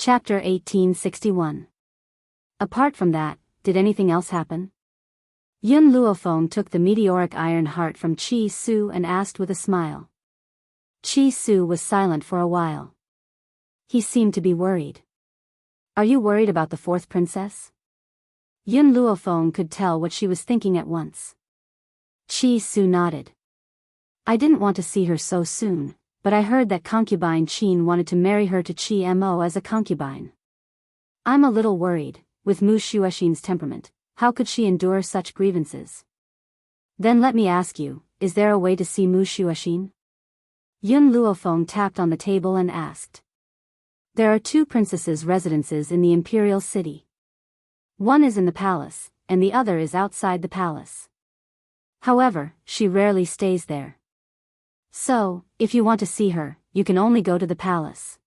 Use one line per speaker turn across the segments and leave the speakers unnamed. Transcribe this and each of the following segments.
Chapter 1861. Apart from that, did anything else happen? Yun Luofeng took the meteoric iron heart from Chi Su and asked with a smile. Chi Su was silent for a while. He seemed to be worried. Are you worried about the fourth princess? Yun Luofeng could tell what she was thinking at once. Chi Su nodded. I didn't want to see her so soon, but I heard that concubine Qin wanted to marry her to Chi Mo as a concubine. I'm a little worried, with Mu Shuoxin's temperament, how could she endure such grievances? Then let me ask you, is there a way to see Mu Shuoxin? Yun Luofeng tapped on the table and asked. There are 2 princesses' residences in the imperial city. One is in the palace, and the other is outside the palace. However, she rarely stays there. So, if you want to see her, you can only go to the palace.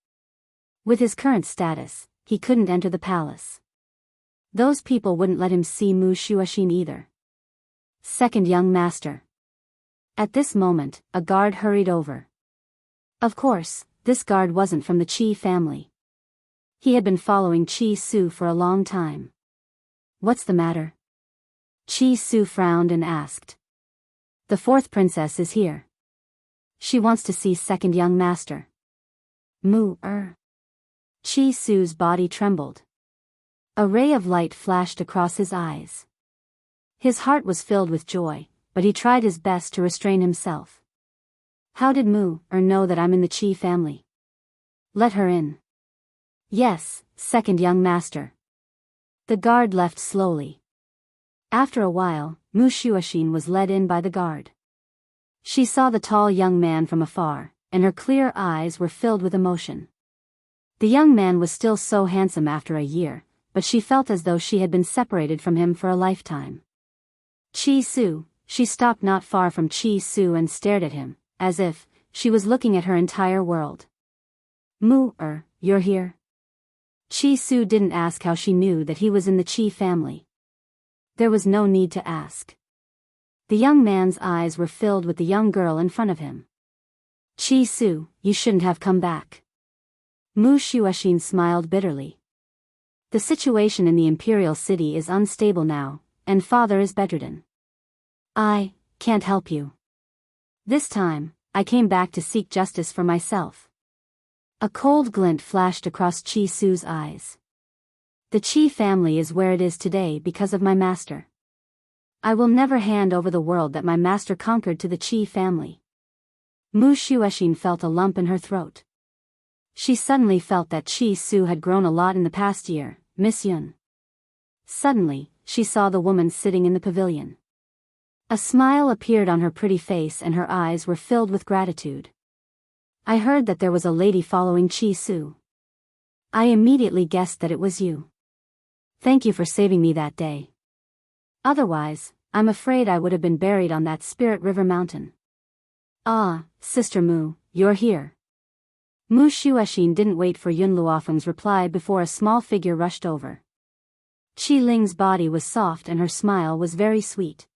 With his current status, he couldn't enter the palace. Those people wouldn't let him see Mu Shuoxin either. Second young master. At this moment, a guard hurried over. Of course, this guard wasn't from the Qi family. He had been following Chi Su for a long time. What's the matter? Chi Su frowned and asked. The fourth princess is here. She wants to see second young master. Chi Su's body trembled. A ray of light flashed across his eyes. His heart was filled with joy, but he tried his best to restrain himself. How did know that I'm in the Qi family? Let her in. Yes, second young master. The guard left slowly. After a while, Mu Shuoxin was led in by the guard. She saw the tall young man from afar, and her clear eyes were filled with emotion. The young man was still so handsome after a year, but she felt as though she had been separated from him for a lifetime. Chi Su, she stopped not far from Chi Su and stared at him, as if she was looking at her entire world. You're here? Chi Su didn't ask how she knew that he was in the Qi family. There was no need to ask. The young man's eyes were filled with the young girl in front of him. Chi Su, you shouldn't have come back. Mu Shuoxin smiled bitterly. The situation in the imperial city is unstable now, and father is bedridden. I can't help you. This time, I came back to seek justice for myself. A cold glint flashed across Chi Su's eyes. The Qi family is where it is today because of my master. I will never hand over the world that my master conquered to the Qi family. Mu Shuoxin felt a lump in her throat. She suddenly felt that Chi Su had grown a lot in the past year, Miss Yun. Suddenly, she saw the woman sitting in the pavilion. A smile appeared on her pretty face and her eyes were filled with gratitude. I heard that there was a lady following Chi Su. I immediately guessed that it was you. Thank you for saving me that day. Otherwise, I'm afraid I would have been buried on that Spirit River mountain. Ah, Sister Mu, you're here. Mu Shuoxin didn't wait for Yun Luofeng's reply before a small figure rushed over. Qi Ling's body was soft and her smile was very sweet.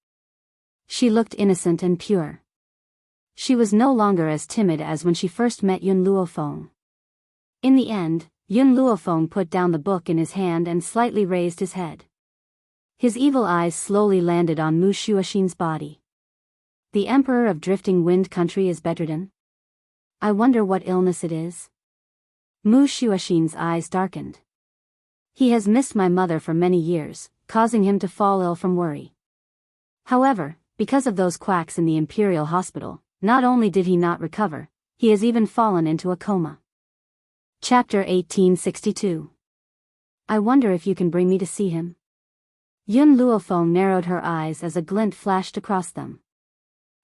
She looked innocent and pure. She was no longer as timid as when she first met Yun Luofeng. In the end, Yun Luofeng put down the book in his hand and slightly raised his head. His evil eyes slowly landed on Mu Shuoxin's body. The Emperor of Drifting Wind Country is bedridden? I wonder what illness it is. Mu Shuoxin's eyes darkened. He has missed my mother for many years, causing him to fall ill from worry. However, because of those quacks in the Imperial Hospital, not only did he not recover, he has even fallen into a coma. Chapter 1862. I wonder if you can bring me to see him. Yun Luofeng narrowed her eyes as a glint flashed across them.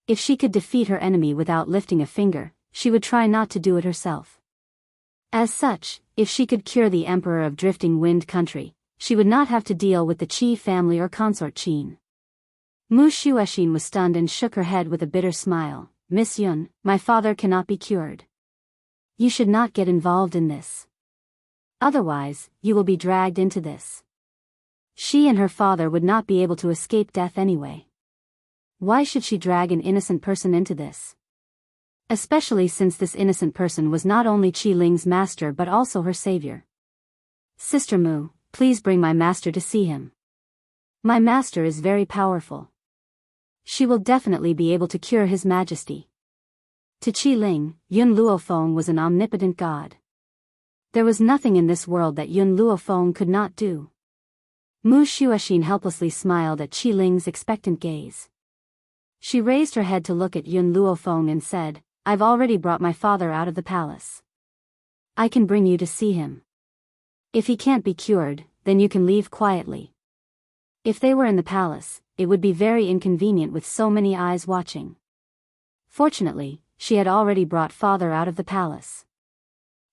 If she could defeat her enemy without lifting a finger, she would try not to do it herself. As such, if she could cure the Emperor of Drifting Wind Country, she would not have to deal with the Qi family or consort Qin. Mu Shuoxin was stunned and shook her head with a bitter smile. Miss Yun, my father cannot be cured. You should not get involved in this. Otherwise, you will be dragged into this. She and her father would not be able to escape death anyway. Why should she drag an innocent person into this? Especially since this innocent person was not only Qi Ling's master but also her savior. Sister Mu, please bring my master to see him. My master is very powerful. She will definitely be able to cure his majesty. To Qi Ling, Yun Luofeng was an omnipotent god. There was nothing in this world that Yun Luofeng could not do. Mu Shuoxin helplessly smiled at Qi Ling's expectant gaze. She raised her head to look at Yun Luofeng and said, I've already brought my father out of the palace. I can bring you to see him. If he can't be cured, then you can leave quietly. If they were in the palace, it would be very inconvenient with so many eyes watching. Fortunately, she had already brought father out of the palace.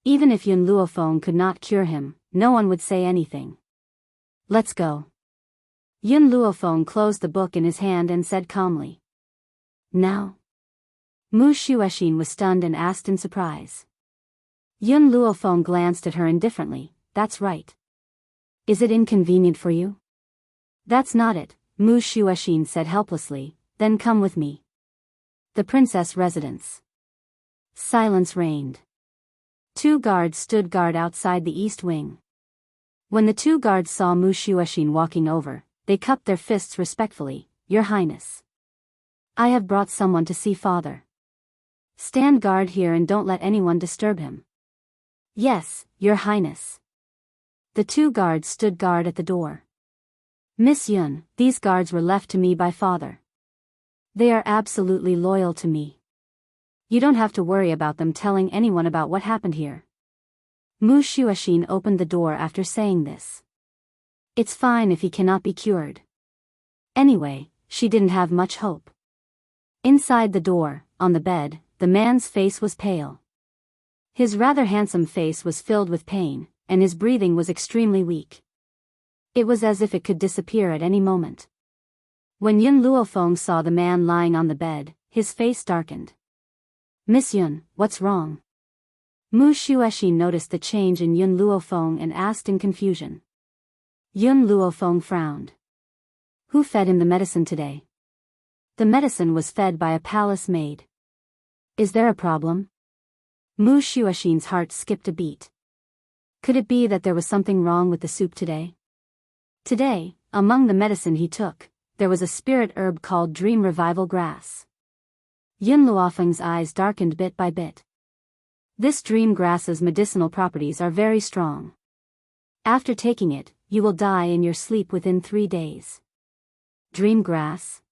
Even if Yun Luofeng could not cure him, no one would say anything. Let's go. Yun Luofeng closed the book in his hand and said calmly. Now? Mu Shuoxin was stunned and asked in surprise. Yun Luofeng glanced at her indifferently. That's right. Is it inconvenient for you? That's not it, Mu Shuoxin said helplessly. Then come with me. The princess residence. Silence reigned. 2 guards stood guard outside the east wing. When the 2 guards saw Mu Shuoxin walking over, they cupped their fists respectfully. Your Highness. I have brought someone to see father. Stand guard here and don't let anyone disturb him. Yes, Your Highness. The 2 guards stood guard at the door. Miss Yun, these guards were left to me by father. They are absolutely loyal to me. You don't have to worry about them telling anyone about what happened here. Mu Shuoxin opened the door after saying this. It's fine if he cannot be cured. Anyway, she didn't have much hope. Inside the door, on the bed, the man's face was pale. His rather handsome face was filled with pain, and his breathing was extremely weak. It was as if it could disappear at any moment. When Yun Luofeng saw the man lying on the bed, his face darkened. Miss Yun, what's wrong? Mu Shuoxin noticed the change in Yun Luofeng and asked in confusion. Yun Luofeng frowned. Who fed him the medicine today? The medicine was fed by a palace maid. Is there a problem? Mu Shuoxin's heart skipped a beat. Could it be that there was something wrong with the soup today? Today, among the medicine he took, there was a spirit herb called Dream Revival Grass. Yun Luofeng's eyes darkened bit by bit. This dream grass's medicinal properties are very strong. After taking it, you will die in your sleep within 3 days. Dream grass?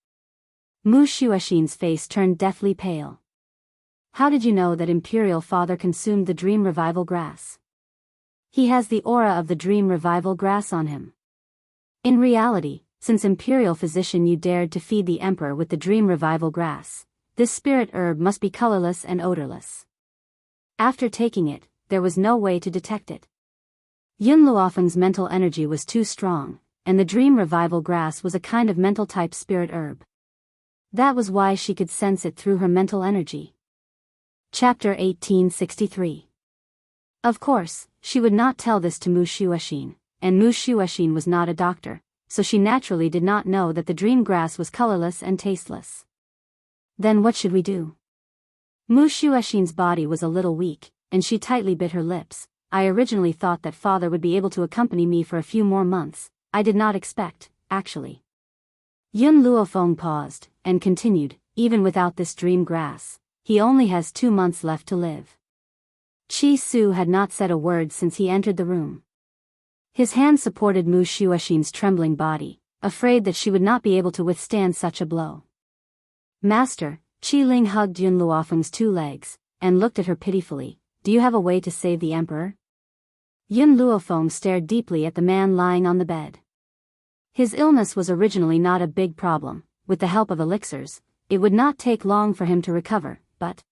Mu Shuoxin's face turned deathly pale. How did you know that Imperial Father consumed the Dream Revival Grass? He has the aura of the Dream Revival Grass on him. In reality, since Imperial Physician you dared to feed the Emperor with the Dream Revival Grass, this spirit herb must be colorless and odorless. After taking it, there was no way to detect it. Yun Luofeng's mental energy was too strong, and the Dream Revival Grass was a kind of mental-type spirit herb. That was why she could sense it through her mental energy. Chapter 1863. Of course, she would not tell this to Mu Shuoxin, and Mu Shuoxin was not a doctor, so she naturally did not know that the dream grass was colorless and tasteless. Then what should we do? Mu Shuoxin's body was a little weak, and she tightly bit her lips. I originally thought that father would be able to accompany me for a few more months. I did not expect, actually. Yun Luofeng paused, and continued, even without this dream grass, he only has 2 months left to live. Qi Su had not said a word since he entered the room. His hand supported Mu Shuoxin's trembling body, afraid that she would not be able to withstand such a blow. Master, Qi Ling hugged Yun Luofeng's 2 legs, and looked at her pitifully. Do you have a way to save the emperor? Yun Luofeng stared deeply at the man lying on the bed. His illness was originally not a big problem. With the help of elixirs, it would not take long for him to recover, but...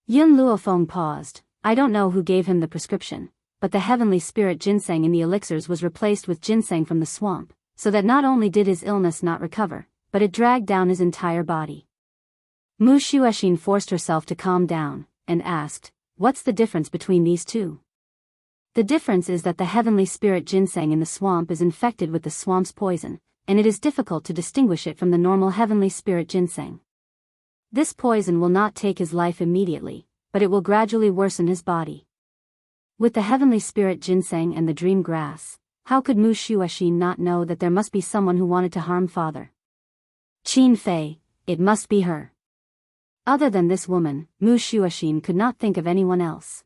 Yun Luofeng paused. I don't know who gave him the prescription, but the heavenly spirit ginseng in the elixirs was replaced with ginseng from the swamp, so that not only did his illness not recover, but it dragged down his entire body. Mu Shuoxin forced herself to calm down, and asked, what's the difference between these two? The difference is that the heavenly spirit ginseng in the swamp is infected with the swamp's poison, and it is difficult to distinguish it from the normal heavenly spirit ginseng. This poison will not take his life immediately, but it will gradually worsen his body. With the heavenly spirit ginseng and the dream grass, how could Mu Shuoxin not know that there must be someone who wanted to harm father? Qin Fei, it must be her. Other than this woman, Mu Shuoxin could not think of anyone else.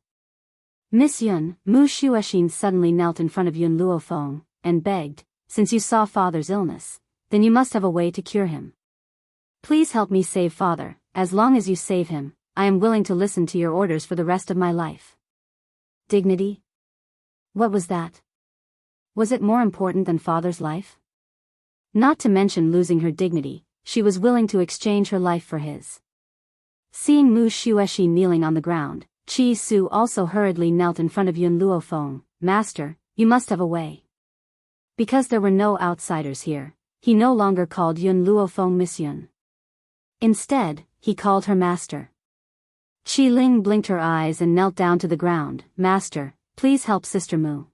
Miss Yun, Mu Shuoxin suddenly knelt in front of Yun Luofeng, and begged, since you saw father's illness, then you must have a way to cure him. Please help me save father. As long as you save him, I am willing to listen to your orders for the rest of my life. Dignity? What was that? Was it more important than father's life? Not to mention losing her dignity, she was willing to exchange her life for his. Seeing Mu Shuoxin kneeling on the ground, Qi Su also hurriedly knelt in front of Yun Luofeng. Master, you must have a way. Because there were no outsiders here, he no longer called Yun Luofeng Miss Yun. Instead, he called her master. Qi Ling blinked her eyes and knelt down to the ground. Master, please help Sister Mu.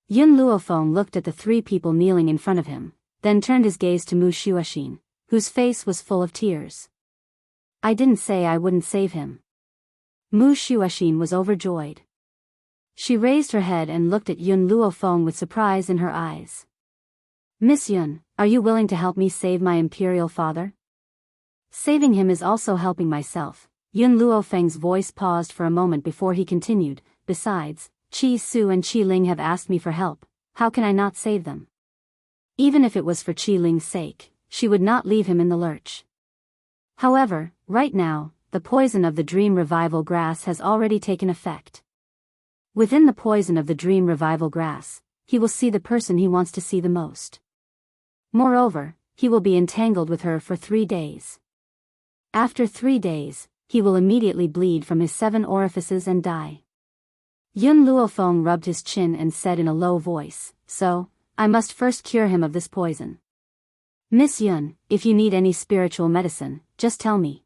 Yun Luofeng looked at the three people kneeling in front of him, then turned his gaze to Mu Shuoxin, whose face was full of tears. I didn't say I wouldn't save him. Mu Shuoxin was overjoyed. She raised her head and looked at Yun Luofeng with surprise in her eyes. Miss Yun, are you willing to help me save my imperial father? Saving him is also helping myself. Yun Luofeng's voice paused for a moment before he continued. Besides, Qi Su and Qi Ling have asked me for help. How can I not save them? Even if it was for Qi Ling's sake, she would not leave him in the lurch. However, right now, the poison of the dream revival grass has already taken effect. Within the poison of the dream revival grass, he will see the person he wants to see the most. Moreover, he will be entangled with her for 3 days. After 3 days, he will immediately bleed from his 7 orifices and die. Yun Luofeng rubbed his chin and said in a low voice, so, I must first cure him of this poison. Miss Yun, if you need any spiritual medicine, just tell me.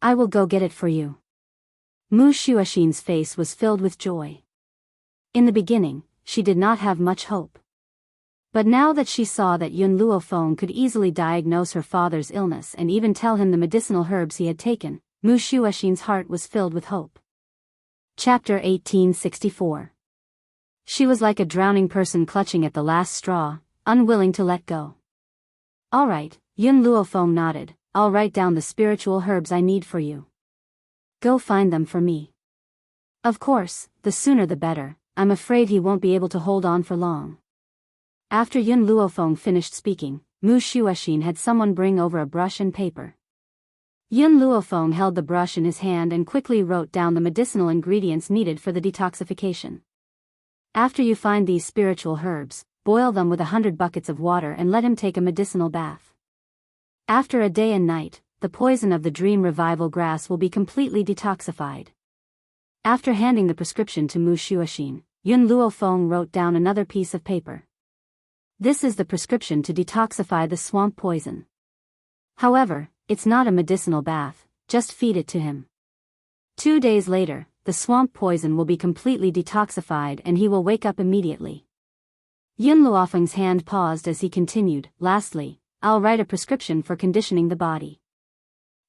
I will go get it for you. Mu Shuoxin's face was filled with joy. In the beginning, she did not have much hope. But now that she saw that Yun Luofeng could easily diagnose her father's illness and even tell him the medicinal herbs he had taken, Mu Shuoxin's heart was filled with hope. Chapter 1864. She was like a drowning person clutching at the last straw, unwilling to let go. All right, Yun Luofeng nodded. I'll write down the spiritual herbs I need for you. Go find them for me. Of course, the sooner the better. I'm afraid he won't be able to hold on for long. After Yun Luofeng finished speaking, Mu Shuoxin had someone bring over a brush and paper. Yun Luofeng held the brush in his hand and quickly wrote down the medicinal ingredients needed for the detoxification. After you find these spiritual herbs, boil them with 100 buckets of water and let him take a medicinal bath. After a day and night, the poison of the dream revival grass will be completely detoxified. After handing the prescription to Mu Shuoxin, Yun Luofeng wrote down another piece of paper. This is the prescription to detoxify the swamp poison. However, it's not a medicinal bath, just feed it to him. 2 days later, the swamp poison will be completely detoxified and he will wake up immediately. Yun Luofeng's hand paused as he continued, lastly, I'll write a prescription for conditioning the body.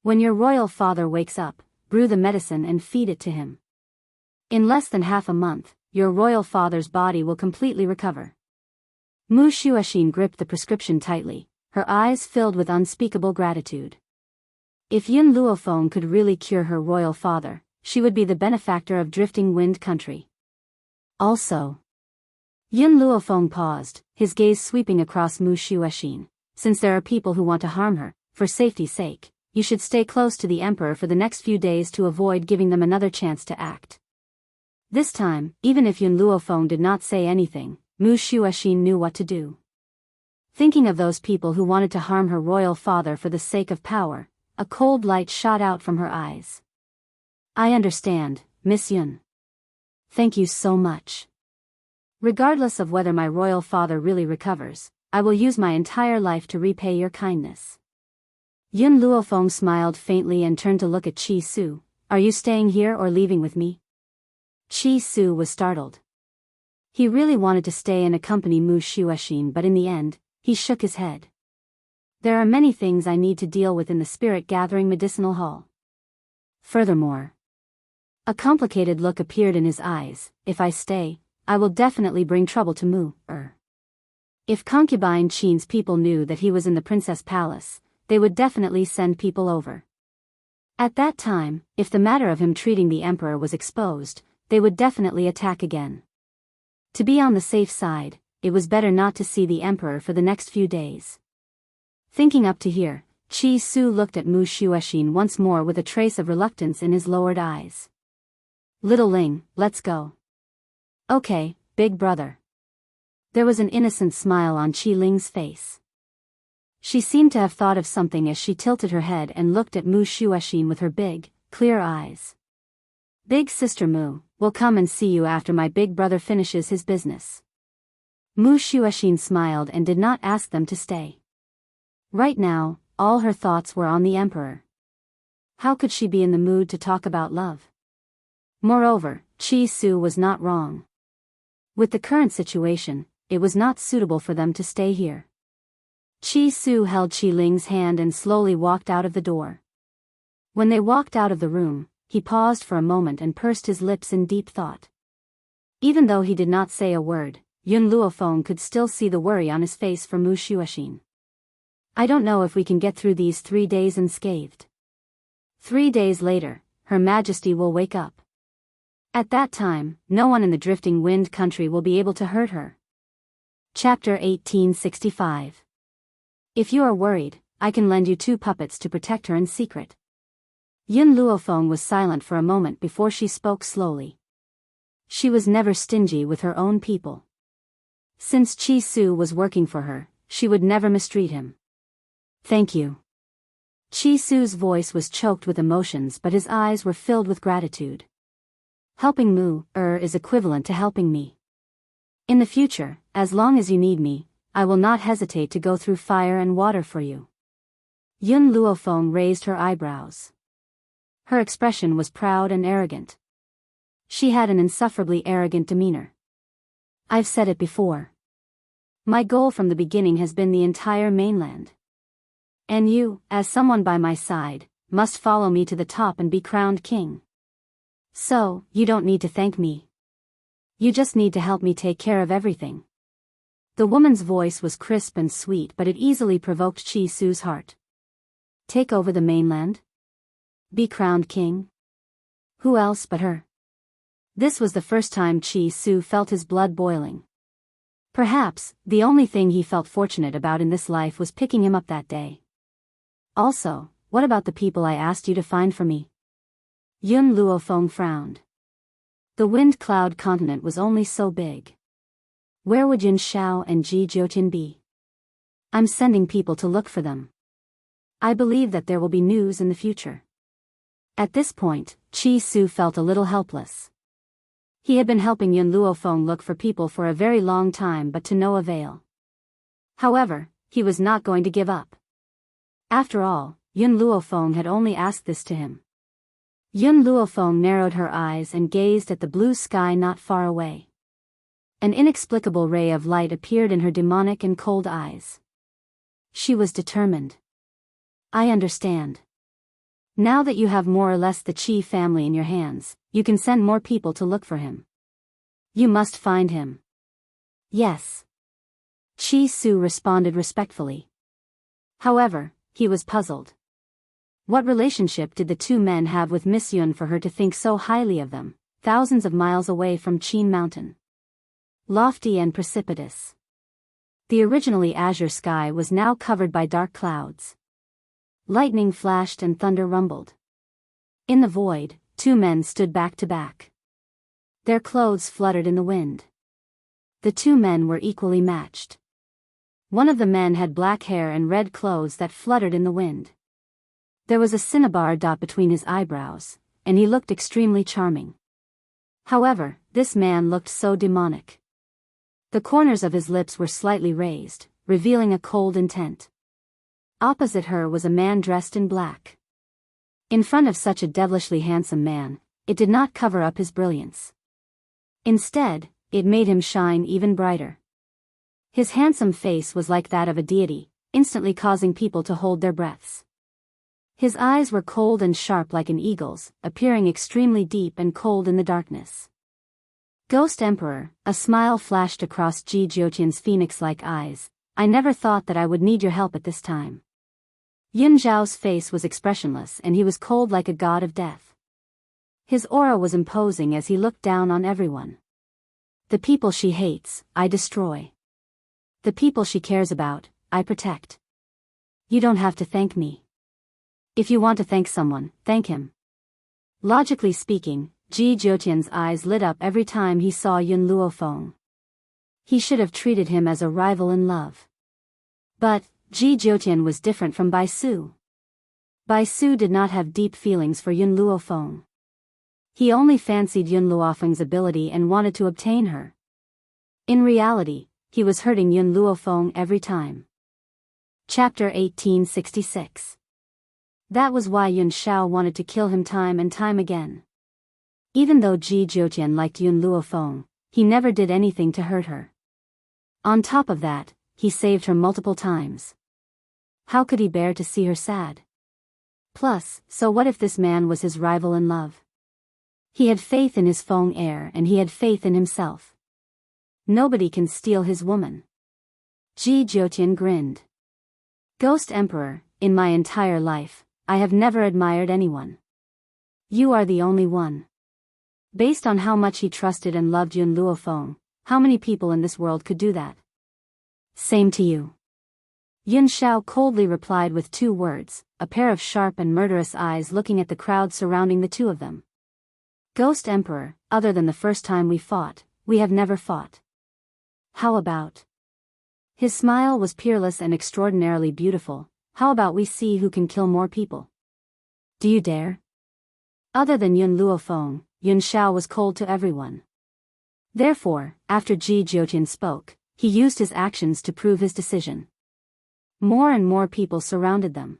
When your royal father wakes up, brew the medicine and feed it to him. In less than half a month, your royal father's body will completely recover. Mu Shuoxin gripped the prescription tightly, her eyes filled with unspeakable gratitude. If Yun Luofeng could really cure her royal father, she would be the benefactor of Drifting Wind Country. Also, Yun Luofeng paused, his gaze sweeping across Mu Shuoxin. Since there are people who want to harm her, for safety's sake, you should stay close to the emperor for the next few days to avoid giving them another chance to act. This time, even if Yun Luofeng did not say anything, Mu Shuoxin knew what to do. Thinking of those people who wanted to harm her royal father for the sake of power, a cold light shot out from her eyes. I understand, Miss Yun. Thank you so much. Regardless of whether my royal father really recovers, I will use my entire life to repay your kindness. Yun Luofeng smiled faintly and turned to look at Qi Su. Are you staying here or leaving with me? Qi Su was startled. He really wanted to stay and accompany Mu Shuoxin, but in the end, he shook his head. There are many things I need to deal with in the Spirit Gathering Medicinal Hall. Furthermore, A complicated look appeared in his eyes. If I stay, I will definitely bring trouble to Mu. If concubine Qin's people knew that he was in the princess palace, they would definitely send people over. At that time, if the matter of him treating the emperor was exposed, they would definitely attack again. To be on the safe side, it was better not to see the emperor for the next few days. Thinking up to here, Qi Su looked at Mu Xuexin once more with a trace of reluctance in his lowered eyes. Little Ling, let's go. Okay, big brother. There was an innocent smile on Qi Ling's face. She seemed to have thought of something as she tilted her head and looked at Mu Xuexin with her big, clear eyes. Big sister Mu, we'll come and see you after my big brother finishes his business. Mu Xuexin smiled and did not ask them to stay. Right now, all her thoughts were on the emperor. How could she be in the mood to talk about love? Moreover, Qi Su was not wrong. With the current situation, it was not suitable for them to stay here. Qi Su held Qi Ling's hand and slowly walked out of the door. When they walked out of the room, he paused for a moment and pursed his lips in deep thought. Even though he did not say a word, Yun Luofeng could still see the worry on his face for Mu Xuexin. I don't know if we can get through these 3 days unscathed. 3 days later, Her Majesty will wake up. At that time, no one in the drifting wind country will be able to hurt her. Chapter 1865. If you are worried, I can lend you 2 puppets to protect her in secret. Yun Luofeng was silent for a moment before she spoke slowly. She was never stingy with her own people. Since Qi Su was working for her, she would never mistreat him. Thank you. Qi Su's voice was choked with emotions, but his eyes were filled with gratitude. Helping Mu is equivalent to helping me. In the future, as long as you need me, I will not hesitate to go through fire and water for you. Yun Luofeng raised her eyebrows. Her expression was proud and arrogant. She had an insufferably arrogant demeanor. I've said it before. My goal from the beginning has been the entire mainland. And you, as someone by my side, must follow me to the top and be crowned king. So, you don't need to thank me. You just need to help me take care of everything. The woman's voice was crisp and sweet, but it easily provoked Qi Su's heart. Take over the mainland? Be crowned king? Who else but her? This was the first time Qi Su felt his blood boiling. Perhaps, the only thing he felt fortunate about in this life was picking him up that day. Also, what about the people I asked you to find for me? Yun Luofeng frowned. The wind cloud continent was only so big. Where would Yin Shao and Ji Jiutin be? I'm sending people to look for them. I believe that there will be news in the future. At this point, Qi Su felt a little helpless. He had been helping Yun Luofeng look for people for a very long time, but to no avail. However, he was not going to give up. After all, Yun Luofeng had only asked this to him. Yun Luofeng narrowed her eyes and gazed at the blue sky not far away. An inexplicable ray of light appeared in her demonic and cold eyes. She was determined. I understand. Now that you have more or less the Qi family in your hands, you can send more people to look for him. You must find him. Yes. Qi Su responded respectfully. However, he was puzzled. What relationship did the 2 men have with Miss Yun for her to think so highly of them, thousands of miles away from Qin Mountain? Lofty and precipitous. The originally azure sky was now covered by dark clouds. Lightning flashed and thunder rumbled. In the void, 2 men stood back to back. Their clothes fluttered in the wind. The 2 men were equally matched. One of the men had black hair and red clothes that fluttered in the wind. There was a cinnabar dot between his eyebrows, and he looked extremely charming. However, this man looked so demonic. The corners of his lips were slightly raised, revealing a cold intent. Opposite her was a man dressed in black. In front of such a devilishly handsome man, it did not cover up his brilliance. Instead, it made him shine even brighter. His handsome face was like that of a deity, instantly causing people to hold their breaths. His eyes were cold and sharp like an eagle's, appearing extremely deep and cold in the darkness. Ghost Emperor, a smile flashed across Ji Jiutian's phoenix-like eyes. I never thought that I would need your help at this time. Yun Zhao's face was expressionless and he was cold like a god of death. His aura was imposing as he looked down on everyone. The people she hates, I destroy. The people she cares about, I protect. You don't have to thank me. If you want to thank someone, thank him. Logically speaking, Ji Jiutian's eyes lit up every time he saw Yun Luofeng. He should have treated him as a rival in love. But, Ji Jiutian was different from Bai Su. Bai Su did not have deep feelings for Yun Luofeng. He only fancied Yun Luofeng's ability and wanted to obtain her. In reality, he was hurting Yun Luofeng every time. Chapter 1866. That was why Yun Shao wanted to kill him time and time again. Even though Ji Jiutian liked Yun Luofeng, he never did anything to hurt her. On top of that, he saved her multiple times. How could he bear to see her sad? Plus, so what if this man was his rival in love? He had faith in his Feng heir and he had faith in himself. Nobody can steal his woman. Ji Jiutian grinned. Ghost Emperor, in my entire life, I have never admired anyone. You are the only one. Based on how much he trusted and loved Yun Luofeng, how many people in this world could do that? Same to you. Yun Shao coldly replied with 2 words, a pair of sharp and murderous eyes looking at the crowd surrounding the two of them. Ghost Emperor, other than the first time we fought, we have never fought. How about? His smile was peerless and extraordinarily beautiful. How about we see who can kill more people? Do you dare? Other than Yun Luofeng, Yun Shao was cold to everyone. Therefore, after Ji Jiutian spoke, he used his actions to prove his decision. More and more people surrounded them.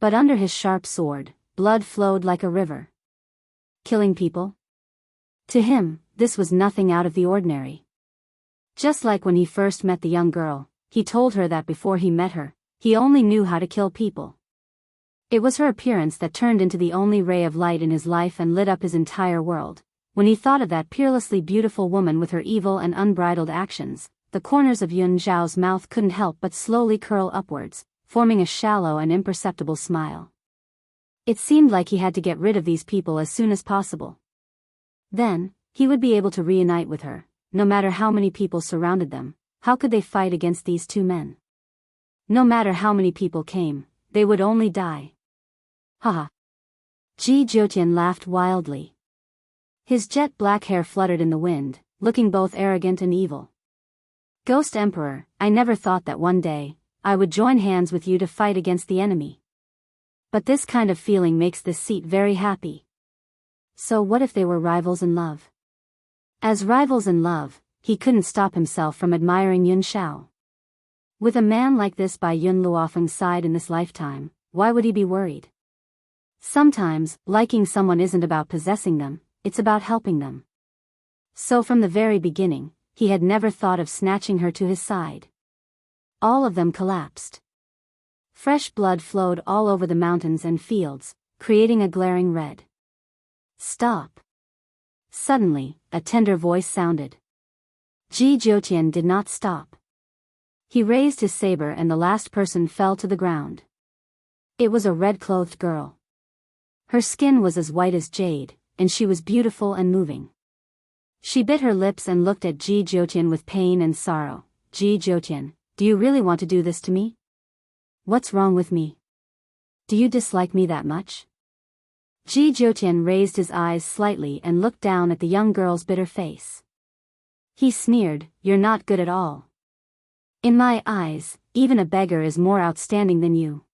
But under his sharp sword, blood flowed like a river. Killing people? To him, this was nothing out of the ordinary. Just like when he first met the young girl, he told her that before he met her, he only knew how to kill people. It was her appearance that turned into the only ray of light in his life and lit up his entire world. When he thought of that peerlessly beautiful woman with her evil and unbridled actions, the corners of Yun Zhao's mouth couldn't help but slowly curl upwards, forming a shallow and imperceptible smile. It seemed like he had to get rid of these people as soon as possible. Then, he would be able to reunite with her, no matter how many people surrounded them. How could they fight against these 2 men? No matter how many people came, they would only die. Haha. Ji Jiutian laughed wildly. His jet black hair fluttered in the wind, looking both arrogant and evil. Ghost Emperor, I never thought that one day, I would join hands with you to fight against the enemy. But this kind of feeling makes this seat very happy. So what if they were rivals in love? As rivals in love, he couldn't stop himself from admiring Yun Shao. With a man like this by Yun Luofeng's side in this lifetime, why would he be worried? Sometimes, liking someone isn't about possessing them, it's about helping them. So from the very beginning, he had never thought of snatching her to his side. All of them collapsed. Fresh blood flowed all over the mountains and fields, creating a glaring red. Stop. Suddenly, a tender voice sounded. Ji Jiutian did not stop. He raised his saber and the last person fell to the ground. It was a red-clothed girl. Her skin was as white as jade, and she was beautiful and moving. She bit her lips and looked at Ji Jiutian with pain and sorrow. Ji Jiutian, do you really want to do this to me? What's wrong with me? Do you dislike me that much? Ji Jiutian raised his eyes slightly and looked down at the young girl's bitter face. He sneered, you're not good at all. In my eyes, even a beggar is more outstanding than you.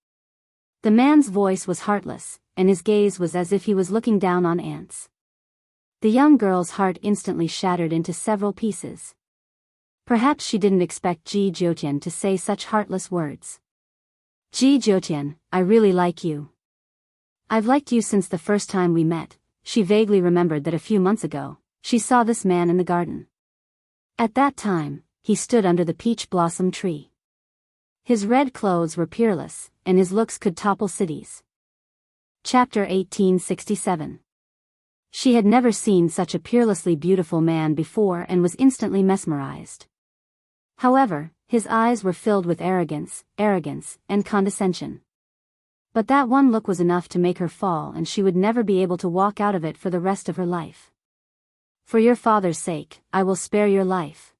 The man's voice was heartless, and his gaze was as if he was looking down on ants. The young girl's heart instantly shattered into several pieces. Perhaps she didn't expect Ji Jiutian to say such heartless words. Ji Jiutian, I really like you. I've liked you since the first time we met. She vaguely remembered that a few months ago, she saw this man in the garden. At that time, he stood under the peach blossom tree. His red clothes were peerless, and his looks could topple cities. Chapter 1867. She had never seen such a peerlessly beautiful man before and was instantly mesmerized. However, his eyes were filled with arrogance, and condescension. But that one look was enough to make her fall, and she would never be able to walk out of it for the rest of her life. For your father's sake, I will spare your life.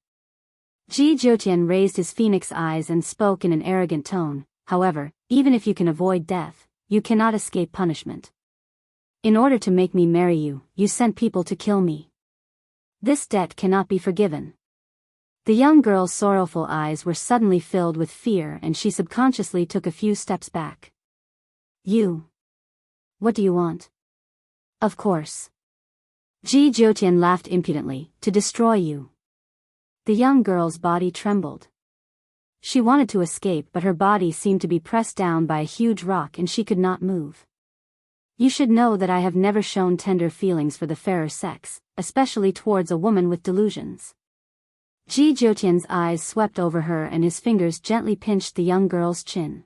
Ji Zhoutian raised his phoenix eyes and spoke in an arrogant tone. However, even if you can avoid death, you cannot escape punishment. In order to make me marry you, you sent people to kill me. This debt cannot be forgiven. The young girl's sorrowful eyes were suddenly filled with fear, and she subconsciously took a few steps back. You. What do you want? Of course. Ji Zhoutian laughed impudently. To destroy you. The young girl's body trembled. She wanted to escape, but her body seemed to be pressed down by a huge rock and she could not move. You should know that I have never shown tender feelings for the fairer sex, especially towards a woman with delusions. Ji Zhoutian's eyes swept over her and his fingers gently pinched the young girl's chin.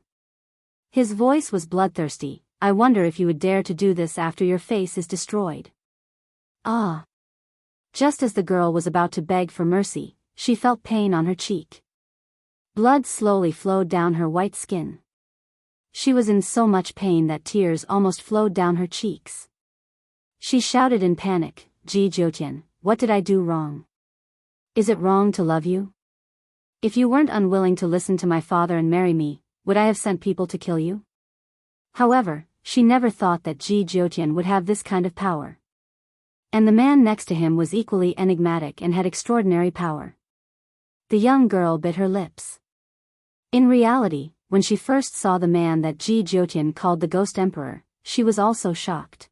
His voice was bloodthirsty. I wonder if you would dare to do this after your face is destroyed. Ah! Just as the girl was about to beg for mercy, she felt pain on her cheek. Blood slowly flowed down her white skin. She was in so much pain that tears almost flowed down her cheeks. She shouted in panic, Ji Zhoutian, what did I do wrong? Is it wrong to love you? If you weren't unwilling to listen to my father and marry me, would I have sent people to kill you? However, she never thought that Ji Zhoutian would have this kind of power. And the man next to him was equally enigmatic and had extraordinary power. The young girl bit her lips. In reality, when she first saw the man that Ji Zhoutian called the Ghost Emperor, she was also shocked.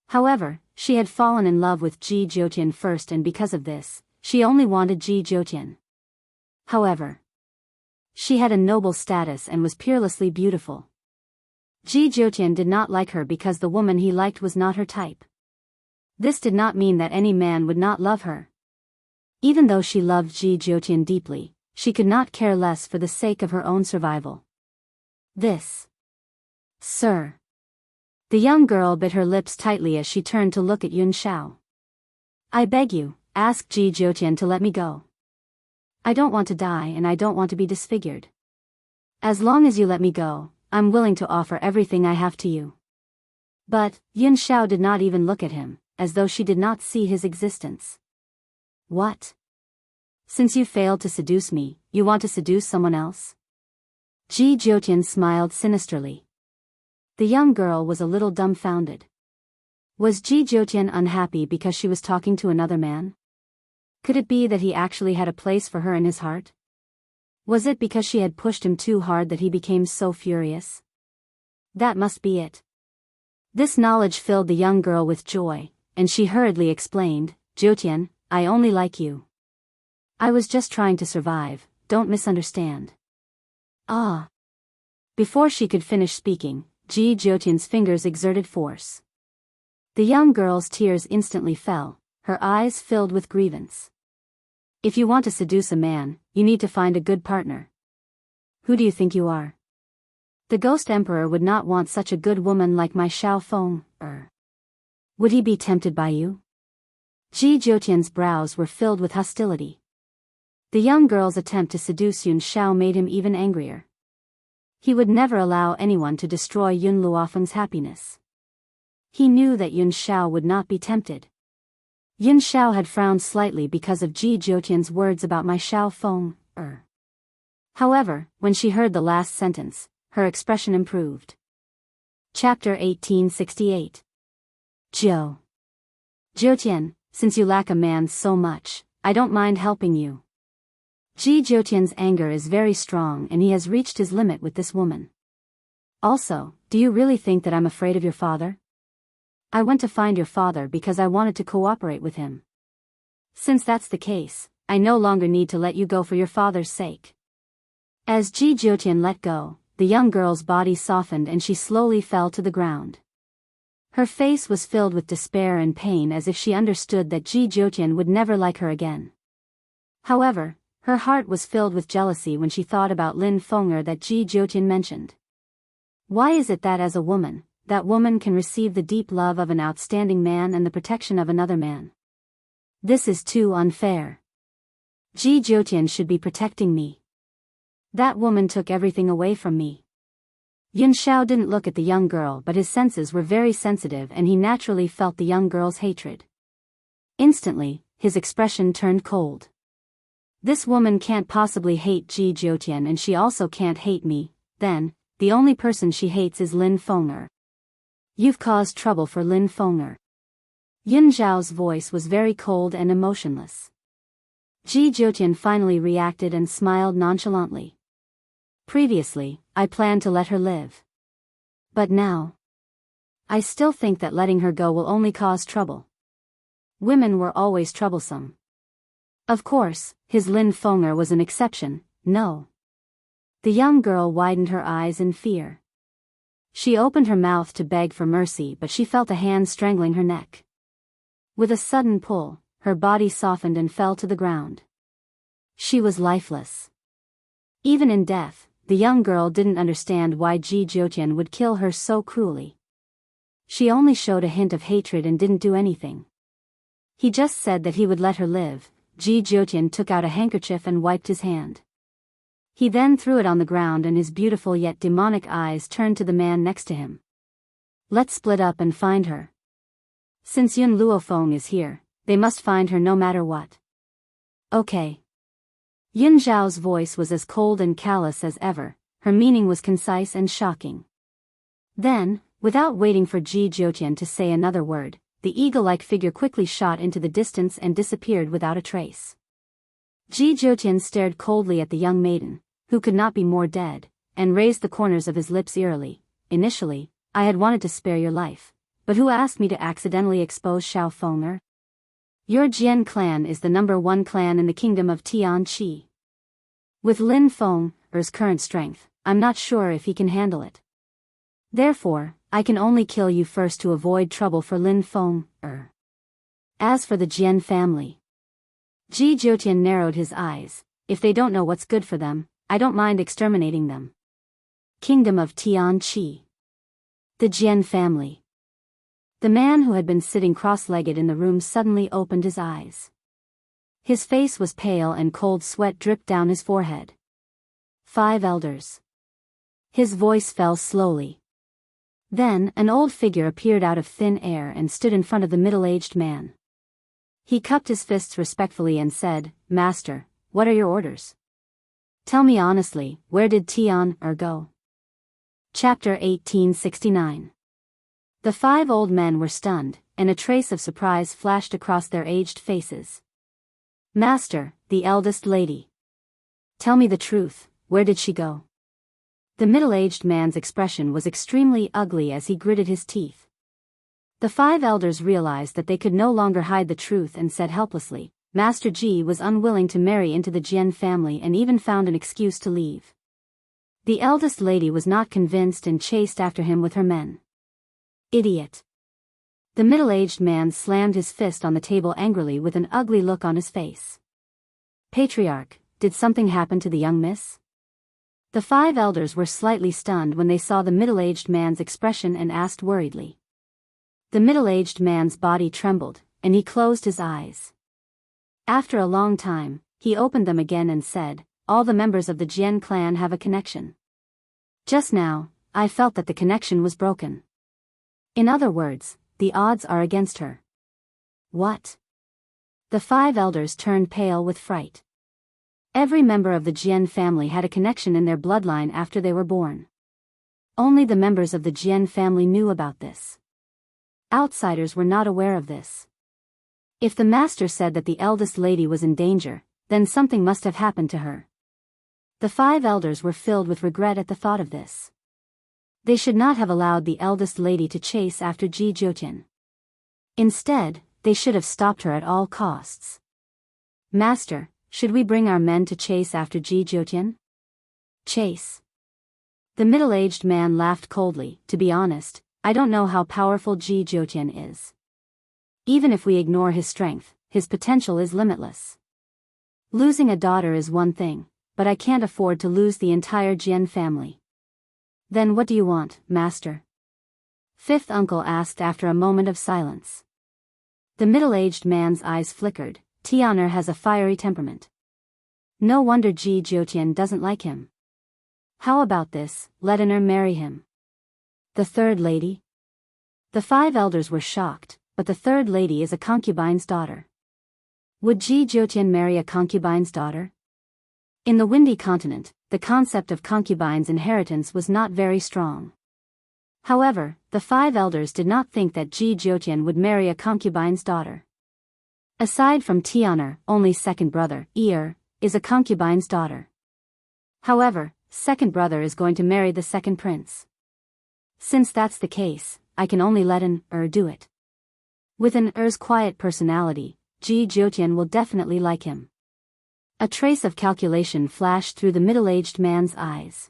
However, she had fallen in love with Ji Zhoutian first, and because of this, she only wanted Ji Zhoutian. However, she had a noble status and was peerlessly beautiful. Ji Zhoutian did not like her because the woman he liked was not her type. This did not mean that any man would not love her. Even though she loved Ji Zhoutian deeply, she could not care less for the sake of her own survival. This. Sir. The young girl bit her lips tightly as she turned to look at Yun Shao. I beg you, ask Ji Zhoutian to let me go. I don't want to die and I don't want to be disfigured. As long as you let me go, I'm willing to offer everything I have to you. But, Yun Shao did not even look at him, as though she did not see his existence. What? Since you failed to seduce me, you want to seduce someone else? Ji Zhoutian smiled sinisterly. The young girl was a little dumbfounded. Was Ji Zhoutian unhappy because she was talking to another man? Could it be that he actually had a place for her in his heart? Was it because she had pushed him too hard that he became so furious? That must be it. This knowledge filled the young girl with joy, and she hurriedly explained, Zhoutian, I only like you. I was just trying to survive, don't misunderstand. Ah. Before she could finish speaking, Ji Zhoutian's fingers exerted force. The young girl's tears instantly fell, her eyes filled with grievance. If you want to seduce a man, you need to find a good partner. Who do you think you are? The Ghost Emperor would not want such a good woman like my Xiao Feng, Would he be tempted by you? Ji Zhoutian's brows were filled with hostility. The young girl's attempt to seduce Yun Shao made him even angrier. He would never allow anyone to destroy Yun Luofeng's happiness. He knew that Yun Shao would not be tempted. Yun Shao had frowned slightly because of Ji Zhoutian's words about my Xiao Feng, However, when she heard the last sentence, her expression improved. Chapter 1868. Zhoutian, since you lack a man so much, I don't mind helping you. Ji Zhoutian's anger is very strong and he has reached his limit with this woman. Also, do you really think that I'm afraid of your father? I went to find your father because I wanted to cooperate with him. Since that's the case, I no longer need to let you go for your father's sake. As Ji Zhoutian let go, the young girl's body softened and she slowly fell to the ground. Her face was filled with despair and pain as if she understood that Ji Zhoutian would never like her again. However, her heart was filled with jealousy when she thought about Lin Fenger that Ji Zhoutian mentioned. Why is it that as a woman, that woman can receive the deep love of an outstanding man and the protection of another man. This is too unfair. Ji Jiutian should be protecting me. That woman took everything away from me. Yun Xiao didn't look at the young girl, but his senses were very sensitive and he naturally felt the young girl's hatred. Instantly, his expression turned cold. This woman can't possibly hate Ji Jiutian and she also can't hate me, then, the only person she hates is Lin Feng'er. You've caused trouble for Lin Feng'er. Yun Xiao's voice was very cold and emotionless. Ji Jiutian finally reacted and smiled nonchalantly. Previously, I planned to let her live. But now, I still think that letting her go will only cause trouble. Women were always troublesome. Of course, his Lin Feng'er was an exception, no. The young girl widened her eyes in fear. She opened her mouth to beg for mercy, but she felt a hand strangling her neck. With a sudden pull, her body softened and fell to the ground. She was lifeless. Even in death, the young girl didn't understand why Ji Jiutian would kill her so cruelly. She only showed a hint of hatred and didn't do anything. He just said that he would let her live. Ji Jiutian took out a handkerchief and wiped his hand. He then threw it on the ground and his beautiful yet demonic eyes turned to the man next to him. Let's split up and find her. Since Yun Luofeng is here, they must find her no matter what. Okay. Yun Zhao's voice was as cold and callous as ever, her meaning was concise and shocking. Then, without waiting for Ji Jiutian to say another word, the eagle-like figure quickly shot into the distance and disappeared without a trace. Ji Jiutian stared coldly at the young maiden, who could not be more dead, and raised the corners of his lips eerily. Initially, I had wanted to spare your life, but who asked me to accidentally expose Xiao Feng'er? Your Jian clan is the #1 clan in the kingdom of Tianqi. With Lin Feng'er's current strength, I'm not sure if he can handle it. Therefore, I can only kill you first to avoid trouble for Lin Feng'er. As for the Jian family, Ji Jiutian narrowed his eyes. If they don't know what's good for them, I don't mind exterminating them. Kingdom of Tianqi. The Jian family. The man who had been sitting cross-legged in the room suddenly opened his eyes. His face was pale and cold sweat dripped down his forehead. 5 elders. His voice fell slowly. Then, an old figure appeared out of thin air and stood in front of the middle-aged man. He cupped his fists respectfully and said, Master, what are your orders? Tell me honestly, where did Tian'er go? Chapter 1869. The 5 old men were stunned, and a trace of surprise flashed across their aged faces. Master, the eldest lady. Tell me the truth, where did she go? The middle-aged man's expression was extremely ugly as he gritted his teeth. The 5 elders realized that they could no longer hide the truth and said helplessly, Master Ji was unwilling to marry into the Jian family and even found an excuse to leave. The eldest lady was not convinced and chased after him with her men. Idiot. The middle-aged man slammed his fist on the table angrily with an ugly look on his face. Patriarch, did something happen to the young miss? The 5 elders were slightly stunned when they saw the middle-aged man's expression and asked worriedly. The middle-aged man's body trembled, and he closed his eyes. After a long time, he opened them again and said, all the members of the Jian clan have a connection. Just now, I felt that the connection was broken. In other words, the odds are against her. What? The 5 elders turned pale with fright. Every member of the Jian family had a connection in their bloodline after they were born. Only the members of the Jian family knew about this. Outsiders were not aware of this. If the master said that the eldest lady was in danger, then something must have happened to her. The 5 elders were filled with regret at the thought of this. They should not have allowed the eldest lady to chase after Ji Jiutian. Instead, they should have stopped her at all costs. Master, should we bring our men to chase after Ji Jiutian? Chase. The middle-aged man laughed coldly. To be honest, I don't know how powerful Ji Jiutian is. Even if we ignore his strength, his potential is limitless. Losing a daughter is one thing, but I can't afford to lose the entire Jian family. Then what do you want, master? Fifth uncle asked after a moment of silence. The middle-aged man's eyes flickered. Tian'er has a fiery temperament. No wonder Ji Jiutian doesn't like him. How about this, let Tian'er marry him? The third lady? The five elders were shocked, but the third lady is a concubine's daughter. Would Ji Jiutian marry a concubine's daughter? In the windy continent, the concept of concubine's inheritance was not very strong. However, the five elders did not think that Ji Jiutian would marry a concubine's daughter. Aside from Tian'er, only second brother, is a concubine's daughter. However, second brother is going to marry the second prince. Since that's the case, I can only let do it. With Er's quiet personality, Ji Jiutian will definitely like him. A trace of calculation flashed through the middle-aged man's eyes.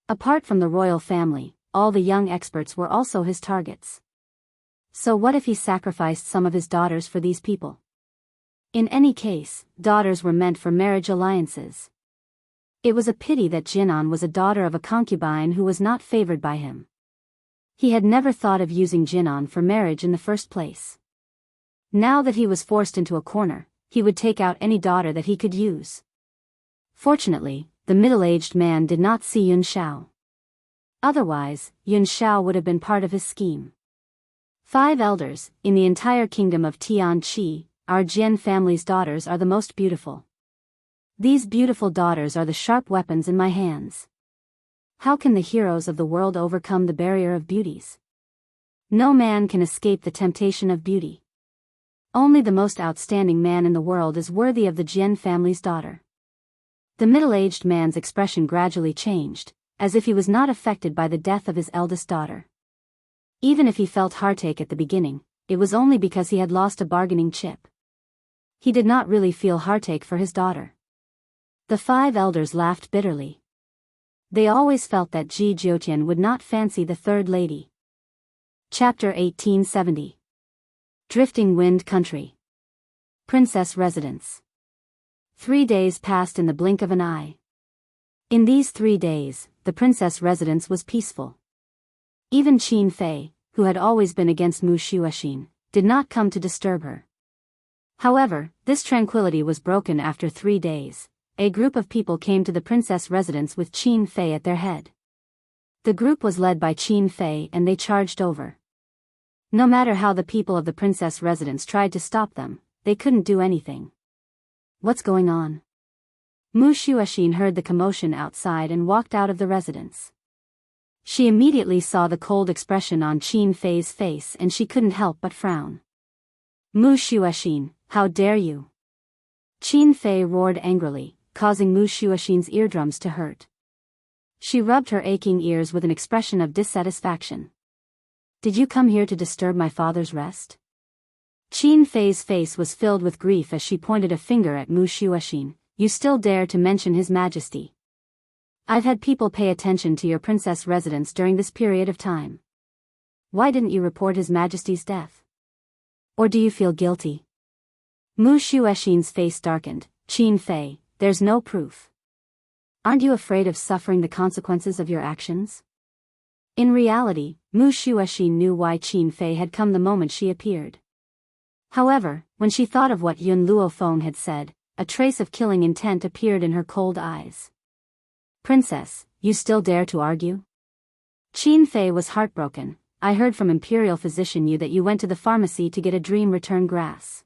Apart from the royal family, all the young experts were also his targets. So what if he sacrificed some of his daughters for these people? In any case, daughters were meant for marriage alliances. It was a pity that Jinan was a daughter of a concubine who was not favored by him. He had never thought of using Jinan for marriage in the first place. Now that he was forced into a corner, he would take out any daughter that he could use. Fortunately, the middle-aged man did not see Yun Shao. Otherwise, Yun Shao would have been part of his scheme. Five elders, in the entire kingdom of Tianqi, our Jian family's daughters are the most beautiful. These beautiful daughters are the sharp weapons in my hands. How can the heroes of the world overcome the barrier of beauties? No man can escape the temptation of beauty. Only the most outstanding man in the world is worthy of the Jian family's daughter. The middle-aged man's expression gradually changed, as if he was not affected by the death of his eldest daughter. Even if he felt heartache at the beginning, it was only because he had lost a bargaining chip. He did not really feel heartache for his daughter. The five elders laughed bitterly. They always felt that Ji Jiutian would not fancy the third lady. Chapter 1870. Drifting Wind Country. Princess Residence. 3 days passed in the blink of an eye. In these 3 days, the princess residence was peaceful. Even Qin Fei, who had always been against Mu Shuoxin, did not come to disturb her. However, this tranquility was broken after 3 days. A group of people came to the princess residence with Qin Fei at their head. The group was led by Qin Fei and they charged over. No matter how the people of the princess residence tried to stop them, they couldn't do anything. What's going on? Mu Shuoxin heard the commotion outside and walked out of the residence. She immediately saw the cold expression on Qin Fei's face and she couldn't help but frown. Mu Shuoxin, how dare you? Qin Fei roared angrily, causing Mu Shuoxin's eardrums to hurt. She rubbed her aching ears with an expression of dissatisfaction. Did you come here to disturb my father's rest? Qin Fei's face was filled with grief as she pointed a finger at Mu Shuoxin. You still dare to mention His Majesty. I've had people pay attention to your princess residence during this period of time. Why didn't you report His Majesty's death? Or do you feel guilty? Mu Shuoxin's face darkened. Qin Fei, there's no proof. Aren't you afraid of suffering the consequences of your actions? In reality, Mu Shuoxin knew why Qin Fei had come the moment she appeared. However, when she thought of what Yun Luofeng had said, a trace of killing intent appeared in her cold eyes. Princess, you still dare to argue? Qin Fei was heartbroken. I heard from Imperial Physician Yu that you went to the pharmacy to get a dream return grass.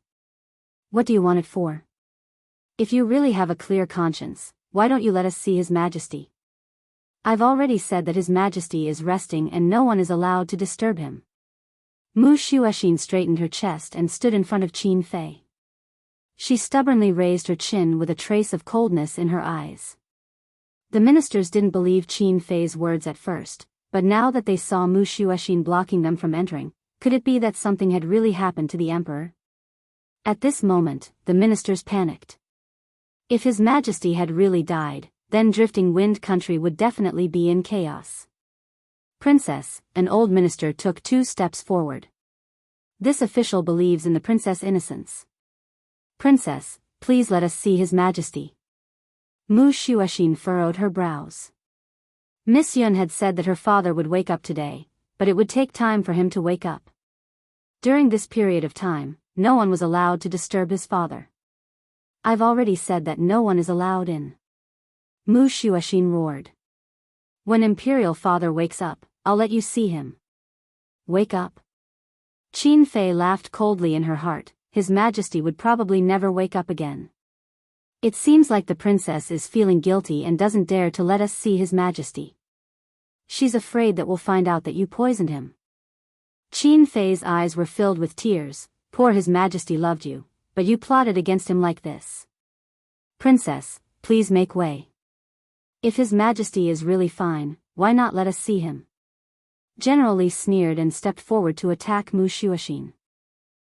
What do you want it for? If you really have a clear conscience, why don't you let us see His Majesty? I've already said that His Majesty is resting and no one is allowed to disturb him. Mu Shuoxin straightened her chest and stood in front of Qin Fei. She stubbornly raised her chin with a trace of coldness in her eyes. The ministers didn't believe Qin Fei's words at first, but now that they saw Mu Shuoxin blocking them from entering, could it be that something had really happened to the emperor? At this moment, the ministers panicked. If His Majesty had really died, then Drifting Wind Country would definitely be in chaos. Princess, an old minister took 2 steps forward. This official believes in the princess' innocence. Princess, please let us see His Majesty. Mu Shuoxin furrowed her brows. Miss Yun had said that her father would wake up today, but it would take time for him to wake up. During this period of time, no one was allowed to disturb his father. I've already said that no one is allowed in. Mu Shuoxin roared. When Imperial Father wakes up, I'll let you see him. Wake up? Qin Fei laughed coldly in her heart. His Majesty would probably never wake up again. It seems like the princess is feeling guilty and doesn't dare to let us see His Majesty. She's afraid that we'll find out that you poisoned him. Qin Fei's eyes were filled with tears. Poor His Majesty loved you, but you plotted against him like this. Princess, please make way. If His Majesty is really fine, why not let us see him? General Li sneered and stepped forward to attack Mu Shuoxin.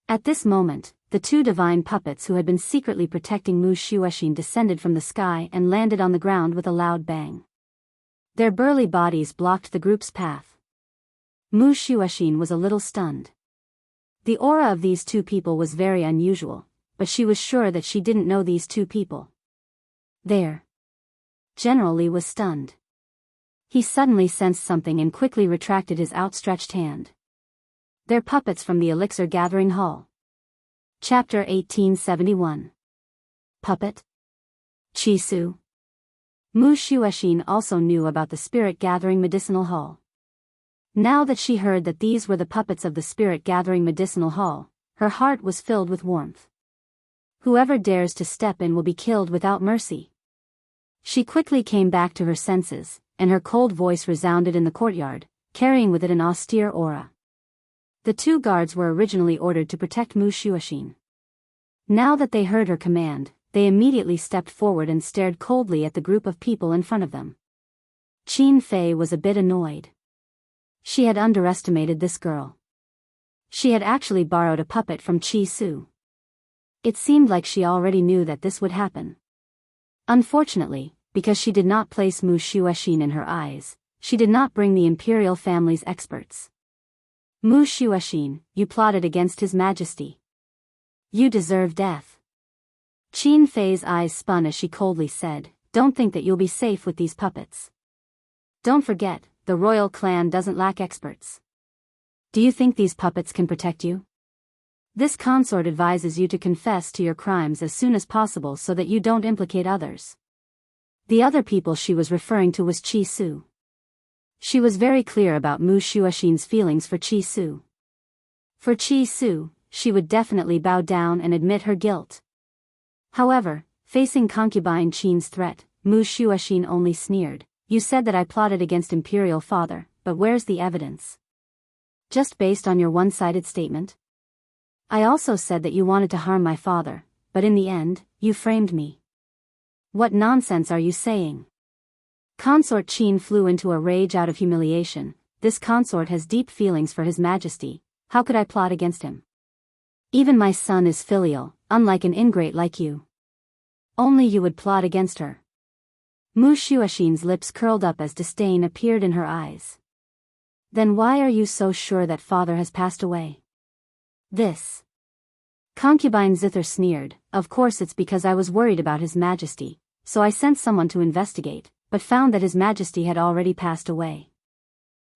At this moment, the two divine puppets who had been secretly protecting Mu Shuoxin descended from the sky and landed on the ground with a loud bang. Their burly bodies blocked the group's path. Mu Shuoxin was a little stunned. The aura of these two people was very unusual, but she was sure that she didn't know these two people. There. General Li was stunned. He suddenly sensed something and quickly retracted his outstretched hand. They're puppets from the Elixir Gathering Hall. Chapter 1871. Puppet? Qi Su. Mu Shuoxin also knew about the Spirit Gathering Medicinal Hall. Now that she heard that these were the puppets of the Spirit Gathering Medicinal Hall, her heart was filled with warmth. Whoever dares to step in will be killed without mercy. She quickly came back to her senses, and her cold voice resounded in the courtyard, carrying with it an austere aura. The two guards were originally ordered to protect Mu Shuoxin. Now that they heard her command, they immediately stepped forward and stared coldly at the group of people in front of them. Qin Fei was a bit annoyed. She had underestimated this girl. She had actually borrowed a puppet from Qi Su. It seemed like she already knew that this would happen. Unfortunately, because she did not place Mu Shuoxin in her eyes, she did not bring the imperial family's experts. Mu Shuoxin, you plotted against His Majesty. You deserve death. Qin Fei's eyes spun as she coldly said, don't think that you'll be safe with these puppets. Don't forget, the royal clan doesn't lack experts. Do you think these puppets can protect you? This consort advises you to confess to your crimes as soon as possible so that you don't implicate others. The other people she was referring to was Qi Su. She was very clear about Mu Shuoxin's feelings for Qi Su. For Qi Su, she would definitely bow down and admit her guilt. However, facing concubine Qin's threat, Mu Shuoxin only sneered. You said that I plotted against Imperial Father, but where's the evidence? Just based on your one-sided statement? I also said that you wanted to harm my father, but in the end, you framed me. What nonsense are you saying? Consort Qin flew into a rage out of humiliation. This consort has deep feelings for His Majesty. How could I plot against him? Even my son is filial, unlike an ingrate like you. Only you would plot against her. Mu Shuoxin's lips curled up as disdain appeared in her eyes. Then why are you so sure that father has passed away? This. Concubine Zither sneered, of course it's because I was worried about His Majesty, so I sent someone to investigate, but found that His Majesty had already passed away.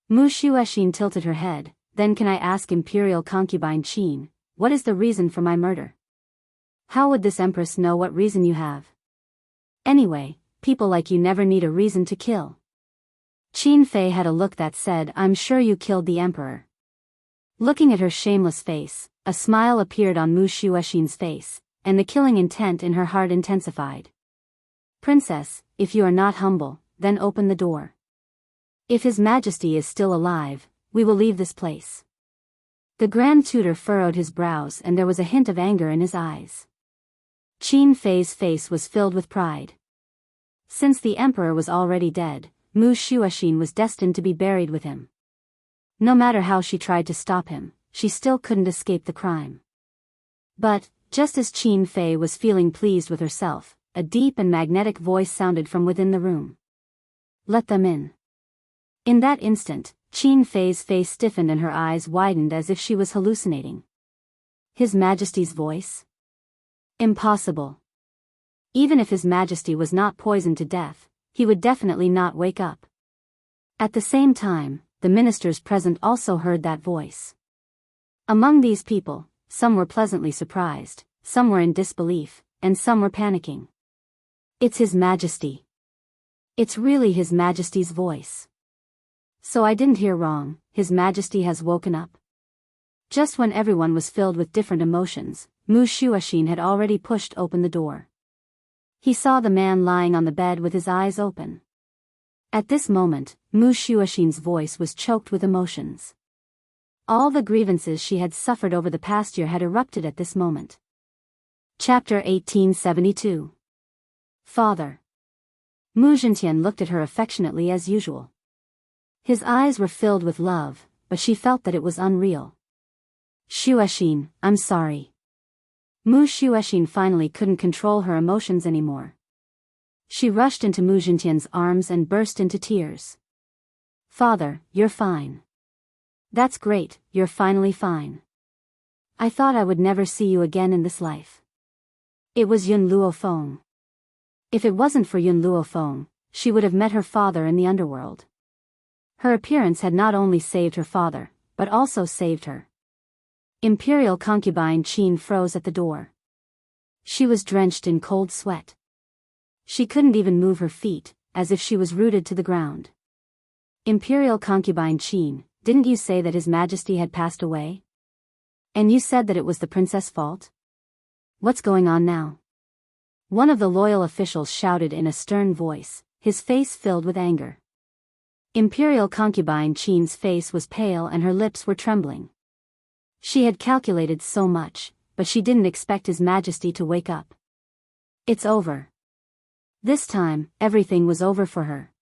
Mu Shuoxin tilted her head, then can I ask Imperial Concubine Qin, what is the reason for my murder? How would this Empress know what reason you have? Anyway, people like you never need a reason to kill. Qin Fei had a look that said, I'm sure you killed the Emperor. Looking at her shameless face, a smile appeared on Mu Shuoxin's face, and the killing intent in her heart intensified. Princess, if you are not humble, then open the door. If His Majesty is still alive, we will leave this place. The Grand Tutor furrowed his brows and there was a hint of anger in his eyes. Qin Fei's face was filled with pride. Since the Emperor was already dead, Mu Shuoxin was destined to be buried with him. No matter how she tried to stop him, she still couldn't escape the crime. But, just as Qin Fei was feeling pleased with herself, a deep and magnetic voice sounded from within the room. Let them in. In that instant, Qin Fei's face stiffened and her eyes widened as if she was hallucinating. His Majesty's voice? Impossible. Even if His Majesty was not poisoned to death, he would definitely not wake up. At the same time, the ministers present also heard that voice. Among these people, some were pleasantly surprised, some were in disbelief, and some were panicking. It's His Majesty. It's really His Majesty's voice. So I didn't hear wrong, His Majesty has woken up. Just when everyone was filled with different emotions, Mu Shuashin had already pushed open the door. He saw the man lying on the bed with his eyes open. At this moment, Mu Shuashin's voice was choked with emotions. All the grievances she had suffered over the past year had erupted at this moment. Chapter 1872. Father. Mu Zhentian looked at her affectionately as usual. His eyes were filled with love, but she felt that it was unreal. Shuashin, I'm sorry. Mu Shuashin finally couldn't control her emotions anymore. She rushed into Mu Zhentian's arms and burst into tears. Father, you're fine. That's great, you're finally fine. I thought I would never see you again in this life. It was Yun Luofeng. If it wasn't for Yun Luofeng, she would have met her father in the underworld. Her appearance had not only saved her father, but also saved her. Imperial concubine Qin froze at the door. She was drenched in cold sweat. She couldn't even move her feet, as if she was rooted to the ground. Imperial concubine Qin, didn't you say that His Majesty had passed away? And you said that it was the princess' fault? What's going on now? One of the loyal officials shouted in a stern voice, his face filled with anger. Imperial concubine Qin's face was pale and her lips were trembling. She had calculated so much, but she didn't expect His Majesty to wake up. It's over. This time, everything was over for her.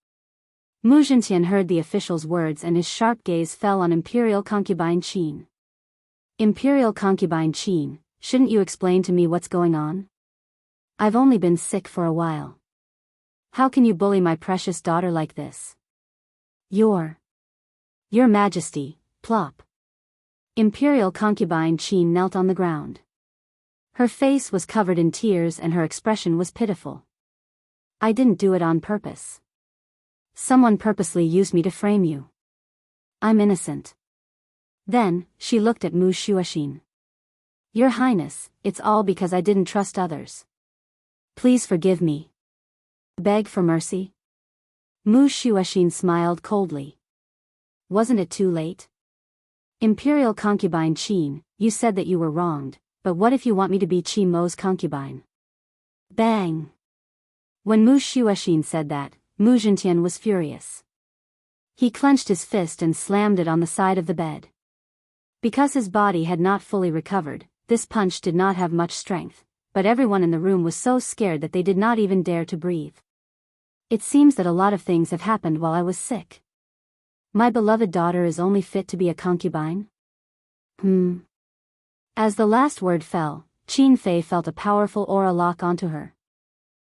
Mu Zhentian heard the official's words and his sharp gaze fell on Imperial concubine Qin. Imperial concubine Qin, shouldn't you explain to me what's going on? I've only been sick for a while. How can you bully my precious daughter like this? Your Majesty, plop. Imperial concubine Qin knelt on the ground. Her face was covered in tears and her expression was pitiful. I didn't do it on purpose. Someone purposely used me to frame you. I'm innocent. Then, she looked at Mu Shuashin. Your Highness, it's all because I didn't trust others. Please forgive me. Beg for mercy? Mu Shuashin smiled coldly. Wasn't it too late? Imperial concubine Qin, you said that you were wronged, but what if you want me to be Qi Mo's concubine? Bang! When Mu Shuashin said that, Mu Zhentian was furious. He clenched his fist and slammed it on the side of the bed. Because his body had not fully recovered, this punch did not have much strength, but everyone in the room was so scared that they did not even dare to breathe. It seems that a lot of things have happened while I was sick. My beloved daughter is only fit to be a concubine? As the last word fell, Qin Fei felt a powerful aura lock onto her.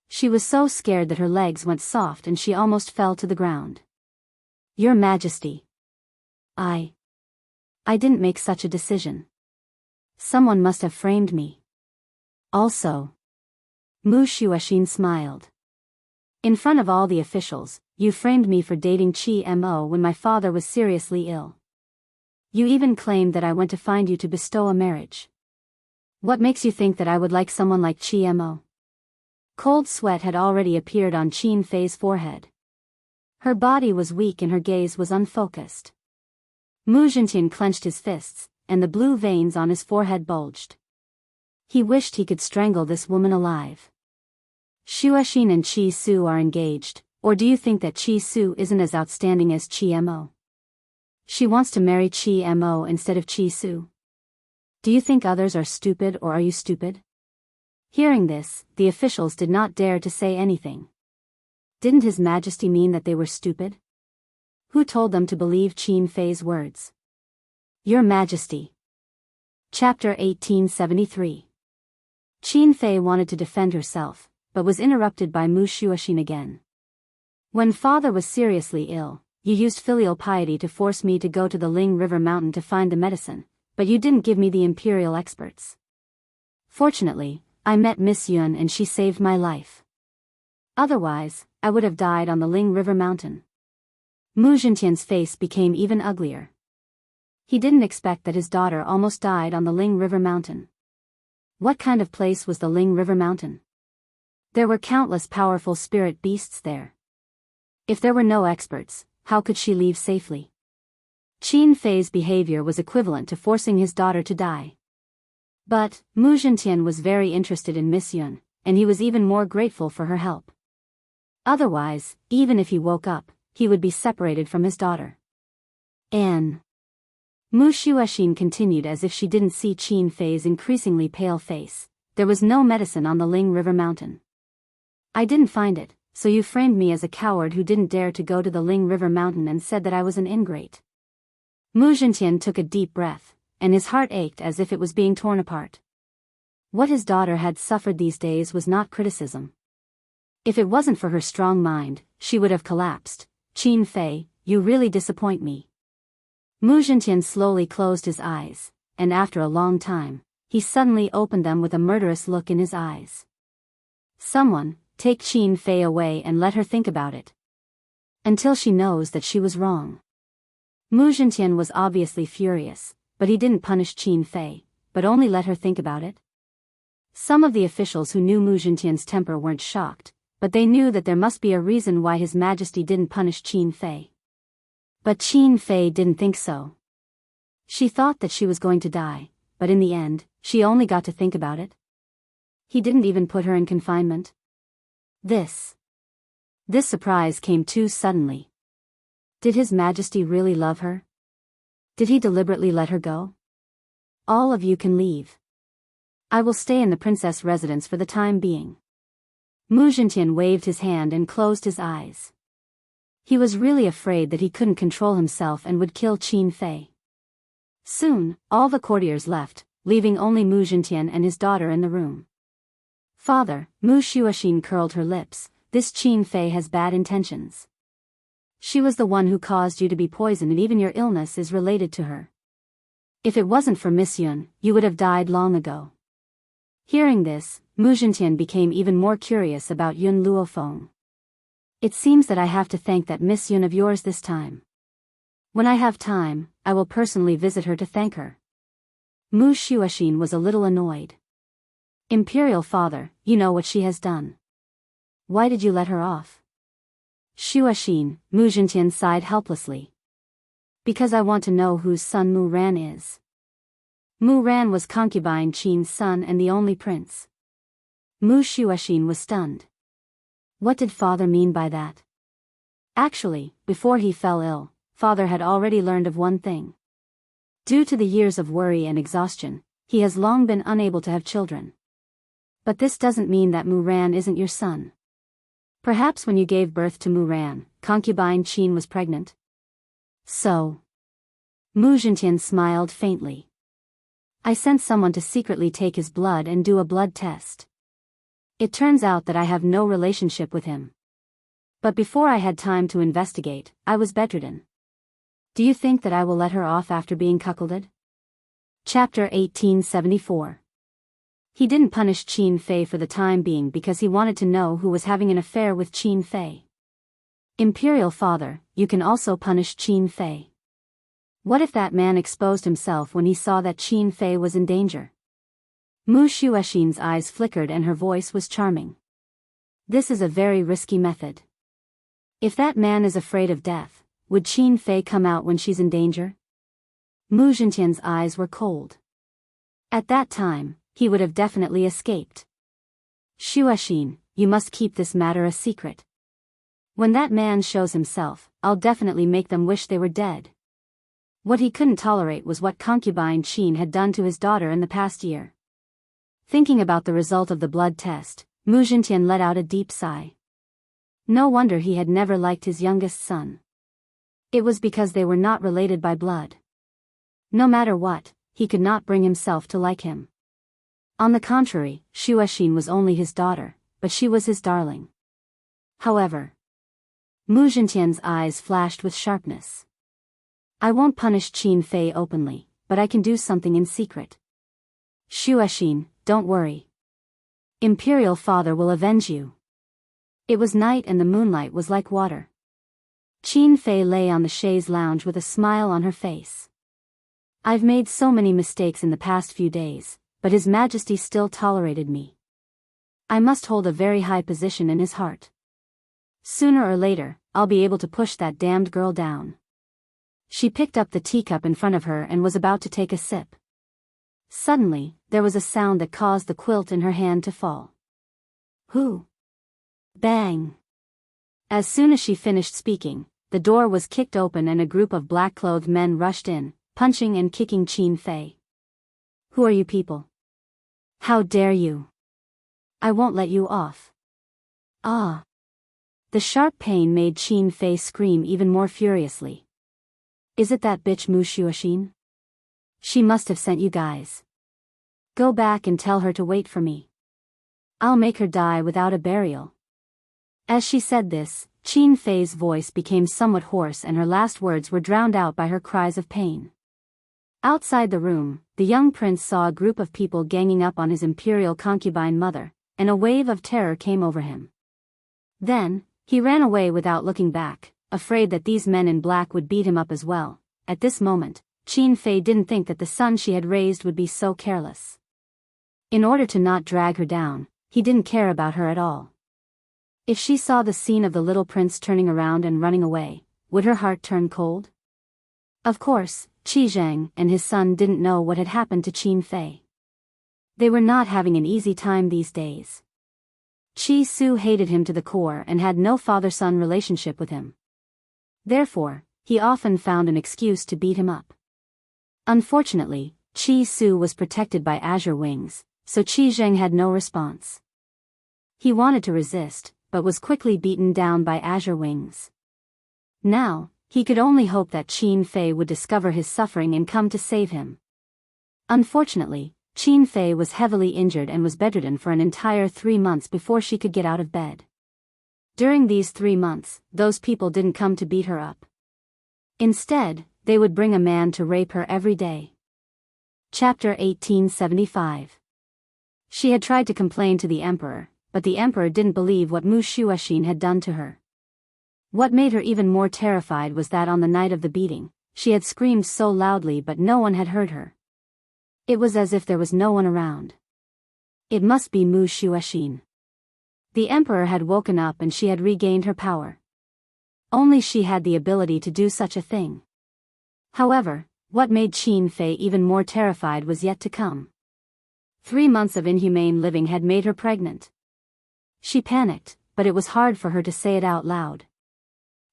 She was so scared that her legs went soft and she almost fell to the ground. Your Majesty. I didn't make such a decision. Someone must have framed me. Also. Mu Shuashin smiled. In front of all the officials, you framed me for dating Qi Mo when my father was seriously ill. You even claimed that I went to find you to bestow a marriage. What makes you think that I would like someone like Qi Mo? Cold sweat had already appeared on Qin Fei's forehead. Her body was weak and her gaze was unfocused. Mu Zhentian clenched his fists, and the blue veins on his forehead bulged. He wished he could strangle this woman alive. Shuashin and Qi Su are engaged, or do you think that Qi Su isn't as outstanding as Qi Mo? She wants to marry Qi Mo instead of Qi Su. Do you think others are stupid or are you stupid? Hearing this, the officials did not dare to say anything. Didn't His Majesty mean that they were stupid? Who told them to believe Qin Fei's words? Your Majesty. Chapter 1873. Qin Fei wanted to defend herself, but was interrupted by Mu Shuashin again. When father was seriously ill, you used filial piety to force me to go to the Ling River mountain to find the medicine, but you didn't give me the imperial experts. Fortunately, I met Miss Yun and she saved my life. Otherwise, I would have died on the Ling River mountain. Mu Zhintian's face became even uglier. He didn't expect that his daughter almost died on the Ling River Mountain. What kind of place was the Ling River Mountain? There were countless powerful spirit beasts there. If there were no experts, how could she leave safely? Qin Fei's behavior was equivalent to forcing his daughter to die. But, Mu Zhintian was very interested in Miss Yun, and he was even more grateful for her help. Otherwise, even if he woke up, he would be separated from his daughter. Mu Xuexin continued as if she didn't see Qin Fei's increasingly pale face. There was no medicine on the Ling River Mountain. I didn't find it, so you framed me as a coward who didn't dare to go to the Ling River Mountain and said that I was an ingrate. Mu Zhintian took a deep breath, and his heart ached as if it was being torn apart. What his daughter had suffered these days was not criticism. If it wasn't for her strong mind, she would have collapsed. Qin Fei, you really disappoint me. Mu Zhintian slowly closed his eyes, and after a long time, he suddenly opened them with a murderous look in his eyes. Someone, take Qin Fei away and let her think about it. Until she knows that she was wrong. Mu Zhintian was obviously furious, but he didn't punish Qin Fei, but only let her think about it. Some of the officials who knew Mu Zhintian's temper weren't shocked, but they knew that there must be a reason why His Majesty didn't punish Qin Fei. But Qin Fei didn't think so. She thought that she was going to die, but in the end, she only got to think about it. He didn't even put her in confinement. This surprise came too suddenly. Did His Majesty really love her? Did he deliberately let her go? All of you can leave. I will stay in the princess residence for the time being. Mu Zhintian waved his hand and closed his eyes. He was really afraid that he couldn't control himself and would kill Qin Fei. Soon, all the courtiers left, leaving only Mu Zhintian and his daughter in the room. Father, Mu Xuexin curled her lips, this Qin Fei has bad intentions. She was the one who caused you to be poisoned and even your illness is related to her. If it wasn't for Miss Yun, you would have died long ago. Hearing this, Mu Zhintian became even more curious about Yun Luofeng. It seems that I have to thank that Miss Yun of yours this time. When I have time, I will personally visit her to thank her. Mu Xuexin was a little annoyed. Imperial Father, you know what she has done. Why did you let her off? Xuexin, Mu Zhintian sighed helplessly. Because I want to know whose son Mu Ran is. Mu Ran was concubine Qin's son and the only prince. Mu Xuexin was stunned. What did father mean by that? Actually, before he fell ill, father had already learned of one thing. Due to the years of worry and exhaustion, he has long been unable to have children. But this doesn't mean that Mu Ran isn't your son. Perhaps when you gave birth to Mu Ran, concubine Qin was pregnant. So. Mu Zhintian smiled faintly. I sent someone to secretly take his blood and do a blood test. It turns out that I have no relationship with him. But before I had time to investigate, I was bedridden. Do you think that I will let her off after being cuckolded? Chapter 1874. He didn't punish Qin Fei for the time being because he wanted to know who was having an affair with Qin Fei. Imperial Father, you can also punish Qin Fei. What if that man exposed himself when he saw that Qin Fei was in danger? Mu Xuexin's eyes flickered and her voice was charming. This is a very risky method. If that man is afraid of death, would Qin Fei come out when she's in danger? Mu Zhintian's eyes were cold. At that time, he would have definitely escaped. Xuexin, you must keep this matter a secret. When that man shows himself, I'll definitely make them wish they were dead. What he couldn't tolerate was what concubine Qin had done to his daughter in the past year. Thinking about the result of the blood test, Mu Zhintian let out a deep sigh. No wonder he had never liked his youngest son. It was because they were not related by blood. No matter what, he could not bring himself to like him. On the contrary, Xuexin was only his daughter, but she was his darling. However, Mu Zhintian's eyes flashed with sharpness. I won't punish Qin Fei openly, but I can do something in secret. Xuexin, don't worry. Imperial Father will avenge you. It was night and the moonlight was like water. Qin Fei lay on the chaise lounge with a smile on her face. I've made so many mistakes in the past few days, but His Majesty still tolerated me. I must hold a very high position in his heart. Sooner or later, I'll be able to push that damned girl down. She picked up the teacup in front of her and was about to take a sip. Suddenly, there was a sound that caused the quilt in her hand to fall. Who? Bang! As soon as she finished speaking, the door was kicked open and a group of black-clothed men rushed in, punching and kicking Qin Fei. Who are you people? How dare you? I won't let you off. Ah! The sharp pain made Qin Fei scream even more furiously. Is it that bitch Wuxia? She must have sent you guys. Go back and tell her to wait for me. I'll make her die without a burial. As she said this, Qin Fei's voice became somewhat hoarse and her last words were drowned out by her cries of pain. Outside the room, the young prince saw a group of people ganging up on his imperial concubine mother, and a wave of terror came over him. Then, he ran away without looking back, afraid that these men in black would beat him up as well. At this moment, Qin Fei didn't think that the son she had raised would be so careless. In order to not drag her down, he didn't care about her at all. If she saw the scene of the little prince turning around and running away, would her heart turn cold? Of course, Qi Zheng and his son didn't know what had happened to Qin Fei. They were not having an easy time these days. Qi Su hated him to the core and had no father-son relationship with him. Therefore, he often found an excuse to beat him up. Unfortunately, Qi Su was protected by azure wings, so Qi Zheng had no response. He wanted to resist, but was quickly beaten down by azure wings. Now, he could only hope that Qin Fei would discover his suffering and come to save him. Unfortunately, Qin Fei was heavily injured and was bedridden for an entire 3 months before she could get out of bed. During these 3 months, those people didn't come to beat her up. Instead, they would bring a man to rape her every day. Chapter 1875. She had tried to complain to the emperor, but the emperor didn't believe what Wuxia had done to her. What made her even more terrified was that on the night of the beating, she had screamed so loudly but no one had heard her. It was as if there was no one around. It must be Wuxia. The emperor had woken up and she had regained her power. Only she had the ability to do such a thing. However, what made Qin Fei even more terrified was yet to come. 3 months of inhumane living had made her pregnant. She panicked, but it was hard for her to say it out loud.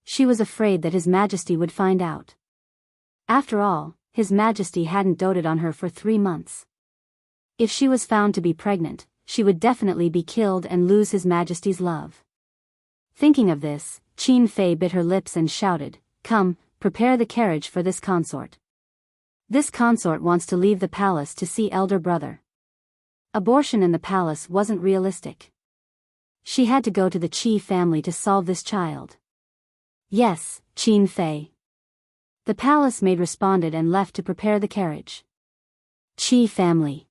She was afraid that His Majesty would find out. After all, His Majesty hadn't doted on her for 3 months. If she was found to be pregnant, she would definitely be killed and lose His Majesty's love. Thinking of this, Qin Fei bit her lips and shouted, "Come, prepare the carriage for this consort. This consort wants to leave the palace to see elder brother." Abortion in the palace wasn't realistic. She had to go to the Qi family to solve this child. Yes, Qin Fei. The palace maid responded and left to prepare the carriage. Qi family.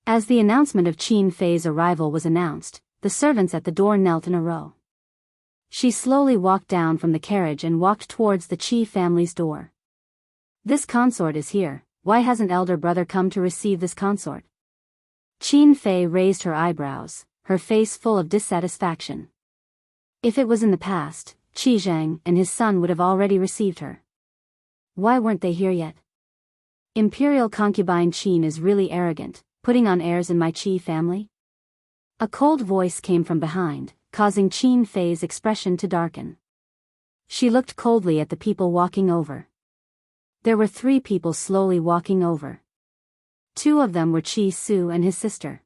As the announcement of Qin Fei's arrival was announced, the servants at the door knelt in a row. She slowly walked down from the carriage and walked towards the Qi family's door. This consort is here, why hasn't elder brother come to receive this consort? Qin Fei raised her eyebrows, her face full of dissatisfaction. If it was in the past, Qi Zheng and his son would have already received her. Why weren't they here yet? Imperial concubine Qin is really arrogant, putting on airs in my Qi family? A cold voice came from behind, causing Qin Fei's expression to darken. She looked coldly at the people walking over. There were 3 people slowly walking over. 2 of them were Qi Su and his sister.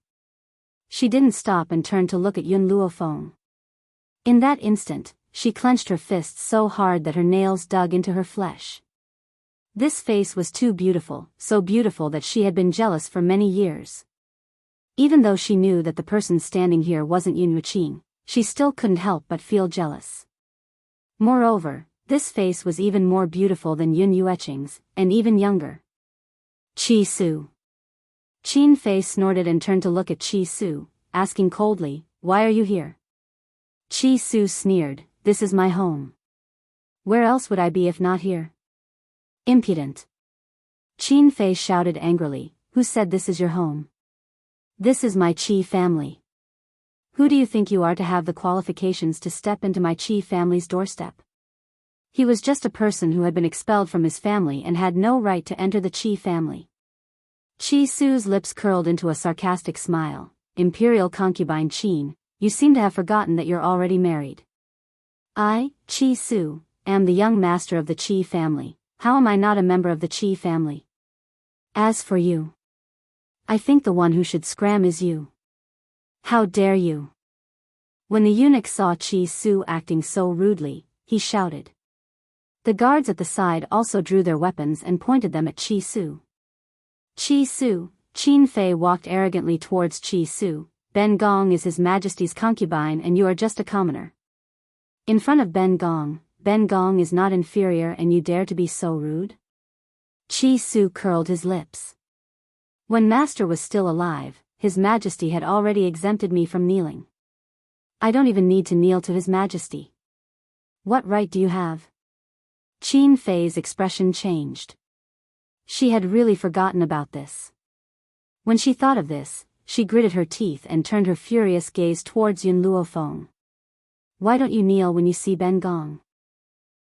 She didn't stop and turned to look at Yun Luofeng. In that instant, she clenched her fists so hard that her nails dug into her flesh. This face was too beautiful, so beautiful that she had been jealous for many years. Even though she knew that the person standing here wasn't Yun Yuqing, she still couldn't help but feel jealous. Moreover, this face was even more beautiful than Yun Yuqing's, and even younger. Qi Su. Qin Fei snorted and turned to look at Qi Su, asking coldly, "Why are you here?" Qi Su sneered, "This is my home." Where else would I be if not here? Impudent. Qin Fei shouted angrily, who said this is your home? This is my Qi family. Who do you think you are to have the qualifications to step into my Qi family's doorstep? He was just a person who had been expelled from his family and had no right to enter the Qi family. Qi Su's lips curled into a sarcastic smile. Imperial concubine Qin, you seem to have forgotten that you're already married. I, Qi Su, am the young master of the Qi family. How am I not a member of the Qi family? As for you, I think the one who should scram is you. How dare you? When the eunuch saw Qi Su acting so rudely, he shouted. The guards at the side also drew their weapons and pointed them at Qi Su. Qi Su, Qin Fei walked arrogantly towards Qi Su. Ben Gong is His Majesty's concubine and you are just a commoner. In front of Ben Gong is not inferior and you dare to be so rude? Qi Su curled his lips. When Master was still alive, His Majesty had already exempted me from kneeling. I don't even need to kneel to His Majesty. What right do you have? Qin Fei's expression changed. She had really forgotten about this. When she thought of this, she gritted her teeth and turned her furious gaze towards Yun Luofeng. Why don't you kneel when you see Ben Gong?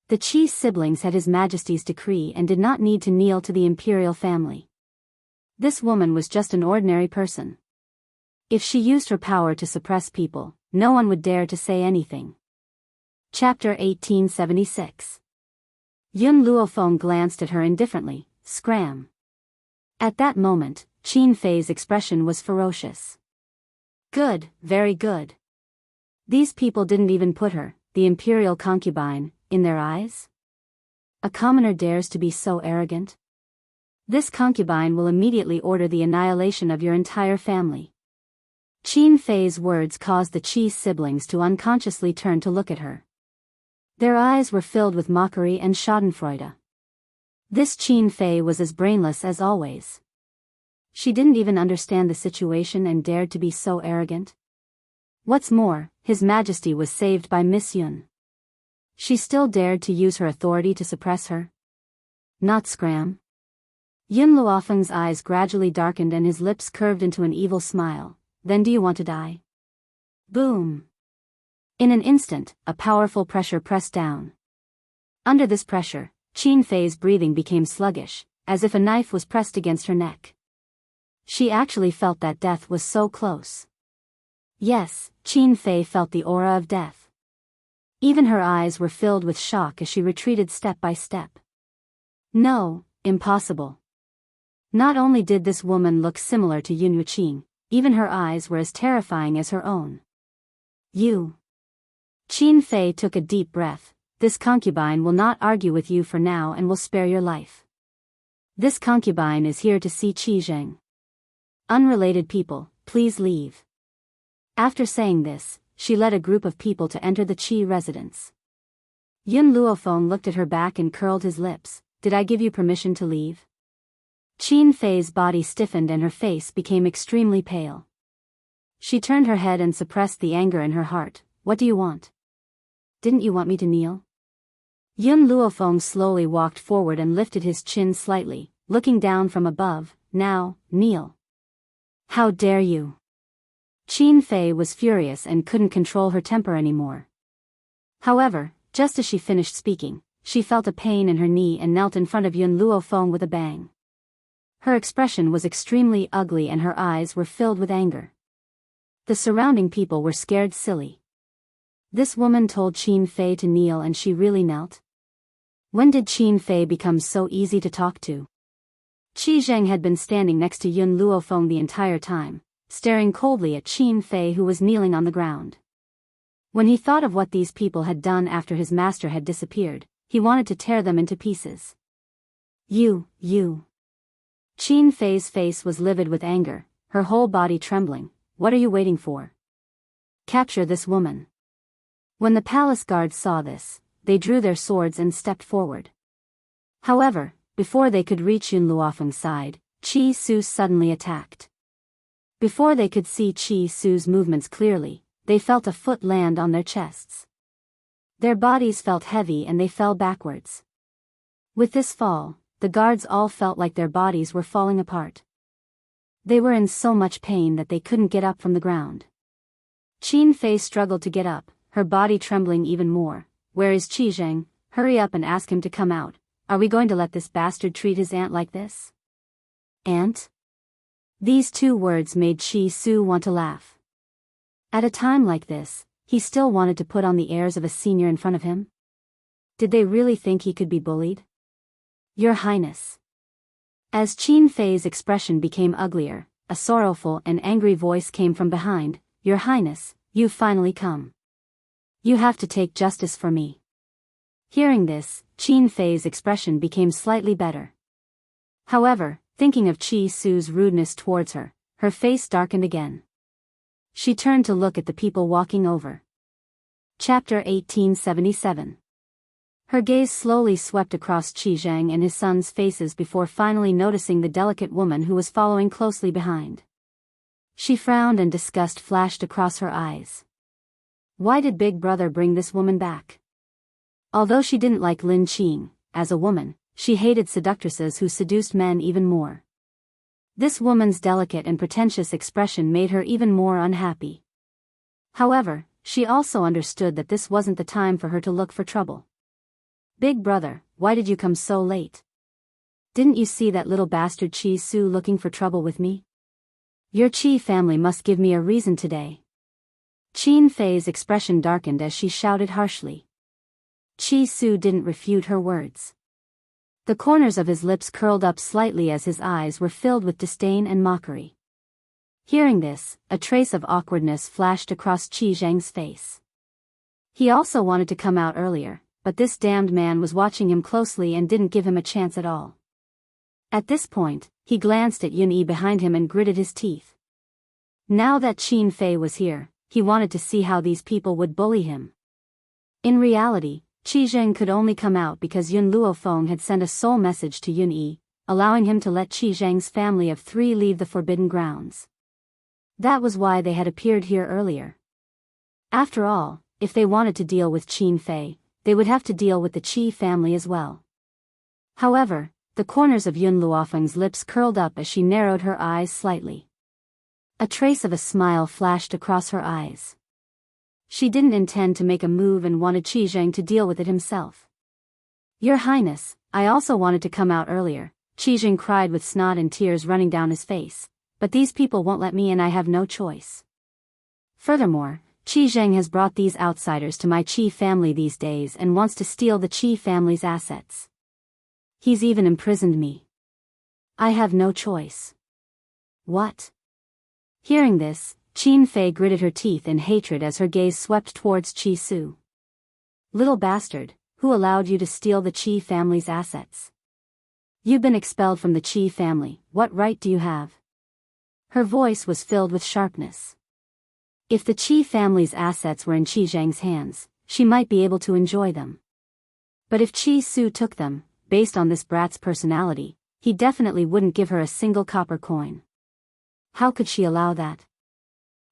The Qi siblings had His Majesty's decree and did not need to kneel to the imperial family. This woman was just an ordinary person. If she used her power to suppress people, no one would dare to say anything. Chapter 1876. Yun Luofeng glanced at her indifferently. Scram. At that moment, Qin Fei's expression was ferocious. Good, very good. These people didn't even put her, the imperial concubine, in their eyes? A commoner dares to be so arrogant? This concubine will immediately order the annihilation of your entire family. Qin Fei's words caused the Qi siblings to unconsciously turn to look at her. Their eyes were filled with mockery and schadenfreude. This Qin Fei was as brainless as always. She didn't even understand the situation and dared to be so arrogant. What's more, His Majesty was saved by Miss Yun. She still dared to use her authority to suppress her? Not scram. Yun Luofeng's eyes gradually darkened and his lips curved into an evil smile. Then do you want to die? Boom. In an instant, a powerful pressure pressed down. Under this pressure, Qin Fei's breathing became sluggish, as if a knife was pressed against her neck. She actually felt that death was so close. Yes, Qin Fei felt the aura of death. Even her eyes were filled with shock as she retreated step by step. No, impossible. Not only did this woman look similar to Yun Yuqing, even her eyes were as terrifying as her own. You. Qin Fei took a deep breath. This concubine will not argue with you for now and will spare your life. This concubine is here to see Qi Zheng. Unrelated people, please leave. After saying this, she led a group of people to enter the Qi residence. Yun Luofeng looked at her back and curled his lips. Did I give you permission to leave? Qin Fei's body stiffened and her face became extremely pale. She turned her head and suppressed the anger in her heart. What do you want? Didn't you want me to kneel? Yun Luofeng slowly walked forward and lifted his chin slightly, looking down from above. Now, kneel. How dare you? Qin Fei was furious and couldn't control her temper anymore. However, just as she finished speaking, she felt a pain in her knee and knelt in front of Yun Luofeng with a bang. Her expression was extremely ugly and her eyes were filled with anger. The surrounding people were scared silly. This woman told Qin Fei to kneel and she really knelt? When did Qin Fei become so easy to talk to? Qi Zheng had been standing next to Yun Luofeng the entire time, staring coldly at Qin Fei who was kneeling on the ground. When he thought of what these people had done after his master had disappeared, he wanted to tear them into pieces. You. Qin Fei's face was livid with anger, her whole body trembling. What are you waiting for? Capture this woman. When the palace guards saw this, they drew their swords and stepped forward. However, before they could reach Yun Luofeng's side, Qi Su suddenly attacked. Before they could see Qi Su's movements clearly, they felt a foot land on their chests. Their bodies felt heavy and they fell backwards. With this fall, the guards all felt like their bodies were falling apart. They were in so much pain that they couldn't get up from the ground. Qin Fei struggled to get up, her body trembling even more. "Where is Qi Zheng? Hurry up and ask him to come out. Are we going to let this bastard treat his aunt like this?" Aunt? These two words made Qi Su want to laugh. At a time like this, he still wanted to put on the airs of a senior in front of him? Did they really think he could be bullied? "Your Highness." As Qin Fei's expression became uglier, a sorrowful and angry voice came from behind. "Your Highness, you've finally come. You have to take justice for me." Hearing this, Qin Fei's expression became slightly better. However, thinking of Qi Su's rudeness towards her, her face darkened again. She turned to look at the people walking over. Chapter 1877. Her gaze slowly swept across Qi Zheng and his son's faces before finally noticing the delicate woman who was following closely behind. She frowned and disgust flashed across her eyes. Why did Big Brother bring this woman back? Although she didn't like Lin Qing, as a woman, she hated seductresses who seduced men even more. This woman's delicate and pretentious expression made her even more unhappy. However, she also understood that this wasn't the time for her to look for trouble. "Big Brother, why did you come so late? Didn't you see that little bastard Qi Su looking for trouble with me? Your Qi family must give me a reason today." Qin Fei's expression darkened as she shouted harshly. Qi Su didn't refute her words. The corners of his lips curled up slightly as his eyes were filled with disdain and mockery. Hearing this, a trace of awkwardness flashed across Qi Zheng's face. He also wanted to come out earlier, but this damned man was watching him closely and didn't give him a chance at all. At this point, he glanced at Yun Yi behind him and gritted his teeth. Now that Qin Fei was here, he wanted to see how these people would bully him. In reality, Qi Zheng could only come out because Yun Luofeng had sent a soul message to Yun Yi, allowing him to let Qi Zheng's family of 3 leave the forbidden grounds. That was why they had appeared here earlier. After all, if they wanted to deal with Qin Fei, they would have to deal with the Qi family as well. However, the corners of Yun Luofeng's lips curled up as she narrowed her eyes slightly. A trace of a smile flashed across her eyes. She didn't intend to make a move and wanted Qi Zheng to deal with it himself. "Your Highness, I also wanted to come out earlier," Qi Zheng cried with snot and tears running down his face, "but these people won't let me and I have no choice. Furthermore, Qi Zheng has brought these outsiders to my Qi family these days and wants to steal the Qi family's assets. He's even imprisoned me. I have no choice." "What?" Hearing this, Qin Fei gritted her teeth in hatred as her gaze swept towards Qi Su. "Little bastard, who allowed you to steal the Qi family's assets? You've been expelled from the Qi family, what right do you have?" Her voice was filled with sharpness. If the Qi family's assets were in Qi Zheng's hands, she might be able to enjoy them. But if Qi Su took them, based on this brat's personality, he definitely wouldn't give her a single copper coin. How could she allow that?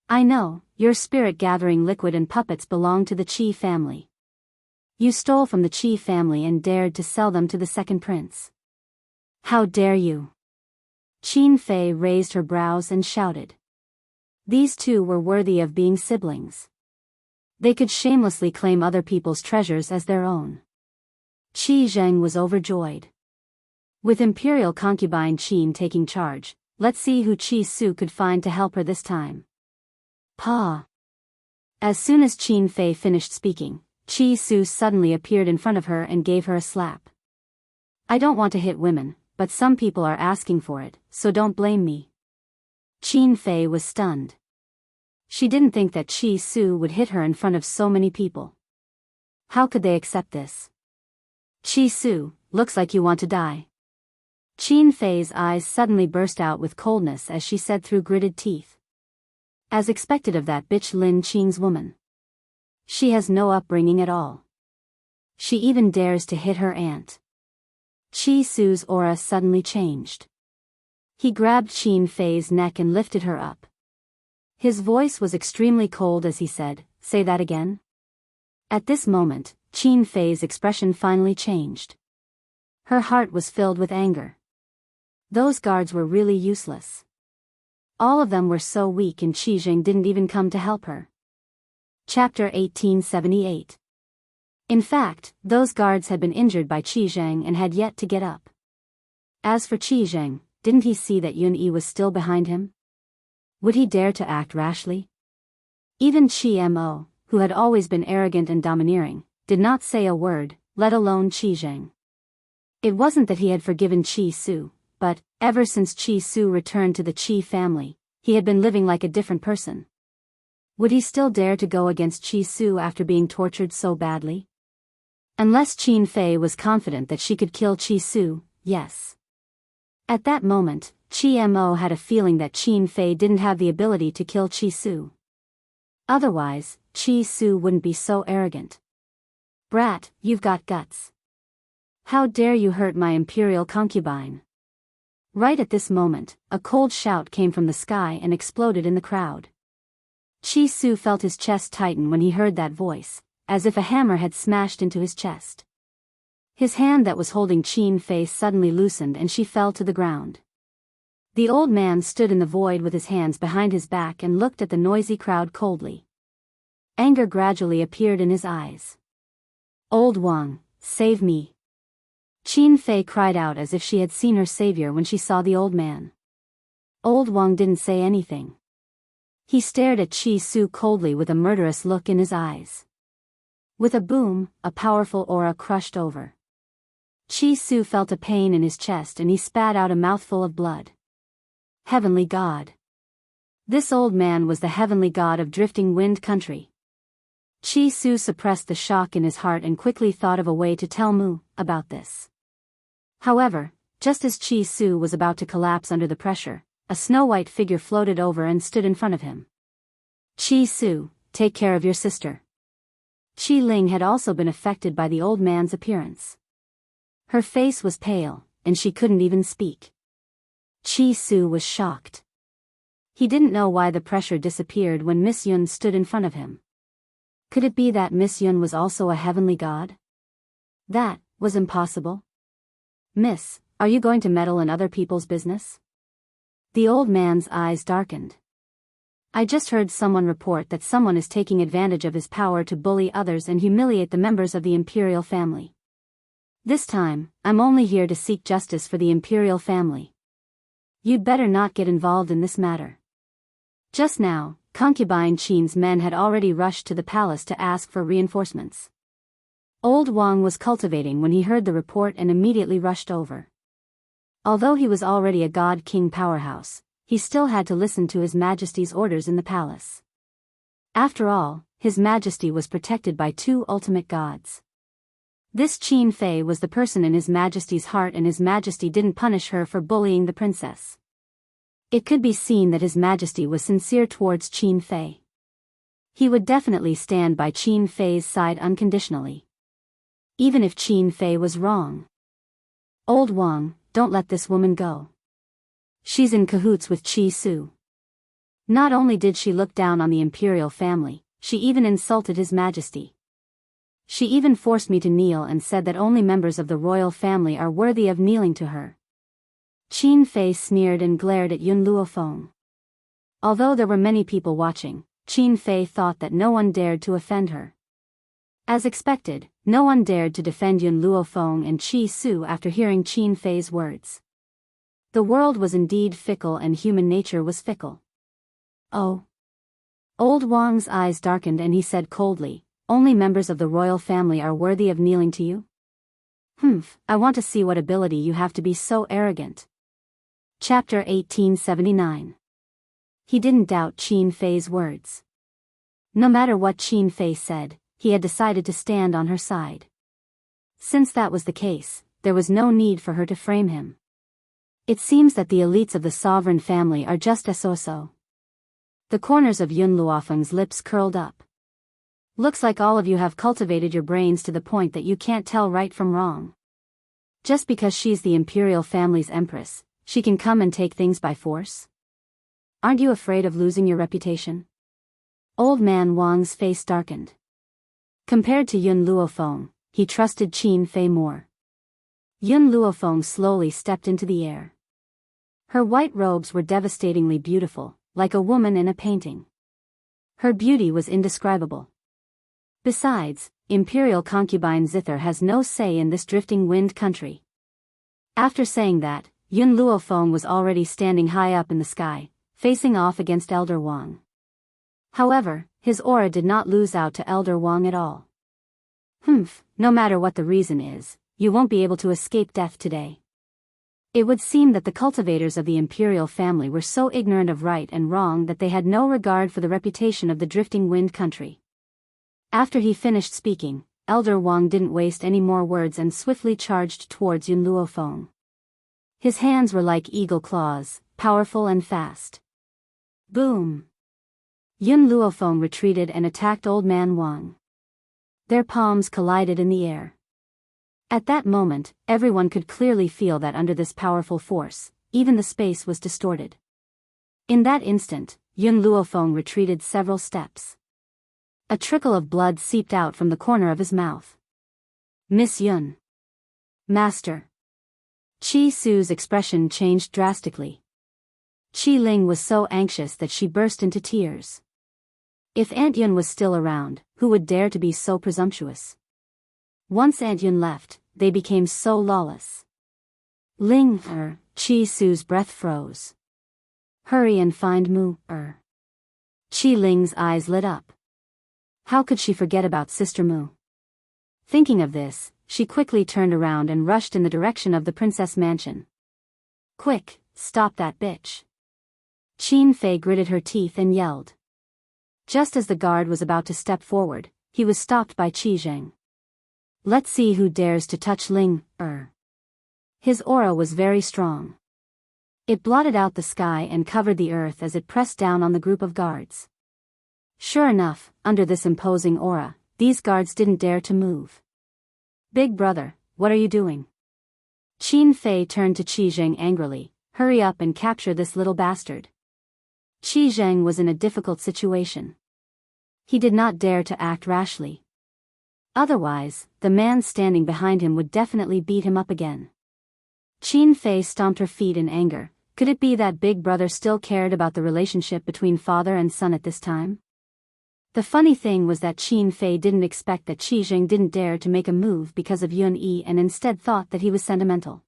"I know, your spirit-gathering liquid and puppets belong to the Qi family. You stole from the Qi family and dared to sell them to the second prince. How dare you?" Qin Fei raised her brows and shouted. These two were worthy of being siblings. They could shamelessly claim other people's treasures as their own. Qi Zheng was overjoyed. With imperial concubine Qin taking charge, let's see who Qi Su could find to help her this time. Pa. As soon as Qin Fei finished speaking, Qi Su suddenly appeared in front of her and gave her a slap. "I don't want to hit women, but some people are asking for it, so don't blame me." Qin Fei was stunned. She didn't think that Qi Su would hit her in front of so many people. How could they accept this? "Qi Su, looks like you want to die." Qin Fei's eyes suddenly burst out with coldness as she said through gritted teeth. As expected of that bitch Lin Qing's woman. She has no upbringing at all. She even dares to hit her aunt. Qi Su's aura suddenly changed. He grabbed Qin Fei's neck and lifted her up. His voice was extremely cold as he said, "Say that again?" At this moment, Qin Fei's expression finally changed. Her heart was filled with anger. Those guards were really useless. All of them were so weak and Qi Jing didn't even come to help her. Chapter 1878. In fact, those guards had been injured by Qi Zhang and had yet to get up. As for Qi Zhang, didn't he see that Yun Yi was still behind him? Would he dare to act rashly? Even Qi Mo, who had always been arrogant and domineering, did not say a word, let alone Qi Zhang. It wasn't that he had forgiven Qi Su, but, ever since Qi Su returned to the Qi family, he had been living like a different person. Would he still dare to go against Qi Su after being tortured so badly? Unless Qin Fei was confident that she could kill Qi Su, yes. At that moment, Qi Mo had a feeling that Qin Fei didn't have the ability to kill Qi Su. Otherwise, Qi Su wouldn't be so arrogant. Brat, you've got guts. How dare you hurt my imperial concubine? Right at this moment, a cold shout came from the sky and exploded in the crowd. Qi Su felt his chest tighten when he heard that voice, as if a hammer had smashed into his chest. His hand that was holding Qin Fei suddenly loosened and she fell to the ground. The old man stood in the void with his hands behind his back and looked at the noisy crowd coldly. Anger gradually appeared in his eyes. Old Wang, save me. Qin Fei cried out as if she had seen her savior when she saw the old man. Old Wang didn't say anything. He stared at Qi Su coldly with a murderous look in his eyes. With a boom, a powerful aura crushed over. Qi Su felt a pain in his chest and he spat out a mouthful of blood. Heavenly God. This old man was the heavenly god of drifting wind country. Qi Su suppressed the shock in his heart and quickly thought of a way to tell Mu about this. However, just as Qi Su was about to collapse under the pressure, a snow-white figure floated over and stood in front of him. Qi Su, take care of your sister. Qi Ling had also been affected by the old man's appearance. Her face was pale, and she couldn't even speak. Qi Su was shocked. He didn't know why the pressure disappeared when Miss Yun stood in front of him. Could it be that Miss Yun was also a heavenly god? That was impossible. Miss, are you going to meddle in other people's business? The old man's eyes darkened. I just heard someone report that someone is taking advantage of his power to bully others and humiliate the members of the imperial family. This time, I'm only here to seek justice for the imperial family. You'd better not get involved in this matter. Just now, concubine Qin's men had already rushed to the palace to ask for reinforcements. Old Wang was cultivating when he heard the report and immediately rushed over. Although he was already a god-king powerhouse, he still had to listen to His Majesty's orders in the palace. After all, His Majesty was protected by two ultimate gods. This Qin Fei was the person in His Majesty's heart and His Majesty didn't punish her for bullying the princess. It could be seen that His Majesty was sincere towards Qin Fei. He would definitely stand by Qin Fei's side unconditionally. Even if Qin Fei was wrong. Old Wang, don't let this woman go. She's in cahoots with Qi Su. Not only did she look down on the imperial family, she even insulted His Majesty. She even forced me to kneel and said that only members of the royal family are worthy of kneeling to her. Qin Fei sneered and glared at Yun Luofeng. Although there were many people watching, Qin Fei thought that no one dared to offend her. As expected, no one dared to defend Yun Luofeng and Qi Su after hearing Qin Fei's words. The world was indeed fickle and human nature was fickle. Oh. Old Wang's eyes darkened and he said coldly, only members of the royal family are worthy of kneeling to you? I want to see what ability you have to be so arrogant. Chapter 1879. He didn't doubt Qin Fei's words. No matter what Qin Fei said, he had decided to stand on her side. Since that was the case, there was no need for her to frame him. It seems that the elites of the sovereign family are just so. The corners of Yun Luofeng's lips curled up. Looks like all of you have cultivated your brains to the point that you can't tell right from wrong. Just because she's the imperial family's empress, she can come and take things by force? Aren't you afraid of losing your reputation? Old man Wang's face darkened. Compared to Yun Luofeng, he trusted Qin Fei more. Yun Luofeng slowly stepped into the air. Her white robes were devastatingly beautiful, like a woman in a painting. Her beauty was indescribable. Besides, imperial concubine Zither has no say in this drifting wind country. After saying that, Yun Luofeng was already standing high up in the sky, facing off against Elder Wang. However, his aura did not lose out to Elder Wang at all. No matter what the reason is, you won't be able to escape death today. It would seem that the cultivators of the imperial family were so ignorant of right and wrong that they had no regard for the reputation of the drifting wind country. After he finished speaking, Elder Wang didn't waste any more words and swiftly charged towards Yun Luofeng. His hands were like eagle claws, powerful and fast. Boom! Yun Luofeng retreated and attacked Old Man Wang. Their palms collided in the air. At that moment, everyone could clearly feel that under this powerful force, even the space was distorted. In that instant, Yun Luofeng retreated several steps. A trickle of blood seeped out from the corner of his mouth. Miss Yun. Master. Qi Su's expression changed drastically. Qi Ling was so anxious that she burst into tears. If Aunt Yun was still around, who would dare to be so presumptuous? Once Aunt Yun left, they became so lawless. Ling, Qi Su's breath froze. Hurry and find Mu, Qi Ling's eyes lit up. How could she forget about Sister Mu? Thinking of this, she quickly turned around and rushed in the direction of the princess mansion. Quick, stop that bitch. Qin Fei gritted her teeth and yelled. Just as the guard was about to step forward, he was stopped by Qi Zheng. Let's see who dares to touch Ling, His aura was very strong. It blotted out the sky and covered the earth as it pressed down on the group of guards. Sure enough, under this imposing aura, these guards didn't dare to move. Big brother, what are you doing? Qin Fei turned to Qi Zheng angrily. Hurry up and capture this little bastard. Qi Zheng was in a difficult situation. He did not dare to act rashly. Otherwise, the man standing behind him would definitely beat him up again. Qin Fei stomped her feet in anger. Could it be that Big Brother still cared about the relationship between father and son at this time? The funny thing was that Qin Fei didn't expect that Qi Zheng didn't dare to make a move because of Yun Yi and instead thought that he was sentimental.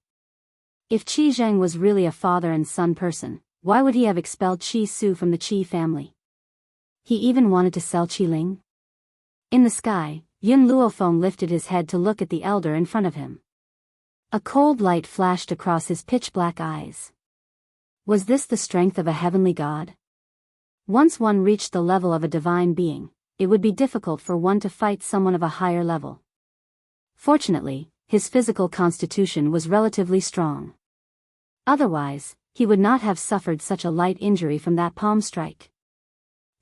If Qi Zheng was really a father and son person, why would he have expelled Qi Su from the Qi family? He even wanted to sell Qi Ling? In the sky, Yun Luofeng lifted his head to look at the elder in front of him. A cold light flashed across his pitch-black eyes. Was this the strength of a heavenly god? Once one reached the level of a divine being, it would be difficult for one to fight someone of a higher level. Fortunately, his physical constitution was relatively strong. Otherwise, he would not have suffered such a light injury from that palm strike.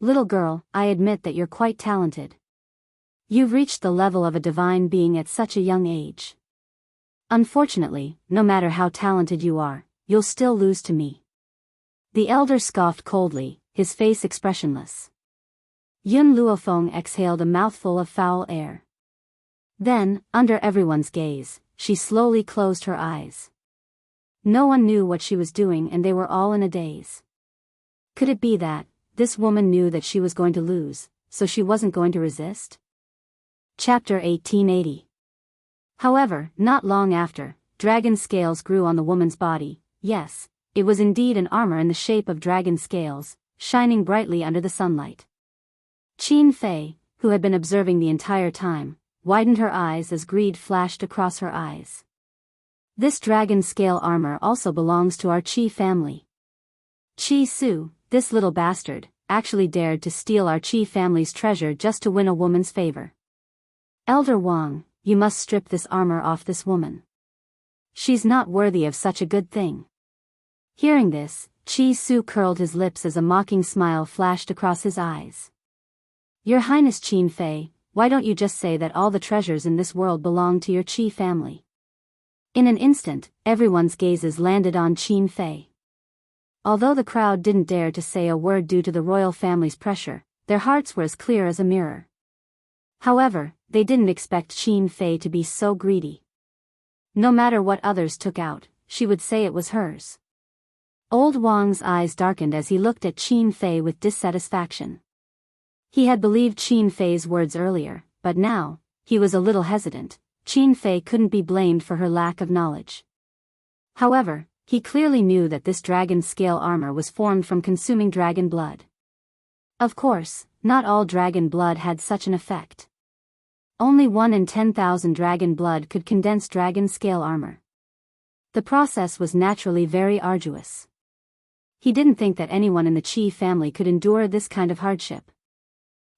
Little girl, I admit that you're quite talented. You've reached the level of a divine being at such a young age. Unfortunately, no matter how talented you are, you'll still lose to me. The elder scoffed coldly, his face expressionless. Yun Luofeng exhaled a mouthful of foul air. Then, under everyone's gaze, she slowly closed her eyes. No one knew what she was doing and they were all in a daze. Could it be that, this woman knew that she was going to lose, so she wasn't going to resist? Chapter 1880. However, not long after, dragon scales grew on the woman's body. Yes, it was indeed an armor in the shape of dragon scales, shining brightly under the sunlight. Qin Fei, who had been observing the entire time, widened her eyes as greed flashed across her eyes. This dragon scale armor also belongs to our Qi family. Qi Su, this little bastard, actually dared to steal our Qi family's treasure just to win a woman's favor. Elder Wang, you must strip this armor off this woman. She's not worthy of such a good thing. Hearing this, Qi Su curled his lips as a mocking smile flashed across his eyes. Your Highness Qin Fei, why don't you just say that all the treasures in this world belong to your Qi family? In an instant, everyone's gazes landed on Qin Fei. Although the crowd didn't dare to say a word due to the royal family's pressure, their hearts were as clear as a mirror. However, they didn't expect Qin Fei to be so greedy. No matter what others took out, she would say it was hers. Old Wang's eyes darkened as he looked at Qin Fei with dissatisfaction. He had believed Qin Fei's words earlier, but now, he was a little hesitant. Qin Fei couldn't be blamed for her lack of knowledge. However, he clearly knew that this dragon scale armor was formed from consuming dragon blood. Of course, not all dragon blood had such an effect. Only 1 in 10,000 dragon blood could condense dragon scale armor. The process was naturally very arduous. He didn't think that anyone in the Qi family could endure this kind of hardship.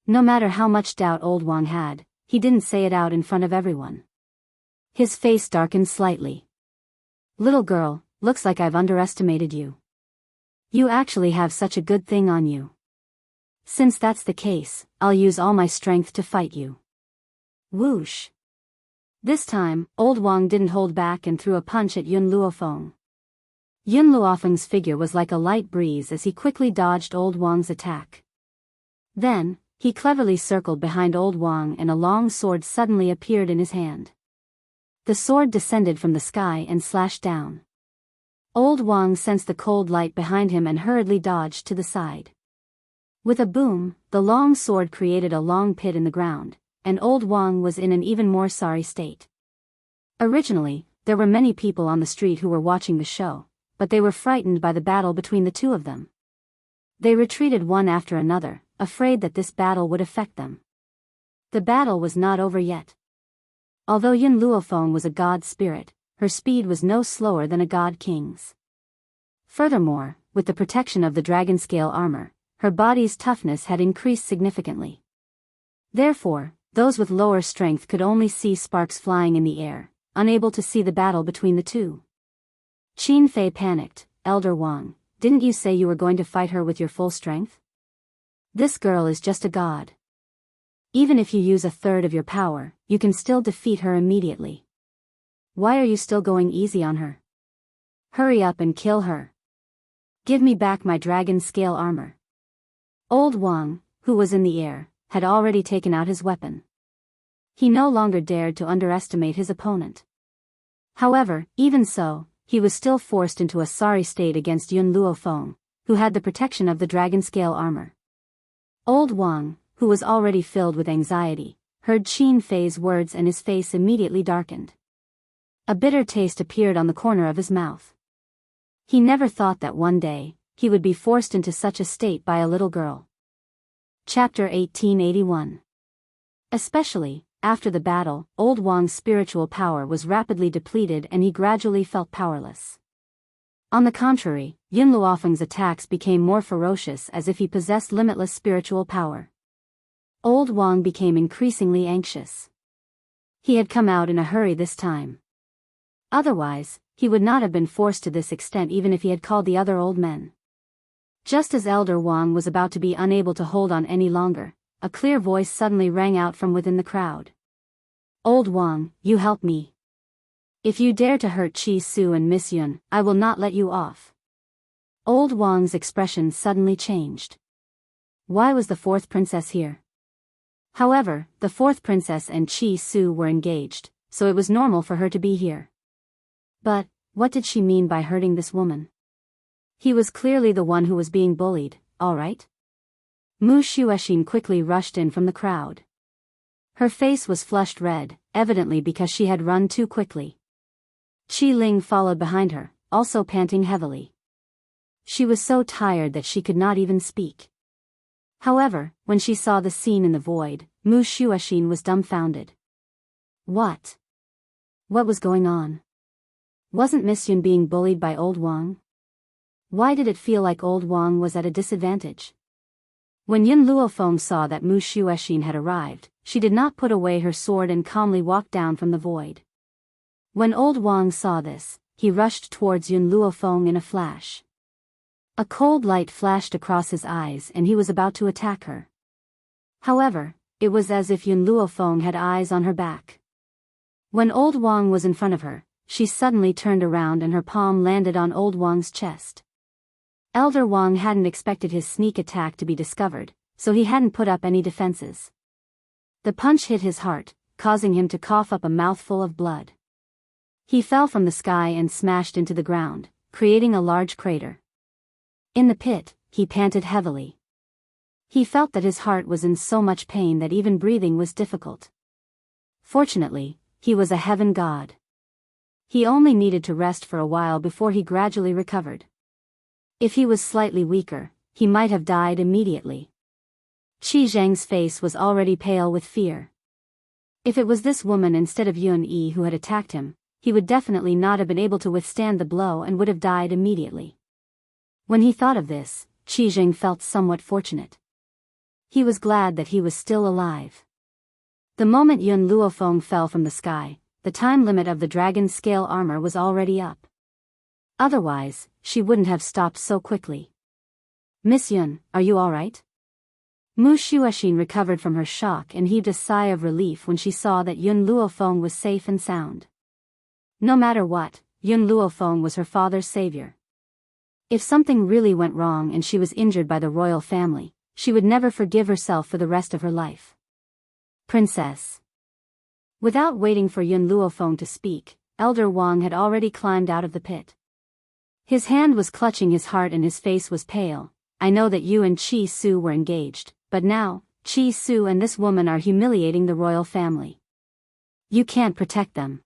No matter how much doubt Old Wang had, he didn't say it out in front of everyone. His face darkened slightly. Little girl, looks like I've underestimated you. You actually have such a good thing on you. Since that's the case, I'll use all my strength to fight you. Whoosh. This time, Old Wang didn't hold back and threw a punch at Yun Luofeng. Yun Luofeng's figure was like a light breeze as he quickly dodged Old Wang's attack. Then, he cleverly circled behind Old Wang and a long sword suddenly appeared in his hand. The sword descended from the sky and slashed down. Old Wang sensed the cold light behind him and hurriedly dodged to the side. With a boom, the long sword created a long pit in the ground, and Old Wang was in an even more sorry state. Originally, there were many people on the street who were watching the show, but they were frightened by the battle between the two of them. They retreated one after another, afraid that this battle would affect them. The battle was not over yet. Although Yun Luofeng was a god spirit, her speed was no slower than a god king's. Furthermore, with the protection of the dragon scale armor, her body's toughness had increased significantly. Therefore, those with lower strength could only see sparks flying in the air, unable to see the battle between the two. Qin Fei panicked. Elder Wang, didn't you say you were going to fight her with your full strength? This girl is just a god. Even if you use a third of your power, you can still defeat her immediately. Why are you still going easy on her? Hurry up and kill her. Give me back my dragon scale armor. Old Wang, who was in the air, had already taken out his weapon. He no longer dared to underestimate his opponent. However, even so, he was still forced into a sorry state against Yun Luofeng, who had the protection of the dragon scale armor. Old Wang, who was already filled with anxiety, heard Qin Fei's words and his face immediately darkened. A bitter taste appeared on the corner of his mouth. He never thought that one day, he would be forced into such a state by a little girl. Chapter 1881. Especially, after the battle, Old Wang's spiritual power was rapidly depleted and he gradually felt powerless. On the contrary, Yun Luofeng's attacks became more ferocious as if he possessed limitless spiritual power. Old Wang became increasingly anxious. He had come out in a hurry this time. Otherwise, he would not have been forced to this extent even if he had called the other old men. Just as Elder Wang was about to be unable to hold on any longer, a clear voice suddenly rang out from within the crowd. Old Wang, you help me. If you dare to hurt Chi Su and Miss Yun, I will not let you off. Old Wang's expression suddenly changed. Why was the fourth princess here? However, the fourth princess and Chi Su were engaged, so it was normal for her to be here. But, what did she mean by hurting this woman? He was clearly the one who was being bullied, all right? Mu Shuexin quickly rushed in from the crowd. Her face was flushed red, evidently because she had run too quickly. Qi Ling followed behind her, also panting heavily. She was so tired that she could not even speak. However, when she saw the scene in the void, Mu Shuexin was dumbfounded. What? What was going on? Wasn't Miss Yun being bullied by Old Wang? Why did it feel like Old Wang was at a disadvantage? When Yun Luofeng saw that Mu Shuexin had arrived, she did not put away her sword and calmly walked down from the void. When Old Wang saw this, he rushed towards Yun Luofeng in a flash. A cold light flashed across his eyes and he was about to attack her. However, it was as if Yun Luofeng had eyes on her back. When Old Wang was in front of her, she suddenly turned around and her palm landed on Old Wang's chest. Elder Wang hadn't expected his sneak attack to be discovered, so he hadn't put up any defenses. The punch hit his heart, causing him to cough up a mouthful of blood. He fell from the sky and smashed into the ground, creating a large crater. In the pit, he panted heavily. He felt that his heart was in so much pain that even breathing was difficult. Fortunately, he was a heaven god. He only needed to rest for a while before he gradually recovered. If he was slightly weaker, he might have died immediately. Qi Zheng's face was already pale with fear. If it was this woman instead of Yun Yi who had attacked him, he would definitely not have been able to withstand the blow and would have died immediately. When he thought of this, Qi Zheng felt somewhat fortunate. He was glad that he was still alive. The moment Yun Luofeng fell from the sky, the time limit of the dragon's scale armor was already up. Otherwise, she wouldn't have stopped so quickly. "Miss Yun, are you alright?" Mu Shuoxin recovered from her shock and heaved a sigh of relief when she saw that Yun Luofeng was safe and sound. No matter what, Yun Luofeng was her father's savior. If something really went wrong and she was injured by the royal family, she would never forgive herself for the rest of her life. "Princess." Without waiting for Yun Luofeng to speak, Elder Wang had already climbed out of the pit. His hand was clutching his heart and his face was pale. "I know that you and Qi Su were engaged, but now, Qi Su and this woman are humiliating the royal family. You can't protect them."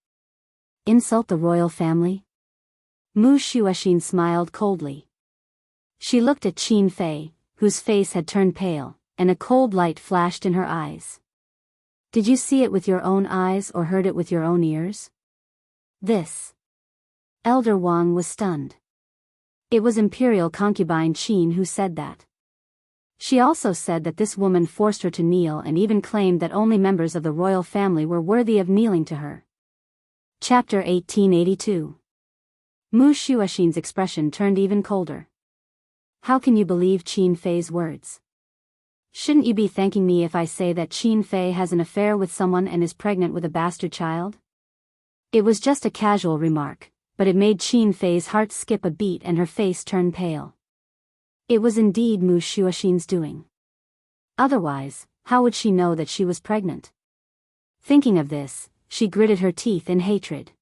"Insult the royal family?" Mu Shuoxin smiled coldly. She looked at Qin Fei, whose face had turned pale, and a cold light flashed in her eyes. "Did you see it with your own eyes or heard it with your own ears?" This. Elder Wang was stunned. It was Imperial concubine Qin who said that. She also said that this woman forced her to kneel and even claimed that only members of the royal family were worthy of kneeling to her. Chapter 1882. Mu Shuoxin's expression turned even colder. "How can you believe Qin Fei's words? Shouldn't you be thanking me if I say that Qin Fei has an affair with someone and is pregnant with a bastard child?" It was just a casual remark, but it made Qin Fei's heart skip a beat and her face turn pale. It was indeed Mu Shuoxin's doing. Otherwise, how would she know that she was pregnant? Thinking of this, she gritted her teeth in hatred.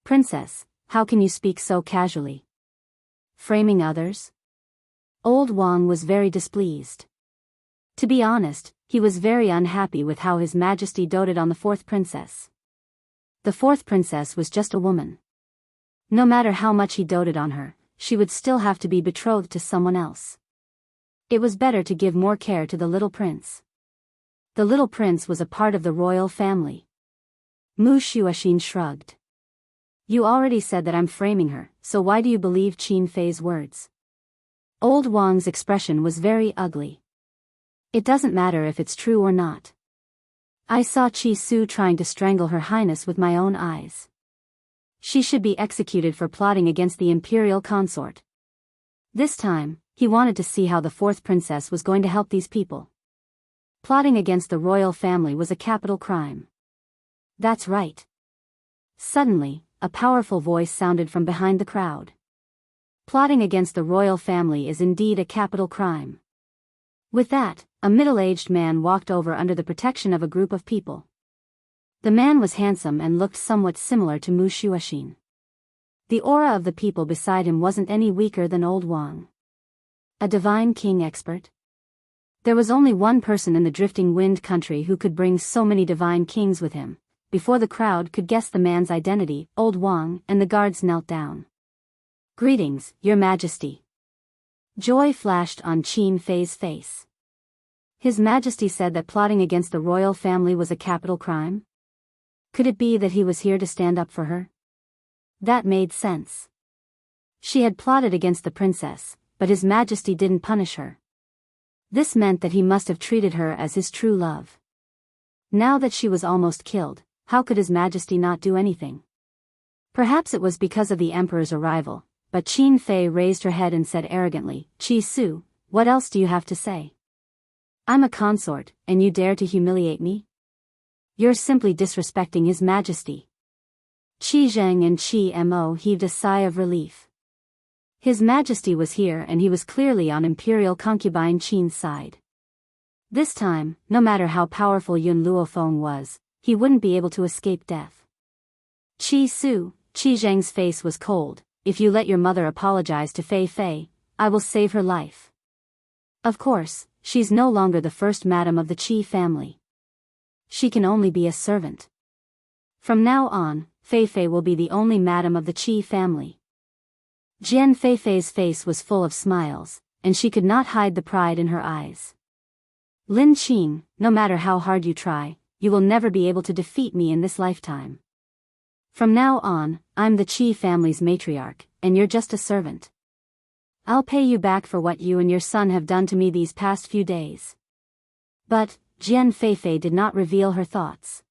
"Princess, how can you speak so casually? Framing others?" Old Wang was very displeased. To be honest, he was very unhappy with how His Majesty doted on the fourth princess. The fourth princess was just a woman. No matter how much he doted on her, she would still have to be betrothed to someone else. It was better to give more care to the little prince. The little prince was a part of the royal family. Mu Shuoxin shrugged. "You already said that I'm framing her, so why do you believe Qin Fei's words?" Old Wang's expression was very ugly. "It doesn't matter if it's true or not. I saw Qi Su trying to strangle Her Highness with my own eyes. She should be executed for plotting against the imperial consort." This time, he wanted to see how the fourth princess was going to help these people. Plotting against the royal family was a capital crime. "That's right." Suddenly, a powerful voice sounded from behind the crowd. "Plotting against the royal family is indeed a capital crime." With that, a middle-aged man walked over under the protection of a group of people. The man was handsome and looked somewhat similar to Mu Shuoxin. The aura of the people beside him wasn't any weaker than Old Wang. A divine king expert? There was only one person in the Drifting Wind country who could bring so many divine kings with him. Before the crowd could guess the man's identity, Old Wang and the guards knelt down. "Greetings, Your Majesty." Joy flashed on Qin Fei's face. His Majesty said that plotting against the royal family was a capital crime? Could it be that he was here to stand up for her? That made sense. She had plotted against the princess, but His Majesty didn't punish her. This meant that he must have treated her as his true love. Now that she was almost killed, how could His Majesty not do anything? Perhaps it was because of the Emperor's arrival, but Qin Fei raised her head and said arrogantly, "Qi Su, what else do you have to say? I'm a consort, and you dare to humiliate me? You're simply disrespecting His Majesty." Qi Zheng and Qi Mo heaved a sigh of relief. His Majesty was here and he was clearly on Imperial concubine Qin's side. This time, no matter how powerful Yun Luofeng was, he wouldn't be able to escape death. Qi Zheng's face was cold. If you let your mother apologize to Fei Fei, I will save her life. Of course, she's no longer the first madam of the Qi family. She can only be a servant. From now on, Fei Fei will be the only madam of the Qi family. Jian Fei Fei's face was full of smiles, and she could not hide the pride in her eyes. Lin Qing, no matter how hard you try, you will never be able to defeat me in this lifetime. From now on, I'm the Qi family's matriarch, and you're just a servant. I'll pay you back for what you and your son have done to me these past few days. But, Jian Fei Fei did not reveal her thoughts.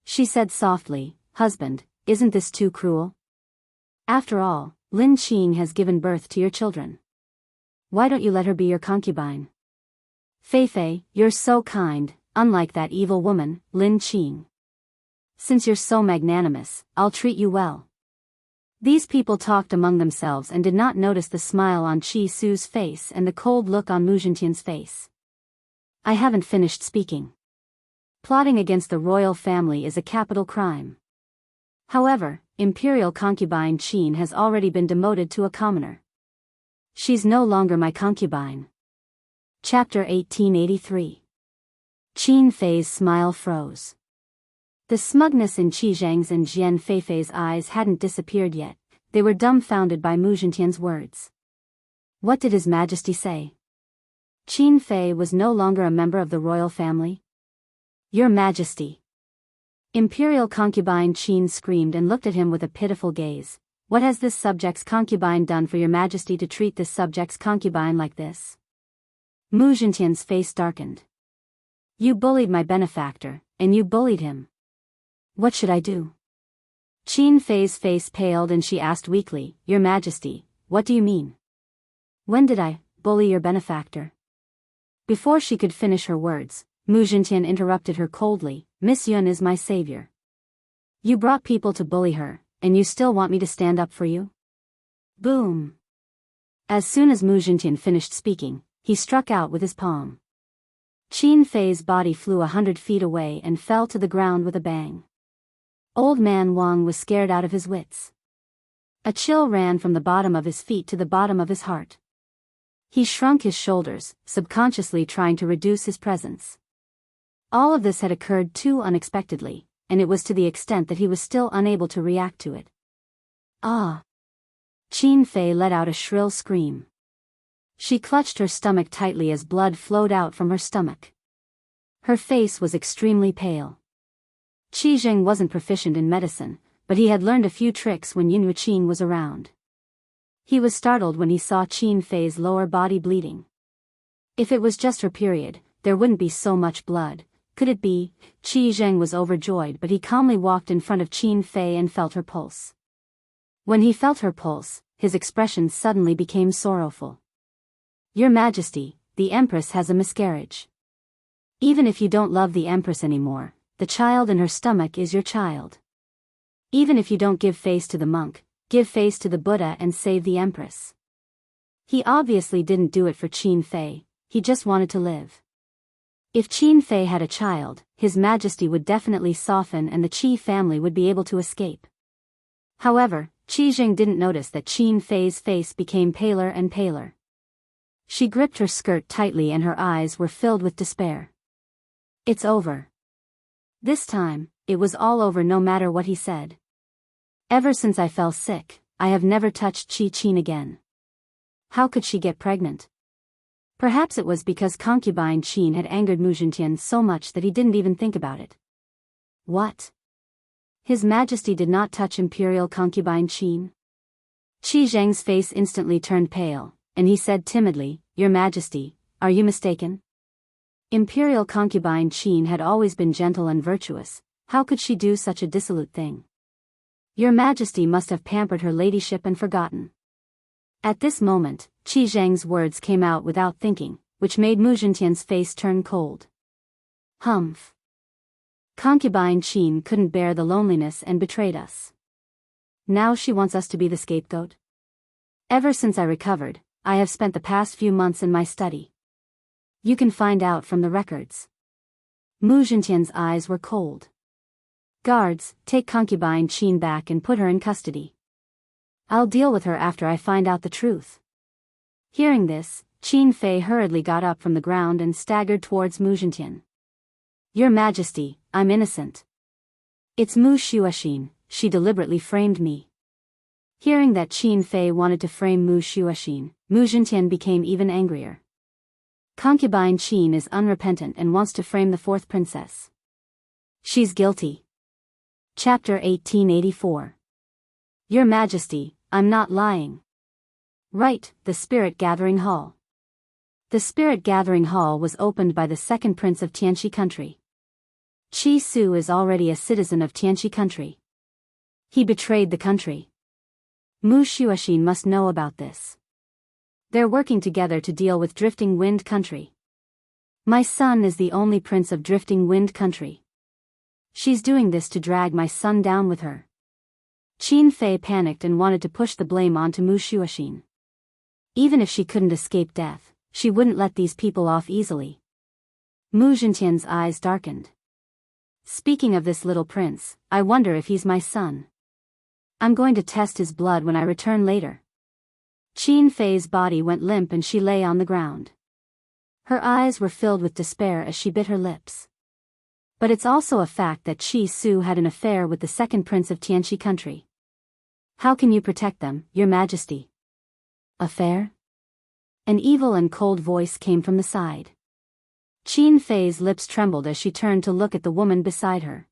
She said softly, "Husband, isn't this too cruel? After all, Lin Qing has given birth to your children. Why don't you let her be your concubine?" "Fei Fei, you're so kind, unlike that evil woman, Lin Qing. Since you're so magnanimous, I'll treat you well." These people talked among themselves and did not notice the smile on Qi Su's face and the cold look on Mu Zhentian's face. I haven't finished speaking. Plotting against the royal family is a capital crime. However, imperial concubine Qin has already been demoted to a commoner. She's no longer my concubine. Chapter 1883. Qin Fei's smile froze. The smugness in Qi Zheng's and Jian Fei Fei's eyes hadn't disappeared yet. They were dumbfounded by Mu Zhentian's words. What did His Majesty say? Qin Fei was no longer a member of the royal family? Your Majesty. Imperial concubine Qin screamed and looked at him with a pitiful gaze. What has this subject's concubine done for your Majesty to treat this subject's concubine like this? Mu Zhentian's face darkened. You bullied my benefactor, and you bullied him. What should I do? Qin Fei's face paled and she asked weakly, Your Majesty, what do you mean? When did I bully your benefactor? Before she could finish her words, Mu Zhentian interrupted her coldly, Miss Yun is my savior. You brought people to bully her, and you still want me to stand up for you? Boom! As soon as Mu Zhentian finished speaking, he struck out with his palm. Qin Fei's body flew 100 feet away and fell to the ground with a bang. Old man Wang was scared out of his wits. A chill ran from the bottom of his feet to the bottom of his heart. He shrunk his shoulders, subconsciously trying to reduce his presence. All of this had occurred too unexpectedly, and it was to the extent that he was still unable to react to it. Ah! Qin Fei let out a shrill scream. She clutched her stomach tightly as blood flowed out from her stomach. Her face was extremely pale. Qi Zheng wasn't proficient in medicine, but he had learned a few tricks when Yin Wuqing was around. He was startled when he saw Qin Fei's lower body bleeding. If it was just her period, there wouldn't be so much blood. Could it be? Qi Zheng was overjoyed, but he calmly walked in front of Qin Fei and felt her pulse. When he felt her pulse, his expression suddenly became sorrowful. Your Majesty, the Empress has a miscarriage. Even if you don't love the Empress anymore, the child in her stomach is your child. Even if you don't give face to the monk, give face to the Buddha and save the Empress. He obviously didn't do it for Qin Fei, he just wanted to live. If Qin Fei had a child, His Majesty would definitely soften and the Qi family would be able to escape. However, Qi Zheng didn't notice that Qin Fei's face became paler and paler. She gripped her skirt tightly and her eyes were filled with despair. It's over. This time, it was all over no matter what he said. Ever since I fell sick, I have never touched Qi Qin again. How could she get pregnant? Perhaps it was because concubine Qin had angered Mu Zhentian so much that he didn't even think about it. What? His Majesty did not touch imperial concubine Qin? Qi Zheng's face instantly turned pale, and he said timidly, Your Majesty, are you mistaken? Imperial concubine Qin had always been gentle and virtuous, how could she do such a dissolute thing? Your Majesty must have pampered her ladyship and forgotten. At this moment, Qi Zheng's words came out without thinking, which made Mu Zhentian's face turn cold. Humph. Concubine Qin couldn't bear the loneliness and betrayed us. Now she wants us to be the scapegoat? Ever since I recovered, I have spent the past few months in my study. You can find out from the records. Mu Zhentian's eyes were cold. Guards, take concubine Qin back and put her in custody. I'll deal with her after I find out the truth. Hearing this, Qin Fei hurriedly got up from the ground and staggered towards Mu Zhentian. Your Majesty, I'm innocent. It's Mu Xuexin, she deliberately framed me. Hearing that Qin Fei wanted to frame Mu Xuexin, Mu Zhentian became even angrier. Concubine Qin is unrepentant and wants to frame the fourth princess. She's guilty. Chapter 1884. Your Majesty, I'm not lying. Right, the Spirit Gathering Hall. The Spirit Gathering Hall was opened by the second prince of Tianxi country. Qi Su is already a citizen of Tianxi country. He betrayed the country. Mu Xuexin must know about this. They're working together to deal with Drifting Wind country. My son is the only prince of Drifting Wind country. She's doing this to drag my son down with her. Qin Fei panicked and wanted to push the blame onto Mu Xuexin. Even if she couldn't escape death, she wouldn't let these people off easily. Mu Zhentian's eyes darkened. Speaking of this little prince, I wonder if he's my son. I'm going to test his blood when I return later. Qin Fei's body went limp and she lay on the ground. Her eyes were filled with despair as she bit her lips. But it's also a fact that Qi Su had an affair with the second prince of Tianxi country. How can you protect them, Your Majesty? Affair? An evil and cold voice came from the side. Qin Fei's lips trembled as she turned to look at the woman beside her.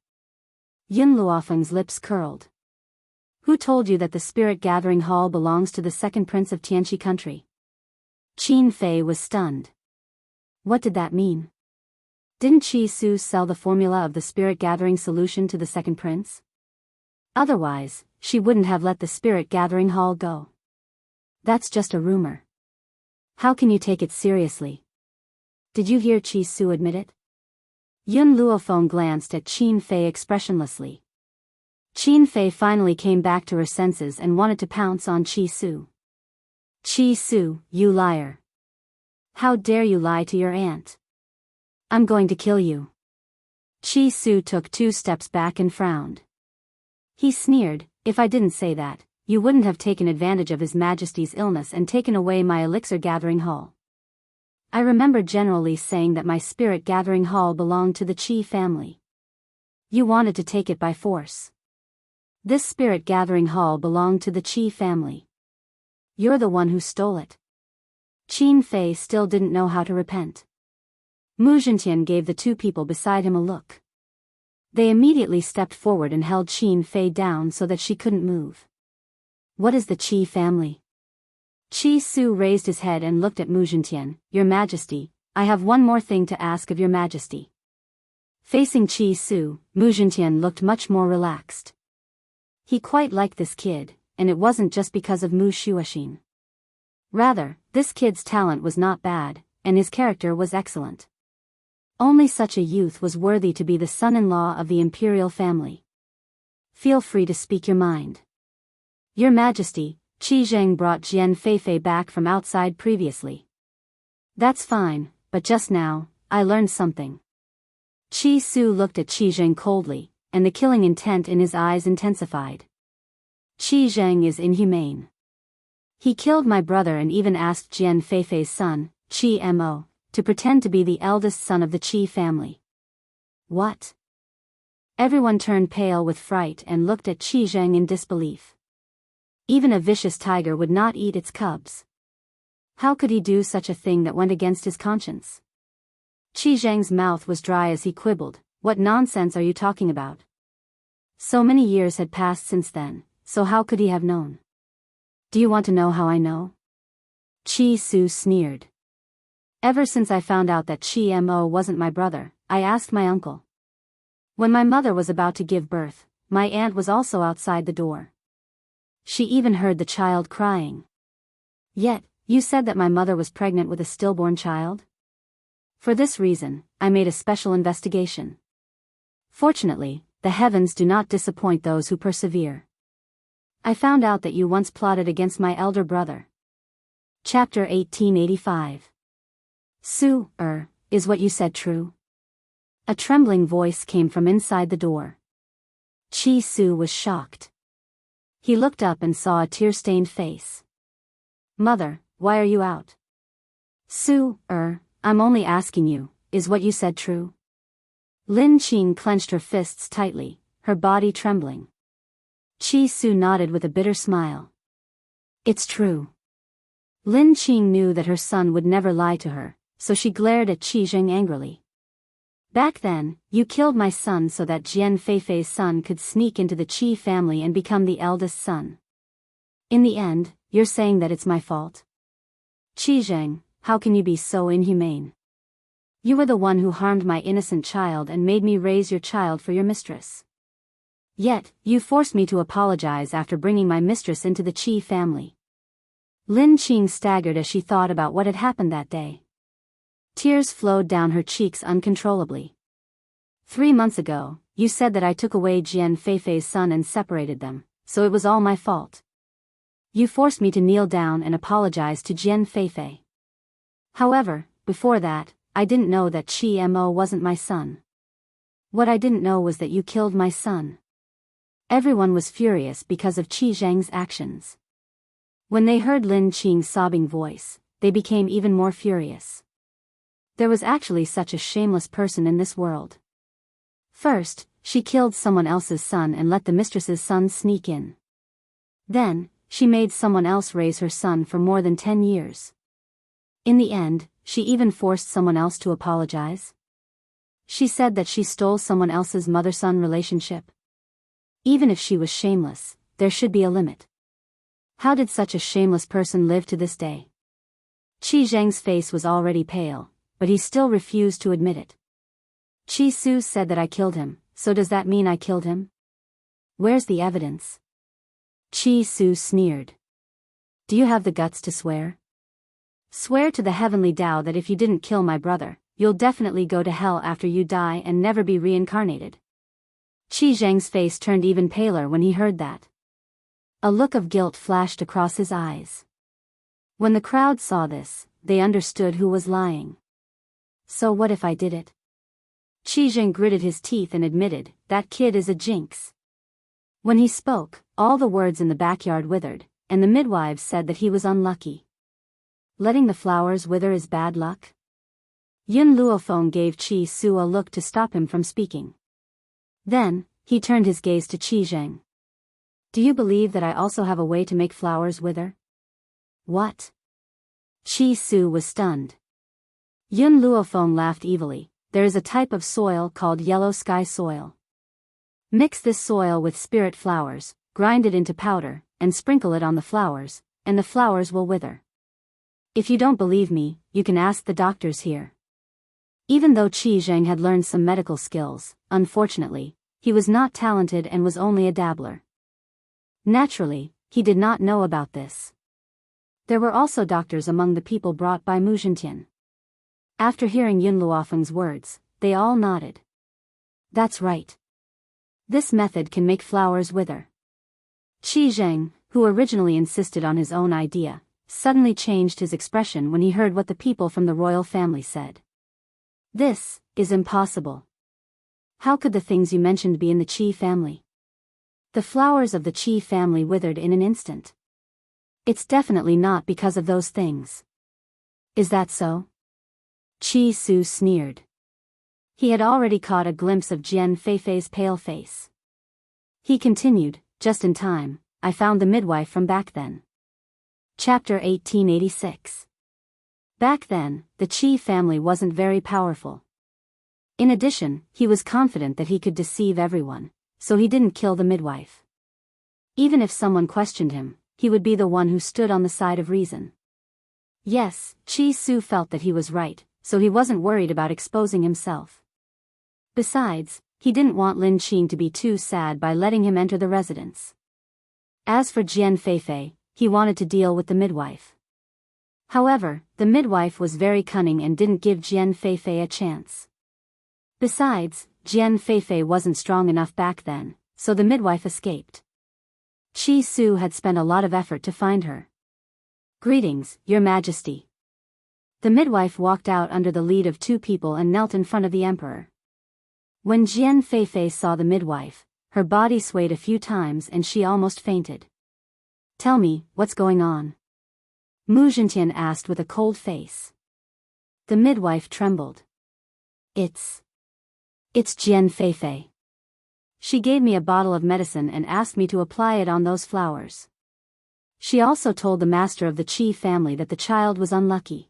Yun Luofeng's lips curled. Who told you that the Spirit Gathering Hall belongs to the second prince of Tianxi country? Qin Fei was stunned. What did that mean? Didn't Qi Su sell the formula of the Spirit Gathering solution to the second prince? Otherwise, she wouldn't have let the Spirit Gathering Hall go. That's just a rumor. How can you take it seriously? Did you hear Qi Su admit it? Yun Luofeng glanced at Qin Fei expressionlessly. Qin Fei finally came back to her senses and wanted to pounce on Qi Su. Qi Su, you liar. How dare you lie to your aunt? I'm going to kill you. Qi Su took 2 steps back and frowned. He sneered, if I didn't say that, you wouldn't have taken advantage of His Majesty's illness and taken away my elixir gathering hall. I remember General Li saying that my spirit gathering hall belonged to the Qi family. You wanted to take it by force. This spirit gathering hall belonged to the Qi family. You're the one who stole it. Qin Fei still didn't know how to repent. Mu Zhentian gave the 2 people beside him a look. They immediately stepped forward and held Qin Fei down so that she couldn't move. What is the Qi family? Qi Su raised his head and looked at Mu Zhentian. Your Majesty, I have one more thing to ask of Your Majesty. Facing Qi Su, Mu Zhentian looked much more relaxed. He quite liked this kid, and it wasn't just because of Mu Xuexin. Rather, this kid's talent was not bad, and his character was excellent. Only such a youth was worthy to be the son-in-law of the imperial family. Feel free to speak your mind. Your Majesty, Qi Zheng brought Jian Feifei back from outside previously. That's fine, but just now, I learned something. Qi Su looked at Qi Zheng coldly, and the killing intent in his eyes intensified. Qi Zheng is inhumane. He killed my brother and even asked Jian Feifei's son, Qi Mo, to pretend to be the eldest son of the Qi family. What? Everyone turned pale with fright and looked at Qi Zheng in disbelief. Even a vicious tiger would not eat its cubs. How could he do such a thing that went against his conscience? Qi Zheng's mouth was dry as he quibbled. What nonsense are you talking about? So many years had passed since then, so how could he have known? Do you want to know how I know? Qi Su sneered. Ever since I found out that Qi Mo wasn't my brother, I asked my uncle. When my mother was about to give birth, my aunt was also outside the door. She even heard the child crying. Yet, you said that my mother was pregnant with a stillborn child? For this reason, I made a special investigation. Fortunately, the heavens do not disappoint those who persevere. I found out that you once plotted against my elder brother. Chapter 1885. Su, is what you said true? A trembling voice came from inside the door. Chi Su was shocked. He looked up and saw a tear-stained face. Mother, why are you out? Su, I'm only asking you, is what you said true? Lin Qing clenched her fists tightly, her body trembling. Chi Su nodded with a bitter smile. It's true. Lin Qing knew that her son would never lie to her, so she glared at Qi Zheng angrily. Back then, you killed my son so that Jian Feifei's son could sneak into the Qi family and become the eldest son. In the end, you're saying that it's my fault? Qi Zheng, how can you be so inhumane? You were the one who harmed my innocent child and made me raise your child for your mistress. Yet, you forced me to apologize after bringing my mistress into the Qi family. Lin Qing staggered as she thought about what had happened that day. Tears flowed down her cheeks uncontrollably. 3 months ago, you said that I took away Jian Feifei's son and separated them, so it was all my fault. You forced me to kneel down and apologize to Jian Feifei. However, before that, I didn't know that Qi Mo wasn't my son. What I didn't know was that you killed my son. Everyone was furious because of Qi Zheng's actions. When they heard Lin Qing's sobbing voice, they became even more furious. There was actually such a shameless person in this world. First, she killed someone else's son and let the mistress's son sneak in. Then, she made someone else raise her son for more than 10 years. In the end, she even forced someone else to apologize. She said that she stole someone else's mother-son relationship. Even if she was shameless, there should be a limit. How did such a shameless person live to this day? Qi Zheng's face was already pale, but he still refused to admit it. Qi Su said that I killed him, so does that mean I killed him? Where's the evidence? Qi Su sneered. Do you have the guts to swear? Swear to the heavenly Tao that if you didn't kill my brother, you'll definitely go to hell after you die and never be reincarnated. Qi Zheng's face turned even paler when he heard that. A look of guilt flashed across his eyes. When the crowd saw this, they understood who was lying. So what if I did it? Qi Zheng gritted his teeth and admitted, that kid is a jinx. When he spoke, all the words in the backyard withered, and the midwives said that he was unlucky. Letting the flowers wither is bad luck? Yun Luofeng gave Qi Su a look to stop him from speaking. Then, he turned his gaze to Qi Zheng. Do you believe that I also have a way to make flowers wither? What? Qi Su was stunned. Yun Luofeng laughed evilly. There is a type of soil called yellow sky soil. Mix this soil with spirit flowers, grind it into powder, and sprinkle it on the flowers, and the flowers will wither. If you don't believe me, you can ask the doctors here. Even though Qi Zheng had learned some medical skills, unfortunately, he was not talented and was only a dabbler. Naturally, he did not know about this. There were also doctors among the people brought by Mu Zhentian. After hearing Yun Luofeng's words, they all nodded. That's right. This method can make flowers wither. Qi Zheng, who originally insisted on his own idea, suddenly changed his expression when he heard what the people from the royal family said. This is impossible. How could the things you mentioned be in the Qi family? The flowers of the Qi family withered in an instant. It's definitely not because of those things. Is that so? Qi Su sneered. He had already caught a glimpse of Jian Feifei's pale face. He continued, just in time, I found the midwife from back then. Chapter 1886. Back then, the Qi family wasn't very powerful. In addition, he was confident that he could deceive everyone, so he didn't kill the midwife. Even if someone questioned him, he would be the one who stood on the side of reason. Yes, Qi Su felt that he was right, so he wasn't worried about exposing himself. Besides, he didn't want Lin Qing to be too sad by letting him enter the residence. As for Jian Feifei, he wanted to deal with the midwife. However, the midwife was very cunning and didn't give Jian Feifei a chance. Besides, Jian Feifei wasn't strong enough back then, so the midwife escaped. Qi Su had spent a lot of effort to find her. Greetings, Your Majesty. The midwife walked out under the lead of two people and knelt in front of the emperor. When Jian Feifei saw the midwife, her body swayed a few times and she almost fainted. "Tell me, what's going on?" Mu Zhentian asked with a cold face. The midwife trembled. It's Jian Feifei. She gave me a bottle of medicine and asked me to apply it on those flowers. She also told the master of the Qi family that the child was unlucky.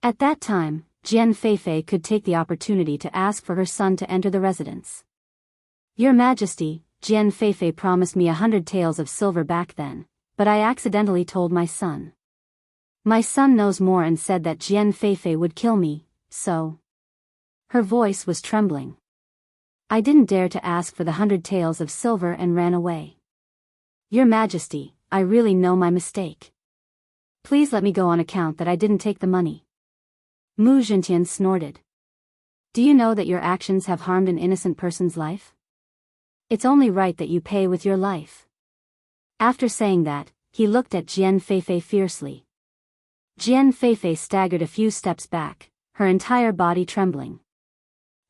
At that time, Jian Feifei could take the opportunity to ask for her son to enter the residence. "Your Majesty, Jian Feifei promised me 100 taels of silver back then, but I accidentally told my son. My son knows more and said that Jian Feifei would kill me, so..." Her voice was trembling. "I didn't dare to ask for the 100 taels of silver and ran away. Your Majesty, I really know my mistake. Please let me go on account that I didn't take the money." Mu Zhentian snorted. "Do you know that your actions have harmed an innocent person's life? It's only right that you pay with your life." After saying that, he looked at Jian Feifei fiercely. Jian Feifei staggered a few steps back, her entire body trembling.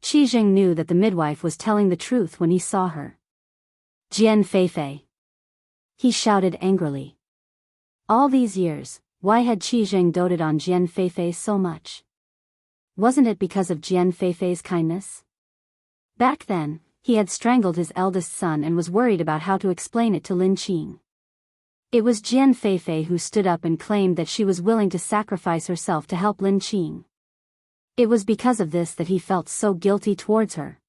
Qi Zheng knew that the midwife was telling the truth when he saw her. "Jian Feifei!" he shouted angrily. All these years, why had Qi Zheng doted on Jian Feifei so much? Wasn't it because of Jian Feifei's kindness? Back then, he had strangled his eldest son and was worried about how to explain it to Lin Qing. It was Jian Feifei who stood up and claimed that she was willing to sacrifice herself to help Lin Qing. It was because of this that he felt so guilty towards her.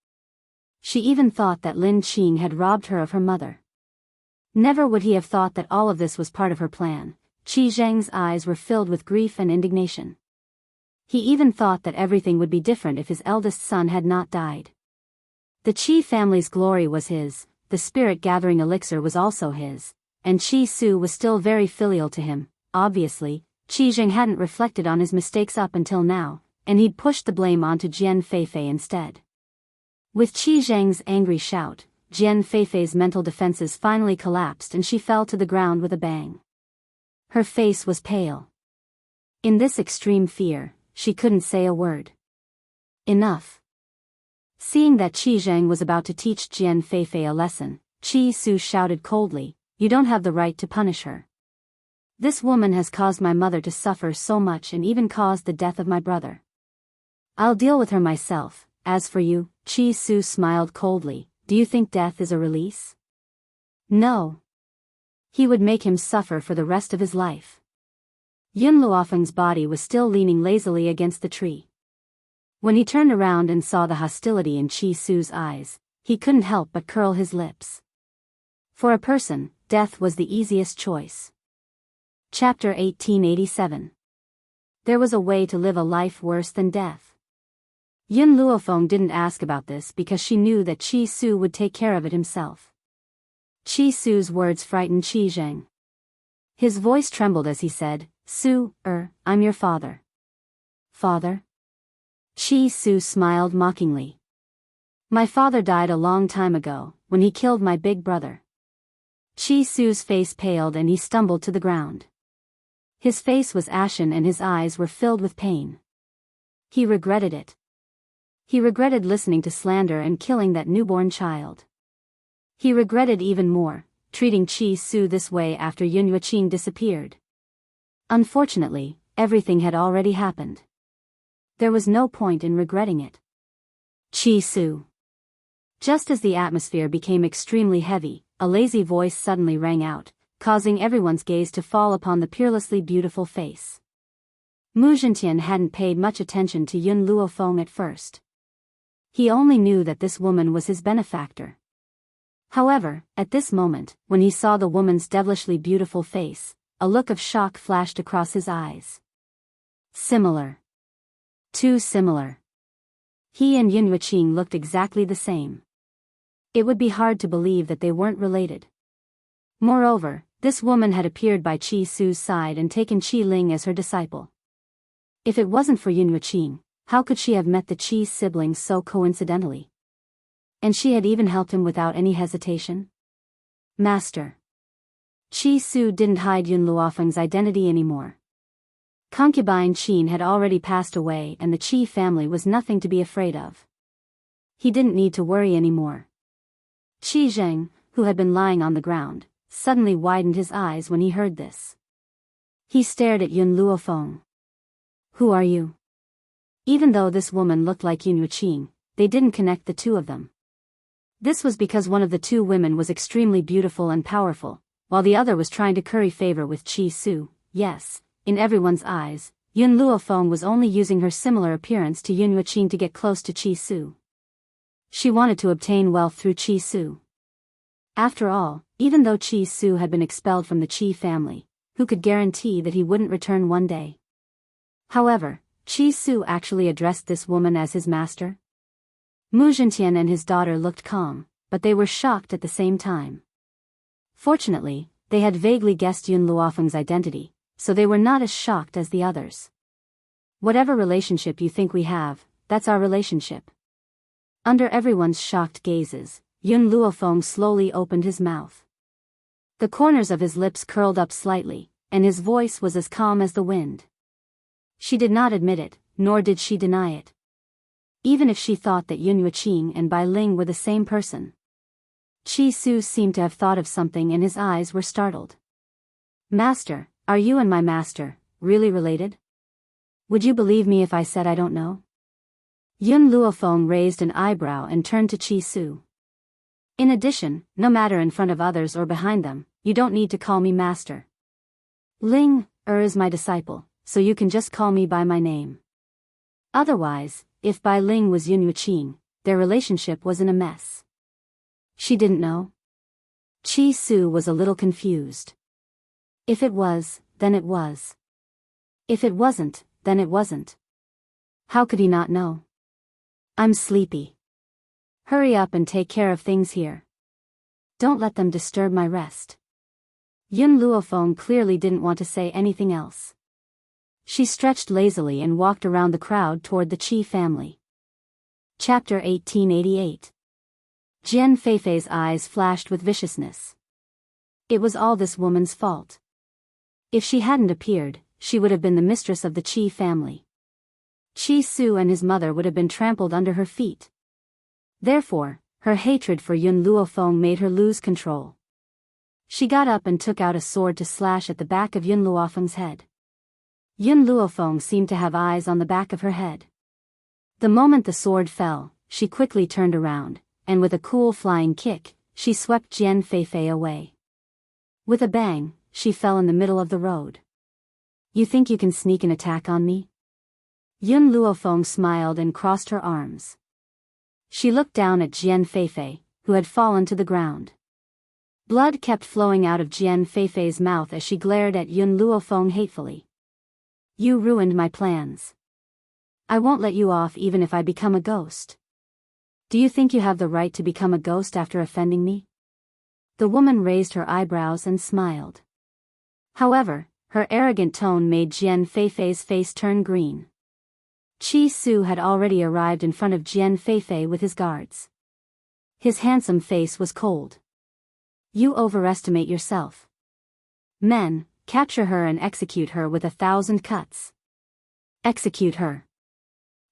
She even thought that Lin Qing had robbed her of her mother. Never would he have thought that all of this was part of her plan. Qi Zheng's eyes were filled with grief and indignation. He even thought that everything would be different if his eldest son had not died. The Qi family's glory was his, the spirit-gathering elixir was also his, and Qi Su was still very filial to him. Obviously, Qi Zheng hadn't reflected on his mistakes up until now, and he'd pushed the blame onto Jian Feifei instead. With Qi Zheng's angry shout, Jian Feifei's mental defenses finally collapsed and she fell to the ground with a bang. Her face was pale. In this extreme fear, she couldn't say a word. Enough. Seeing that Qi Zheng was about to teach Jian Feifei a lesson, Qi Su shouted coldly, "You don't have the right to punish her. This woman has caused my mother to suffer so much and even caused the death of my brother. I'll deal with her myself. As for you," Qi Su smiled coldly, "do you think death is a release? No. He would make him suffer for the rest of his life." Yun Luofeng's body was still leaning lazily against the tree. When he turned around and saw the hostility in Qi Su's eyes, he couldn't help but curl his lips. For a person, death was the easiest choice. Chapter 1887. There was a way to live a life worse than death. Yun Luofeng didn't ask about this because she knew that Qi Su would take care of it himself. Qi Su's words frightened Qi Zheng. His voice trembled as he said, I'm your father." "Father?" Qi Su smiled mockingly. "My father died a long time ago, when he killed my big brother." Qi Su's face paled and he stumbled to the ground. His face was ashen and his eyes were filled with pain. He regretted it. He regretted listening to slander and killing that newborn child. He regretted even more, treating Qi Su this way after Yun Yueqing disappeared. Unfortunately, everything had already happened. There was no point in regretting it. Qi Su. Just as the atmosphere became extremely heavy, a lazy voice suddenly rang out, causing everyone's gaze to fall upon the peerlessly beautiful face. Mu Zhentian hadn't paid much attention to Yun Luofeng at first. He only knew that this woman was his benefactor. However, at this moment, when he saw the woman's devilishly beautiful face, a look of shock flashed across his eyes. Similar. Too similar. He and Yun Yueqing looked exactly the same. It would be hard to believe that they weren't related. Moreover, this woman had appeared by Qi Su's side and taken Qi Ling as her disciple. If it wasn't for Yun Yueqing, how could she have met the Qi siblings so coincidentally? And she had even helped him without any hesitation? Master. Qi Su didn't hide Yun Luofeng's identity anymore. Concubine Qin had already passed away and the Qi family was nothing to be afraid of. He didn't need to worry anymore. Qi Zheng, who had been lying on the ground, suddenly widened his eyes when he heard this. He stared at Yun Luofeng. "Who are you?" Even though this woman looked like Yun Yuqing, they didn't connect the two of them. This was because one of the two women was extremely beautiful and powerful, while the other was trying to curry favor with Qi Su. Yes, in everyone's eyes, Yun Luofeng was only using her similar appearance to Yun Yuqing to get close to Qi Su. She wanted to obtain wealth through Qi Su. After all, even though Qi Su had been expelled from the Qi family, who could guarantee that he wouldn't return one day? However, Qi Su actually addressed this woman as his master. Mu Zhentian and his daughter looked calm, but they were shocked at the same time. Fortunately, they had vaguely guessed Yun Luofeng's identity, so they were not as shocked as the others. "Whatever relationship you think we have, that's our relationship." Under everyone's shocked gazes, Yun Luofeng slowly opened his mouth. The corners of his lips curled up slightly, and his voice was as calm as the wind. She did not admit it, nor did she deny it. Even if she thought that Yun Yuqing and Bai Ling were the same person. Qi Su seemed to have thought of something and his eyes were startled. "Master, are you and my master really related? Would you believe me if I said I don't know?" Yun Luofeng raised an eyebrow and turned to Qi Su. "In addition, no matter in front of others or behind them, you don't need to call me master. Ling is my disciple, so you can just call me by my name." Otherwise, if Bai Ling was Yun Yuqing, their relationship was in a mess. She didn't know. Qi Su was a little confused. If it was, then it was. If it wasn't, then it wasn't. How could he not know? "I'm sleepy. Hurry up and take care of things here. Don't let them disturb my rest." Yun Luofeng clearly didn't want to say anything else. She stretched lazily and walked around the crowd toward the Qi family. Chapter 1888. Jian Feifei's eyes flashed with viciousness. It was all this woman's fault. If she hadn't appeared, she would have been the mistress of the Qi family. Qi Su and his mother would have been trampled under her feet. Therefore, her hatred for Yun Luofeng made her lose control. She got up and took out a sword to slash at the back of Yun Luofeng's head. Yun Luofeng seemed to have eyes on the back of her head. The moment the sword fell, she quickly turned around, and with a cool flying kick, she swept Jian Feifei away. With a bang, she fell in the middle of the road. "You think you can sneak an attack on me?" Yun Luofeng smiled and crossed her arms. She looked down at Jian Feifei, who had fallen to the ground. Blood kept flowing out of Jian Feifei's mouth as she glared at Yun Luofeng hatefully. "You ruined my plans. I won't let you off even if I become a ghost. Do you think you have the right to become a ghost after offending me?" The woman raised her eyebrows and smiled. However, her arrogant tone made Jian Feifei's face turn green. Qi Su had already arrived in front of Jian Feifei with his guards. His handsome face was cold. "You overestimate yourself. Men, capture her and execute her with 1,000 cuts." "Execute her."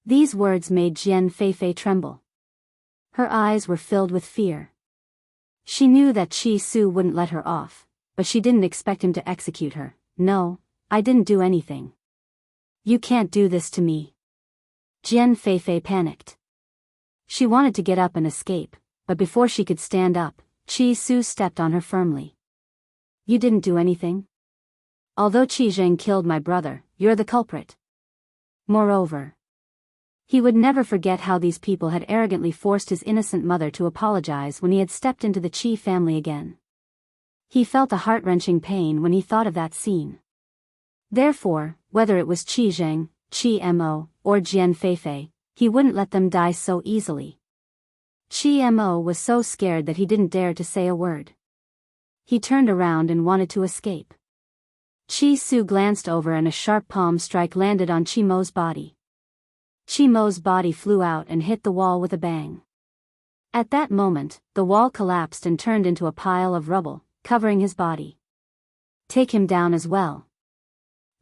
These words made Jian Feifei tremble. Her eyes were filled with fear. She knew that Qi Su wouldn't let her off, but she didn't expect him to execute her. "No, I didn't do anything. You can't do this to me." Jian Feifei panicked. She wanted to get up and escape, but before she could stand up, Qi Su stepped on her firmly. "You didn't do anything. Although Qi Zheng killed my brother, you're the culprit. Moreover, he would never forget how these people had arrogantly forced his innocent mother to apologize when he had stepped into the Qi family again. He felt a heart-wrenching pain when he thought of that scene. Therefore, whether it was Qi Zheng, Qi Mo, or Jian Feifei, he wouldn't let them die so easily. Qi Mo was so scared that he didn't dare to say a word. He turned around and wanted to escape. Qi Su glanced over and a sharp palm strike landed on Qi Mo's body. Qi Mo's body flew out and hit the wall with a bang. At that moment, the wall collapsed and turned into a pile of rubble, covering his body. "Take him down as well."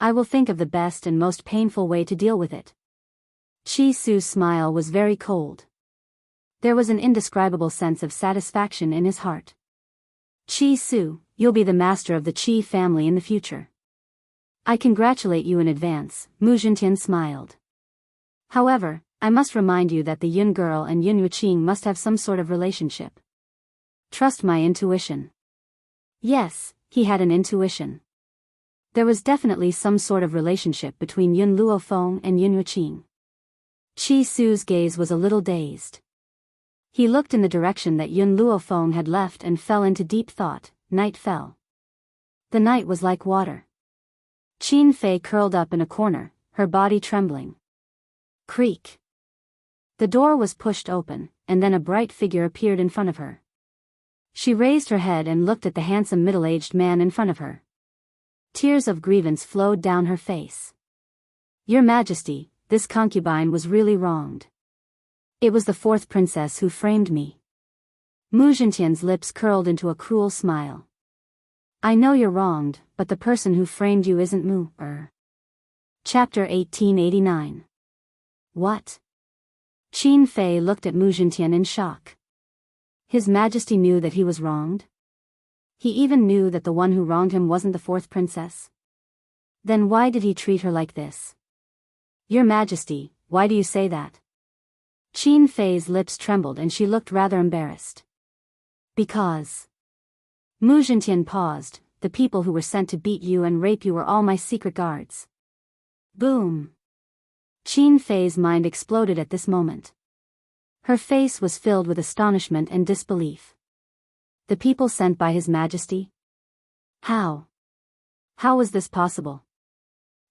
I will think of the best and most painful way to deal with it. Chi Su's smile was very cold. There was an indescribable sense of satisfaction in his heart. Chi Su, you'll be the master of the Chi family in the future. I congratulate you in advance, Mu Zhintian smiled. However, I must remind you that the Yun girl and Yun Yuqing must have some sort of relationship. Trust my intuition. Yes, he had an intuition. There was definitely some sort of relationship between Yun Luofeng and Yun Yuqing. Chi Su's gaze was a little dazed. He looked in the direction that Yun Luofeng had left and fell into deep thought. Night fell. The night was like water. Qin Fei curled up in a corner, her body trembling. Creak. The door was pushed open, and then a bright figure appeared in front of her. She raised her head and looked at the handsome middle-aged man in front of her. Tears of grievance flowed down her face. Your Majesty, this concubine was really wronged. It was the fourth princess who framed me. Mu Zhintian's lips curled into a cruel smile. I know you're wronged, but the person who framed you isn't Mu. Chapter 1889. What? Qin Fei looked at Mu Zhintian in shock. His Majesty knew that he was wronged? He even knew that the one who wronged him wasn't the fourth princess? Then why did he treat her like this? Your Majesty, why do you say that? Qin Fei's lips trembled and she looked rather embarrassed. Because. Mu Zhintian paused. The people who were sent to beat you and rape you were all my secret guards. Boom. Qin Fei's mind exploded at this moment. Her face was filled with astonishment and disbelief. The people sent by His Majesty? How? How was this possible?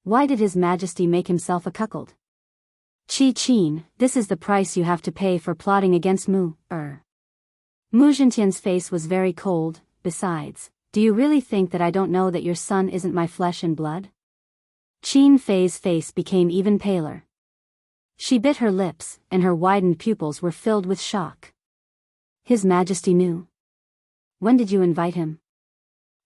Why did His Majesty make himself a cuckold? Qin, this is the price you have to pay for plotting against Mu. Mu Zhintian's face was very cold. Besides, do you really think that I don't know that your son isn't my flesh and blood? Qin Fei's face became even paler. She bit her lips, and her widened pupils were filled with shock. His Majesty knew. When did you invite him?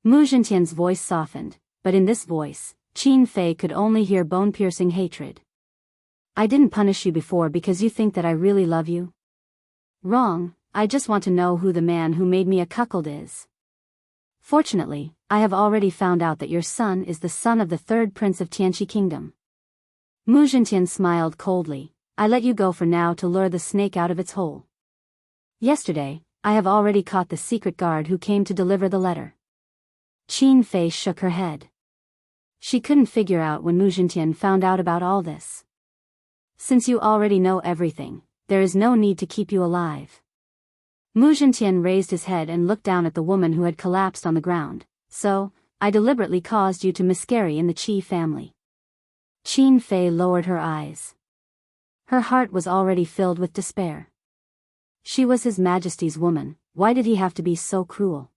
Mu Zhintian's voice softened, but in this voice, Qin Fei could only hear bone-piercing hatred. I didn't punish you before because you think that I really love you? Wrong, I just want to know who the man who made me a cuckold is. Fortunately, I have already found out that your son is the son of the third prince of Tianqi Kingdom. Mu Zhintian smiled coldly. I let you go for now to lure the snake out of its hole. Yesterday, I have already caught the secret guard who came to deliver the letter. Qin Fei shook her head. She couldn't figure out when Mu Zhintian found out about all this. Since you already know everything, there is no need to keep you alive. Mu Zhintian raised his head and looked down at the woman who had collapsed on the ground. So, I deliberately caused you to miscarry in the Qi family. Qin Fei lowered her eyes. Her heart was already filled with despair. She was His Majesty's woman. Why did he have to be so cruel?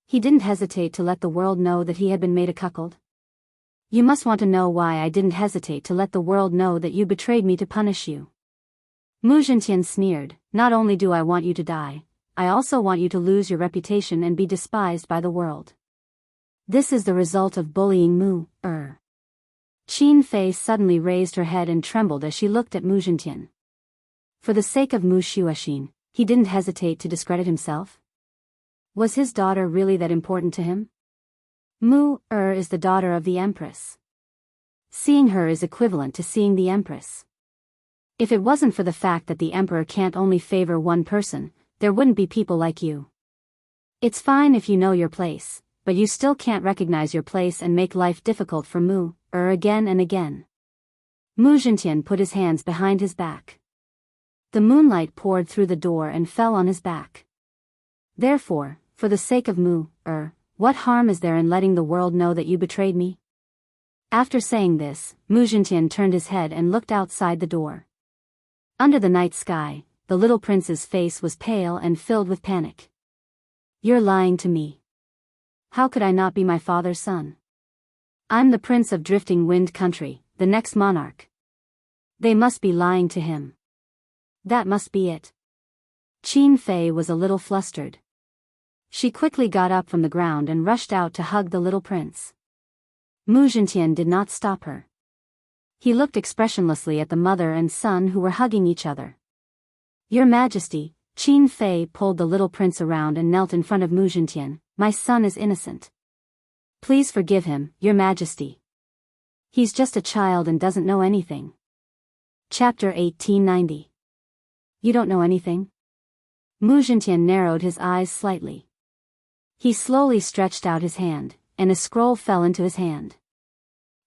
He didn't hesitate to let the world know that he had been made a cuckold. You must want to know why I didn't hesitate to let the world know that you betrayed me to punish you. Mu Zhintian sneered, not only do I want you to die, I also want you to lose your reputation and be despised by the world. This is the result of bullying Mu. Qin Fei suddenly raised her head and trembled as she looked at Mu Zhintian. For the sake of Mu Shuaxin, he didn't hesitate to discredit himself? Was his daughter really that important to him? Mu is the daughter of the Empress. Seeing her is equivalent to seeing the Empress. If it wasn't for the fact that the Emperor can't only favor one person, there wouldn't be people like you. It's fine if you know your place, but you still can't recognize your place and make life difficult for Mu again and again. Mu Zhintian put his hands behind his back. The moonlight poured through the door and fell on his back. Therefore, for the sake of Mu what harm is there in letting the world know that you betrayed me? After saying this, Mu Zhintian turned his head and looked outside the door. Under the night sky, the little prince's face was pale and filled with panic. You're lying to me. How could I not be my father's son? I'm the prince of Drifting Wind Country, the next monarch. They must be lying to him. That must be it. Qin Fei was a little flustered. She quickly got up from the ground and rushed out to hug the little prince. Mu Zhintian did not stop her. He looked expressionlessly at the mother and son who were hugging each other. Your Majesty, Qin Fei pulled the little prince around and knelt in front of Mu Zhintian. My son is innocent. Please forgive him, Your Majesty. He's just a child and doesn't know anything. Chapter 1890. You don't know anything? Mu Zhintian narrowed his eyes slightly. He slowly stretched out his hand, and a scroll fell into his hand.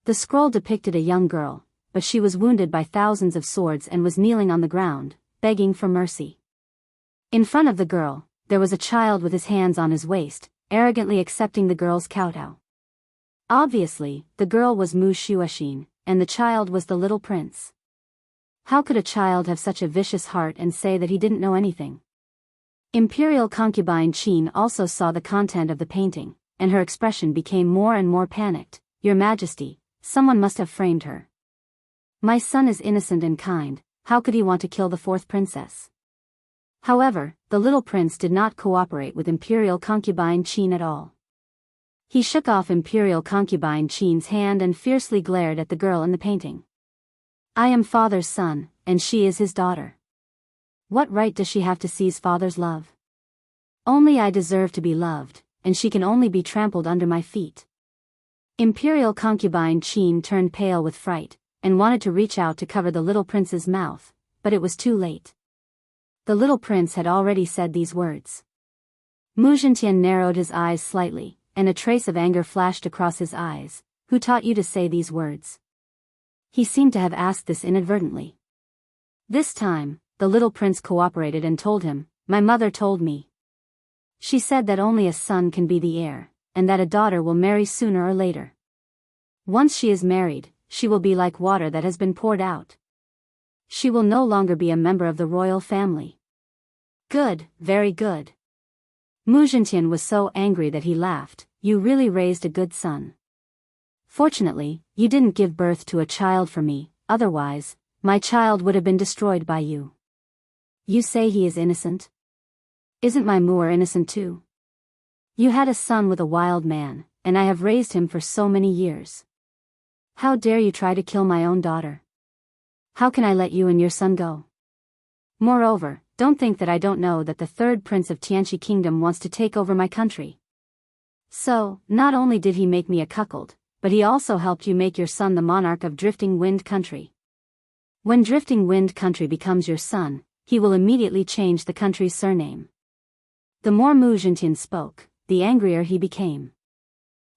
The scroll depicted a young girl, but she was wounded by thousands of swords and was kneeling on the ground, begging for mercy. In front of the girl, there was a child with his hands on his waist, arrogantly accepting the girl's kowtow. Obviously, the girl was Mu Shuaxin, and the child was the little prince. How could a child have such a vicious heart and say that he didn't know anything? Imperial concubine Qin also saw the content of the painting, and her expression became more and more panicked. Your Majesty, someone must have framed her. My son is innocent and kind, how could he want to kill the fourth princess? However, the little prince did not cooperate with Imperial concubine Qin at all. He shook off Imperial concubine Qin's hand and fiercely glared at the girl in the painting. I am father's son, and she is his daughter. What right does she have to seize father's love? Only I deserve to be loved, and she can only be trampled under my feet. Imperial concubine Qin turned pale with fright, and wanted to reach out to cover the little prince's mouth, but it was too late. The little prince had already said these words. Mu Zhintian narrowed his eyes slightly, and a trace of anger flashed across his eyes. Who taught you to say these words? He seemed to have asked this inadvertently. This time, the little prince cooperated and told him, my mother told me. She said that only a son can be the heir, and that a daughter will marry sooner or later. Once she is married, she will be like water that has been poured out. She will no longer be a member of the royal family. Good, very good. Mu Zhintian was so angry that he laughed. You really raised a good son. Fortunately, you didn't give birth to a child for me, otherwise, my child would have been destroyed by you. You say he is innocent? Isn't my Mu'er innocent too? You had a son with a wild man, and I have raised him for so many years. How dare you try to kill my own daughter? How can I let you and your son go? Moreover, don't think that I don't know that the third prince of Tianxi Kingdom wants to take over my country. So, not only did he make me a cuckold, but he also helped you make your son the monarch of Drifting Wind Country. When Drifting Wind Country becomes your son, he will immediately change the country's surname. The more Mu Zhintian spoke, the angrier he became.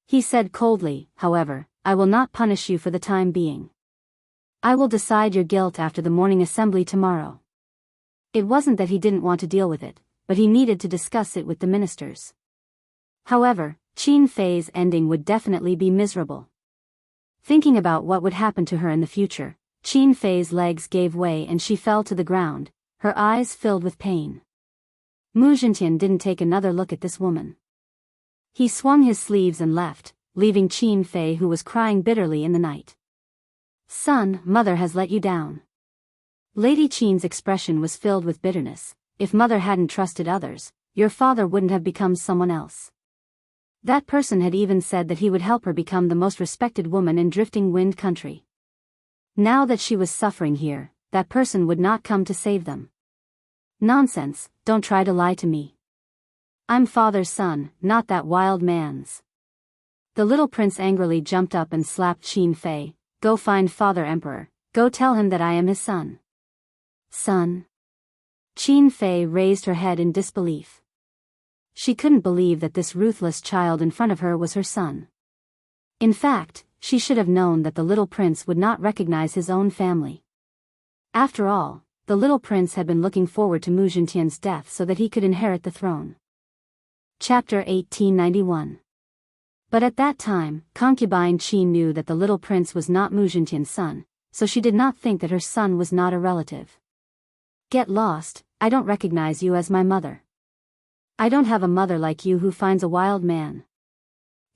He said coldly, however, I will not punish you for the time being. I will decide your guilt after the morning assembly tomorrow. It wasn't that he didn't want to deal with it, but he needed to discuss it with the ministers. However, Qin Fei's ending would definitely be miserable. Thinking about what would happen to her in the future, Qin Fei's legs gave way and she fell to the ground, her eyes filled with pain. Mu Zhintian didn't take another look at this woman. He swung his sleeves and left, leaving Qin Fei who was crying bitterly in the night. Son, mother has let you down. Lady Qin's expression was filled with bitterness. If mother hadn't trusted others, your father wouldn't have become someone else. That person had even said that he would help her become the most respected woman in Drifting Wind Country. Now that she was suffering here, that person would not come to save them. Nonsense, don't try to lie to me. I'm father's son, not that wild man's. The little prince angrily jumped up and slapped Qin Fei. Go find Father Emperor, go tell him that I am his son. Son? Qin Fei raised her head in disbelief. She couldn't believe that this ruthless child in front of her was her son. In fact, she should have known that the little prince would not recognize his own family. After all, the little prince had been looking forward to Mu Zhintian's death so that he could inherit the throne. Chapter 1891. But at that time, concubine Qin knew that the little prince was not Mu Zhintian's son, so she did not think that her son was not a relative. Get lost, I don't recognize you as my mother. I don't have a mother like you who finds a wild man.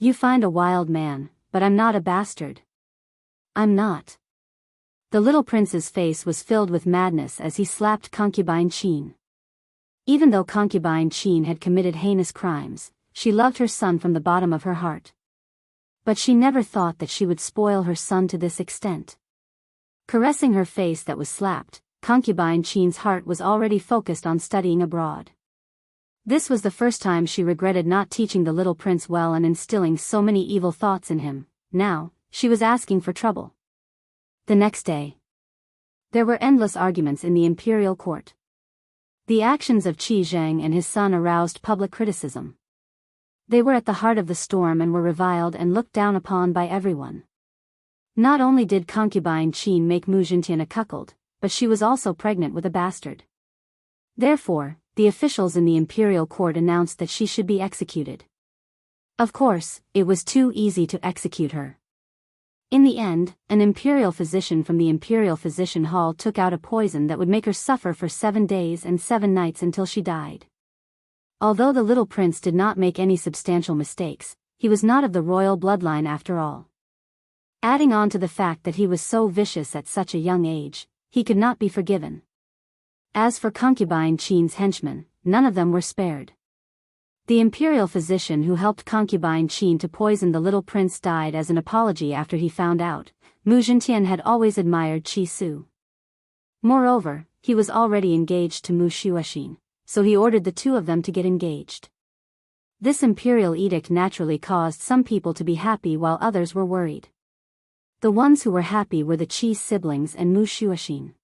You find a wild man, but I'm not a bastard. I'm not. The little prince's face was filled with madness as he slapped concubine Qin. Even though concubine Qin had committed heinous crimes, she loved her son from the bottom of her heart. But she never thought that she would spoil her son to this extent. Caressing her face that was slapped, concubine Qin's heart was already focused on studying abroad. This was the first time she regretted not teaching the little prince well and instilling so many evil thoughts in him. Now, she was asking for trouble. The next day, there were endless arguments in the imperial court. The actions of Qi Zheng and his son aroused public criticism. They were at the heart of the storm and were reviled and looked down upon by everyone. Not only did concubine Qin make Mu Zhintian a cuckold, but she was also pregnant with a bastard. Therefore, the officials in the imperial court announced that she should be executed. Of course, it was too easy to execute her. In the end, an imperial physician from the imperial physician hall took out a poison that would make her suffer for 7 days and 7 nights until she died. Although the little prince did not make any substantial mistakes, he was not of the royal bloodline after all. Adding on to the fact that he was so vicious at such a young age, he could not be forgiven. As for concubine Qin's henchmen, none of them were spared. The imperial physician who helped concubine Qin to poison the little prince died as an apology after he found out. Mu Zhintian had always admired Qi Su. Moreover, he was already engaged to Mu Shuoxin, so he ordered the two of them to get engaged. This imperial edict naturally caused some people to be happy while others were worried. The ones who were happy were the Qi siblings and Mu Shuoxin.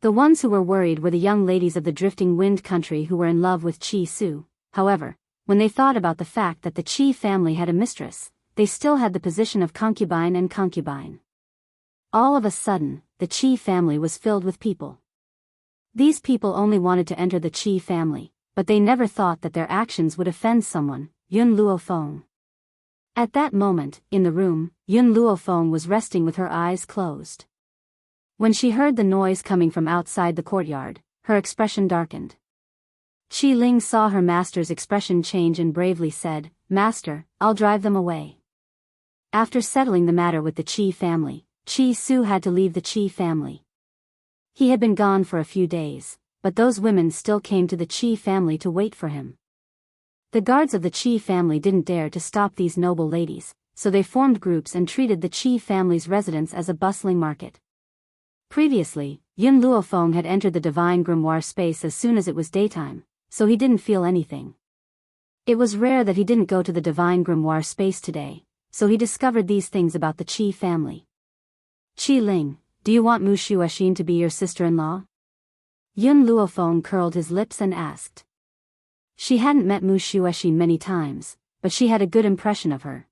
The ones who were worried were the young ladies of the Drifting Wind country who were in love with Qi Su. However, when they thought about the fact that the Qi family had a mistress, they still had the position of concubine and concubine. All of a sudden, the Qi family was filled with people. These people only wanted to enter the Qi family, but they never thought that their actions would offend someone. Yun Luofeng. At that moment, in the room, Yun Luofeng was resting with her eyes closed. When she heard the noise coming from outside the courtyard, her expression darkened. Qi Ling saw her master's expression change and bravely said, "Master, I'll drive them away." After settling the matter with the Qi family, Qi Su had to leave the Qi family. He had been gone for a few days, but those women still came to the Qi family to wait for him. The guards of the Qi family didn't dare to stop these noble ladies, so they formed groups and treated the Qi family's residence as a bustling market. Previously, Yun Luofeng had entered the divine grimoire space as soon as it was daytime, so he didn't feel anything. It was rare that he didn't go to the divine grimoire space today, so he discovered these things about the Qi family. "Qi Ling, do you want Mu Shuoxin to be your sister-in-law?" Yun Luofeng curled his lips and asked. She hadn't met Mu Shuoxin many times, but she had a good impression of her.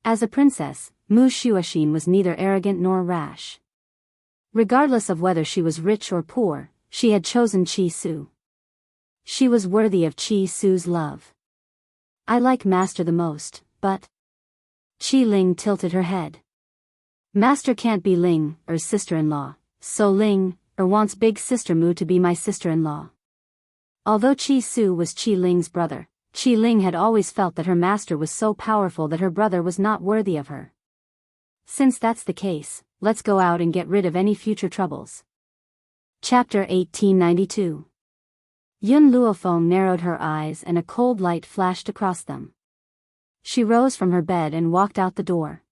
As a princess, Mu Shuoxin was neither arrogant nor rash. Regardless of whether she was rich or poor, she had chosen Qi Su. She was worthy of Qi Su's love. "I like Master the most, but..." Qi Ling tilted her head. "Master can't be Ling, er's sister-in-law, so Ling, wants big sister Mu to be my sister-in-law." Although Qi Su was Qi Ling's brother, Qi Ling had always felt that her master was so powerful that her brother was not worthy of her. Since that's the case, let's go out and get rid of any future troubles. Chapter 1892. Yun Luofeng narrowed her eyes and a cold light flashed across them. She rose from her bed and walked out the door.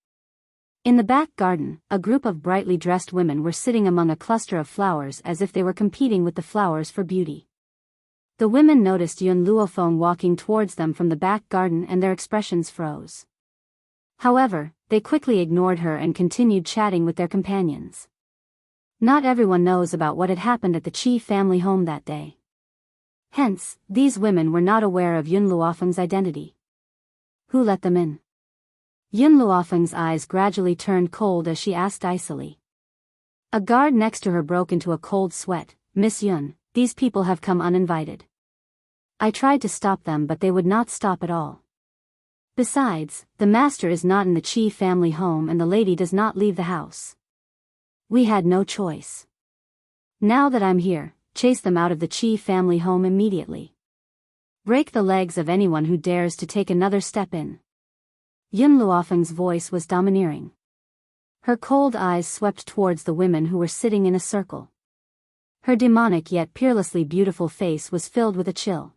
In the back garden, a group of brightly dressed women were sitting among a cluster of flowers as if they were competing with the flowers for beauty. The women noticed Yun Luofeng walking towards them from the back garden and their expressions froze. However, they quickly ignored her and continued chatting with their companions. Not everyone knows about what had happened at the Qi family home that day. Hence, these women were not aware of Yun Luofeng's identity. Who let them in? Yun Luofeng's eyes gradually turned cold as she asked icily. A guard next to her broke into a cold sweat. "Miss Yun, these people have come uninvited. I tried to stop them but they would not stop at all. Besides, the master is not in the Qi family home and the lady does not leave the house. We had no choice. Now that I'm here, chase them out of the Qi family home immediately. Break the legs of anyone who dares to take another step in." Yun Luofeng's voice was domineering. Her cold eyes swept towards the women who were sitting in a circle. Her demonic yet peerlessly beautiful face was filled with a chill.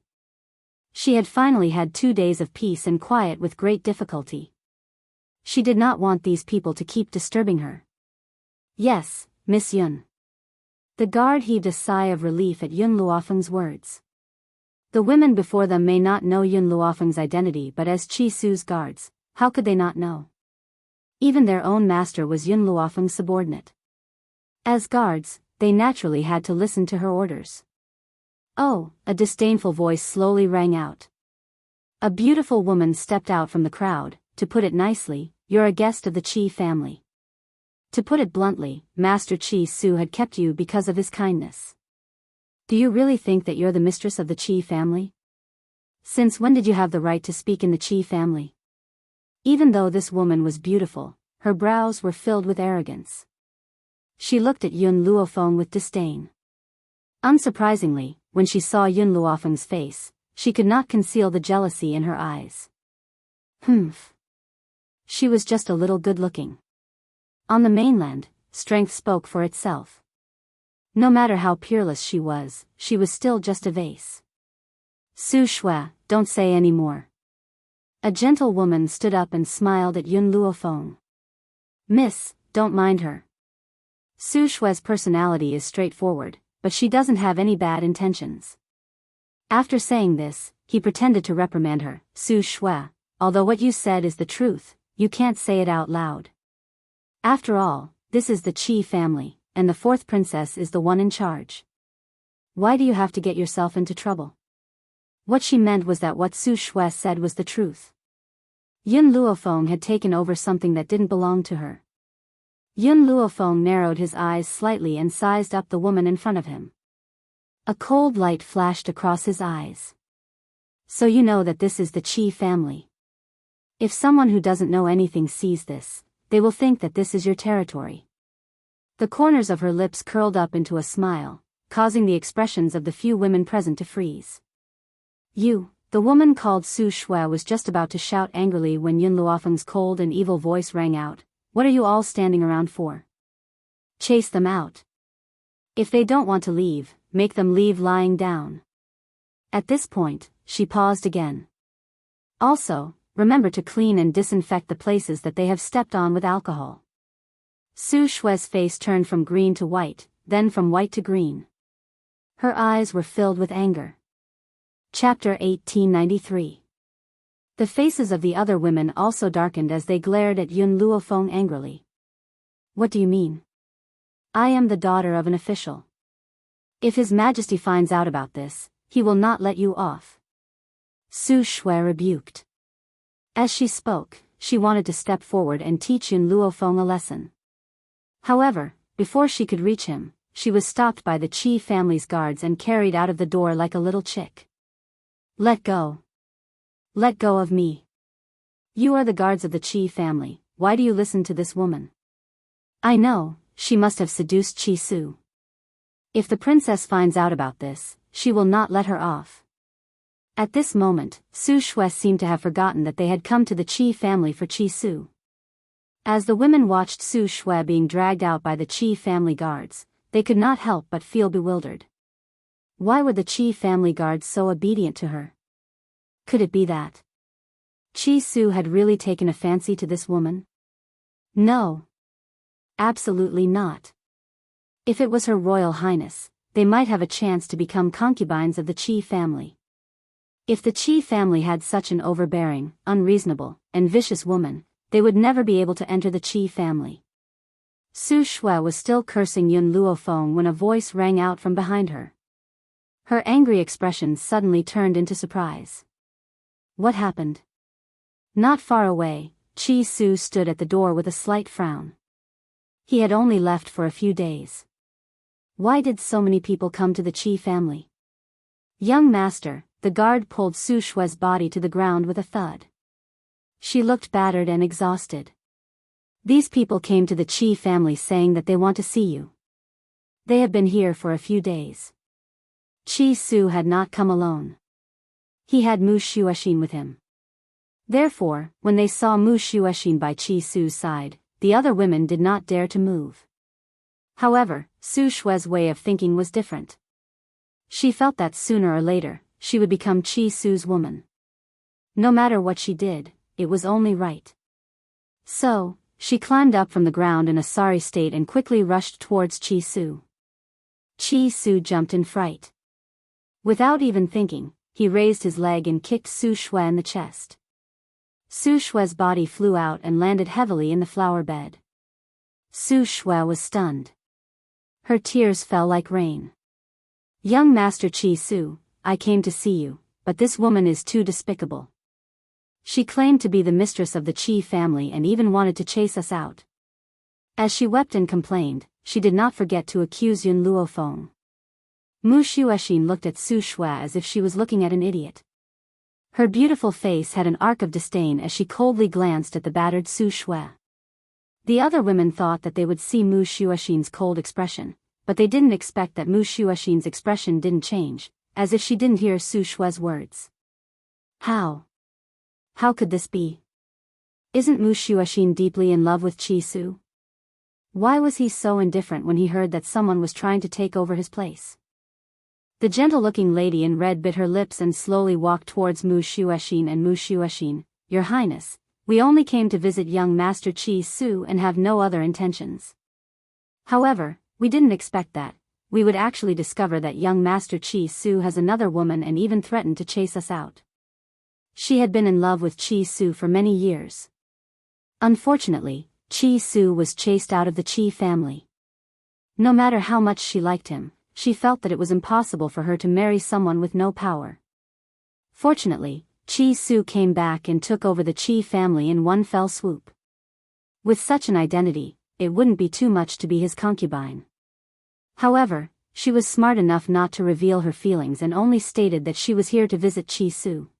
She had finally had 2 days of peace and quiet with great difficulty. She did not want these people to keep disturbing her. Yes, Miss Yun. The guard heaved a sigh of relief at Yun Luofeng's words. The women before them may not know Yun Luofeng's identity, but as Chi Su's guards, how could they not know? Even their own master was Yun Luofeng's subordinate. As guards, they naturally had to listen to her orders. Oh, a disdainful voice slowly rang out. A beautiful woman stepped out from the crowd. To put it nicely, you're a guest of the Chi family. To put it bluntly, Master Chi Su had kept you because of his kindness. Do you really think that you're the mistress of the Chi family? Since when did you have the right to speak in the Chi family? Even though this woman was beautiful, her brows were filled with arrogance. She looked at Yun Luofeng with disdain. Unsurprisingly, when she saw Yun Luofeng's face, she could not conceal the jealousy in her eyes. Humph. She was just a little good-looking. On the mainland, strength spoke for itself. No matter how peerless she was still just a vase. Su Shui, don't say any more. A gentle woman stood up and smiled at Yun Luofeng. Miss, don't mind her. Su Shui's personality is straightforward, but she doesn't have any bad intentions. After saying this, he pretended to reprimand her. Su Shui, although what you said is the truth, you can't say it out loud. After all, this is the Chi family, and the fourth princess is the one in charge. Why do you have to get yourself into trouble? What she meant was that what Su Shui said was the truth. Yun Luofeng had taken over something that didn't belong to her. Yun Luofeng narrowed his eyes slightly and sized up the woman in front of him. A cold light flashed across his eyes. So you know that this is the Chi family. If someone who doesn't know anything sees this, they will think that this is your territory. The corners of her lips curled up into a smile, causing the expressions of the few women present to freeze. You, the woman called Su Shui was just about to shout angrily when Yun Luofeng's cold and evil voice rang out. What are you all standing around for? Chase them out. If they don't want to leave, make them leave lying down. At this point, she paused again. Also, remember to clean and disinfect the places that they have stepped on with alcohol. Su Shui's face turned from green to white, then from white to green. Her eyes were filled with anger. Chapter 1893. The faces of the other women also darkened as they glared at Yun Luofeng angrily. What do you mean? I am the daughter of an official. If His Majesty finds out about this, he will not let you off. Su Shui rebuked. As she spoke, she wanted to step forward and teach Yun Luofeng a lesson. However, before she could reach him, she was stopped by the Chi family's guards and carried out of the door like a little chick. Let go. Let go of me. You are the guards of the Chi family, why do you listen to this woman? I know, she must have seduced Chi Su. If the princess finds out about this, she will not let her off. At this moment, Su Shui seemed to have forgotten that they had come to the Chi family for Chi Su. As the women watched Su Shui being dragged out by the Chi family guards, they could not help but feel bewildered. Why were the Chi family guards so obedient to her? Could it be that Chi Su had really taken a fancy to this woman? No. Absolutely not. If it was Her Royal Highness, they might have a chance to become concubines of the Chi family. If the Chi family had such an overbearing, unreasonable, and vicious woman, they would never be able to enter the Chi family. Su Shui was still cursing Yun Luofeng when a voice rang out from behind her. Her angry expression suddenly turned into surprise. What happened? Not far away, Chi Su stood at the door with a slight frown. He had only left for a few days. Why did so many people come to the Chi family? Young master, the guard pulled Su Shui's body to the ground with a thud. She looked battered and exhausted. These people came to the Chi family saying that they want to see you. They have been here for a few days. Chi Su had not come alone. He had Mu Shuexin with him. Therefore, when they saw Mu Shuexin by Chi Su's side, the other women did not dare to move. However, Su Shui's way of thinking was different. She felt that sooner or later, she would become Chi Su's woman. No matter what she did, it was only right. So, she climbed up from the ground in a sorry state and quickly rushed towards Chi Su. Chi Su jumped in fright. Without even thinking, he raised his leg and kicked Su Shui in the chest. Su Shui's body flew out and landed heavily in the flower bed. Su Shui was stunned. Her tears fell like rain. "Young Master Chi Su, I came to see you, but this woman is too despicable. She claimed to be the mistress of the Chi family and even wanted to chase us out." As she wept and complained, she did not forget to accuse Yun Luofeng. Mu Shuexin looked at Su Shui as if she was looking at an idiot. Her beautiful face had an arc of disdain as she coldly glanced at the battered Su Shui. The other women thought that they would see Mu Shuexin's cold expression, but they didn't expect that Mu Shuexin's expression didn't change, as if she didn't hear Su Shui's words. How could this be? Isn't Mu Shuexin deeply in love with Chi Su? Why was he so indifferent when he heard that someone was trying to take over his place? The gentle-looking lady in red bit her lips and slowly walked towards Mu Shuexin and Mu Shuexin. "Your Highness, we only came to visit young Master Chi Su and have no other intentions. However, we didn't expect that we would actually discover that young Master Chi Su has another woman and even threatened to chase us out." She had been in love with Chi Su for many years. Unfortunately, Chi Su was chased out of the Chi family. No matter how much she liked him, she felt that it was impossible for her to marry someone with no power. Fortunately, Chi Su came back and took over the Chi family in one fell swoop. With such an identity, it wouldn't be too much to be his concubine. However, she was smart enough not to reveal her feelings and only stated that she was here to visit Chi Su.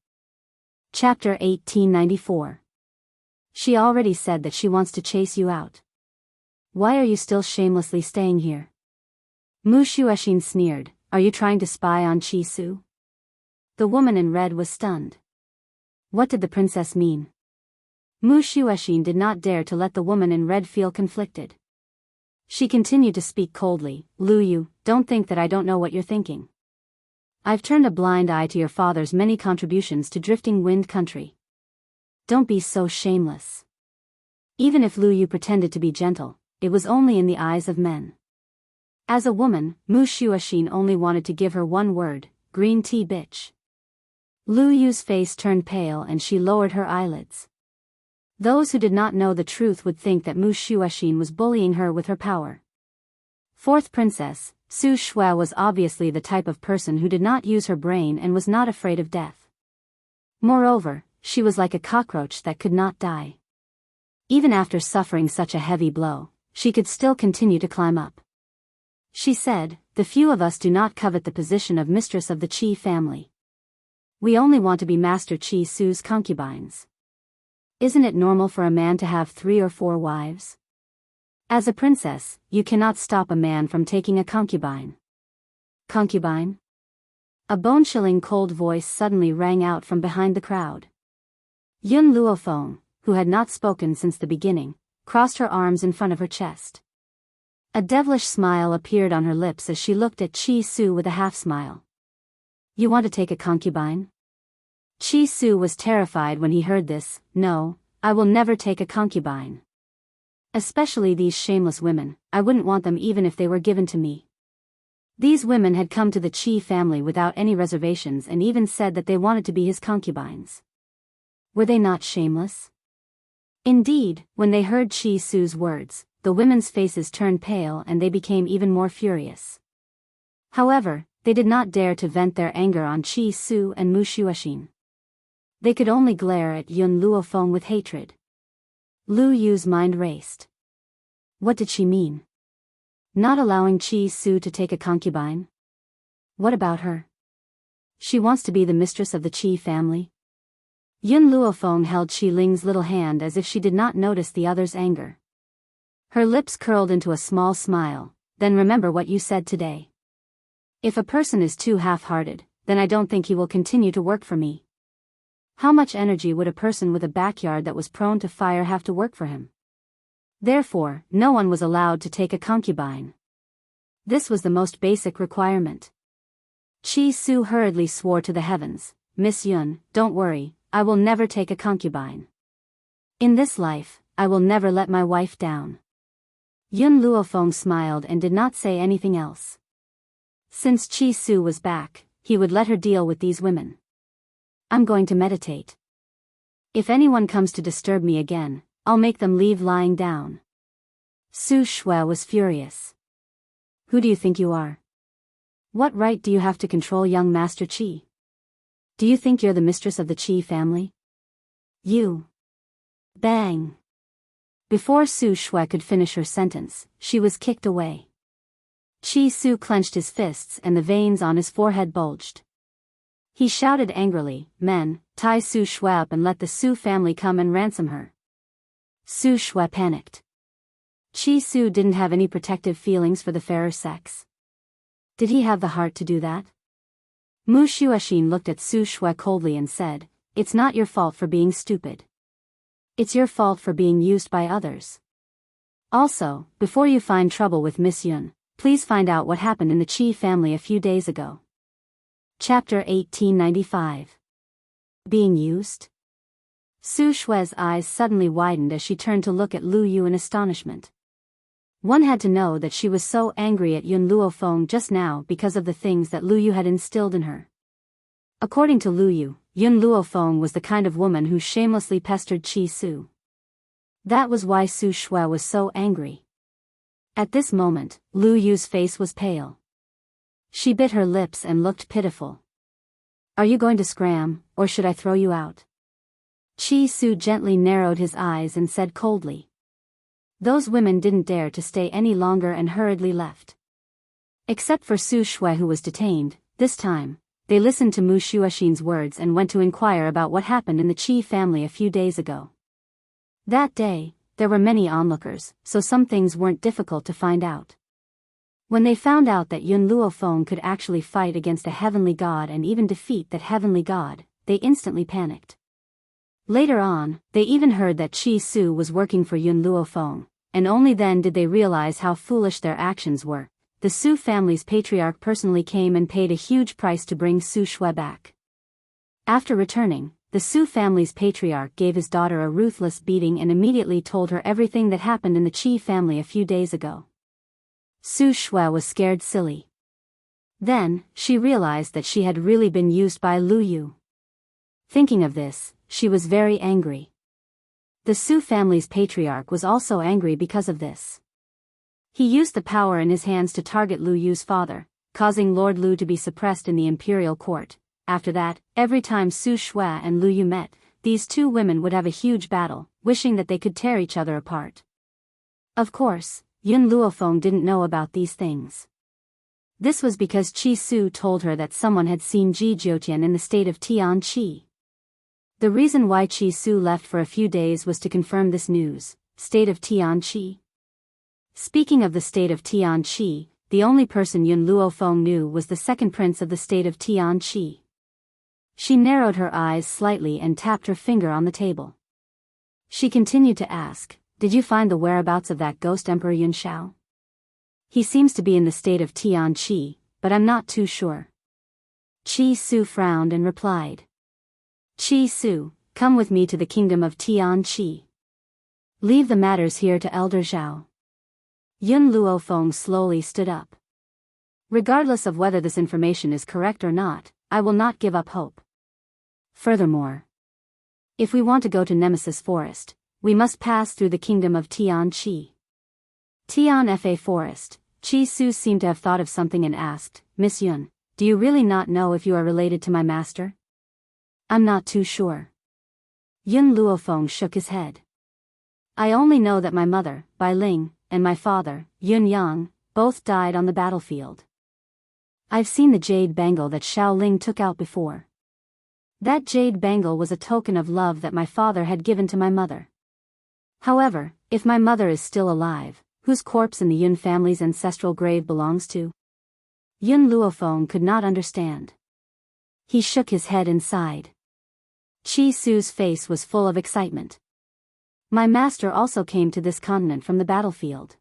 Chapter 1894. She already said that she wants to chase you out. Why are you still shamelessly staying here? Mu Shuexin sneered. Are you trying to spy on Chi Su? The woman in red was stunned. What did the princess mean? Mu Shuexin did not dare to let the woman in red feel conflicted. She continued to speak coldly. Lu Yu, don't think that I don't know what you're thinking. I've turned a blind eye to your father's many contributions to Drifting Wind Country. Don't be so shameless. Even if Lu Yu pretended to be gentle, it was only in the eyes of men. As a woman, Mu Shuexin only wanted to give her one word: green tea bitch. Lu Yu's face turned pale and she lowered her eyelids. Those who did not know the truth would think that Mu Shuexin was bullying her with her power. Fourth princess, Su Shui was obviously the type of person who did not use her brain and was not afraid of death. Moreover, she was like a cockroach that could not die. Even after suffering such a heavy blow, she could still continue to climb up. She said, "The few of us do not covet the position of mistress of the Chi family. We only want to be Master Chi Su's concubines. Isn't it normal for a man to have 3 or 4 wives? As a princess, you cannot stop a man from taking a concubine." Concubine? A bone-chilling cold voice suddenly rang out from behind the crowd. Yun Luofeng, who had not spoken since the beginning, crossed her arms in front of her chest. A devilish smile appeared on her lips as she looked at Chi Su with a half-smile. "You want to take a concubine?" Chi Su was terrified when he heard this. "No, I will never take a concubine. Especially these shameless women, I wouldn't want them even if they were given to me." These women had come to the Chi family without any reservations and even said that they wanted to be his concubines. Were they not shameless? Indeed, when they heard Chi Su's words, the women's faces turned pale and they became even more furious. However, they did not dare to vent their anger on Chi Su and Mu Shuexin. They could only glare at Yun Luofeng with hatred. Lu Yu's mind raced. What did she mean? Not allowing Chi Su to take a concubine? What about her? She wants to be the mistress of the Chi family? Yun Luofeng held Qi Ling's little hand as if she did not notice the other's anger. Her lips curled into a small smile. "Then remember what you said today. If a person is too half-hearted, then I don't think he will continue to work for me. How much energy would a person with a backyard that was prone to fire have to work for him?" Therefore, no one was allowed to take a concubine. This was the most basic requirement. Chi Su hurriedly swore to the heavens, "Miss Yun, don't worry, I will never take a concubine. In this life, I will never let my wife down. Yun Luofeng smiled and did not say anything else. Since Chi Su was back, he would let her deal with these women. I'm going to meditate. If anyone comes to disturb me again, I'll make them leave lying down. Su Shui was furious. Who do you think you are? What right do you have to control young Master Qi? Do you think you're the mistress of the Qi family? You. Bang. Before Su Shui could finish her sentence, she was kicked away. Chi Su clenched his fists and the veins on his forehead bulged. He shouted angrily, "Men, tie Su Shui up and let the Su family come and ransom her." Su Shui panicked. Chi Su didn't have any protective feelings for the fairer sex. Did he have the heart to do that? Mu Shuaxin looked at Su Shui coldly and said, "It's not your fault for being stupid. It's your fault for being used by others. Also, before you find trouble with Miss Yun, please find out what happened in the Qi family a few days ago." Chapter 1895. Being used? Su Shui's eyes suddenly widened as she turned to look at Lu Yu in astonishment. One had to know that she was so angry at Yun Luofeng just now because of the things that Lu Yu had instilled in her. According to Lu Yu, Yun Luofeng was the kind of woman who shamelessly pestered Chi Su. That was why Su Shui was so angry. At this moment, Lu Yu's face was pale. She bit her lips and looked pitiful. "Are you going to scram, or should I throw you out?" Chi Su gently narrowed his eyes and said coldly. Those women didn't dare to stay any longer and hurriedly left. Except for Su Shui, who was detained. This time, they listened to Mu Shuaxin's words and went to inquire about what happened in the Qi family a few days ago. That day, there were many onlookers, so some things weren't difficult to find out. When they found out that Yun Luofeng could actually fight against a heavenly god and even defeat that heavenly god, they instantly panicked. Later on, they even heard that Chi Su was working for Yun Luofeng, and only then did they realize how foolish their actions were. The Su family's patriarch personally came and paid a huge price to bring Su Shui back. After returning, the Su family's patriarch gave his daughter a ruthless beating and immediately told her everything that happened in the Qi family a few days ago. Su Shui was scared silly. Then, she realized that she had really been used by Lu Yu. Thinking of this, she was very angry. The Su family's patriarch was also angry because of this. He used the power in his hands to target Lu Yu's father, causing Lord Lu to be suppressed in the imperial court. After that, every time Su Shui and Lu Yu met, these two women would have a huge battle, wishing that they could tear each other apart. Of course, Yun Luofeng didn't know about these things. This was because Chi Su told her that someone had seen Ji Jiutian in the state of Tianqi. The reason why Chi Su left for a few days was to confirm this news. State of Tianqi. Speaking of the state of Tianqi, the only person Yun Luofeng knew was the second prince of the state of Tianqi. She narrowed her eyes slightly and tapped her finger on the table. She continued to ask, "Did you find the whereabouts of that ghost Emperor Yun Shao? He seems to be in the state of Tianqi, but I'm not too sure." Chi Su frowned and replied, "Chi Su, come with me to the kingdom of Tianqi. Leave the matters here to Elder Zhao." Yun Luofeng slowly stood up. "Regardless of whether this information is correct or not, I will not give up hope. Furthermore, if we want to go to Nemesis Forest, we must pass through the kingdom of Tianqi." Tianfa Forest. Chi Su seemed to have thought of something and asked, "Miss Yun, do you really not know if you are related to my master?" "I'm not too sure." Yun Luofeng shook his head. "I only know that my mother, Bai Ling, and my father, Yun Yang, both died on the battlefield. I've seen the jade bangle that Xiao Ling took out before. That jade bangle was a token of love that my father had given to my mother. However, if my mother is still alive, whose corpse in the Yun family's ancestral grave belongs to?" Yun Luofeng could not understand. He shook his head and sighed. Chi Su's face was full of excitement. "My master also came to this continent from the battlefield.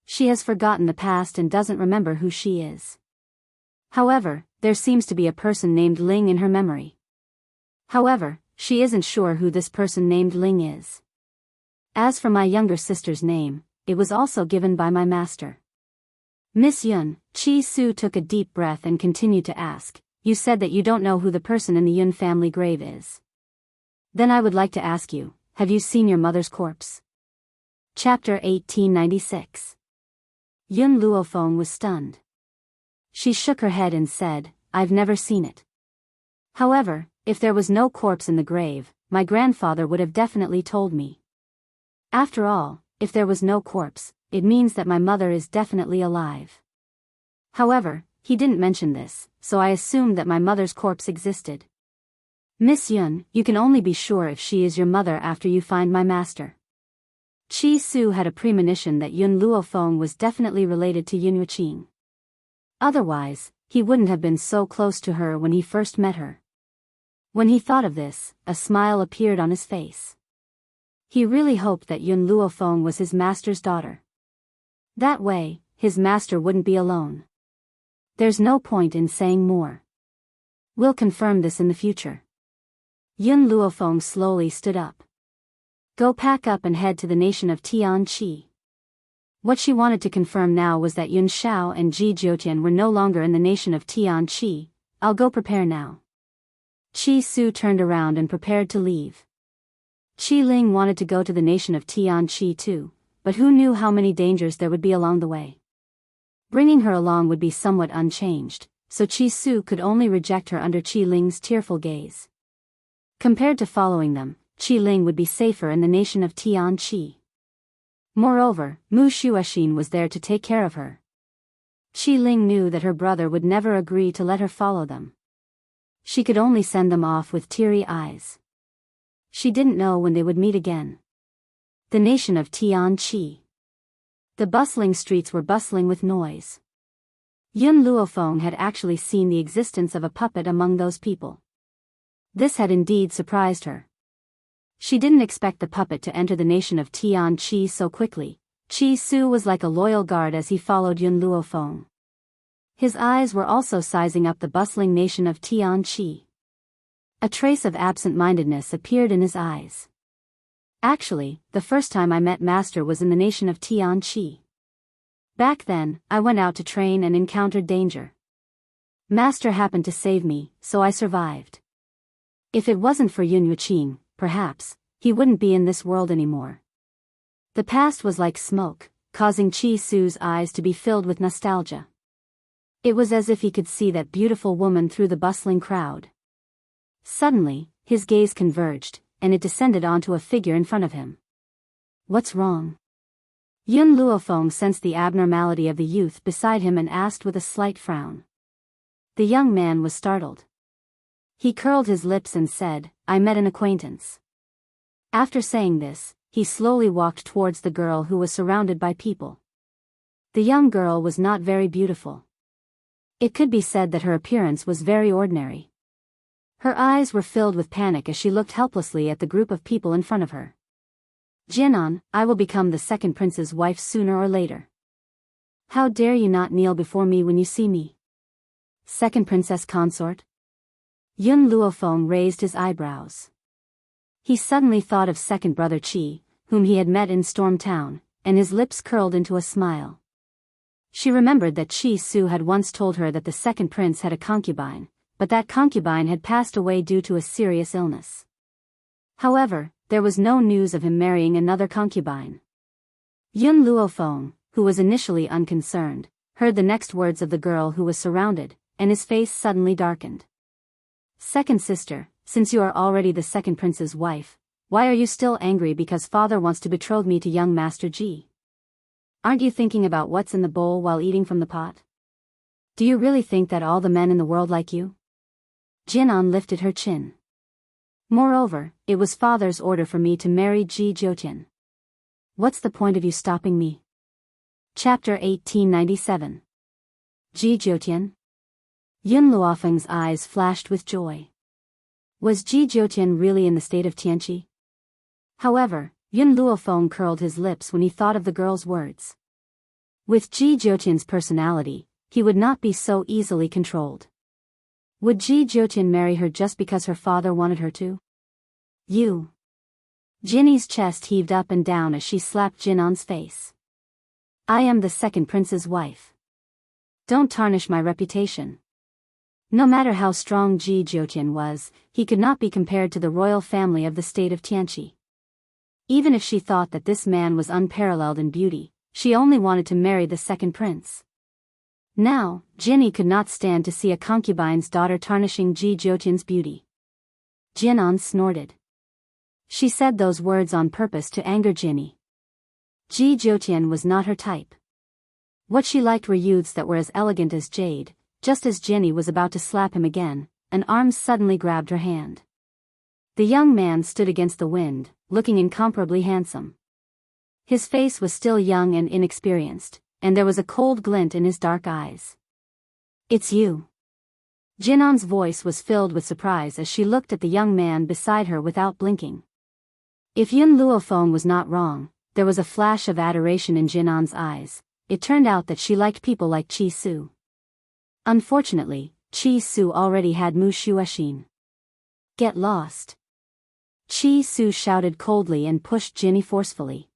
She has forgotten the past and doesn't remember who she is. However, there seems to be a person named Ling in her memory. However, she isn't sure who this person named Ling is. As for my younger sister's name, it was also given by my master. Miss Yun, Chi Su took a deep breath and continued to ask, you said that you don't know who the person in the Yun family grave is. Then I would like to ask you, have you seen your mother's corpse? Chapter 1896. Yun Luofeng was stunned. She shook her head and said, I've never seen it. However, if there was no corpse in the grave, my grandfather would have definitely told me. After all, if there was no corpse, it means that my mother is definitely alive. However, he didn't mention this, so I assumed that my mother's corpse existed. Miss Yun, you can only be sure if she is your mother after you find my master. Chi Su had a premonition that Yun Luofeng was definitely related to Yun Yuqing. Otherwise, he wouldn't have been so close to her when he first met her. When he thought of this, a smile appeared on his face. He really hoped that Yun Luofeng was his master's daughter. That way, his master wouldn't be alone. There's no point in saying more. We'll confirm this in the future. Yun Luofeng slowly stood up. Go pack up and head to the nation of Tianqi. What she wanted to confirm now was that Yun Xiao and Ji Jiutian were no longer in the nation of Tianqi. I'll go prepare now. Chi Su turned around and prepared to leave. Qi Ling wanted to go to the nation of Tianqi too, but who knew how many dangers there would be along the way. Bringing her along would be somewhat unchanged, so Chi Su could only reject her under Qi Ling's tearful gaze. Compared to following them, Qi Ling would be safer in the nation of Tianqi. Moreover, Mu Shuoxin was there to take care of her. Qi Ling knew that her brother would never agree to let her follow them. She could only send them off with teary eyes. She didn't know when they would meet again. The nation of Tianqi. The bustling streets were bustling with noise. Yun Luofeng had actually seen the existence of a puppet among those people. This had indeed surprised her. She didn't expect the puppet to enter the nation of Tianqi so quickly. Chi Su was like a loyal guard as he followed Yun Luofeng. His eyes were also sizing up the bustling nation of Tianqi. A trace of absent-mindedness appeared in his eyes. Actually, the first time I met Master was in the nation of Tianqi. Back then, I went out to train and encountered danger. Master happened to save me, so I survived. If it wasn't for Yun Yuqing, perhaps, he wouldn't be in this world anymore. The past was like smoke, causing Chi Su's eyes to be filled with nostalgia. It was as if he could see that beautiful woman through the bustling crowd. Suddenly, his gaze converged, and it descended onto a figure in front of him. What's wrong? Yun Luofeng sensed the abnormality of the youth beside him and asked with a slight frown. The young man was startled. He curled his lips and said, I met an acquaintance. After saying this, he slowly walked towards the girl who was surrounded by people. The young girl was not very beautiful. It could be said that her appearance was very ordinary. Her eyes were filled with panic as she looked helplessly at the group of people in front of her. Jinan, I will become the second prince's wife sooner or later. How dare you not kneel before me when you see me? Second princess consort? Yun Luofeng raised his eyebrows. He suddenly thought of second brother Qi, whom he had met in Storm Town, and his lips curled into a smile. She remembered that Chi Su had once told her that the second prince had a concubine, but that concubine had passed away due to a serious illness. However, there was no news of him marrying another concubine. Yun Luofeng, who was initially unconcerned, heard the next words of the girl who was surrounded, and his face suddenly darkened. Second sister, since you are already the second prince's wife, why are you still angry because father wants to betroth me to young Master Ji? Aren't you thinking about what's in the bowl while eating from the pot? Do you really think that all the men in the world like you? Jinan lifted her chin. Moreover, it was father's order for me to marry Ji Jiutian. What's the point of you stopping me? Chapter 1897. Ji Jiutian? Yun Luofeng's eyes flashed with joy. Was Ji Jiutian really in the state of Tianqi? However, Yun Luofeng curled his lips when he thought of the girl's words. With Ji Jiutian's personality, he would not be so easily controlled. Would Ji Jiutian marry her just because her father wanted her to? You. Jinny's chest heaved up and down as she slapped Jinon's face. I am the second prince's wife. Don't tarnish my reputation. No matter how strong Ji Jiutian was, he could not be compared to the royal family of the state of Tianqi. Even if she thought that this man was unparalleled in beauty, she only wanted to marry the second prince. Now, Jinny could not stand to see a concubine's daughter tarnishing Ji Jiutian's beauty. Jinan snorted. She said those words on purpose to anger Jinny. Ji Jiutian was not her type. What she liked were youths that were as elegant as jade. Just as Jinny was about to slap him again, an arm suddenly grabbed her hand. The young man stood against the wind, looking incomparably handsome. His face was still young and inexperienced, and there was a cold glint in his dark eyes. It's you. Jinon's voice was filled with surprise as she looked at the young man beside her without blinking. If Yun Luofeng was not wrong, there was a flash of adoration in Jinon's eyes. It turned out that she liked people like Qi Su. Unfortunately, Qi Su already had Mu Shuexin. Get lost. Qi Su shouted coldly and pushed Jinny forcefully.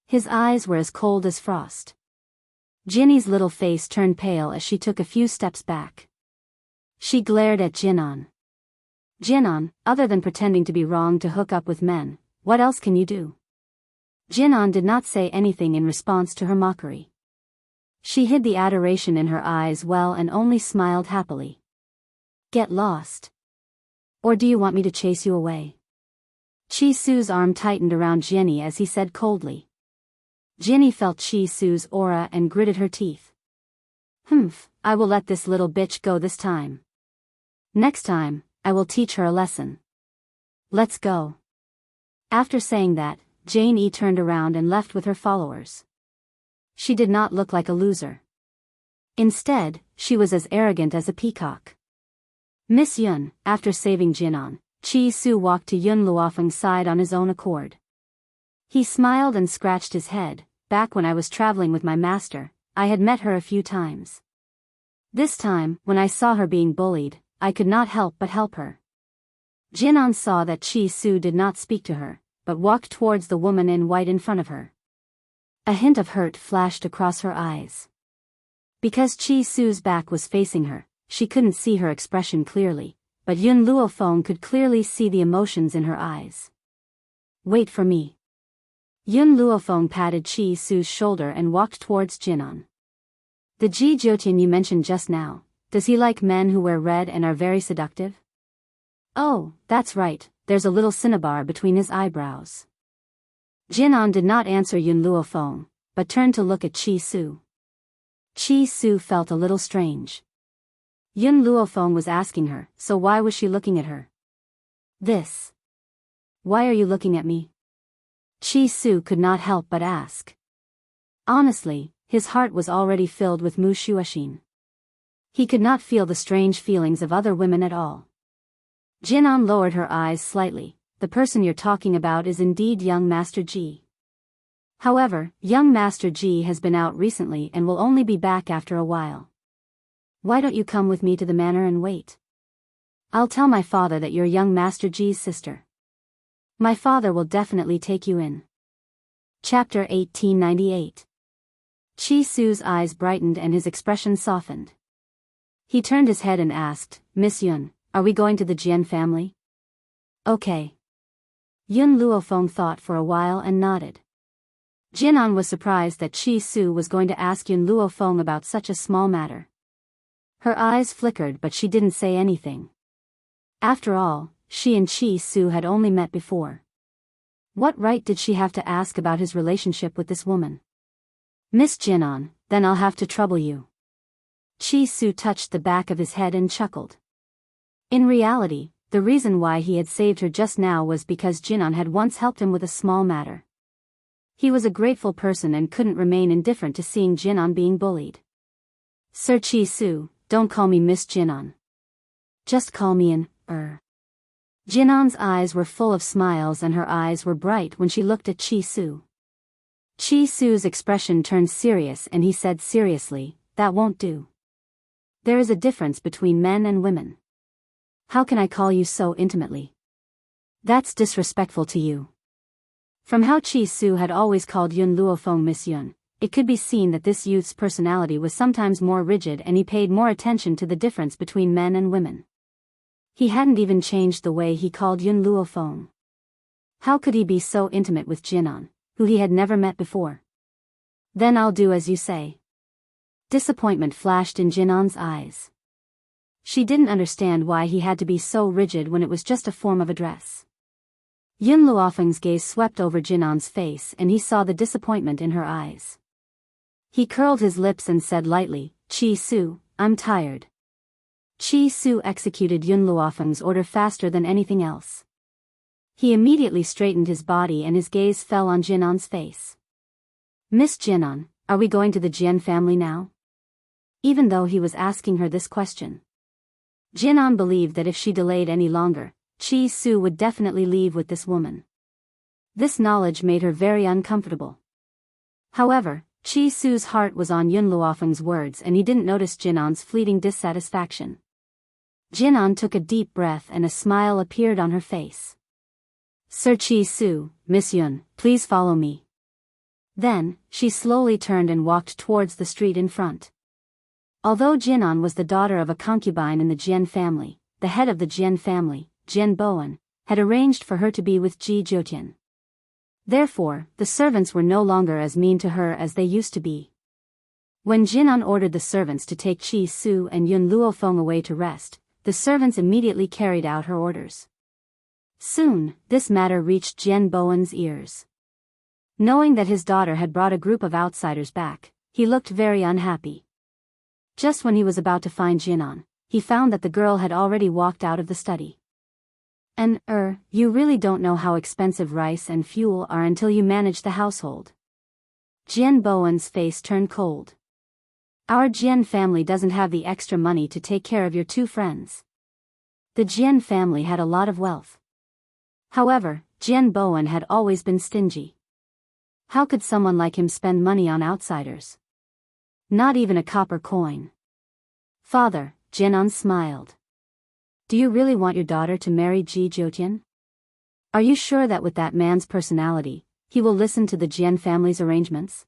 His eyes were as cold as frost. Jinny's little face turned pale as she took a few steps back. She glared at Jinon. Jinon, other than pretending to be wrong to hook up with men, what else can you do? Jinon did not say anything in response to her mockery. She hid the adoration in her eyes well and only smiled happily. Get lost. Or do you want me to chase you away? Qi Su's arm tightened around Jinny as he said coldly. Jinny felt Qi Su's aura and gritted her teeth. Humph, I will let this little bitch go this time. Next time, I will teach her a lesson. Let's go. After saying that, Jane E turned around and left with her followers. She did not look like a loser. Instead, she was as arrogant as a peacock. Miss Yun, after saving Jinon, Qi Su walked to Yun Luofeng's side on his own accord. He smiled and scratched his head. Back when I was traveling with my master, I had met her a few times. This time, when I saw her being bullied, I could not help but help her. Jinon saw that Qi Su did not speak to her, but walked towards the woman in white in front of her. A hint of hurt flashed across her eyes. Because Qi Su's back was facing her, she couldn't see her expression clearly, but Yun Luofeng could clearly see the emotions in her eyes. Wait for me. Yun Luofeng patted Qi Su's shoulder and walked towards Jinon. The Ji Jiutian you mentioned just now, does he like men who wear red and are very seductive? Oh, that's right, there's a little cinnabar between his eyebrows. Jinon did not answer Yun Luofeng, but turned to look at Qi Su. Qi Su felt a little strange. Yun Luofeng was asking her, so why was she looking at her? This. Why are you looking at me? Qi Su could not help but ask. Honestly, his heart was already filled with Mu Shuexin. He could not feel the strange feelings of other women at all. Jinon lowered her eyes slightly. The person you're talking about is indeed young Master Ji. However, young Master Ji has been out recently and will only be back after a while. Why don't you come with me to the manor and wait? I'll tell my father that you're young Master Ji's sister. My father will definitely take you in. Chapter 1898. Qi Su's eyes brightened and his expression softened. He turned his head and asked, Miss Yun, are we going to the Jian family? Okay. Yun Luofeng thought for a while and nodded. Jinon was surprised that Qi Su was going to ask Yun Luofeng about such a small matter. Her eyes flickered but she didn't say anything. After all, she and Qi Su had only met before. What right did she have to ask about his relationship with this woman? Miss Jinon, then I'll have to trouble you. Qi Su touched the back of his head and chuckled. In reality, the reason why he had saved her just now was because Jinon had once helped him with a small matter. He was a grateful person and couldn't remain indifferent to seeing Jinon being bullied. Sir Qi Su, don't call me Miss Jinon. Just call me an, Jinon's eyes were full of smiles and her eyes were bright when she looked at Qi Su. Qi Su's expression turned serious and he said seriously, that won't do. There is a difference between men and women. How can I call you so intimately? That's disrespectful to you. From how Chi Su had always called Yun Luofeng Miss Yun, it could be seen that this youth's personality was sometimes more rigid and he paid more attention to the difference between men and women. He hadn't even changed the way he called Yun Luofeng. How could he be so intimate with Jinan, who he had never met before? Then I'll do as you say. Disappointment flashed in Jinan's eyes. She didn't understand why he had to be so rigid when it was just a form of address. Yun Luofeng's gaze swept over Jinan's face and he saw the disappointment in her eyes. He curled his lips and said lightly, Chi Su, I'm tired. Chi Su executed Yun Luofeng's order faster than anything else. He immediately straightened his body and his gaze fell on Jinan's face. Miss Jinan, are we going to the Jian family now? Even though he was asking her this question, Jinan believed that if she delayed any longer, Chi Su would definitely leave with this woman. This knowledge made her very uncomfortable. However, Chi Su's heart was on Yun Luofeng's words and he didn't notice Jinan's fleeting dissatisfaction. Jinan took a deep breath and a smile appeared on her face. Sir Chi Su, Miss Yun, please follow me. Then, she slowly turned and walked towards the street in front. Although Jinan was the daughter of a concubine in the Jian family, the head of the Jian family, Jian Bowen, had arranged for her to be with Ji Zhoutian. Therefore, the servants were no longer as mean to her as they used to be. When Jinan ordered the servants to take Chi Su and Yun Luofeng away to rest, the servants immediately carried out her orders. Soon, this matter reached Jian Bowen's ears. Knowing that his daughter had brought a group of outsiders back, he looked very unhappy. Just when he was about to find Jinan, he found that the girl had already walked out of the study. And, you really don't know how expensive rice and fuel are until you manage the household. Jian Bowen's face turned cold. Our Jian family doesn't have the extra money to take care of your two friends. The Jian family had a lot of wealth. However, Jian Bowen had always been stingy. How could someone like him spend money on outsiders? Not even a copper coin. Father, Jinan smiled. Do you really want your daughter to marry Ji Zhoutian? Are you sure that with that man's personality, he will listen to the Jian family's arrangements?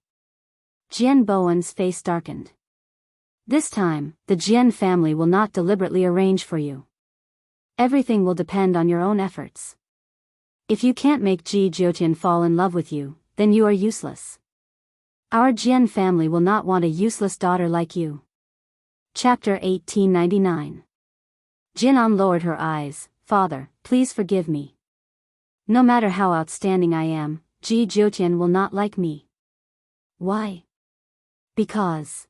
Jian Bowen's face darkened. This time, the Jian family will not deliberately arrange for you. Everything will depend on your own efforts. If you can't make Ji Zhoutian fall in love with you, then you are useless. Our Jian family will not want a useless daughter like you. Chapter 1899. Jinan lowered her eyes. Father, please forgive me. No matter how outstanding I am, Ji Zhoutian will not like me. Why? Because.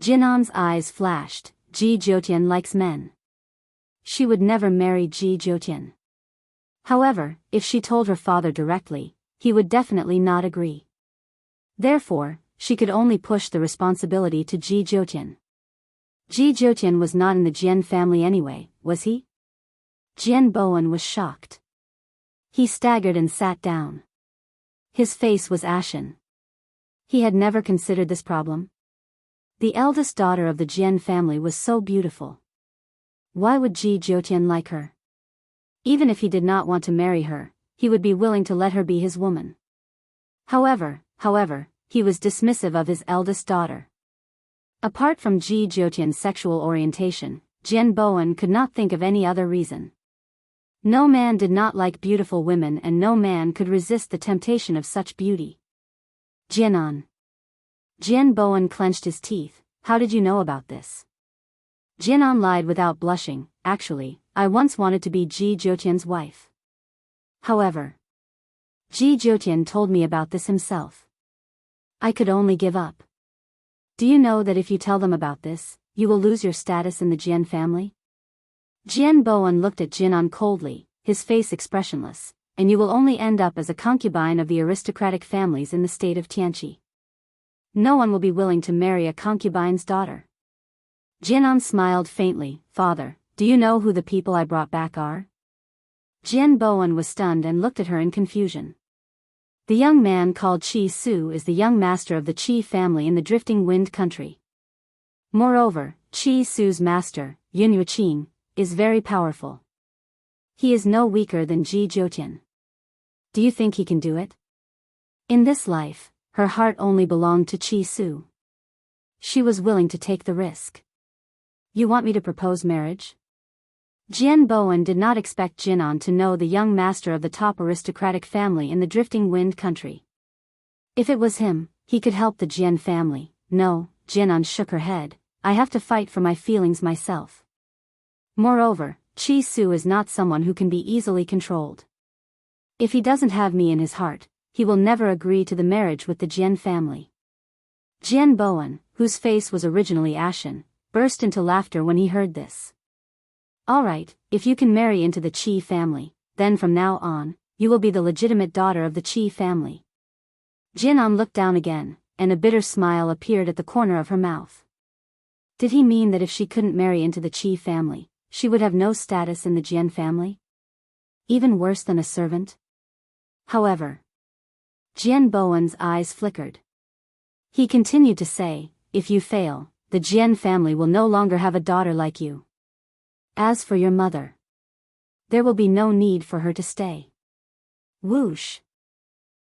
Jinan's eyes flashed. Ji Zhoutian likes men. She would never marry Ji Zhoutian. However, if she told her father directly, he would definitely not agree. Therefore, she could only push the responsibility to Ji Zhoutian. Ji Zhoutian was not in the Jian family anyway, was he? Jian Bowen was shocked. He staggered and sat down. His face was ashen. He had never considered this problem. The eldest daughter of the Jian family was so beautiful. Why would Ji Zhoutian like her? Even if he did not want to marry her, he would be willing to let her be his woman. However, he was dismissive of his eldest daughter. Apart from Ji Zhoutian's sexual orientation, Jian Bowen could not think of any other reason. No man did not like beautiful women and no man could resist the temptation of such beauty. Jian Bowen clenched his teeth. How did you know about this? Jinan lied without blushing. Actually, I once wanted to be Ji Zhoutian's wife. However, Ji Zhoutian told me about this himself. I could only give up. Do you know that if you tell them about this, you will lose your status in the Jian family? Jian Bowen looked at Jinan coldly, his face expressionless, and you will only end up as a concubine of the aristocratic families in the state of Tianqi. No one will be willing to marry a concubine's daughter. Jinan smiled faintly. Father, do you know who the people I brought back are? Jian Bowen was stunned and looked at her in confusion. The young man called Chi Su is the young master of the Qi family in the Drifting Wind country. Moreover, Chi Su's master, Yun Yuqing, is very powerful. He is no weaker than Ji Zhoutian. Do you think he can do it? In this life, her heart only belonged to Chi Su. She was willing to take the risk. You want me to propose marriage? Jian Bowen did not expect Jinan to know the young master of the top aristocratic family in the Drifting Wind country. If it was him, he could help the Jian family. No, Jinan shook her head. I have to fight for my feelings myself. Moreover, Chi Su is not someone who can be easily controlled. If he doesn't have me in his heart, he will never agree to the marriage with the Jian family. Jian Bowen, whose face was originally ashen, burst into laughter when he heard this. All right, if you can marry into the Qi family, then from now on, you will be the legitimate daughter of the Qi family. Jinan looked down again, and a bitter smile appeared at the corner of her mouth. Did he mean that if she couldn't marry into the Qi family, she would have no status in the Jian family? Even worse than a servant? However, Jian Bowen's eyes flickered. He continued to say, if you fail, the Jian family will no longer have a daughter like you. As for your mother, there will be no need for her to stay. Whoosh!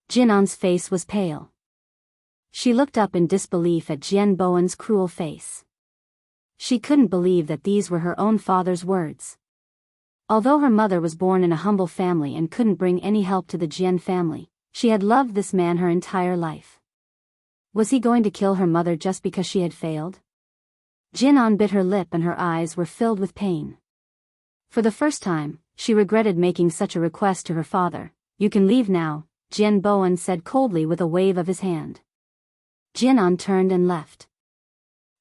Jinan's face was pale. She looked up in disbelief at Jian Bowen's cruel face. She couldn't believe that these were her own father's words. Although her mother was born in a humble family and couldn't bring any help to the Jian family, she had loved this man her entire life. Was he going to kill her mother just because she had failed? Jinan bit her lip and her eyes were filled with pain. For the first time, she regretted making such a request to her father. You can leave now, Jian Bowen said coldly with a wave of his hand. Jinan turned and left.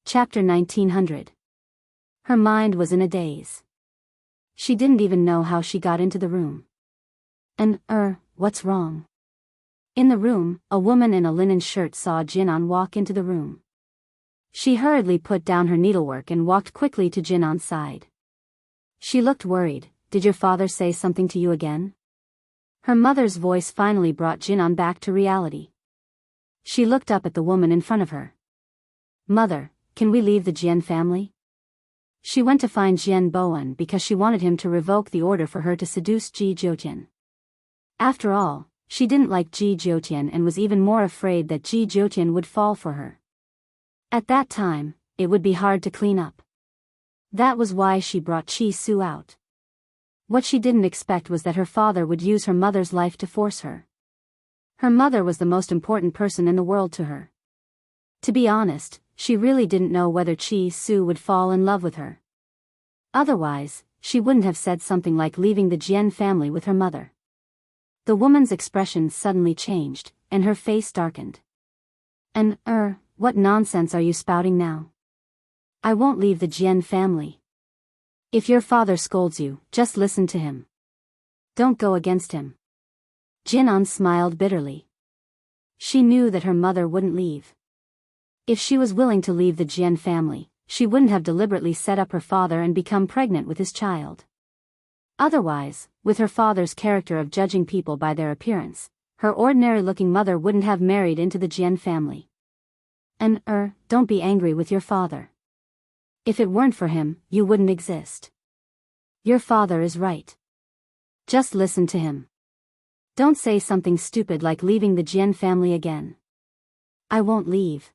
Chapter 1900. Her mind was in a daze. She didn't even know how she got into the room. And, what's wrong? In the room, a woman in a linen shirt saw Jinan walk into the room. She hurriedly put down her needlework and walked quickly to Jinan's side. She looked worried. Did your father say something to you again? Her mother's voice finally brought Jinan back to reality. She looked up at the woman in front of her. Mother, can we leave the Jian family? She went to find Jian Bowen because she wanted him to revoke the order for her to seduce Ji Jiutian. After all, she didn't like Ji Jiutian and was even more afraid that Ji Jiutian would fall for her. At that time, it would be hard to clean up. That was why she brought Chi Su out. What she didn't expect was that her father would use her mother's life to force her. Her mother was the most important person in the world to her. To be honest, she really didn't know whether Chi Su would fall in love with her. Otherwise, she wouldn't have said something like leaving the Jian family with her mother. The woman's expression suddenly changed, and her face darkened. And, what nonsense are you spouting now? I won't leave the Jian family. If your father scolds you, just listen to him. Don't go against him. Jinan smiled bitterly. She knew that her mother wouldn't leave. If she was willing to leave the Jian family, she wouldn't have deliberately set up her father and become pregnant with his child. Otherwise, with her father's character of judging people by their appearance, her ordinary-looking mother wouldn't have married into the Jian family. And, don't be angry with your father. If it weren't for him, you wouldn't exist. Your father is right. Just listen to him. Don't say something stupid like leaving the Jian family again. I won't leave.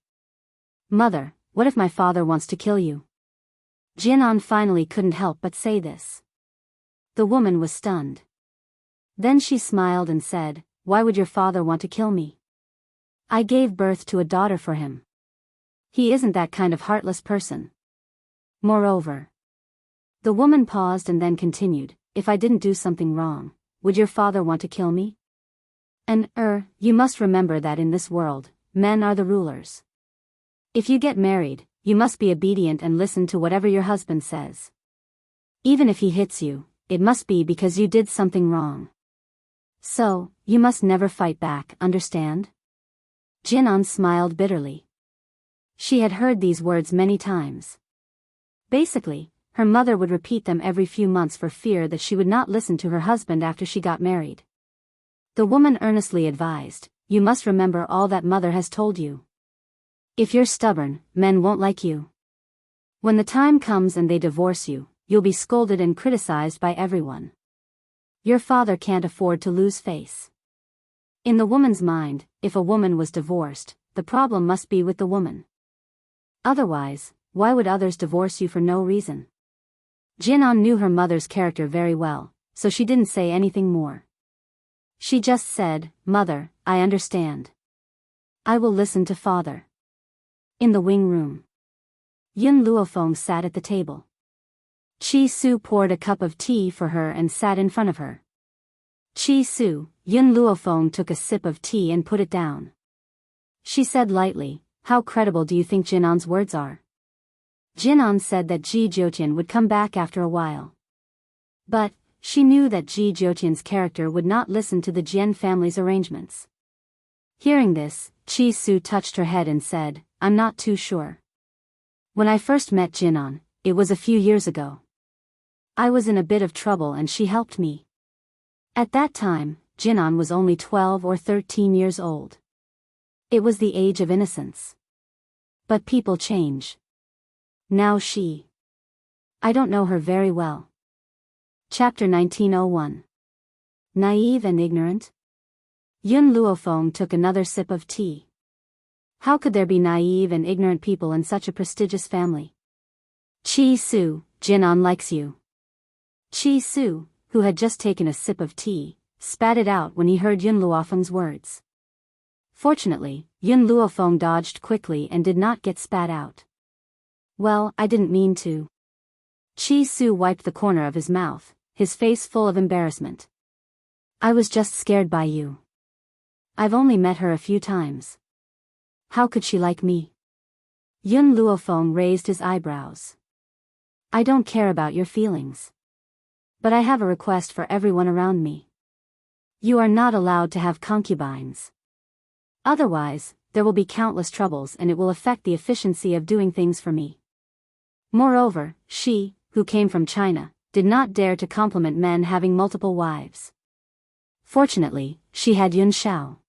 Mother, what if my father wants to kill you? Jinan finally couldn't help but say this. The woman was stunned. Then she smiled and said, why would your father want to kill me? I gave birth to a daughter for him. He isn't that kind of heartless person. Moreover, the woman paused and then continued, if I didn't do something wrong, would your father want to kill me? And, you must remember that in this world, men are the rulers. If you get married, you must be obedient and listen to whatever your husband says. Even if he hits you, it must be because you did something wrong. So, you must never fight back, understand? Jinan smiled bitterly. She had heard these words many times. Basically, her mother would repeat them every few months for fear that she would not listen to her husband after she got married. The woman earnestly advised, you must remember all that mother has told you. If you're stubborn, men won't like you. When the time comes and they divorce you, you'll be scolded and criticized by everyone. Your father can't afford to lose face. In the woman's mind, if a woman was divorced, the problem must be with the woman. Otherwise, why would others divorce you for no reason? Jinan knew her mother's character very well, so she didn't say anything more. She just said, "Mother, I understand. I will listen to father." In the wing room, Yun Luofeng sat at the table. Chi Su poured a cup of tea for her and sat in front of her. Chi Su, Yun Luofeng took a sip of tea and put it down. She said lightly, "How credible do you think Jinan's words are?" Jinan said that Ji Jiutian would come back after a while. But she knew that Ji Jiutian's character would not listen to the Jian family's arrangements. Hearing this, Chi Su touched her head and said, "I'm not too sure. When I first met Jinan, it was a few years ago. I was in a bit of trouble and she helped me. At that time, Jinan was only 12 or 13 years old. It was the age of innocence. But people change. Now I don't know her very well." Chapter 1901. Naive and ignorant? Yun Luofeng took another sip of tea. How could there be naive and ignorant people in such a prestigious family? Chi Su, Jinan likes you. Chi Su, who had just taken a sip of tea, spat it out when he heard Yun Luofeng's words. Fortunately, Yun Luofeng dodged quickly and did not get spat out. "Well, I didn't mean to." Chi Su wiped the corner of his mouth, his face full of embarrassment. "I was just scared by you. I've only met her a few times. How could she like me?" Yun Luofeng raised his eyebrows. "I don't care about your feelings. But I have a request for everyone around me. You are not allowed to have concubines. Otherwise, there will be countless troubles and it will affect the efficiency of doing things for me." Moreover, she, who came from China, did not dare to compliment men having multiple wives. Fortunately, she had Yun Shao.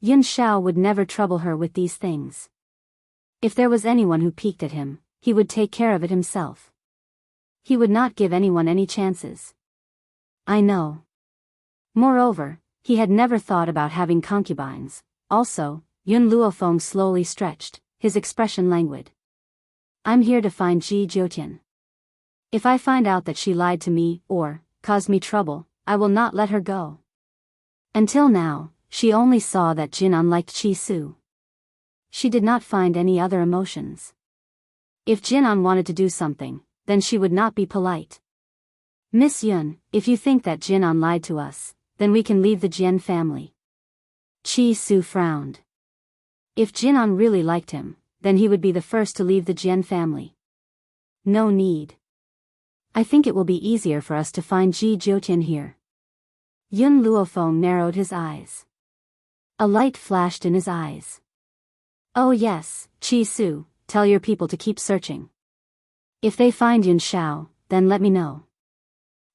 Yun Shao would never trouble her with these things. If there was anyone who peeked at him, he would take care of it himself. He would not give anyone any chances. I know. Moreover, he had never thought about having concubines. Also, Yun Luofeng slowly stretched, his expression languid. "I'm here to find Ji Jiutian. If I find out that she lied to me, or caused me trouble, I will not let her go." Until now, she only saw that Jinan liked Chi Su. She did not find any other emotions. If Jinan wanted to do something, then she would not be polite. "Miss Yun, if you think that Jinan lied to us, then we can leave the Jian family." Chi Su frowned. If Jinan really liked him, then he would be the first to leave the Jian family. "No need. I think it will be easier for us to find Ji Jiutian here." Yun Luofeng narrowed his eyes. A light flashed in his eyes. "Oh yes, Chi Su, tell your people to keep searching. If they find Yun Shao, then let me know."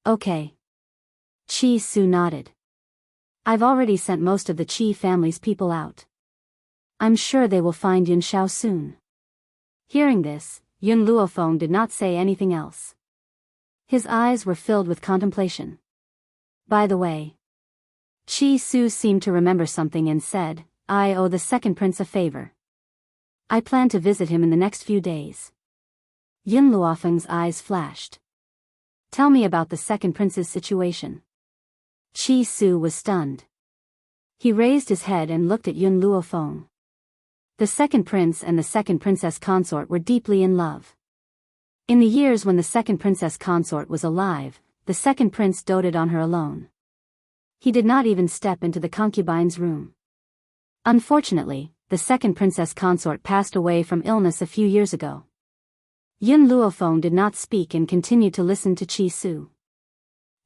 "Okay." Chi Su nodded. "I've already sent most of the Chi family's people out. I'm sure they will find Yun Shao soon." Hearing this, Yun Luofeng did not say anything else. His eyes were filled with contemplation. By the way, Chi Su seemed to remember something and said, "I owe the second prince a favor. I plan to visit him in the next few days." Yun Luofeng's eyes flashed. "Tell me about the second prince's situation." Chi Su was stunned. He raised his head and looked at Yun Luofeng. The second prince and the second princess consort were deeply in love. In the years when the second princess consort was alive, the second prince doted on her alone. He did not even step into the concubine's room. Unfortunately, the second princess consort passed away from illness a few years ago. Yun Luofeng did not speak and continued to listen to Chi Su.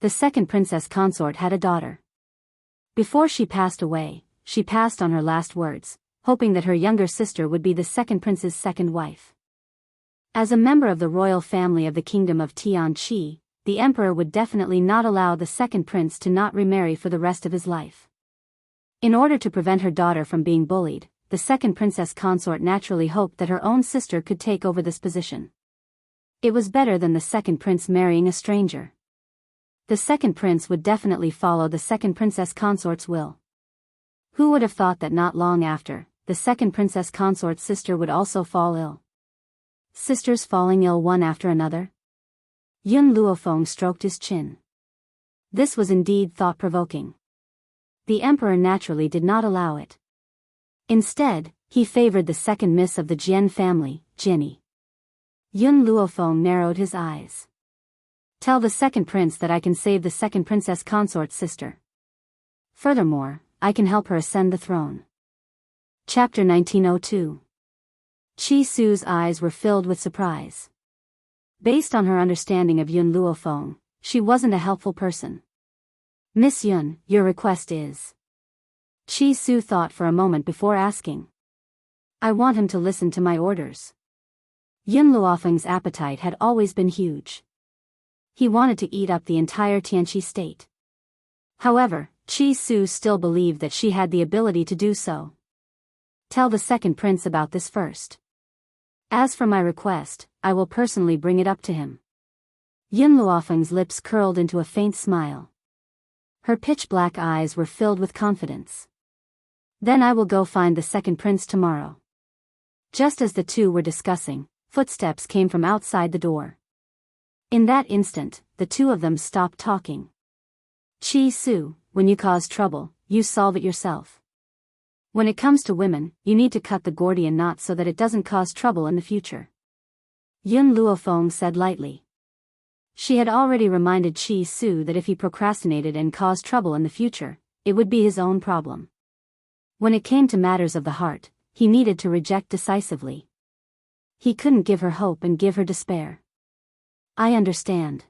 The second princess consort had a daughter. Before she passed away, she passed on her last words, hoping that her younger sister would be the second prince's second wife. As a member of the royal family of the kingdom of Tianqi, the emperor would definitely not allow the second prince to not remarry for the rest of his life. In order to prevent her daughter from being bullied, the second princess consort naturally hoped that her own sister could take over this position. It was better than the second prince marrying a stranger. The second prince would definitely follow the second princess consort's will. Who would have thought that not long after, the second princess consort's sister would also fall ill? Sisters falling ill one after another? Yun Luofeng stroked his chin. This was indeed thought-provoking. The emperor naturally did not allow it. Instead, he favored the second miss of the Jian family, Jinny. Yun Luofeng narrowed his eyes. Tell the second prince that I can save the second princess consort's sister. Furthermore, I can help her ascend the throne. Chapter 1902. Qi Su's eyes were filled with surprise. Based on her understanding of Yun Luofeng, she wasn't a helpful person. Miss Yun, your request is. Qi Su thought for a moment before asking. I want him to listen to my orders. Yun Luofeng's appetite had always been huge. He wanted to eat up the entire Tianqi state. However, Qi Su still believed that she had the ability to do so. Tell the second prince about this first. As for my request, I will personally bring it up to him. Yun Luofeng's lips curled into a faint smile. Her pitch-black eyes were filled with confidence. Then I will go find the second prince tomorrow. Just as the two were discussing, footsteps came from outside the door. In that instant, the two of them stopped talking. Qi Su, when you cause trouble, you solve it yourself. When it comes to women, you need to cut the Gordian knot so that it doesn't cause trouble in the future. Yun Luofeng said lightly. She had already reminded Qi Su that if he procrastinated and caused trouble in the future, it would be his own problem. When it came to matters of the heart, he needed to reject decisively. He couldn't give her hope and give her despair. I understand.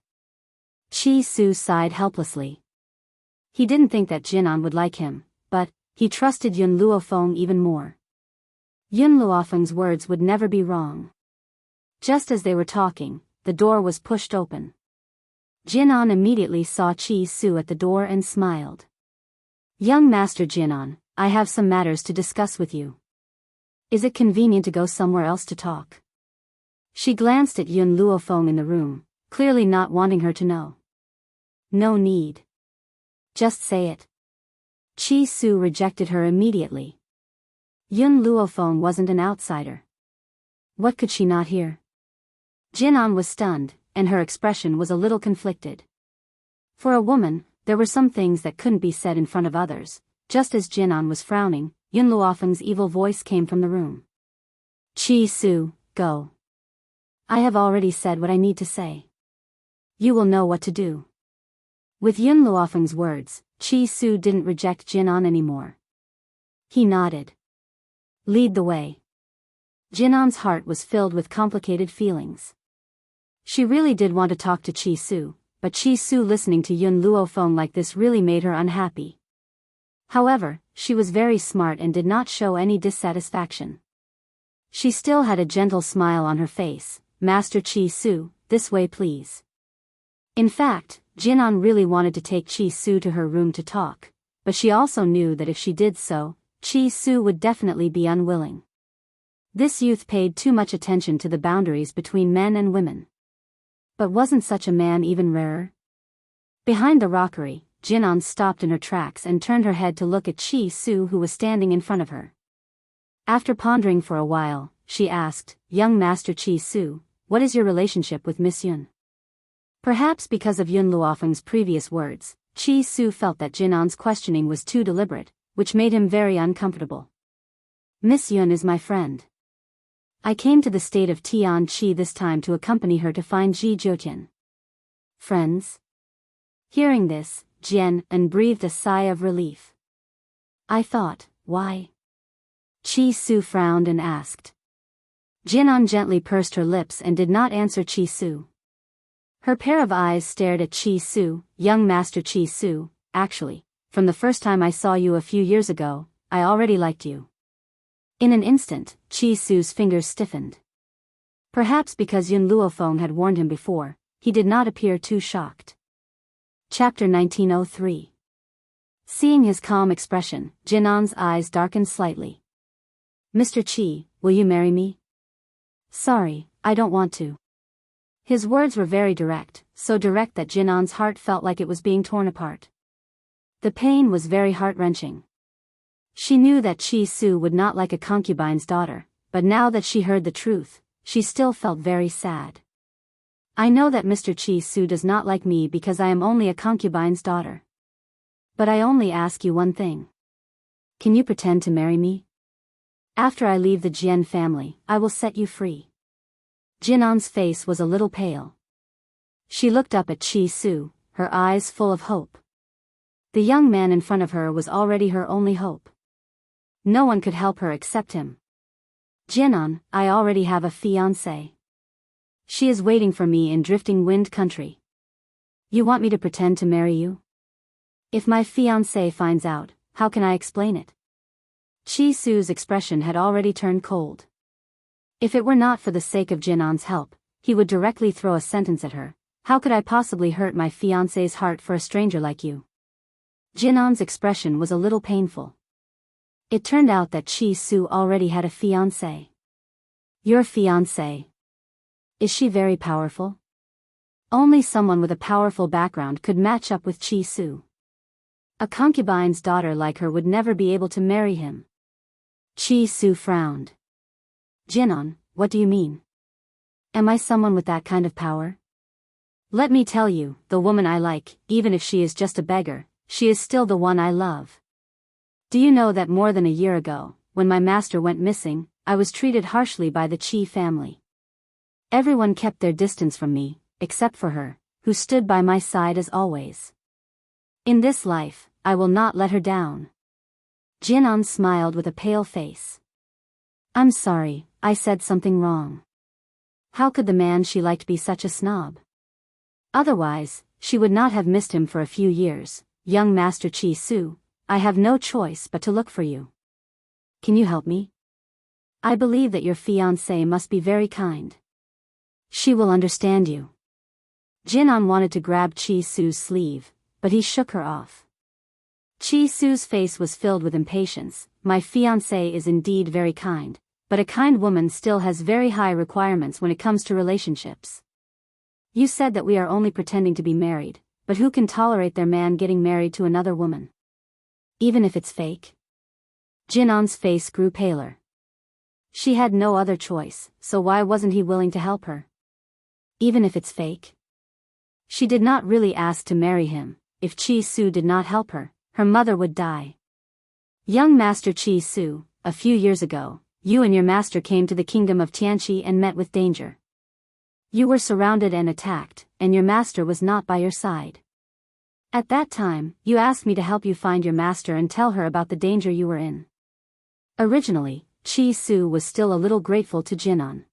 Qi Su sighed helplessly. He didn't think that Jinan would like him, but he trusted Yun Luofeng even more. Yun Luofeng's words would never be wrong. Just as they were talking, the door was pushed open. Jinan immediately saw Qi Su at the door and smiled. Young Master Jinan, I have some matters to discuss with you. Is it convenient to go somewhere else to talk? She glanced at Yun Luofeng in the room, clearly not wanting her to know. No need. Just say it. Qi Su rejected her immediately. Yun Luofeng wasn't an outsider. What could she not hear? Jinan was stunned, and her expression was a little conflicted. For a woman, there were some things that couldn't be said in front of others. Just as Jinan was frowning, Yun Luofeng's evil voice came from the room. Qi Su, go. I have already said what I need to say. You will know what to do. With Yun Luofeng's words, Qi Su didn't reject Jinan anymore. He nodded. Lead the way. Jinan's heart was filled with complicated feelings. She really did want to talk to Qi Su, but Qi Su listening to Yun Luofeng like this really made her unhappy. However, she was very smart and did not show any dissatisfaction. She still had a gentle smile on her face. Master Qi Su, this way please. In fact, Jinan really wanted to take Qi Su to her room to talk, but she also knew that if she did so, Qi Su would definitely be unwilling. This youth paid too much attention to the boundaries between men and women. But wasn't such a man even rarer? Behind the rockery, Jinan stopped in her tracks and turned her head to look at Qi Su, who was standing in front of her. After pondering for a while, she asked, Young Master Qi Su, what is your relationship with Miss Yun? Perhaps because of Yun Luofeng's previous words, Qi Su felt that Jinan's questioning was too deliberate, which made him very uncomfortable. Miss Yun is my friend. I came to the state of Tianqi this time to accompany her to find Ji Jiutian. Friends? Hearing this, Jian breathed a sigh of relief. I thought, why? Qi Su frowned and asked. Jinan gently pursed her lips and did not answer Qi Su. Her pair of eyes stared at Qi Su. Young Master Qi Su, actually, from the first time I saw you a few years ago, I already liked you. In an instant, Qi Su's fingers stiffened. Perhaps because Yun Luofeng had warned him before, he did not appear too shocked. Chapter 1903. Seeing his calm expression, Jinan's eyes darkened slightly. Mr. Qi, will you marry me? Sorry, I don't want to. His words were very direct, so direct that Jinan's heart felt like it was being torn apart. The pain was very heart-wrenching. She knew that Chi Su would not like a concubine's daughter, but now that she heard the truth, she still felt very sad. I know that Mr. Chi Su does not like me because I am only a concubine's daughter. But I only ask you one thing. Can you pretend to marry me? After I leave the Jian family, I will set you free. Jinan's face was a little pale. She looked up at Chi Su, her eyes full of hope. The young man in front of her was already her only hope. No one could help her except him. Jinan, I already have a fiancée. She is waiting for me in Drifting Wind Country. You want me to pretend to marry you? If my fiancé finds out, how can I explain it? Chi Su's expression had already turned cold. If it were not for the sake of Jinan's help, he would directly throw a sentence at her. How could I possibly hurt my fiancé's heart for a stranger like you? Jinan's expression was a little painful. It turned out that Chi Su already had a fiancé. Your fiancé. Is she very powerful? Only someone with a powerful background could match up with Chi Su. A concubine's daughter like her would never be able to marry him. Chi Su frowned. Jinan, what do you mean? Am I someone with that kind of power? Let me tell you, the woman I like, even if she is just a beggar, she is still the one I love. Do you know that more than a year ago, when my master went missing, I was treated harshly by the Qi family. Everyone kept their distance from me, except for her, who stood by my side as always. In this life, I will not let her down. Jinan smiled with a pale face. I'm sorry, I said something wrong. How could the man she liked be such a snob? Otherwise, she would not have missed him for a few years. Young Master Chi Su, I have no choice but to look for you. Can you help me? I believe that your fiancée must be very kind. She will understand you. Jinan wanted to grab Chi Su's sleeve, but he shook her off. Chi Su's face was filled with impatience. My fiancée is indeed very kind, but a kind woman still has very high requirements when it comes to relationships. You said that we are only pretending to be married, but who can tolerate their man getting married to another woman? Even if it's fake? Jinan's face grew paler. She had no other choice, so why wasn't he willing to help her? Even if it's fake? She did not really ask to marry him. If Chi Su did not help her, her mother would die. Young Master Chi Su, a few years ago, you and your master came to the kingdom of Tianqi and met with danger. You were surrounded and attacked, and your master was not by your side. At that time, you asked me to help you find your master and tell her about the danger you were in. Originally, Chi Su was still a little grateful to Jinan.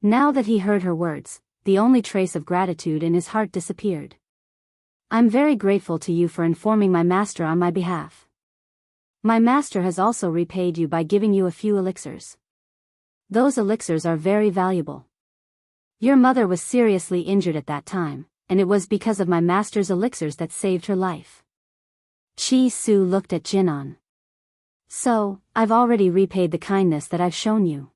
Now that he heard her words, the only trace of gratitude in his heart disappeared. I'm very grateful to you for informing my master on my behalf. My master has also repaid you by giving you a few elixirs. Those elixirs are very valuable. Your mother was seriously injured at that time, and it was because of my master's elixirs that saved her life. Chi Su looked at Jinan. So, I've already repaid the kindness that I've shown you.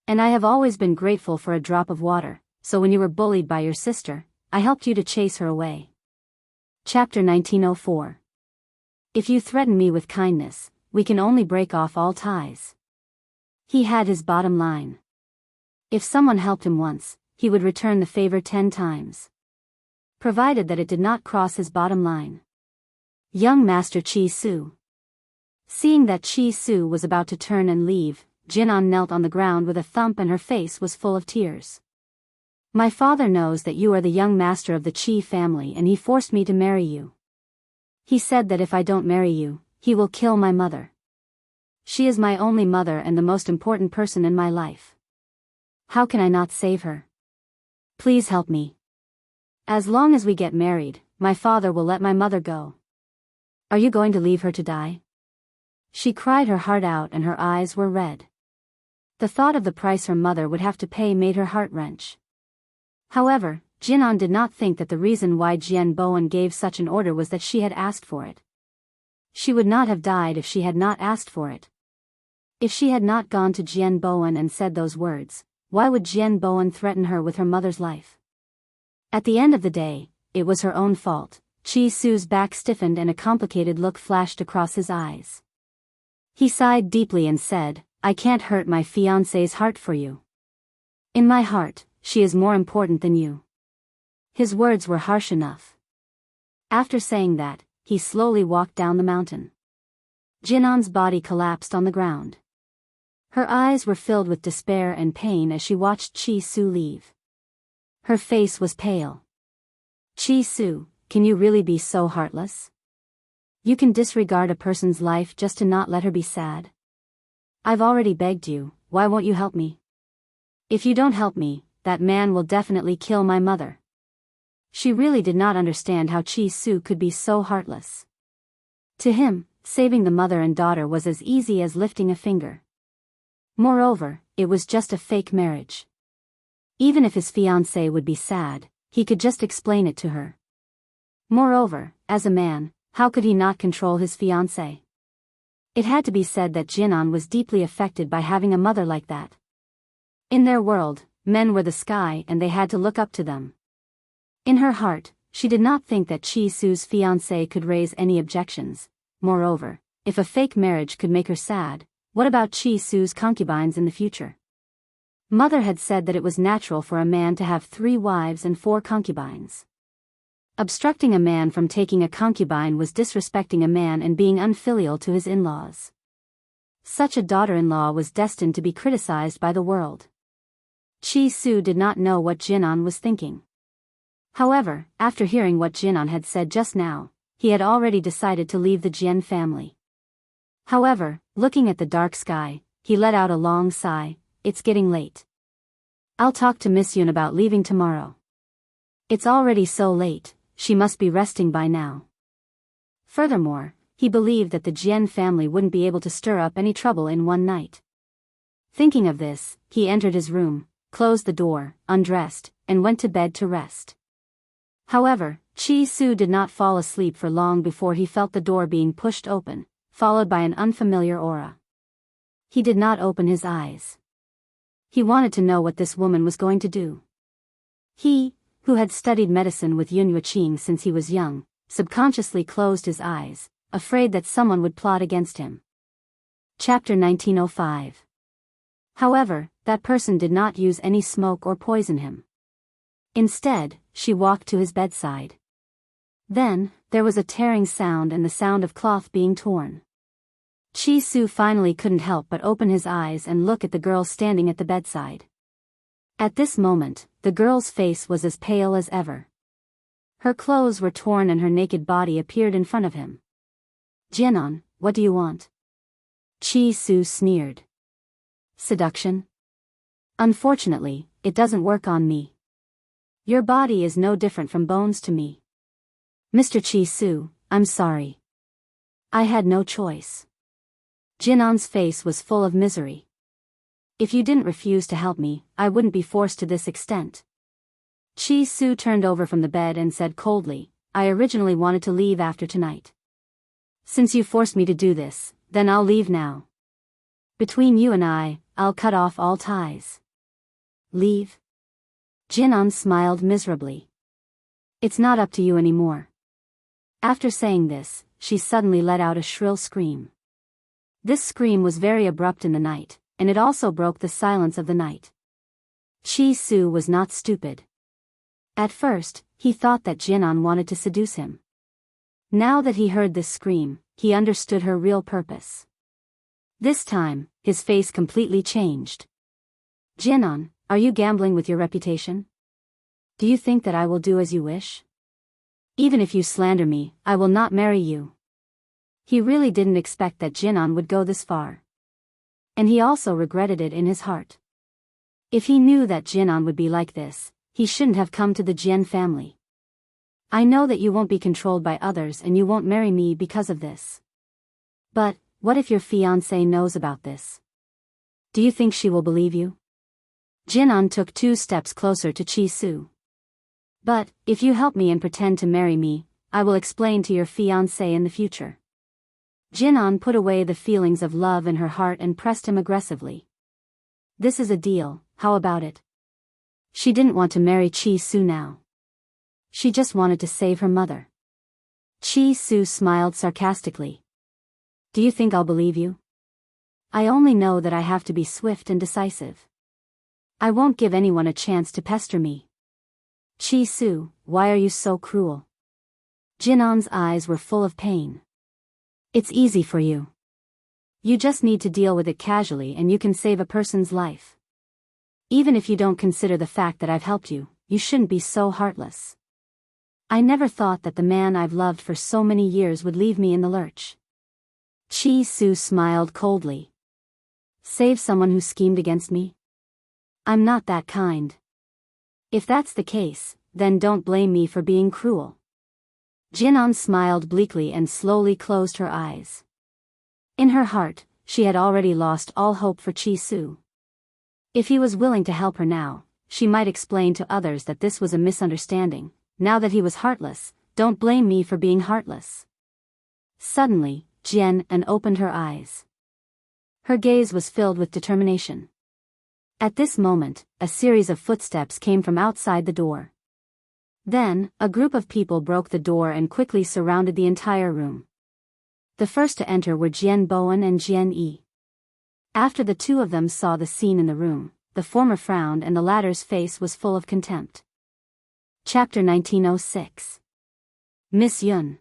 And I have always been grateful for a drop of water, so when you were bullied by your sister, I helped you to chase her away. Chapter 1904. If you threaten me with kindness, we can only break off all ties. He had his bottom line. If someone helped him once, he would return the favor 10 times. Provided that it did not cross his bottom line. Young Master Chi Su. Seeing that Chi Su was about to turn and leave, Jinan knelt on the ground with a thump and her face was full of tears. My father knows that you are the young master of the Qi family and he forced me to marry you. He said that if I don't marry you, he will kill my mother. She is my only mother and the most important person in my life. How can I not save her? Please help me. As long as we get married, my father will let my mother go. Are you going to leave her to die? She cried her heart out and her eyes were red. The thought of the price her mother would have to pay made her heart wrench. However, Jinan did not think that the reason why Jian Bowen gave such an order was that she had asked for it. She would not have died if she had not asked for it. If she had not gone to Jian Bowen and said those words, why would Jian Bowen threaten her with her mother's life? At the end of the day, it was her own fault. Chi Su's back stiffened and a complicated look flashed across his eyes. He sighed deeply and said, I can't hurt my fiancé's heart for you. In my heart, she is more important than you. His words were harsh enough. After saying that, he slowly walked down the mountain. Jinan's body collapsed on the ground. Her eyes were filled with despair and pain as she watched Chi Su leave. Her face was pale. Chi Su, can you really be so heartless? You can disregard a person's life just to not let her be sad? I've already begged you, why won't you help me? If you don't help me, that man will definitely kill my mother. She really did not understand how Chi Su could be so heartless. To him, saving the mother and daughter was as easy as lifting a finger. Moreover, it was just a fake marriage. Even if his fiancée would be sad, he could just explain it to her. Moreover, as a man, how could he not control his fiancée? It had to be said that Jinan was deeply affected by having a mother like that. In their world, men were the sky and they had to look up to them. In her heart, she did not think that Chi Su's fiancé could raise any objections. Moreover, if a fake marriage could make her sad, what about Chi Su's concubines in the future? Mother had said that it was natural for a man to have 3 wives and 4 concubines. Obstructing a man from taking a concubine was disrespecting a man and being unfilial to his in-laws. Such a daughter-in-law was destined to be criticized by the world. Chi Su did not know what Jinan was thinking. However, after hearing what Jinan had said just now, he had already decided to leave the Jian family. However, looking at the dark sky, he let out a long sigh. It's getting late. I'll talk to Miss Yun about leaving tomorrow. It's already so late, she must be resting by now. Furthermore, he believed that the Jian family wouldn't be able to stir up any trouble in one night. Thinking of this, he entered his room, closed the door, undressed, and went to bed to rest. However, Chi Su did not fall asleep for long before he felt the door being pushed open, followed by an unfamiliar aura. He did not open his eyes. He wanted to know what this woman was going to do. He, who had studied medicine with Yun Yuqing since he was young, subconsciously closed his eyes, afraid that someone would plot against him. Chapter 1905. However, that person did not use any smoke or poison him. Instead, she walked to his bedside. Then, there was a tearing sound and the sound of cloth being torn. Chi Su finally couldn't help but open his eyes and look at the girl standing at the bedside. At this moment, the girl's face was as pale as ever. Her clothes were torn and her naked body appeared in front of him. Jinan, what do you want? Chi Su sneered. Seduction? Unfortunately, it doesn't work on me. Your body is no different from bones to me. Mr. Chi Su, I'm sorry. I had no choice. Jinan's face was full of misery. If you didn't refuse to help me, I wouldn't be forced to this extent. Chi Su turned over from the bed and said coldly, I originally wanted to leave after tonight. Since you forced me to do this, then I'll leave now. Between you and I'll cut off all ties. Leave? Jinan smiled miserably. It's not up to you anymore. After saying this, she suddenly let out a shrill scream. This scream was very abrupt in the night, and it also broke the silence of the night. Chi Su was not stupid. At first, he thought that Jinan wanted to seduce him. Now that he heard this scream, he understood her real purpose. This time, his face completely changed. Jinan, are you gambling with your reputation? Do you think that I will do as you wish? Even if you slander me, I will not marry you. He really didn't expect that Jinan would go this far. And he also regretted it in his heart. If he knew that Jinan would be like this, he shouldn't have come to the Jian family. I know that you won't be controlled by others and you won't marry me because of this. But, what if your fiancé knows about this? Do you think she will believe you? Jinan took 2 steps closer to Chi Su. But, if you help me and pretend to marry me, I will explain to your fiancé in the future. Jinan put away the feelings of love in her heart and pressed him aggressively. This is a deal, how about it? She didn't want to marry Chi Su now. She just wanted to save her mother. Chi Su smiled sarcastically. Do you think I'll believe you? I only know that I have to be swift and decisive. I won't give anyone a chance to pester me. Chi-Su, why are you so cruel? Jinan's eyes were full of pain. It's easy for you. You just need to deal with it casually and you can save a person's life. Even if you don't consider the fact that I've helped you, you shouldn't be so heartless. I never thought that the man I've loved for so many years would leave me in the lurch. Chi-Su smiled coldly. Save someone who schemed against me? I'm not that kind. If that's the case, then don't blame me for being cruel. Jinan smiled bleakly and slowly closed her eyes. In her heart, she had already lost all hope for Chi-Su. If he was willing to help her now, she might explain to others that this was a misunderstanding. Now that he was heartless, don't blame me for being heartless. Suddenly, Jian opened her eyes. Her gaze was filled with determination. At this moment, a series of footsteps came from outside the door. Then, a group of people broke the door and quickly surrounded the entire room. The first to enter were Jian Bowen and Jian Yi. After the two of them saw the scene in the room, the former frowned and the latter's face was full of contempt. Chapter 1906. Miss Yun.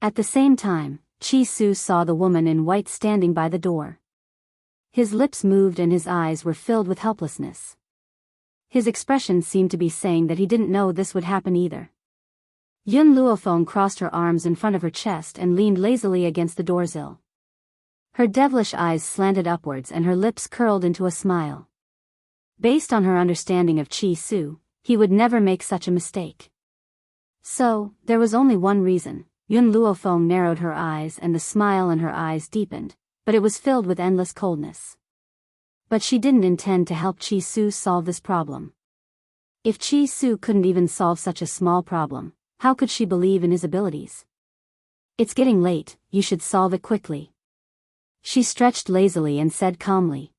At the same time, Chi-Su saw the woman in white standing by the door. His lips moved and his eyes were filled with helplessness. His expression seemed to be saying that he didn't know this would happen either. Yun Luofeng crossed her arms in front of her chest and leaned lazily against the doorsill. Her devilish eyes slanted upwards and her lips curled into a smile. Based on her understanding of Chi-Su, he would never make such a mistake. So, there was only one reason. Yun Luofeng narrowed her eyes and the smile in her eyes deepened, but it was filled with endless coldness. But she didn't intend to help Chi-Su solve this problem. If Chi-Su couldn't even solve such a small problem, how could she believe in his abilities? It's getting late, you should solve it quickly. She stretched lazily and said calmly.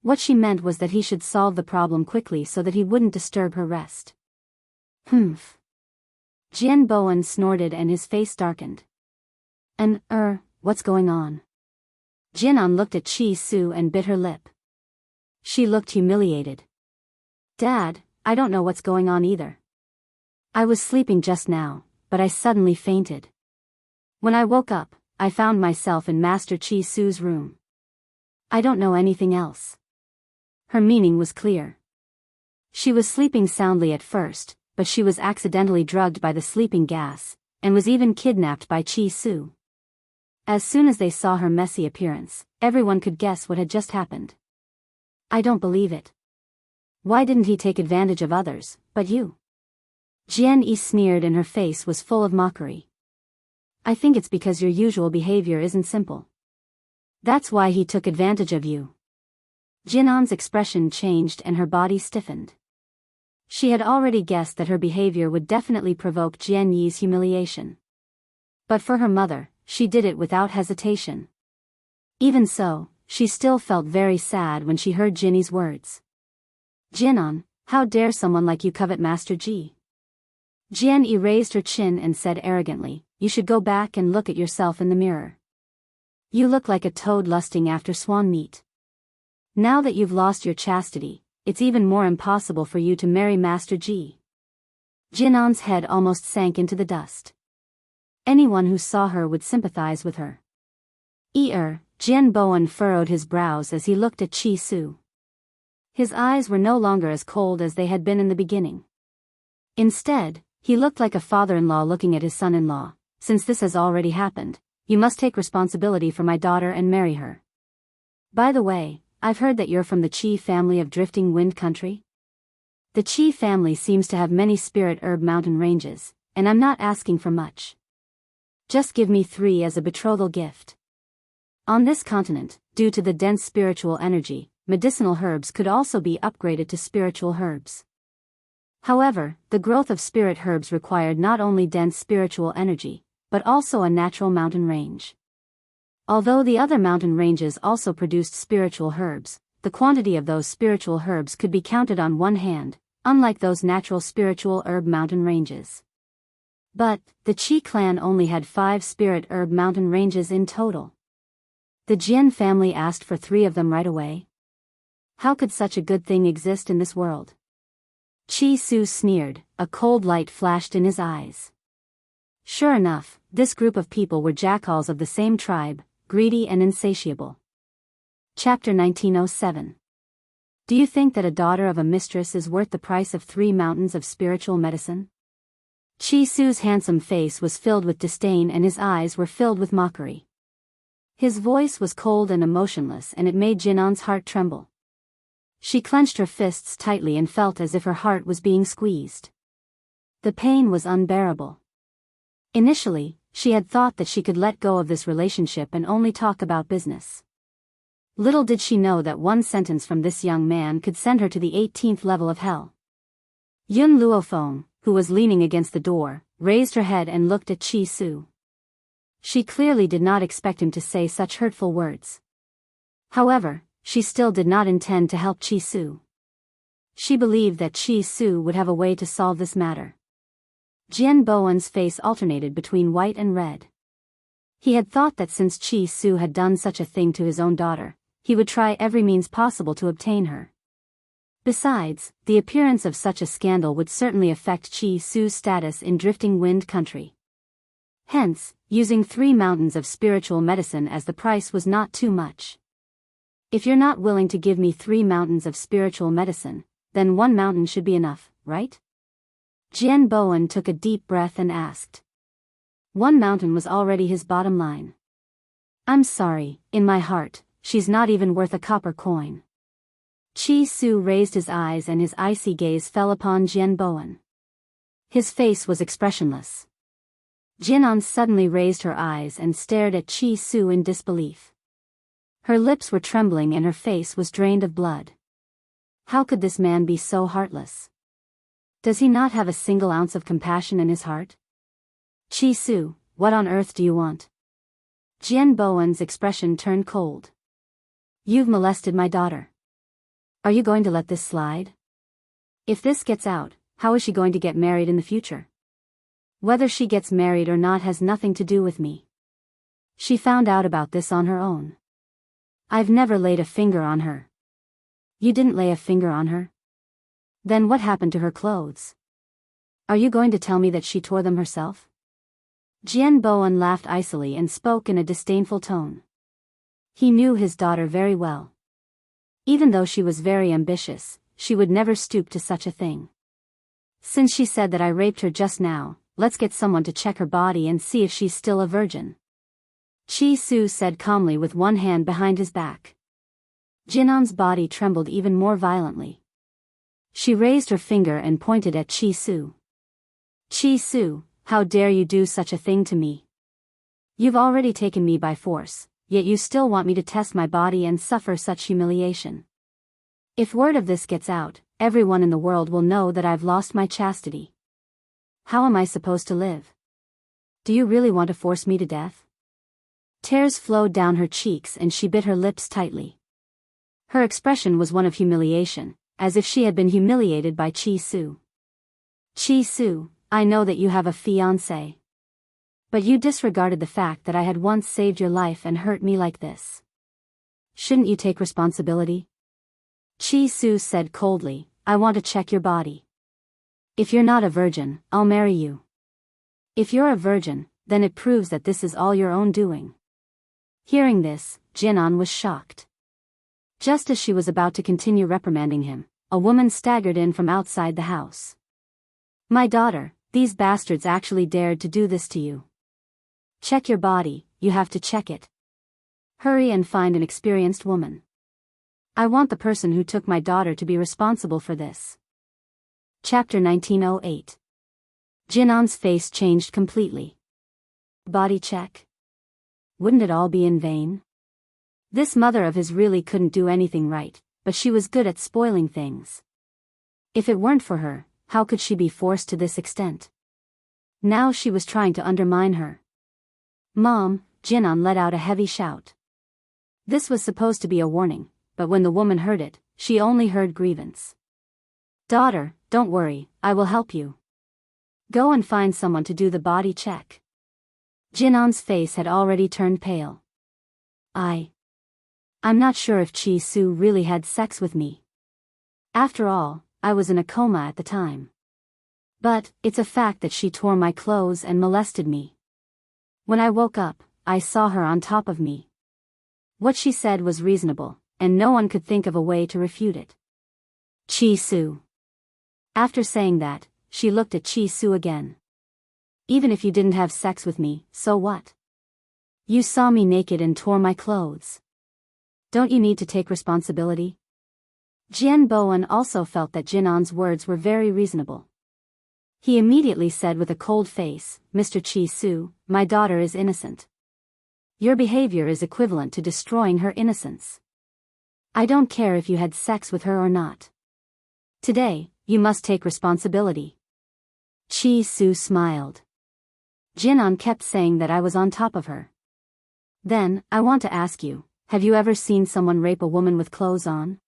What she meant was that he should solve the problem quickly so that he wouldn't disturb her rest. Humph. Jian Bowen snorted and his face darkened. What's going on? Jinan looked at Chi-Su and bit her lip. She looked humiliated. Dad, I don't know what's going on either. I was sleeping just now, but I suddenly fainted. When I woke up, I found myself in Master Chi-Su's room. I don't know anything else. Her meaning was clear. She was sleeping soundly at first, but she was accidentally drugged by the sleeping gas, and was even kidnapped by Chi-Su. As soon as they saw her messy appearance, everyone could guess what had just happened. I don't believe it. Why didn't he take advantage of others, but you? Jian Yi sneered and her face was full of mockery. I think it's because your usual behavior isn't simple. That's why he took advantage of you. Jinan's expression changed and her body stiffened. She had already guessed that her behavior would definitely provoke Jian Yi's humiliation. But for her mother, she did it without hesitation. Even so, she still felt very sad when she heard Jinny's words. Jinan, how dare someone like you covet Master Ji? Jian Yi raised her chin and said arrogantly, you should go back and look at yourself in the mirror. You look like a toad lusting after swan meat. Now that you've lost your chastity, it's even more impossible for you to marry Master Ji. Jinan's head almost sank into the dust. Anyone who saw her would sympathize with her. Jian Bowen furrowed his brows as he looked at Chi-Su. His eyes were no longer as cold as they had been in the beginning. Instead, he looked like a father-in-law looking at his son-in-law. Since this has already happened, you must take responsibility for my daughter and marry her. By the way, I've heard that you're from the Qi family of Drifting Wind Country. The Qi family seems to have many spirit herb mountain ranges, and I'm not asking for much. Just give me 3 as a betrothal gift. On this continent, due to the dense spiritual energy, medicinal herbs could also be upgraded to spiritual herbs. However, the growth of spirit herbs required not only dense spiritual energy, but also a natural mountain range. Although the other mountain ranges also produced spiritual herbs, the quantity of those spiritual herbs could be counted on one hand, unlike those natural spiritual herb mountain ranges. But, the Qi clan only had 5 spirit herb mountain ranges in total. The Jian family asked for 3 of them right away. How could such a good thing exist in this world? Chi Su sneered, a cold light flashed in his eyes. Sure enough, this group of people were jackals of the same tribe, greedy and insatiable. Chapter 1907. Do you think that a daughter of a mistress is worth the price of 3 mountains of spiritual medicine? Chi Su's handsome face was filled with disdain and his eyes were filled with mockery. His voice was cold and emotionless and it made Jinan's heart tremble. She clenched her fists tightly and felt as if her heart was being squeezed. The pain was unbearable. Initially, she had thought that she could let go of this relationship and only talk about business. Little did she know that one sentence from this young man could send her to the 18th level of hell. Yun Luofeng, who was leaning against the door, raised her head and looked at Chi Su. She clearly did not expect him to say such hurtful words. However, she still did not intend to help Chi Su. She believed that Chi Su would have a way to solve this matter. Jian Bowen's face alternated between white and red. He had thought that since Chi Su had done such a thing to his own daughter, he would try every means possible to obtain her. Besides, the appearance of such a scandal would certainly affect Chi Su's status in Drifting Wind Country. Hence, using 3 mountains of spiritual medicine as the price was not too much. If you're not willing to give me 3 mountains of spiritual medicine, then 1 mountain should be enough, right? Jian Bowen took a deep breath and asked. 1 mountain was already his bottom line. I'm sorry, in my heart, she's not even worth a copper coin. Chi Su raised his eyes and his icy gaze fell upon Jian Bowen. His face was expressionless. Jinan suddenly raised her eyes and stared at Chi Su in disbelief. Her lips were trembling and her face was drained of blood. How could this man be so heartless? Does he not have a single ounce of compassion in his heart? Chi Su, what on earth do you want? Jian Bowen's expression turned cold. You've molested my daughter. Are you going to let this slide? If this gets out, how is she going to get married in the future? Whether she gets married or not has nothing to do with me. She found out about this on her own. I've never laid a finger on her. You didn't lay a finger on her? Then what happened to her clothes? Are you going to tell me that she tore them herself? Jian Bowen laughed icily and spoke in a disdainful tone. He knew his daughter very well. Even though she was very ambitious, she would never stoop to such a thing. Since she said that I raped her just now, let's get someone to check her body and see if she's still a virgin. Chi Su said calmly with one hand behind his back. Jinan's body trembled even more violently. She raised her finger and pointed at Chi Su. Chi Su, how dare you do such a thing to me? You've already taken me by force, yet you still want me to test my body and suffer such humiliation. If word of this gets out, everyone in the world will know that I've lost my chastity. How am I supposed to live? Do you really want to force me to death? Tears flowed down her cheeks and she bit her lips tightly. Her expression was one of humiliation, as if she had been humiliated by Chi Su. Chi Su, I know that you have a fiancé. But you disregarded the fact that I had once saved your life and hurt me like this. Shouldn't you take responsibility? Chi Su said coldly, I want to check your body. If you're not a virgin, I'll marry you. If you're a virgin, then it proves that this is all your own doing. Hearing this, Jinan was shocked. Just as she was about to continue reprimanding him, a woman staggered in from outside the house. My daughter, these bastards actually dared to do this to you. Check your body, you have to check it. Hurry and find an experienced woman. I want the person who took my daughter to be responsible for this. Chapter 1908. Jinan's face changed completely. Body check? Wouldn't it all be in vain? This mother of his really couldn't do anything right, but she was good at spoiling things. If it weren't for her, how could she be forced to this extent? Now she was trying to undermine her. Mom, Jinan let out a heavy shout. This was supposed to be a warning, but when the woman heard it, she only heard grievance. Daughter, don't worry, I will help you. Go and find someone to do the body check. Jinan's face had already turned pale. I'm not sure if Chi Su really had sex with me. After all, I was in a coma at the time. But, it's a fact that she tore my clothes and molested me. When I woke up, I saw her on top of me. What she said was reasonable, and no one could think of a way to refute it. Chi Su. After saying that, she looked at Chi Su again. Even if you didn't have sex with me, so what? You saw me naked and tore my clothes. Don't you need to take responsibility? Jian Bowen also felt that Jinan's words were very reasonable. He immediately said with a cold face, Mr. Chi Su, my daughter is innocent. Your behavior is equivalent to destroying her innocence. I don't care if you had sex with her or not. Today, you must take responsibility. Chi Su smiled. Jinan kept saying that I was on top of her. Then, I want to ask you, have you ever seen someone rape a woman with clothes on?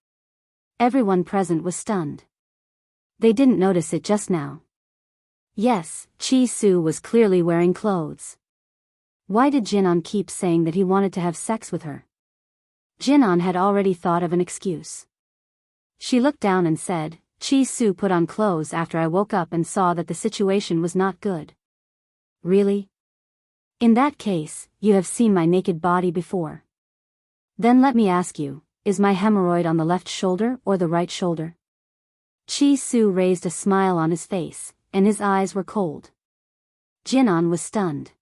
Everyone present was stunned. They didn't notice it just now. Yes, Chi Su was clearly wearing clothes. Why did Jinan keep saying that he wanted to have sex with her? Jinan had already thought of an excuse. She looked down and said, Chi Su put on clothes after I woke up and saw that the situation was not good. Really? In that case, you have seen my naked body before. Then let me ask you, is my hemorrhoid on the left shoulder or the right shoulder? Chi Su raised a smile on his face, and his eyes were cold. Jinan was stunned.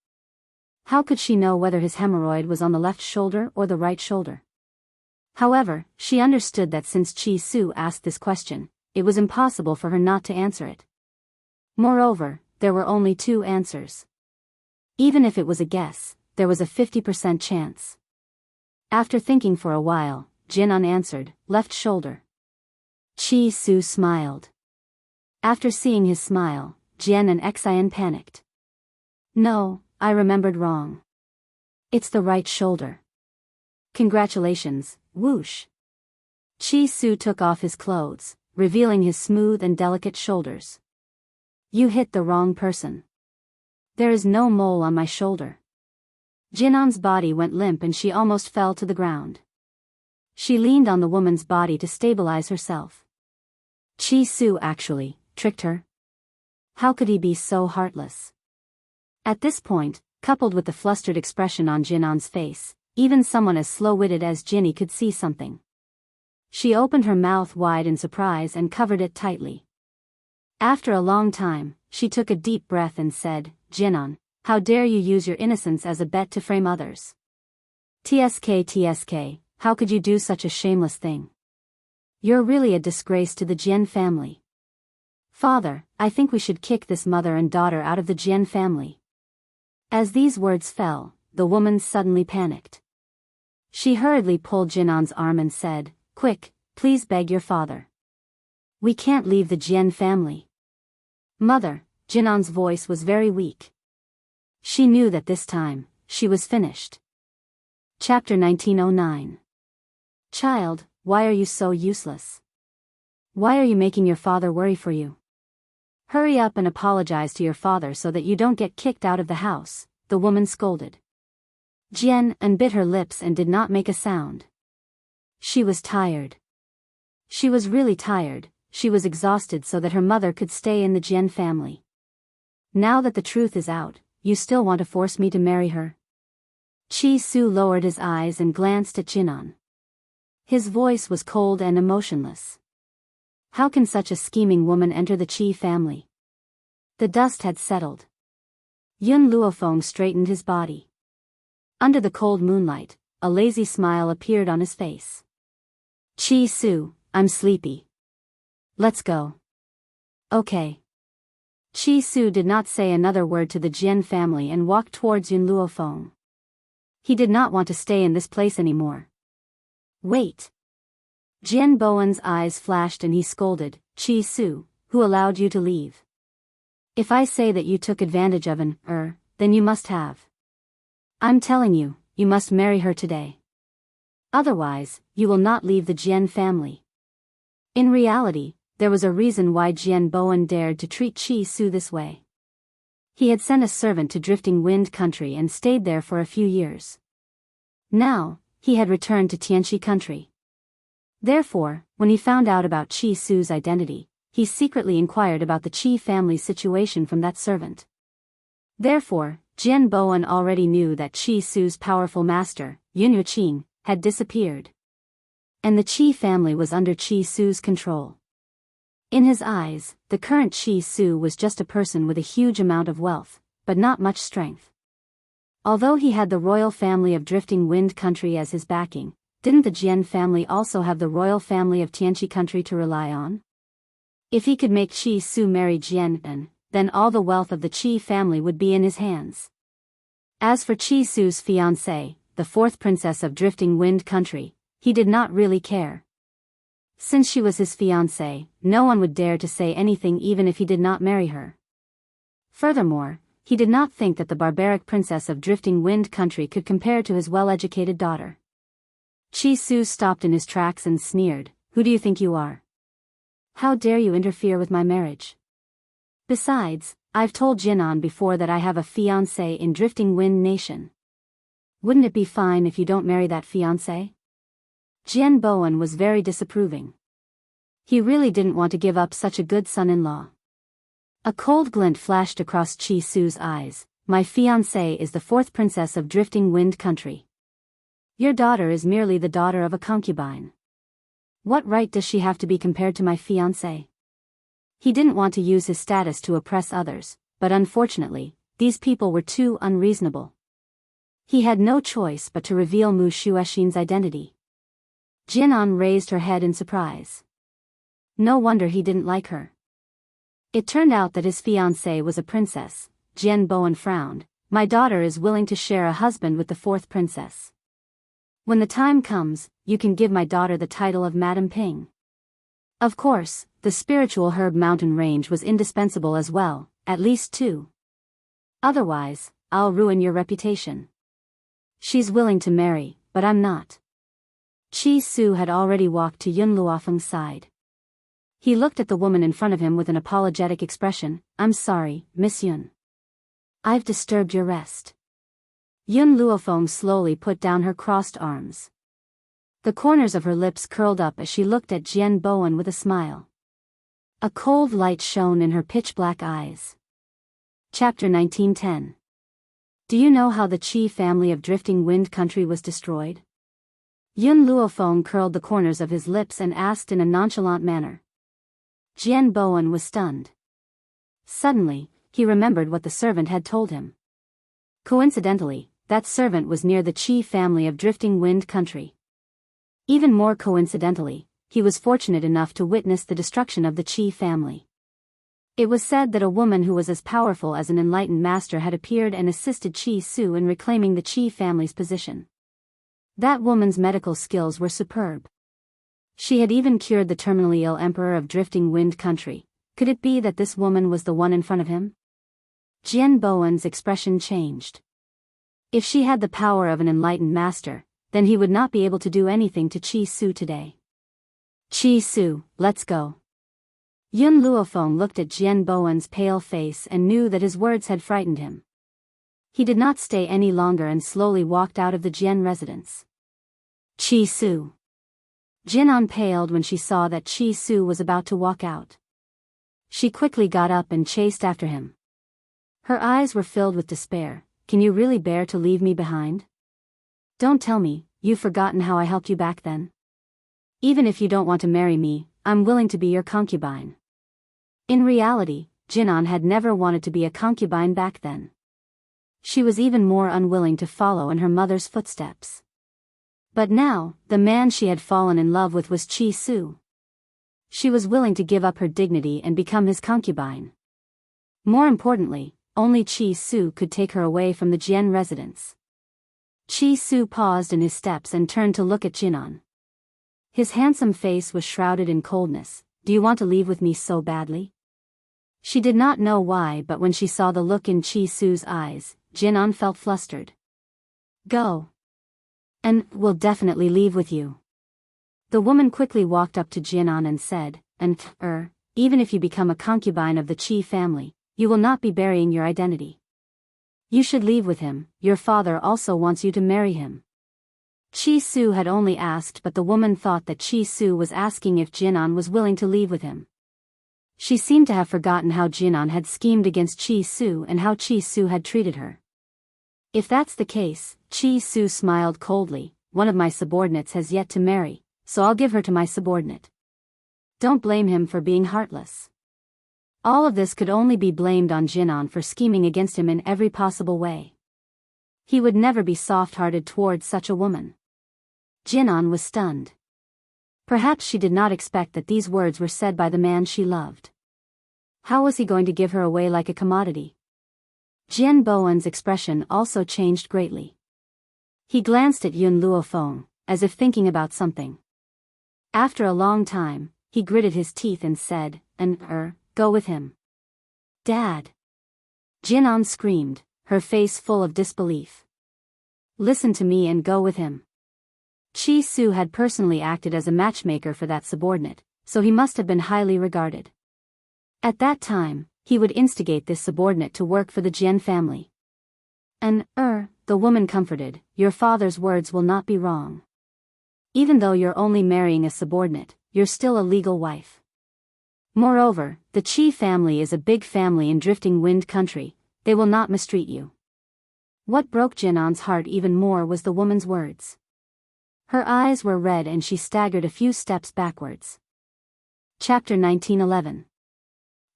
How could she know whether his hemorrhoid was on the left shoulder or the right shoulder? However, she understood that since Chi Su asked this question, it was impossible for her not to answer it. Moreover, there were only two answers. Even if it was a guess, there was a 50% chance. After thinking for a while, Jinan answered, left shoulder. Chi Su smiled. After seeing his smile, Jian and Xian panicked. No, I remembered wrong. It's the right shoulder. Congratulations, whoosh. Chi Su took off his clothes, revealing his smooth and delicate shoulders. You hit the wrong person. There is no mole on my shoulder. Jinan's body went limp and she almost fell to the ground. She leaned on the woman's body to stabilize herself. Chi Su actually tricked her. How could he be so heartless? At this point, coupled with the flustered expression on Jinan's face, even someone as slow-witted as Jinny could see something. She opened her mouth wide in surprise and covered it tightly. After a long time, she took a deep breath and said, Jinan, how dare you use your innocence as a bet to frame others? TSK, how could you do such a shameless thing? You're really a disgrace to the Jian family. Father, I think we should kick this mother and daughter out of the Jian family. As these words fell, the woman suddenly panicked. She hurriedly pulled Jinan's arm and said, Quick, please beg your father. We can't leave the Jian family. Mother, Jinan's voice was very weak. She knew that this time, she was finished. Chapter 1909. Child, why are you so useless? Why are you making your father worry for you? Hurry up and apologize to your father so that you don't get kicked out of the house, the woman scolded. Jian unbit her lips and did not make a sound. She was tired. She was really tired, she was exhausted so that her mother could stay in the Jian family. Now that the truth is out, you still want to force me to marry her? Chi Su lowered his eyes and glanced at Jinan. His voice was cold and emotionless. How can such a scheming woman enter the Qi family? The dust had settled. Yun Luofeng straightened his body. Under the cold moonlight, a lazy smile appeared on his face. Chi Su, I'm sleepy. Let's go. Okay. Chi Su did not say another word to the Jian family and walked towards Yun Luofeng. He did not want to stay in this place anymore. Wait. Jian Bowen's eyes flashed and he scolded, Chi Su, who allowed you to leave? If I say that you took advantage of then you must have. I'm telling you, you must marry her today. Otherwise, you will not leave the Jian family. In reality, there was a reason why Jian Bowen dared to treat Chi Su this way. He had sent a servant to Drifting Wind Country and stayed there for a few years. Now, he had returned to Tianxi country. Therefore, when he found out about Qi Su's identity, he secretly inquired about the Qi family's situation from that servant. Therefore, Jian Bowen already knew that Qi Su's powerful master, Yun Yuqing, had disappeared. And the Qi family was under Qi Su's control. In his eyes, the current Qi Su was just a person with a huge amount of wealth, but not much strength. Although he had the royal family of Drifting Wind Country as his backing, didn't the Jian family also have the royal family of Tianxi country to rely on? If he could make Qi Su marry Jian, then all the wealth of the Qi family would be in his hands. As for Qi Su's fiancée, the fourth princess of Drifting Wind Country, he did not really care. Since she was his fiancée, no one would dare to say anything even if he did not marry her. Furthermore, he did not think that the barbaric princess of Drifting Wind Country could compare to his well-educated daughter. Qi Su stopped in his tracks and sneered, "Who do you think you are? How dare you interfere with my marriage? Besides, I've told Jinan before that I have a fiancé in Drifting Wind Nation. Wouldn't it be fine if you don't marry that fiancé?" Jian Bowen was very disapproving. He really didn't want to give up such a good son-in-law. A cold glint flashed across Qi Su's eyes. "My fiancée is the fourth princess of Drifting Wind Country. Your daughter is merely the daughter of a concubine. What right does she have to be compared to my fiancé?" He didn't want to use his status to oppress others, but unfortunately, these people were too unreasonable. He had no choice but to reveal Mu Shuexin's identity. Jinan raised her head in surprise. No wonder he didn't like her. It turned out that his fiancée was a princess. Jian Bowen frowned. "My daughter is willing to share a husband with the fourth princess. When the time comes, you can give my daughter the title of Madam Ping." Of course, the spiritual herb mountain range was indispensable as well, at least 2. Otherwise, I'll ruin your reputation. She's willing to marry, but I'm not. Qi Su had already walked to Yun Luofeng's side. He looked at the woman in front of him with an apologetic expression. "I'm sorry, Miss Yun. I've disturbed your rest." Yun Luofeng slowly put down her crossed arms. The corners of her lips curled up as she looked at Jian Bowen with a smile. A cold light shone in her pitch-black eyes. Chapter 1910. Do you know how the Qi family of Drifting Wind Country was destroyed? Yun Luofeng curled the corners of his lips and asked in a nonchalant manner. Jian Bowen was stunned. Suddenly, he remembered what the servant had told him. Coincidentally, that servant was near the Qi family of Drifting Wind Country. Even more coincidentally, he was fortunate enough to witness the destruction of the Qi family. It was said that a woman who was as powerful as an enlightened master had appeared and assisted Qi Su in reclaiming the Qi family's position. That woman's medical skills were superb. She had even cured the terminally ill emperor of Drifting Wind Country. Could it be that this woman was the one in front of him? Jian Bowen's expression changed. If she had the power of an enlightened master, then he would not be able to do anything to Qi Su today. "Qi Su, let's go." Yun Luofeng looked at Jian Bowen's pale face and knew that his words had frightened him. He did not stay any longer and slowly walked out of the Jian residence. "Qi Su." Jinan paled when she saw that Qi Su was about to walk out. She quickly got up and chased after him. Her eyes were filled with despair. "Can you really bear to leave me behind? Don't tell me, you've forgotten how I helped you back then? Even if you don't want to marry me, I'm willing to be your concubine." In reality, Jinan had never wanted to be a concubine back then. She was even more unwilling to follow in her mother's footsteps. But now, the man she had fallen in love with was Qi Su. She was willing to give up her dignity and become his concubine. More importantly, only Qi Su could take her away from the Jian residence. Qi Su paused in his steps and turned to look at Jinan. His handsome face was shrouded in coldness. "Do you want to leave with me so badly?" She did not know why, but when she saw the look in Qi Su's eyes, Jinan felt flustered. "Go. And we'll definitely leave with you." The woman quickly walked up to Jinan and said, even if you become a concubine of the Qi family, you will not be burying your identity. You should leave with him, your father also wants you to marry him." Chi Su had only asked, but the woman thought that Chi Su was asking if Jinan was willing to leave with him. She seemed to have forgotten how Jinan had schemed against Chi Su and how Chi Su had treated her. If that's the case, Chi Su smiled coldly, one of my subordinates has yet to marry, so I'll give her to my subordinate. Don't blame him for being heartless. All of this could only be blamed on Jinan for scheming against him in every possible way. He would never be soft-hearted towards such a woman. Jinan was stunned. Perhaps she did not expect that these words were said by the man she loved. How was he going to give her away like a commodity? Jian Bowen's expression also changed greatly. He glanced at Yun Luofeng, as if thinking about something. After a long time, he gritted his teeth and said, go with him. Dad! Jinan screamed, her face full of disbelief. Listen to me and go with him. Chi Su had personally acted as a matchmaker for that subordinate, so he must have been highly regarded. At that time, he would instigate this subordinate to work for the Jian family. The woman comforted, your father's words will not be wrong. Even though you're only marrying a subordinate, you're still a legal wife. Moreover, the Qi family is a big family in Drifting Wind country, they will not mistreat you. What broke Jinan's heart even more was the woman's words. Her eyes were red and she staggered a few steps backwards. Chapter 1911.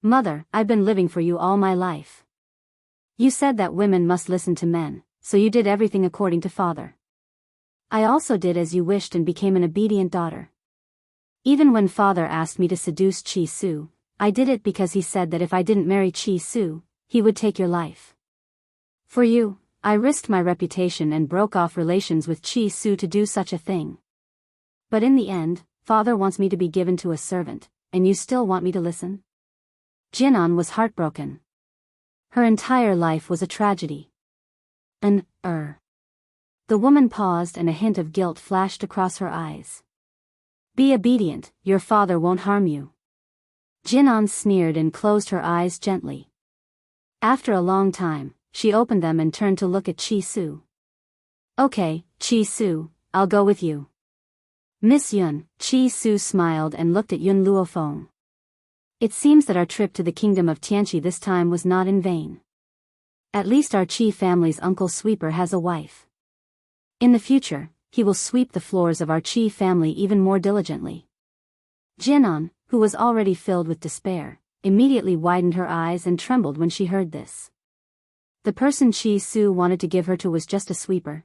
Mother, I've been living for you all my life. You said that women must listen to men, so you did everything according to father. I also did as you wished and became an obedient daughter. Even when father asked me to seduce Chi Su, I did it because he said that if I didn't marry Chi Su, he would take your life. For you, I risked my reputation and broke off relations with Chi Su to do such a thing. But in the end, father wants me to be given to a servant, and you still want me to listen? Jinan was heartbroken. Her entire life was a tragedy. The woman paused and a hint of guilt flashed across her eyes. Be obedient, your father won't harm you. Jinan sneered and closed her eyes gently. After a long time, she opened them and turned to look at Chi Su. Okay, Chi Su, I'll go with you. Miss Yun, Chi Su smiled and looked at Yun Luofeng. It seems that our trip to the kingdom of Tianqi this time was not in vain. At least our Qi family's uncle sweeper has a wife. In the future, he will sweep the floors of our Qi family even more diligently. Jinan, who was already filled with despair, immediately widened her eyes and trembled when she heard this. The person Chi Su wanted to give her to was just a sweeper.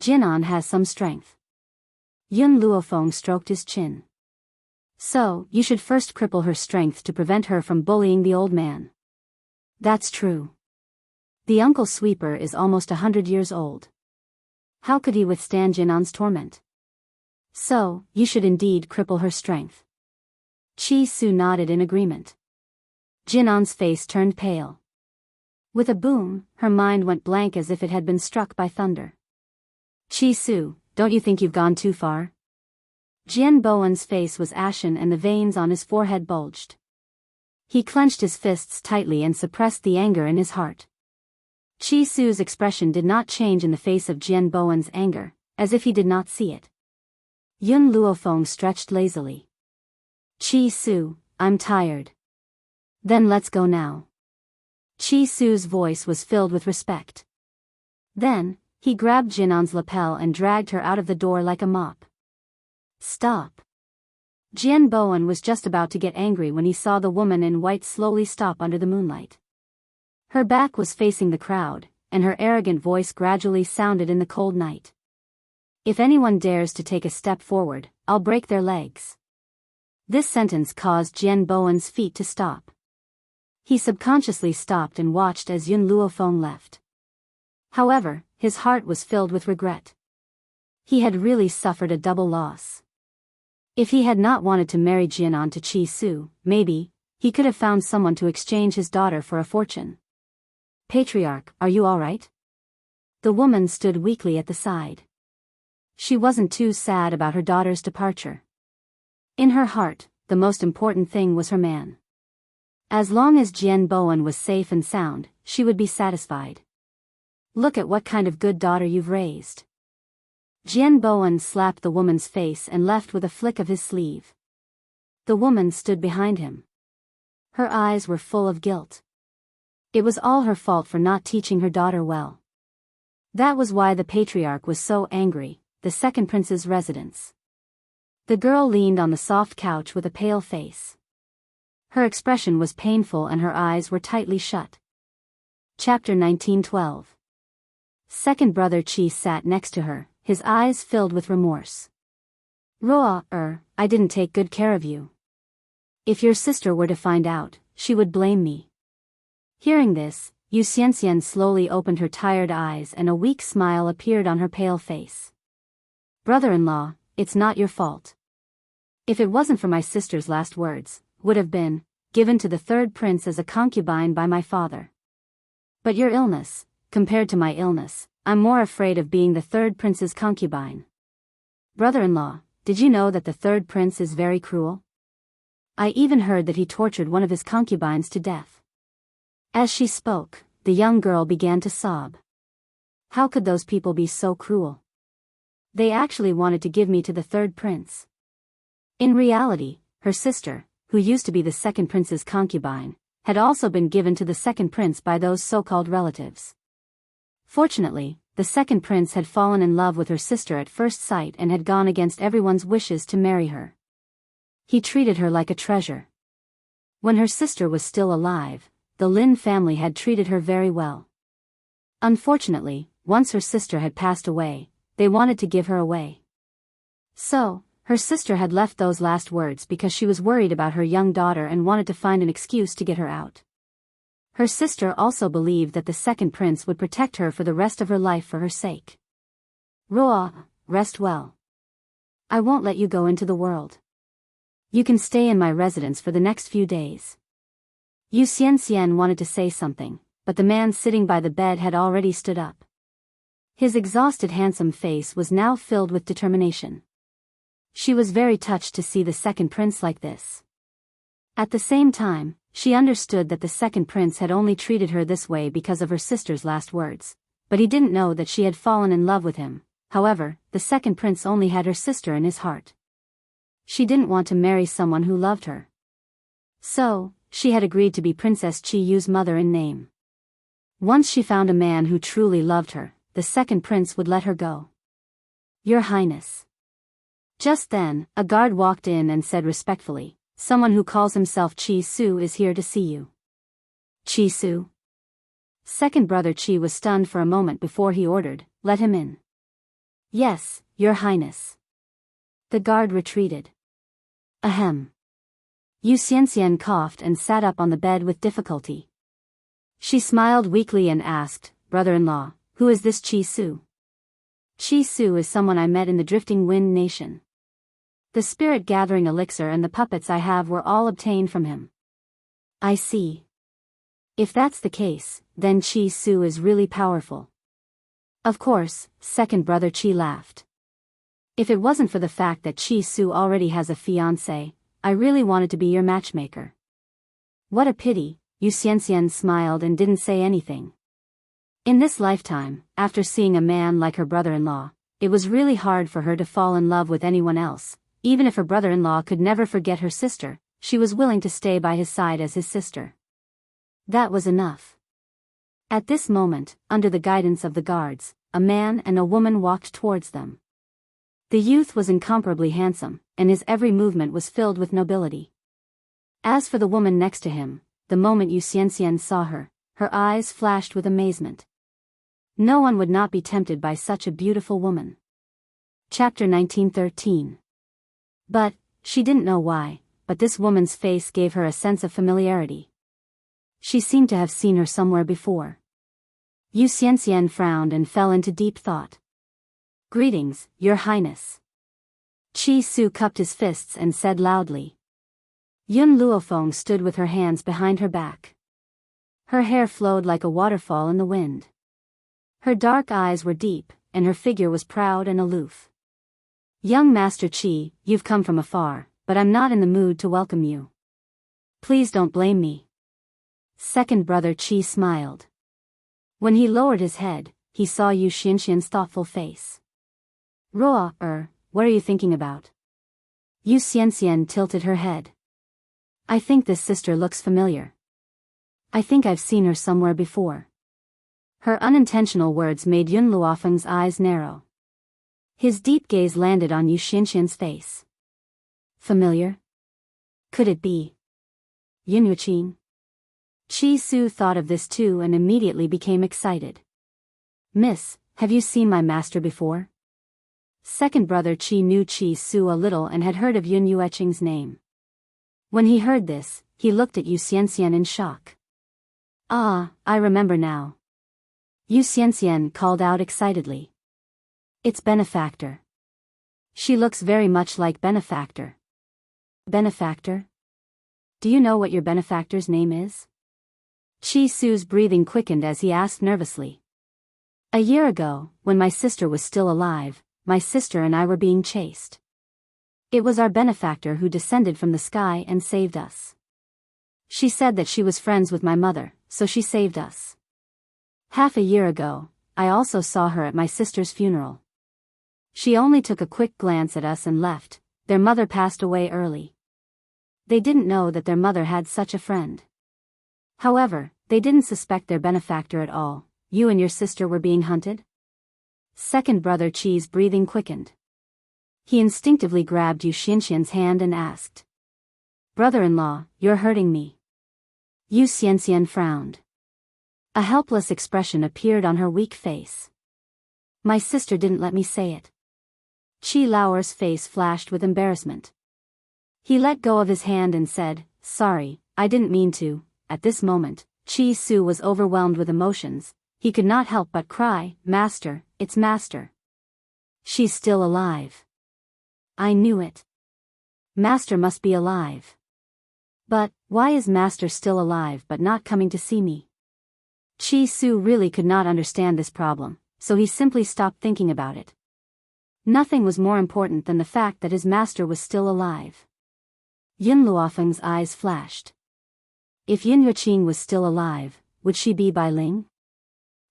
Jinan has some strength. Yun Luofeng stroked his chin. So, you should first cripple her strength to prevent her from bullying the old man. That's true. The uncle sweeper is almost 100 years old. How could he withstand Jinan's torment? So, you should indeed cripple her strength. Chi Su nodded in agreement. Jinan's face turned pale. With a boom, her mind went blank as if it had been struck by thunder. Chi Su, don't you think you've gone too far? Jian Bowen's face was ashen and the veins on his forehead bulged. He clenched his fists tightly and suppressed the anger in his heart. Chi Su's expression did not change in the face of Jian Bowen's anger, as if he did not see it. Yun Luofeng stretched lazily. Chi Su, I'm tired. Then let's go now. Chi Su's voice was filled with respect. Then, he grabbed Jinan's lapel and dragged her out of the door like a mop. Stop. Jian Bowen was just about to get angry when he saw the woman in white slowly stop under the moonlight. Her back was facing the crowd, and her arrogant voice gradually sounded in the cold night. If anyone dares to take a step forward, I'll break their legs. This sentence caused Jian Bowen's feet to stop. He subconsciously stopped and watched as Yun Luofeng left. However, his heart was filled with regret. He had really suffered a double loss. If he had not wanted to marry Jinan to Chi Su, maybe, he could have found someone to exchange his daughter for a fortune. Patriarch, are you all right? The woman stood weakly at the side. She wasn't too sad about her daughter's departure. In her heart, the most important thing was her man. As long as Jian Bowen was safe and sound, she would be satisfied. Look at what kind of good daughter you've raised. Jian Bowen slapped the woman's face and left with a flick of his sleeve. The woman stood behind him. Her eyes were full of guilt. It was all her fault for not teaching her daughter well. That was why the patriarch was so angry, the second prince's residence. The girl leaned on the soft couch with a pale face. Her expression was painful and her eyes were tightly shut. Chapter 1912. Second brother Qi sat next to her, his eyes filled with remorse. Roa, I didn't take good care of you. If your sister were to find out, she would blame me. Hearing this, Yu Xianxian slowly opened her tired eyes and a weak smile appeared on her pale face. Brother-in-law, it's not your fault. If it wasn't for my sister's last words, would have been given to the third prince as a concubine by my father. But your illness, compared to my illness, I'm more afraid of being the third prince's concubine. Brother-in-law, did you know that the third prince is very cruel? I even heard that he tortured one of his concubines to death. As she spoke, the young girl began to sob. How could those people be so cruel? They actually wanted to give me to the third prince. In reality, her sister, who used to be the second prince's concubine, had also been given to the second prince by those so-called relatives. Fortunately, the second prince had fallen in love with her sister at first sight and had gone against everyone's wishes to marry her. He treated her like a treasure. When her sister was still alive, the Lin family had treated her very well. Unfortunately, once her sister had passed away, they wanted to give her away. So, her sister had left those last words because she was worried about her young daughter and wanted to find an excuse to get her out. Her sister also believed that the second prince would protect her for the rest of her life for her sake. Roa, rest well. I won't let you go into the world. You can stay in my residence for the next few days. Yu Xianxian wanted to say something, but the man sitting by the bed had already stood up. His exhausted handsome face was now filled with determination. She was very touched to see the second prince like this. At the same time, she understood that the second prince had only treated her this way because of her sister's last words, but he didn't know that she had fallen in love with him. However, the second prince only had her sister in his heart. She didn't want to marry someone who loved her. So, she had agreed to be Princess Qi Yu's mother in name. Once she found a man who truly loved her, the second prince would let her go. Your Highness. Just then, a guard walked in and said respectfully, someone who calls himself Qi Su is here to see you. Qi Su? Second brother Qi was stunned for a moment before he ordered, let him in. Yes, Your Highness. The guard retreated. Ahem. Yu Xianxian coughed and sat up on the bed with difficulty. She smiled weakly and asked, brother-in-law, who is this Qi Su? Qi Su is someone I met in the Drifting Wind Nation. The spirit-gathering elixir and the puppets I have were all obtained from him. I see. If that's the case, then Qi Su is really powerful. Of course, second brother Qi laughed. If it wasn't for the fact that Qi Su already has a fiancé, I really wanted to be your matchmaker. What a pity, Yu Xianxian smiled and didn't say anything. In this lifetime, after seeing a man like her brother-in-law, it was really hard for her to fall in love with anyone else. Even if her brother-in-law could never forget her sister, she was willing to stay by his side as his sister. That was enough. At this moment, under the guidance of the guards, a man and a woman walked towards them. The youth was incomparably handsome, and his every movement was filled with nobility. As for the woman next to him, the moment Yu Xianxian saw her, her eyes flashed with amazement. No one would not be tempted by such a beautiful woman. Chapter 1913. But, she didn't know why, but this woman's face gave her a sense of familiarity. She seemed to have seen her somewhere before. Yu Xianxian frowned and fell into deep thought. Greetings, Your Highness. Qi Su cupped his fists and said loudly. Yun Luofeng stood with her hands behind her back. Her hair flowed like a waterfall in the wind. Her dark eyes were deep, and her figure was proud and aloof. Young Master Qi, you've come from afar, but I'm not in the mood to welcome you. Please don't blame me. Second brother Qi smiled. When he lowered his head, he saw Yu Xianxian's thoughtful face. Roa, what are you thinking about? Yu Xianxian tilted her head. I think this sister looks familiar. I think I've seen her somewhere before. Her unintentional words made Yun Luofeng's eyes narrow. His deep gaze landed on Yu Xianxian's face. Familiar? Could it be Yun Yuqing? Chi Su thought of this too and immediately became excited. Miss, have you seen my master before? Second brother Chi knew Chi Su a little and had heard of Yun Yuqing's name. When he heard this, he looked at Yu Xianxian in shock. Ah, I remember now. Yu Xianxian called out excitedly. It's Benefactor. She looks very much like Benefactor. Benefactor? Do you know what your benefactor's name is? Chi Su's breathing quickened as he asked nervously. A year ago, when my sister was still alive, my sister and I were being chased. It was our benefactor who descended from the sky and saved us. She said that she was friends with my mother, so she saved us. Half a year ago, I also saw her at my sister's funeral. She only took a quick glance at us and left. Their mother passed away early. They didn't know that their mother had such a friend. However, they didn't suspect their benefactor at all. You and your sister were being hunted? Second brother Chi's breathing quickened. He instinctively grabbed Yu Xianxian's hand and asked. Brother-in-law, you're hurting me. Yu Xianxian frowned. A helpless expression appeared on her weak face. My sister didn't let me say it. Chi Laoer's face flashed with embarrassment. He let go of his hand and said, Sorry, I didn't mean to. At this moment, Chi Su was overwhelmed with emotions. He could not help but cry, Master, it's Master. She's still alive. I knew it. Master must be alive. But, why is Master still alive but not coming to see me? Chi Su really could not understand this problem, so he simply stopped thinking about it. Nothing was more important than the fact that his master was still alive. Yun Luofeng's eyes flashed. If Yun Yuqing was still alive, would she be Bai Ling?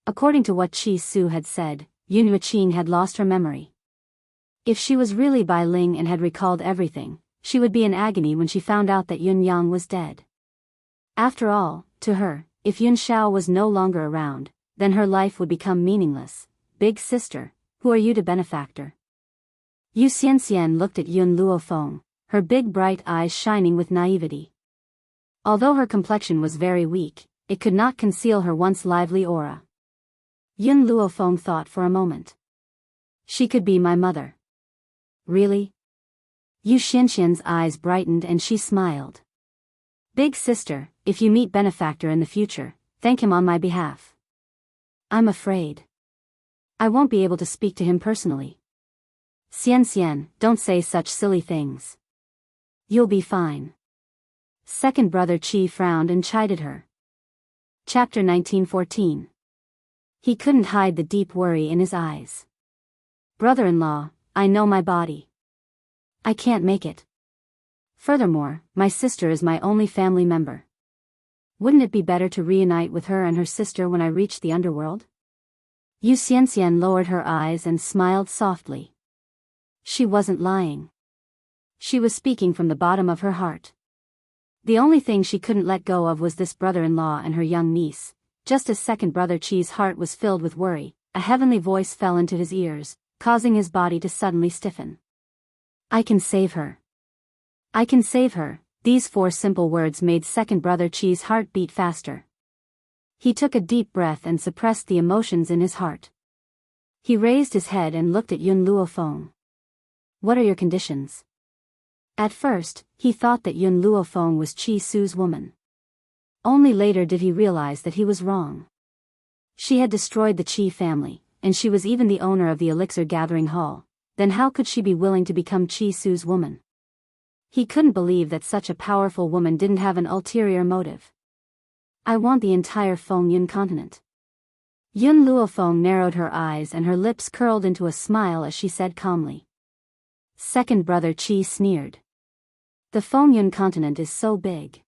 According to what Chi Su had said, Yun Yuqing had lost her memory. If she was really Bai Ling and had recalled everything, she would be in agony when she found out that Yun Yang was dead. After all, to her, if Yun Shao was no longer around, then her life would become meaningless. Big sister, who are you to benefactor? Yu Xianxian looked at Yun Luofeng, her big bright eyes shining with naivety. Although her complexion was very weak, it could not conceal her once lively aura. Yun Luofeng thought for a moment. She could be my mother. Really? Yu Xianxian's eyes brightened and she smiled. Big sister, if you meet benefactor in the future, thank him on my behalf. I'm afraid I won't be able to speak to him personally. Xianxian, don't say such silly things. You'll be fine. Second brother Chi frowned and chided her. Chapter 1914. He couldn't hide the deep worry in his eyes. Brother-in-law, I know my body. I can't make it. Furthermore, my sister is my only family member. Wouldn't it be better to reunite with her and her sister when I reach the underworld? Yu Xianxian lowered her eyes and smiled softly. She wasn't lying. She was speaking from the bottom of her heart. The only thing she couldn't let go of was this brother-in-law and her young niece. Just as second brother Chi's heart was filled with worry, a heavenly voice fell into his ears, causing his body to suddenly stiffen. I can save her. I can save her. These 4 simple words made second brother Chi's heart beat faster. He took a deep breath and suppressed the emotions in his heart. He raised his head and looked at Yun Luofeng. What are your conditions? At first, he thought that Yun Luofeng was Chi Su's woman. Only later did he realize that he was wrong. She had destroyed the Chi family, and she was even the owner of the elixir gathering hall. Then how could she be willing to become Chi Su's woman? He couldn't believe that such a powerful woman didn't have an ulterior motive. I want the entire Feng Yun continent. Yun Luofeng narrowed her eyes and her lips curled into a smile as she said calmly. Second brother Chi sneered. The Feng Yun continent is so big.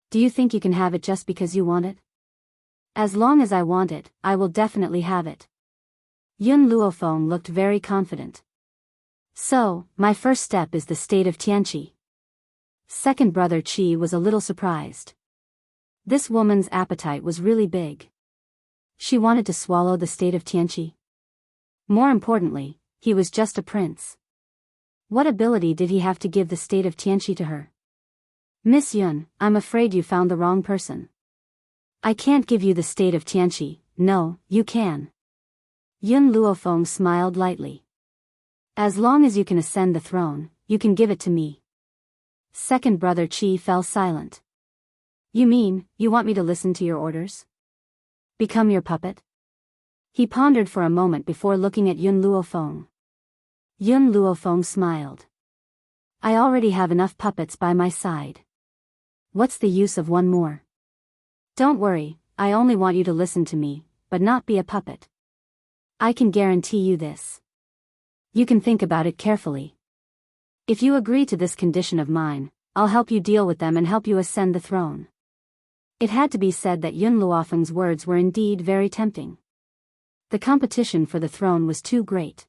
Do you think you can have it just because you want it? As long as I want it, I will definitely have it. Yun Luofeng looked very confident. So, my first step is the state of Tianqi. Second brother Qi was a little surprised. This woman's appetite was really big. She wanted to swallow the state of Tianqi. More importantly, he was just a prince. What ability did he have to give the state of Tianqi to her? Miss Yun, I'm afraid you found the wrong person. I can't give you the state of Tianqi. No, you can. Yun Luofeng smiled lightly. As long as you can ascend the throne, you can give it to me. Second brother Qi fell silent. You mean, you want me to listen to your orders? Become your puppet? He pondered for a moment before looking at Yun Luofeng. Yun Luofeng smiled. I already have enough puppets by my side. What's the use of one more? Don't worry, I only want you to listen to me, but not be a puppet. I can guarantee you this. You can think about it carefully. If you agree to this condition of mine, I'll help you deal with them and help you ascend the throne. It had to be said that Yun Luofeng's words were indeed very tempting. The competition for the throne was too great.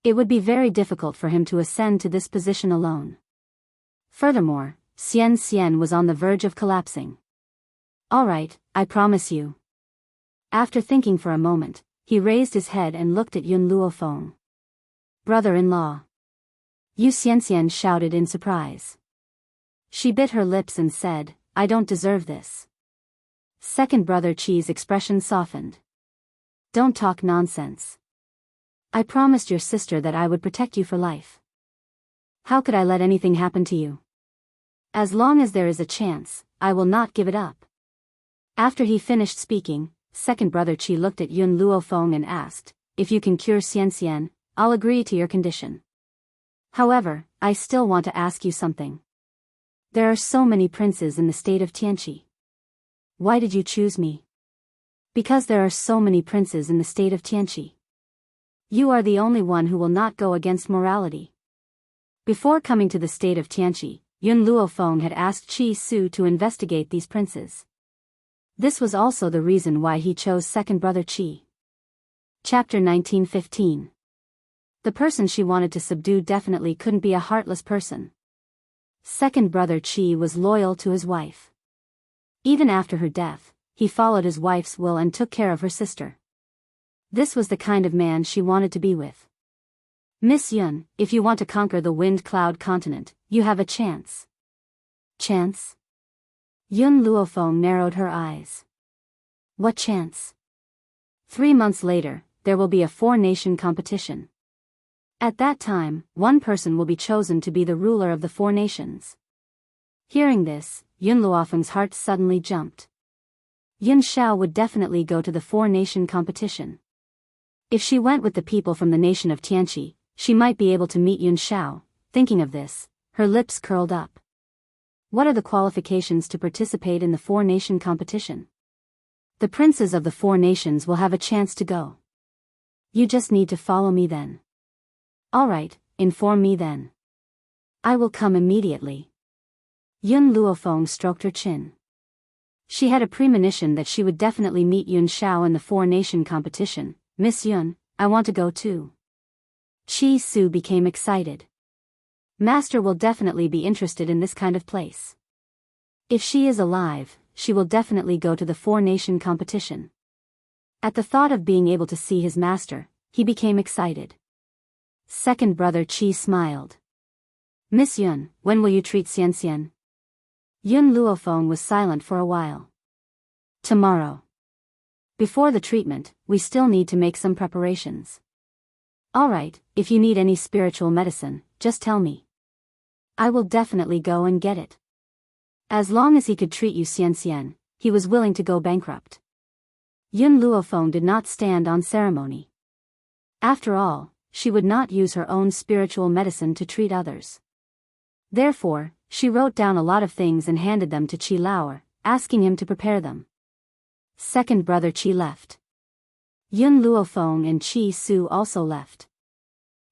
It would be very difficult for him to ascend to this position alone. Furthermore, Xian was on the verge of collapsing. All right, I promise you. After thinking for a moment, he raised his head and looked at Yun Luofeng. Brother-in-law. Yu Xian shouted in surprise. She bit her lips and said, I don't deserve this. Second brother Qi's expression softened. Don't talk nonsense. I promised your sister that I would protect you for life. How could I let anything happen to you? As long as there is a chance, I will not give it up. After he finished speaking, second brother Qi looked at Yun Luofeng and asked, if you can cure Xian, I'll agree to your condition. However, I still want to ask you something. There are so many princes in the state of Tianqi. Why did you choose me? Because there are so many princes in the state of Tianqi. You are the only one who will not go against morality. Before coming to the state of Tianqi, Yun Luofeng had asked Qi Su to investigate these princes. This was also the reason why he chose second brother Qi. Chapter 1915. The person she wanted to subdue definitely couldn't be a heartless person. Second brother Qi was loyal to his wife. Even after her death, he followed his wife's will and took care of her sister. This was the kind of man she wanted to be with. Miss Yun, if you want to conquer the Wind Cloud continent, you have a chance. Chance? Yun Luofeng narrowed her eyes. What chance? 3 months later, there will be a 4-nation competition. At that time, one person will be chosen to be the ruler of the 4 nations. Hearing this, Yun Luofeng's heart suddenly jumped. Yun Shao would definitely go to the 4-nation competition. If she went with the people from the nation of Tianqi, she might be able to meet Yun Shao. Thinking of this, her lips curled up. What are the qualifications to participate in the 4-nation competition? The princes of the 4 nations will have a chance to go. You just need to follow me then. All right, inform me then. I will come immediately. Yun Luofeng stroked her chin. She had a premonition that she would definitely meet Yun Shao in the 4-nation competition. Miss Yun, I want to go too. Qi Su became excited. Master will definitely be interested in this kind of place. If she is alive, she will definitely go to the 4-nation competition. At the thought of being able to see his master, he became excited. Second brother Qi smiled. Miss Yun, when will you treat Xian? Yun Luofeng was silent for a while. Tomorrow. Before the treatment, we still need to make some preparations. All right, if you need any spiritual medicine, just tell me. I will definitely go and get it. As long as he could treat you Xian, he was willing to go bankrupt. Yun Luofeng did not stand on ceremony. After all, she would not use her own spiritual medicine to treat others. Therefore, she wrote down a lot of things and handed them to Qi Lauer, asking him to prepare them. Second brother Qi left. Yun Luofeng and Qi Su also left.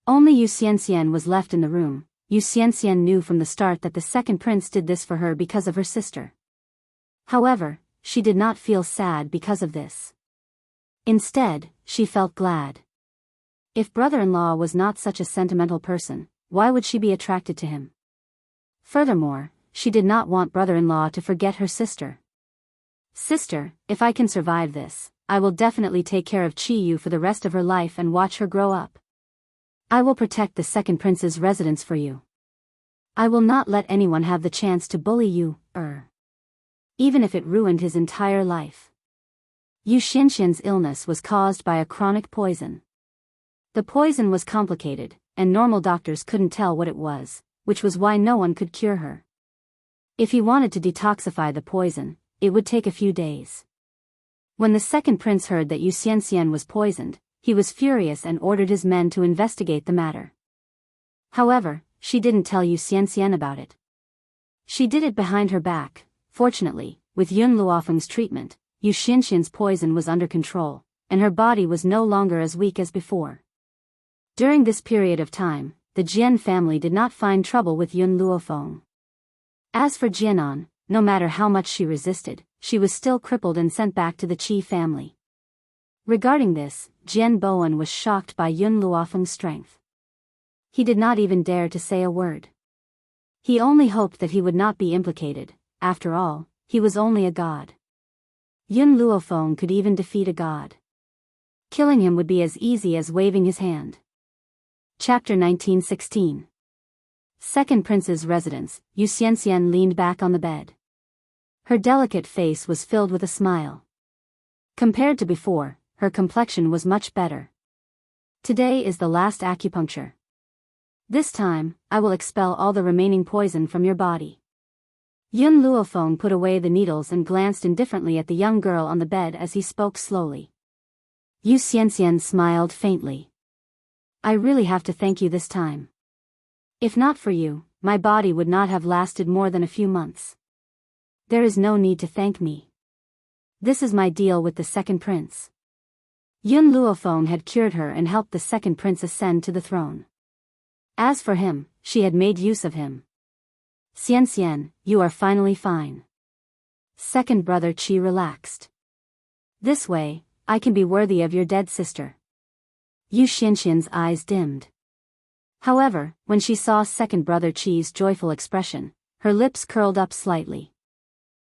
Only Yu Xian was left in the room. Yu Xian knew from the start that the second prince did this for her because of her sister. However, she did not feel sad because of this. Instead, she felt glad. If brother-in-law was not such a sentimental person, why would she be attracted to him? Furthermore, she did not want brother-in-law to forget her sister. Sister, if I can survive this, I will definitely take care of Chi-yu for the rest of her life and watch her grow up. I will protect the second prince's residence for you. I will not let anyone have the chance to bully you, even if it ruined his entire life. Yu Xianxian's illness was caused by a chronic poison. The poison was complicated, and normal doctors couldn't tell what it was, which was why no one could cure her. If he wanted to detoxify the poison, it would take a few days. When the second prince heard that Yu Xianxian was poisoned, he was furious and ordered his men to investigate the matter. However, she didn't tell Yu Xianxian about it. She did it behind her back. Fortunately, with Yun Luofeng's treatment, Yu Xianxian's poison was under control, and her body was no longer as weak as before. During this period of time, the Jian family did not find trouble with Yun Luofeng. As for Jianan, no matter how much she resisted, she was still crippled and sent back to the Qi family. Regarding this, Jian Bowen was shocked by Yun Luofeng's strength. He did not even dare to say a word. He only hoped that he would not be implicated. After all, he was only a god. Yun Luofeng could even defeat a god. Killing him would be as easy as waving his hand. Chapter 1916. Second Prince's residence. Yu Xianxian leaned back on the bed. Her delicate face was filled with a smile. Compared to before, her complexion was much better. Today is the last acupuncture. This time, I will expel all the remaining poison from your body. Yun Luofeng put away the needles and glanced indifferently at the young girl on the bed as he spoke slowly. Yu Xianxian smiled faintly. I really have to thank you this time. If not for you, my body would not have lasted more than a few months. There is no need to thank me. This is my deal with the second prince. Yun Luofeng had cured her and helped the second prince ascend to the throne. As for him, she had made use of him. Xianxian, you are finally fine. Second brother Qi relaxed. This way, I can be worthy of your dead sister. Yu Xianxian's eyes dimmed. However, when she saw second brother Qi's joyful expression, her lips curled up slightly.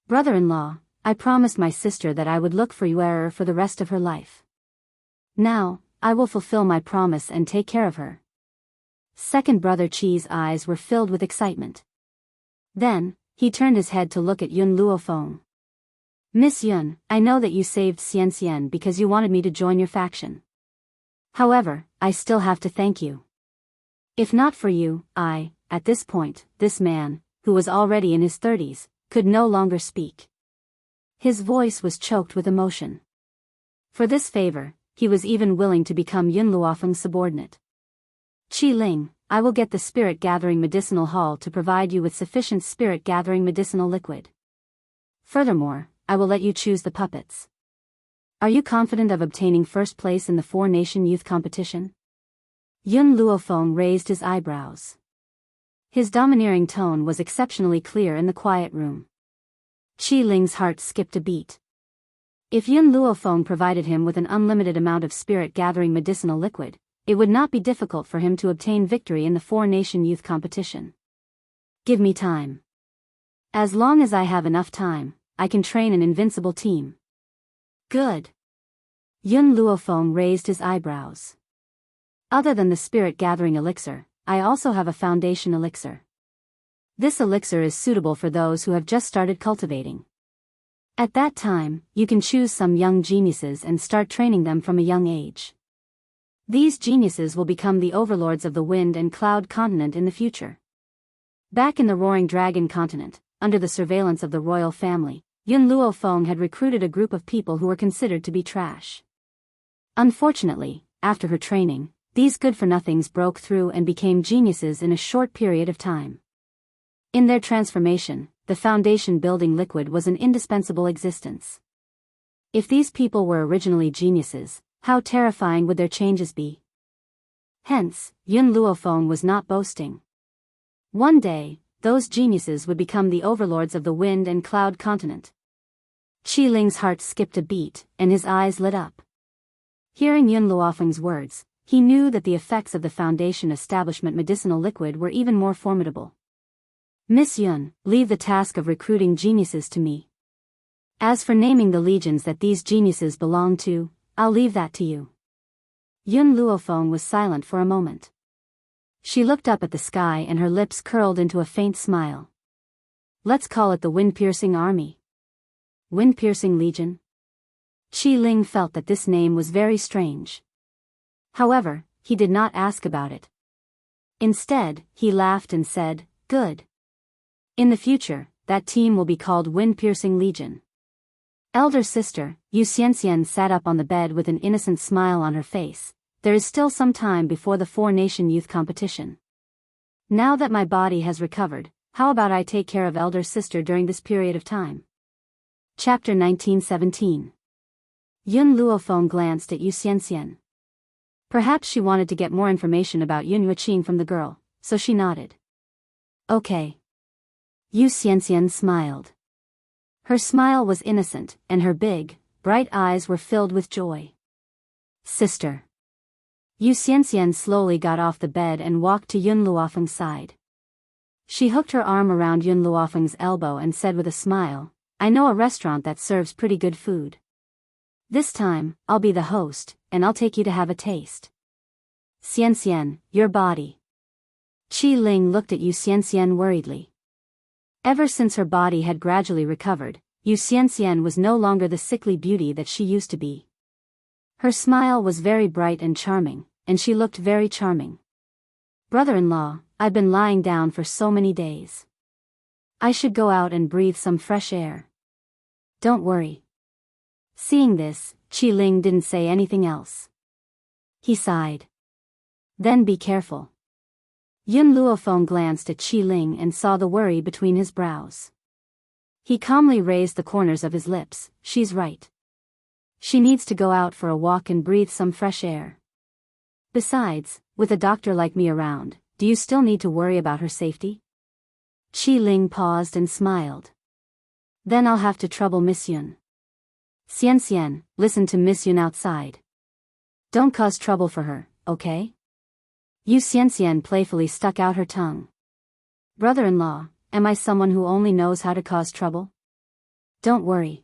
Brother-in-law, I promised my sister that I would look for you for the rest of her life. Now, I will fulfill my promise and take care of her. Second brother Qi's eyes were filled with excitement. Then, he turned his head to look at Yun Luofeng. Miss Yun, I know that you saved Xianxian because you wanted me to join your faction. However, I still have to thank you. If not for you, at this point, this man, who was already in his 30s, could no longer speak. His voice was choked with emotion. For this favor, he was even willing to become Yun Luofeng's subordinate. Qi Ling, I will get the spirit-gathering medicinal hall to provide you with sufficient spirit-gathering medicinal liquid. Furthermore, I will let you choose the puppets. Are you confident of obtaining first place in the four-nation youth competition? Yun Luofeng raised his eyebrows. His domineering tone was exceptionally clear in the quiet room. Qi Ling's heart skipped a beat. If Yun Luofeng provided him with an unlimited amount of spirit-gathering medicinal liquid, it would not be difficult for him to obtain victory in the four-nation youth competition. Give me time. As long as I have enough time, I can train an invincible team. Good. Yun Luofeng raised his eyebrows. Other than the spirit-gathering elixir, I also have a foundation elixir. This elixir is suitable for those who have just started cultivating. At that time, you can choose some young geniuses and start training them from a young age. These geniuses will become the overlords of the Wind and Cloud continent in the future. Back in the Roaring Dragon continent, under the surveillance of the royal family, Yun Luofeng had recruited a group of people who were considered to be trash. Unfortunately, after her training, these good-for-nothings broke through and became geniuses in a short period of time. In their transformation, the foundation-building liquid was an indispensable existence. If these people were originally geniuses, how terrifying would their changes be? Hence, Yun Luofeng was not boasting. One day, those geniuses would become the overlords of the Wind and Cloud continent. Qi Ling's heart skipped a beat, and his eyes lit up. Hearing Yun Luofeng's words, He knew that the effects of the Foundation establishment medicinal liquid were even more formidable. Miss Yun, leave the task of recruiting geniuses to me. As for naming the legions that these geniuses belong to, I'll leave that to you. Yun Luofeng was silent for a moment. She looked up at the sky and her lips curled into a faint smile. Let's call it the Wind-Piercing Army. Wind-Piercing Legion? Qi Ling felt that this name was very strange. However, he did not ask about it. Instead, he laughed and said, "Good. In the future, that team will be called Wind-Piercing Legion." Elder sister, Yu Xianxian sat up on the bed with an innocent smile on her face. There is still some time before the four-nation youth competition. Now that my body has recovered, how about I take care of elder sister during this period of time? Chapter 1917. Yun Luofeng glanced at Yu Xianxian. Perhaps she wanted to get more information about Yun Yuqing from the girl, so she nodded. Okay. Yu Xianxian smiled. Her smile was innocent, and her big, bright eyes were filled with joy. Sister. Yu Xianxian slowly got off the bed and walked to Yun Luofeng's side. She hooked her arm around Yun Luofeng's elbow and said with a smile, I know a restaurant that serves pretty good food. This time, I'll be the host, and I'll take you to have a taste. Xianxian, your body. Qi Ling looked at Yu Xianxian worriedly. Ever since her body had gradually recovered, Yu Xianxian was no longer the sickly beauty that she used to be. Her smile was very bright and charming, and she looked very charming. Brother-in-law, I've been lying down for so many days. I should go out and breathe some fresh air. Don't worry. Seeing this, Qi Ling didn't say anything else. He sighed. Then be careful. Yun Luofeng glanced at Qi Ling and saw the worry between his brows. He calmly raised the corners of his lips. She's right. She needs to go out for a walk and breathe some fresh air. Besides, with a doctor like me around, do you still need to worry about her safety? Qi Ling paused and smiled. Then I'll have to trouble Miss Yun. Xianxian, listen to Miss Yun outside. Don't cause trouble for her, okay? Yu Xianxian playfully stuck out her tongue. Brother-in-law, am I someone who only knows how to cause trouble? Don't worry.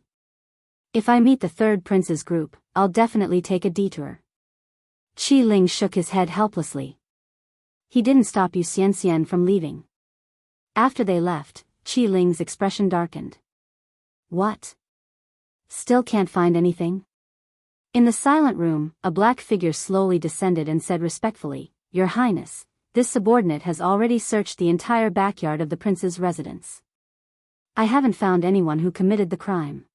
If I meet the third prince's group, I'll definitely take a detour. Qi Ling shook his head helplessly. He didn't stop Yu Xianxian from leaving. After they left, Qi Ling's expression darkened. What? Still can't find anything? In the silent room, a black figure slowly descended and said respectfully, Your Highness, this subordinate has already searched the entire backyard of the prince's residence. I haven't found anyone who committed the crime.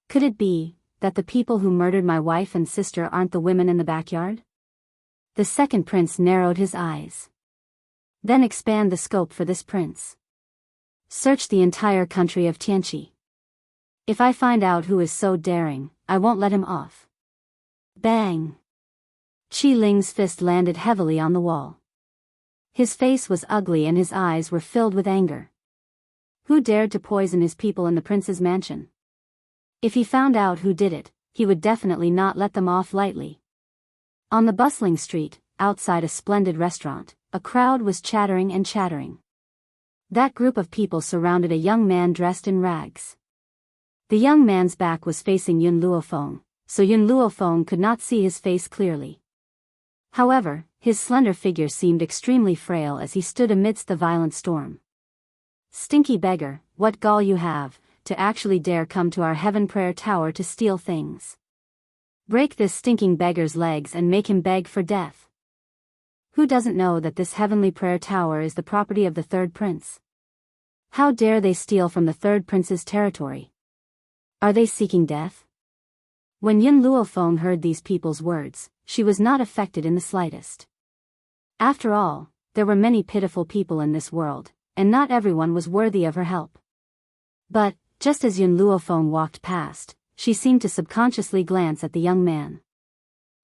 Could it be that the people who murdered my wife and sister aren't the women in the backyard? The second prince narrowed his eyes. Then expand the scope for this prince. Search the entire country of Tianqi. If I find out who is so daring, I won't let him off. Bang! Qi Ling's fist landed heavily on the wall. His face was ugly and his eyes were filled with anger. Who dared to poison his people in the prince's mansion? If he found out who did it, he would definitely not let them off lightly. On the bustling street, outside a splendid restaurant, a crowd was chattering and chattering. That group of people surrounded a young man dressed in rags. The young man's back was facing Yun Luofeng, so Yun Luofeng could not see his face clearly. However, his slender figure seemed extremely frail as he stood amidst the violent storm. Stinky beggar, what gall you have, to actually dare come to our heaven prayer tower to steal things. Break this stinking beggar's legs and make him beg for death. Who doesn't know that this heavenly prayer tower is the property of the third prince? How dare they steal from the third prince's territory? Are they seeking death? When Yun Luofeng heard these people's words, she was not affected in the slightest. After all, there were many pitiful people in this world, and not everyone was worthy of her help. But, just as Yun Luofeng walked past, she seemed to subconsciously glance at the young man.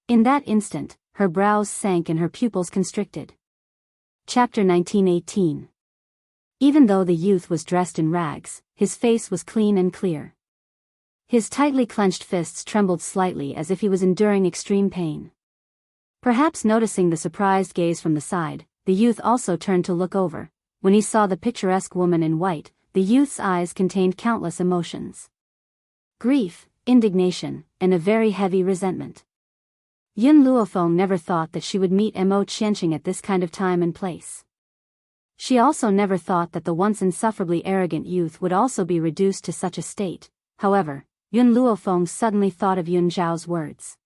In that instant, her brows sank and her pupils constricted. Chapter 1918. Even though the youth was dressed in rags, his face was clean and clear. His tightly clenched fists trembled slightly as if he was enduring extreme pain. Perhaps noticing the surprised gaze from the side, the youth also turned to look over. When he saw the picturesque woman in white, the youth's eyes contained countless emotions. Grief, indignation, and a very heavy resentment. Yun Luofeng never thought that she would meet Mo Qianqing at this kind of time and place. She also never thought that the once insufferably arrogant youth would also be reduced to such a state. However, Yun Luofeng suddenly thought of Yun Zhao's words.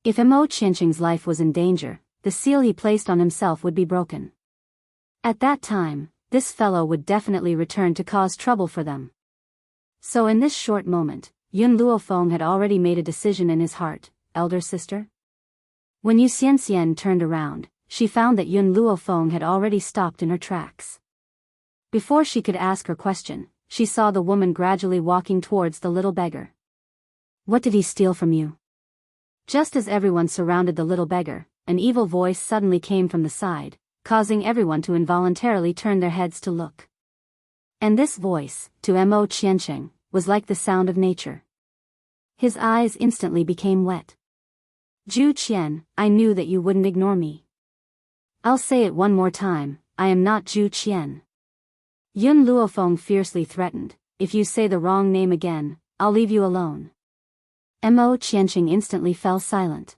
If Mo Qianqing's life was in danger, the seal he placed on himself would be broken. At that time, this fellow would definitely return to cause trouble for them. So in this short moment, Yun Luofeng had already made a decision in his heart. Elder sister? When Yu Xianxian turned around, she found that Yun Luofeng had already stopped in her tracks. Before she could ask her question, she saw the woman gradually walking towards the little beggar. What did he steal from you? Just as everyone surrounded the little beggar, an evil voice suddenly came from the side, causing everyone to involuntarily turn their heads to look. And this voice, to Mo Qianqing, was like the sound of nature. His eyes instantly became wet. Zhu Qian, I knew that you wouldn't ignore me. I'll say it one more time, I am not Zhu Qian. Yun Luofeng fiercely threatened, if you say the wrong name again, I'll leave you alone. Mo Qianqing instantly fell silent.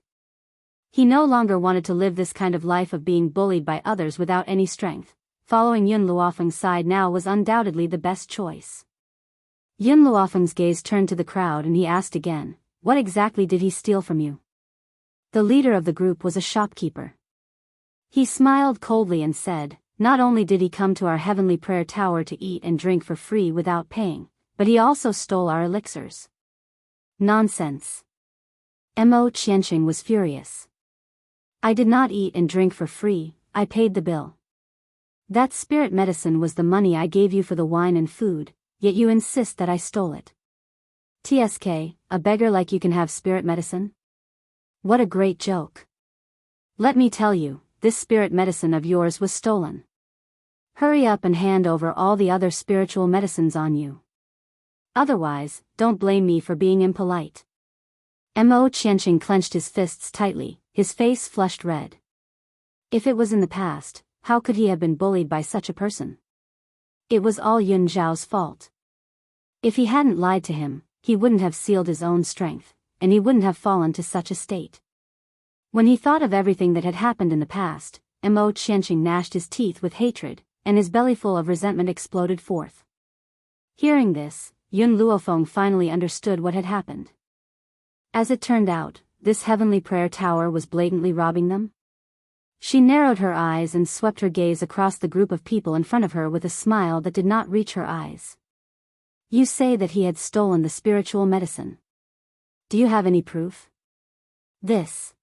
He no longer wanted to live this kind of life of being bullied by others without any strength. Following Yun Luofeng's side now was undoubtedly the best choice. Yun Luofeng's gaze turned to the crowd and he asked again, what exactly did he steal from you? The leader of the group was a shopkeeper. He smiled coldly and said, not only did he come to our heavenly prayer tower to eat and drink for free without paying, but he also stole our elixirs. Nonsense. Mo Qianqing was furious. I did not eat and drink for free, I paid the bill. That spirit medicine was the money I gave you for the wine and food, yet you insist that I stole it. TSK, a beggar like you can have spirit medicine? What a great joke. Let me tell you, this spirit medicine of yours was stolen. Hurry up and hand over all the other spiritual medicines on you. Otherwise, don't blame me for being impolite. Mo Qianqing clenched his fists tightly, his face flushed red. If it was in the past, how could he have been bullied by such a person? It was all Yun Zhao's fault. If he hadn't lied to him, he wouldn't have sealed his own strength, and he wouldn't have fallen to such a state. When he thought of everything that had happened in the past, Mo Qianqing gnashed his teeth with hatred, and his belly full of resentment exploded forth. Hearing this, Yun Luofeng finally understood what had happened. As it turned out, this heavenly prayer tower was blatantly robbing them. She narrowed her eyes and swept her gaze across the group of people in front of her with a smile that did not reach her eyes. You say that he had stolen the spiritual medicine. Do you have any proof? This.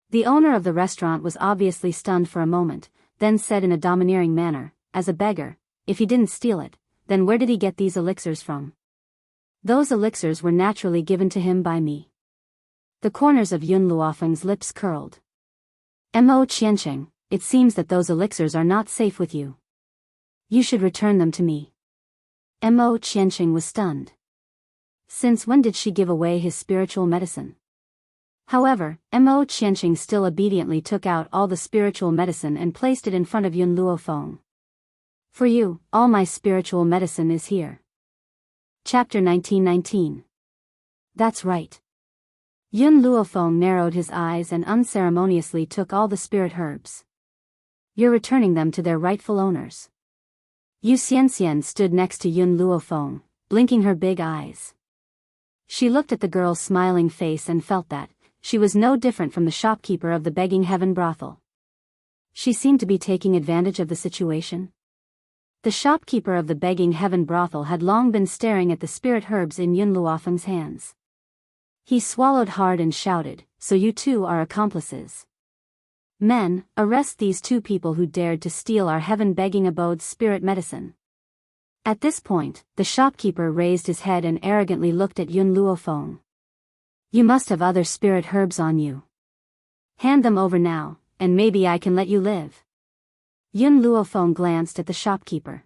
The owner of the restaurant was obviously stunned for a moment, then said in a domineering manner, as a beggar, if he didn't steal it, then where did he get these elixirs from? Those elixirs were naturally given to him by me. The corners of Yun Luofeng's lips curled. Mo Qianqing, it seems that those elixirs are not safe with you. You should return them to me. Mo Qianqing was stunned. Since when did she give away his spiritual medicine? However, Mo Qianqing still obediently took out all the spiritual medicine and placed it in front of Yun Luofeng. For you, all my spiritual medicine is here. Chapter 1919. That's right. Yun Luofeng narrowed his eyes and unceremoniously took all the spirit herbs. You're returning them to their rightful owners. Yu Xianxian stood next to Yun Luofeng, blinking her big eyes. She looked at the girl's smiling face and felt that she was no different from the shopkeeper of the begging heaven brothel. She seemed to be taking advantage of the situation. The shopkeeper of the begging heaven brothel had long been staring at the spirit herbs in Yun Luofeng's hands. He swallowed hard and shouted, so you two are accomplices. Men, arrest these two people who dared to steal our heaven-begging abode's spirit medicine. At this point, the shopkeeper raised his head and arrogantly looked at Yun Luofeng. You must have other spirit herbs on you. Hand them over now, and maybe I can let you live. Yun Luofeng glanced at the shopkeeper.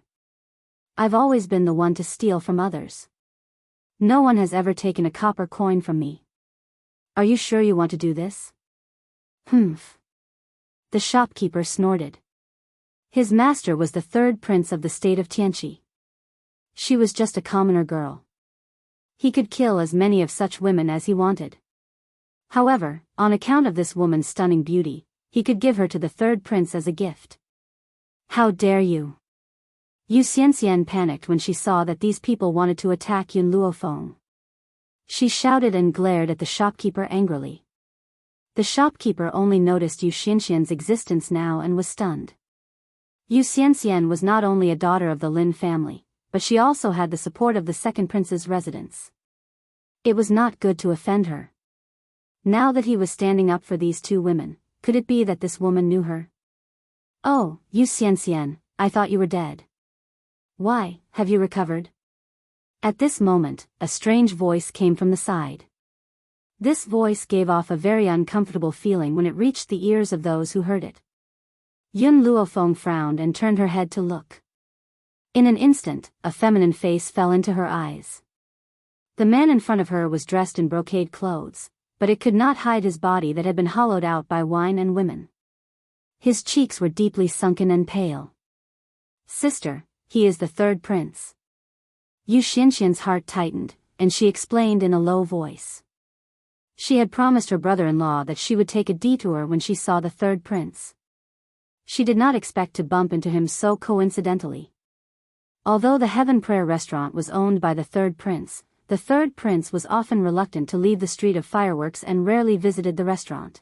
I've always been the one to steal from others. No one has ever taken a copper coin from me. Are you sure you want to do this? Humph. The shopkeeper snorted. His master was the third prince of the state of Tianqi. She was just a commoner girl. He could kill as many of such women as he wanted. However, on account of this woman's stunning beauty, he could give her to the third prince as a gift. How dare you! Yu Xianxian panicked when she saw that these people wanted to attack Yun Luofeng. She shouted and glared at the shopkeeper angrily. The shopkeeper only noticed Yu Xianxian's existence now and was stunned. Yu Xianxian was not only a daughter of the Lin family, but she also had the support of the second prince's residence. It was not good to offend her. Now that he was standing up for these two women, could it be that this woman knew her? Oh, Yu Xianxian, I thought you were dead. Why, have you recovered? At this moment, a strange voice came from the side. This voice gave off a very uncomfortable feeling when it reached the ears of those who heard it. Yun Luofeng frowned and turned her head to look. In an instant, a feminine face fell into her eyes. The man in front of her was dressed in brocade clothes, but it could not hide his body that had been hollowed out by wine and women. His cheeks were deeply sunken and pale. Sister, he is the third prince. Yu Xianxian's heart tightened, and she explained in a low voice. She had promised her brother-in-law that she would take a detour when she saw the third prince. She did not expect to bump into him so coincidentally. Although the Heaven Prayer restaurant was owned by the third prince was often reluctant to leave the street of fireworks and rarely visited the restaurant.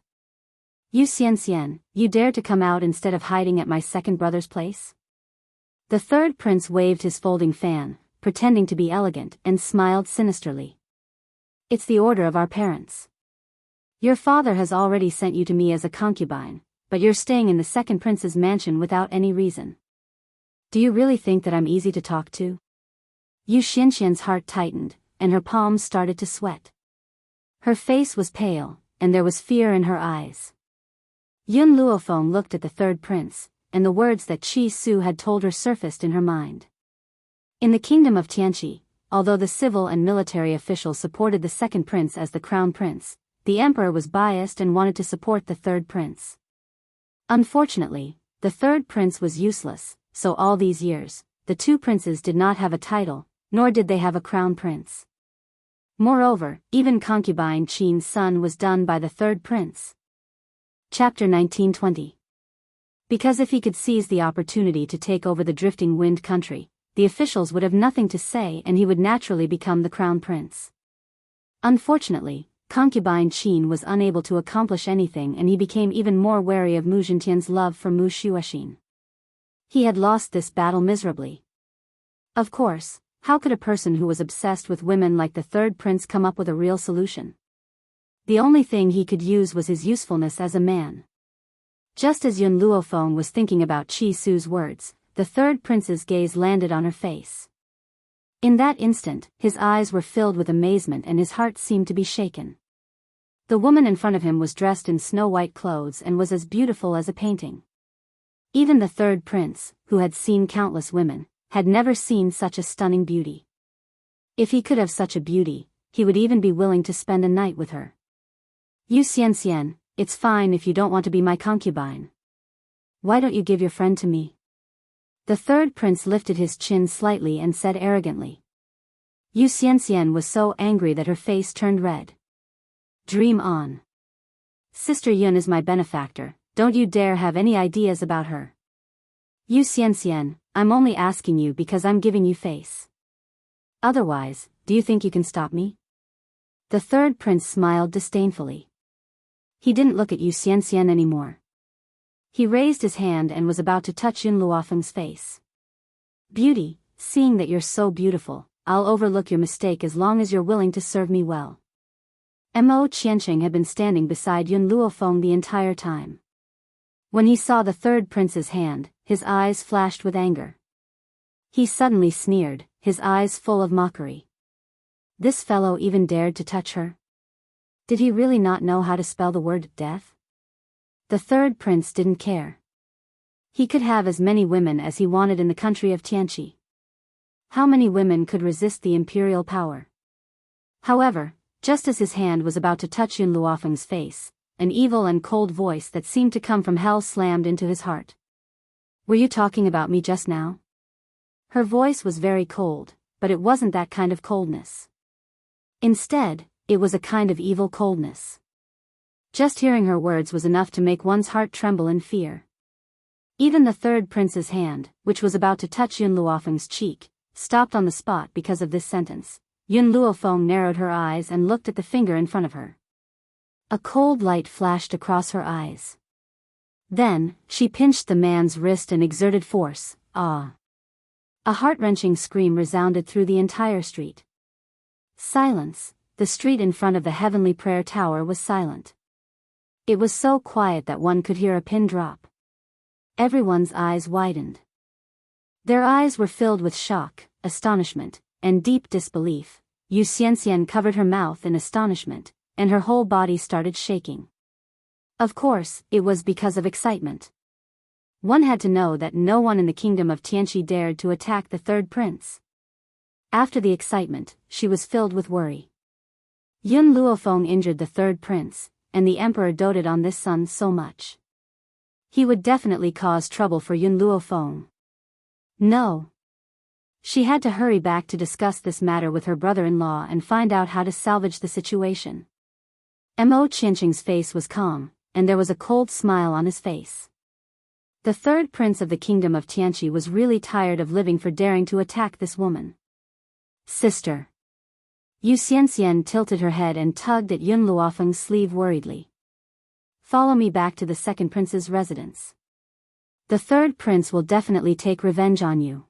Yu Xianxian, you dare to come out instead of hiding at my second brother's place? The third prince waved his folding fan, pretending to be elegant, and smiled sinisterly. It's the order of our parents. Your father has already sent you to me as a concubine, but you're staying in the second prince's mansion without any reason. Do you really think that I'm easy to talk to? Yu Xianxian's heart tightened, and her palms started to sweat. Her face was pale, and there was fear in her eyes. Yun Luofeng looked at the third prince, and the words that Qi Su had told her surfaced in her mind. In the kingdom of Tianqi, although the civil and military officials supported the second prince as the crown prince, the emperor was biased and wanted to support the third prince. Unfortunately, the third prince was useless, so all these years, the two princes did not have a title, nor did they have a crown prince. Moreover, even concubine Qin's son was done by the third prince. Chapter 1920. Because if he could seize the opportunity to take over the drifting wind country, the officials would have nothing to say and he would naturally become the crown prince. Unfortunately, concubine Qin was unable to accomplish anything and he became even more wary of Mu Zhintian's love for Mu Xuexin. He had lost this battle miserably. Of course, how could a person who was obsessed with women like the third prince come up with a real solution? The only thing he could use was his usefulness as a man. Just as Yun Luofeng was thinking about Qi Su's words, the third prince's gaze landed on her face. In that instant, his eyes were filled with amazement and his heart seemed to be shaken. The woman in front of him was dressed in snow-white clothes and was as beautiful as a painting. Even the third prince, who had seen countless women, had never seen such a stunning beauty. If he could have such a beauty, he would even be willing to spend a night with her. Yu Xianxian, it's fine if you don't want to be my concubine. Why don't you give your friend to me? The third prince lifted his chin slightly and said arrogantly. Yu Xianxian was so angry that her face turned red. Dream on. Sister Yun is my benefactor, don't you dare have any ideas about her. Yu Xianxian, I'm only asking you because I'm giving you face. Otherwise, do you think you can stop me? The third prince smiled disdainfully. He didn't look at Yu Xianxian anymore. He raised his hand and was about to touch Yun Luofeng's face. Beauty, seeing that you're so beautiful, I'll overlook your mistake as long as you're willing to serve me well. Mo Qiansheng had been standing beside Yun Luofeng the entire time. When he saw the third prince's hand, his eyes flashed with anger. He suddenly sneered, his eyes full of mockery. This fellow even dared to touch her? Did he really not know how to spell the word death? The third prince didn't care. He could have as many women as he wanted in the country of Tianqi. How many women could resist the imperial power? However, just as his hand was about to touch Yun Luofeng's face, an evil and cold voice that seemed to come from hell slammed into his heart. "Were you talking about me just now?" Her voice was very cold, but it wasn't that kind of coldness. Instead, it was a kind of evil coldness. Just hearing her words was enough to make one's heart tremble in fear. Even the third prince's hand, which was about to touch Yun Luofeng's cheek, stopped on the spot because of this sentence. Yun Luofeng narrowed her eyes and looked at the finger in front of her. A cold light flashed across her eyes. Then, she pinched the man's wrist and exerted force. Ah! A heart-wrenching scream resounded through the entire street. Silence. The street in front of the Heavenly Prayer Tower was silent. It was so quiet that one could hear a pin drop. Everyone's eyes widened. Their eyes were filled with shock, astonishment, and deep disbelief. Yu Xianxian covered her mouth in astonishment, and her whole body started shaking. Of course, it was because of excitement. One had to know that no one in the kingdom of Tianqi dared to attack the third prince. After the excitement, she was filled with worry. Yun Luofeng injured the third prince, and the emperor doted on this son so much. He would definitely cause trouble for Yun Luofeng. No. She had to hurry back to discuss this matter with her brother-in-law and find out how to salvage the situation. Mo Qianqing's face was calm, and there was a cold smile on his face. The third prince of the kingdom of Tianqi was really tired of living for daring to attack this woman. "Sister." Yu Xianxian tilted her head and tugged at Yun Luofeng's sleeve worriedly. "Follow me back to the second prince's residence. The third prince will definitely take revenge on you."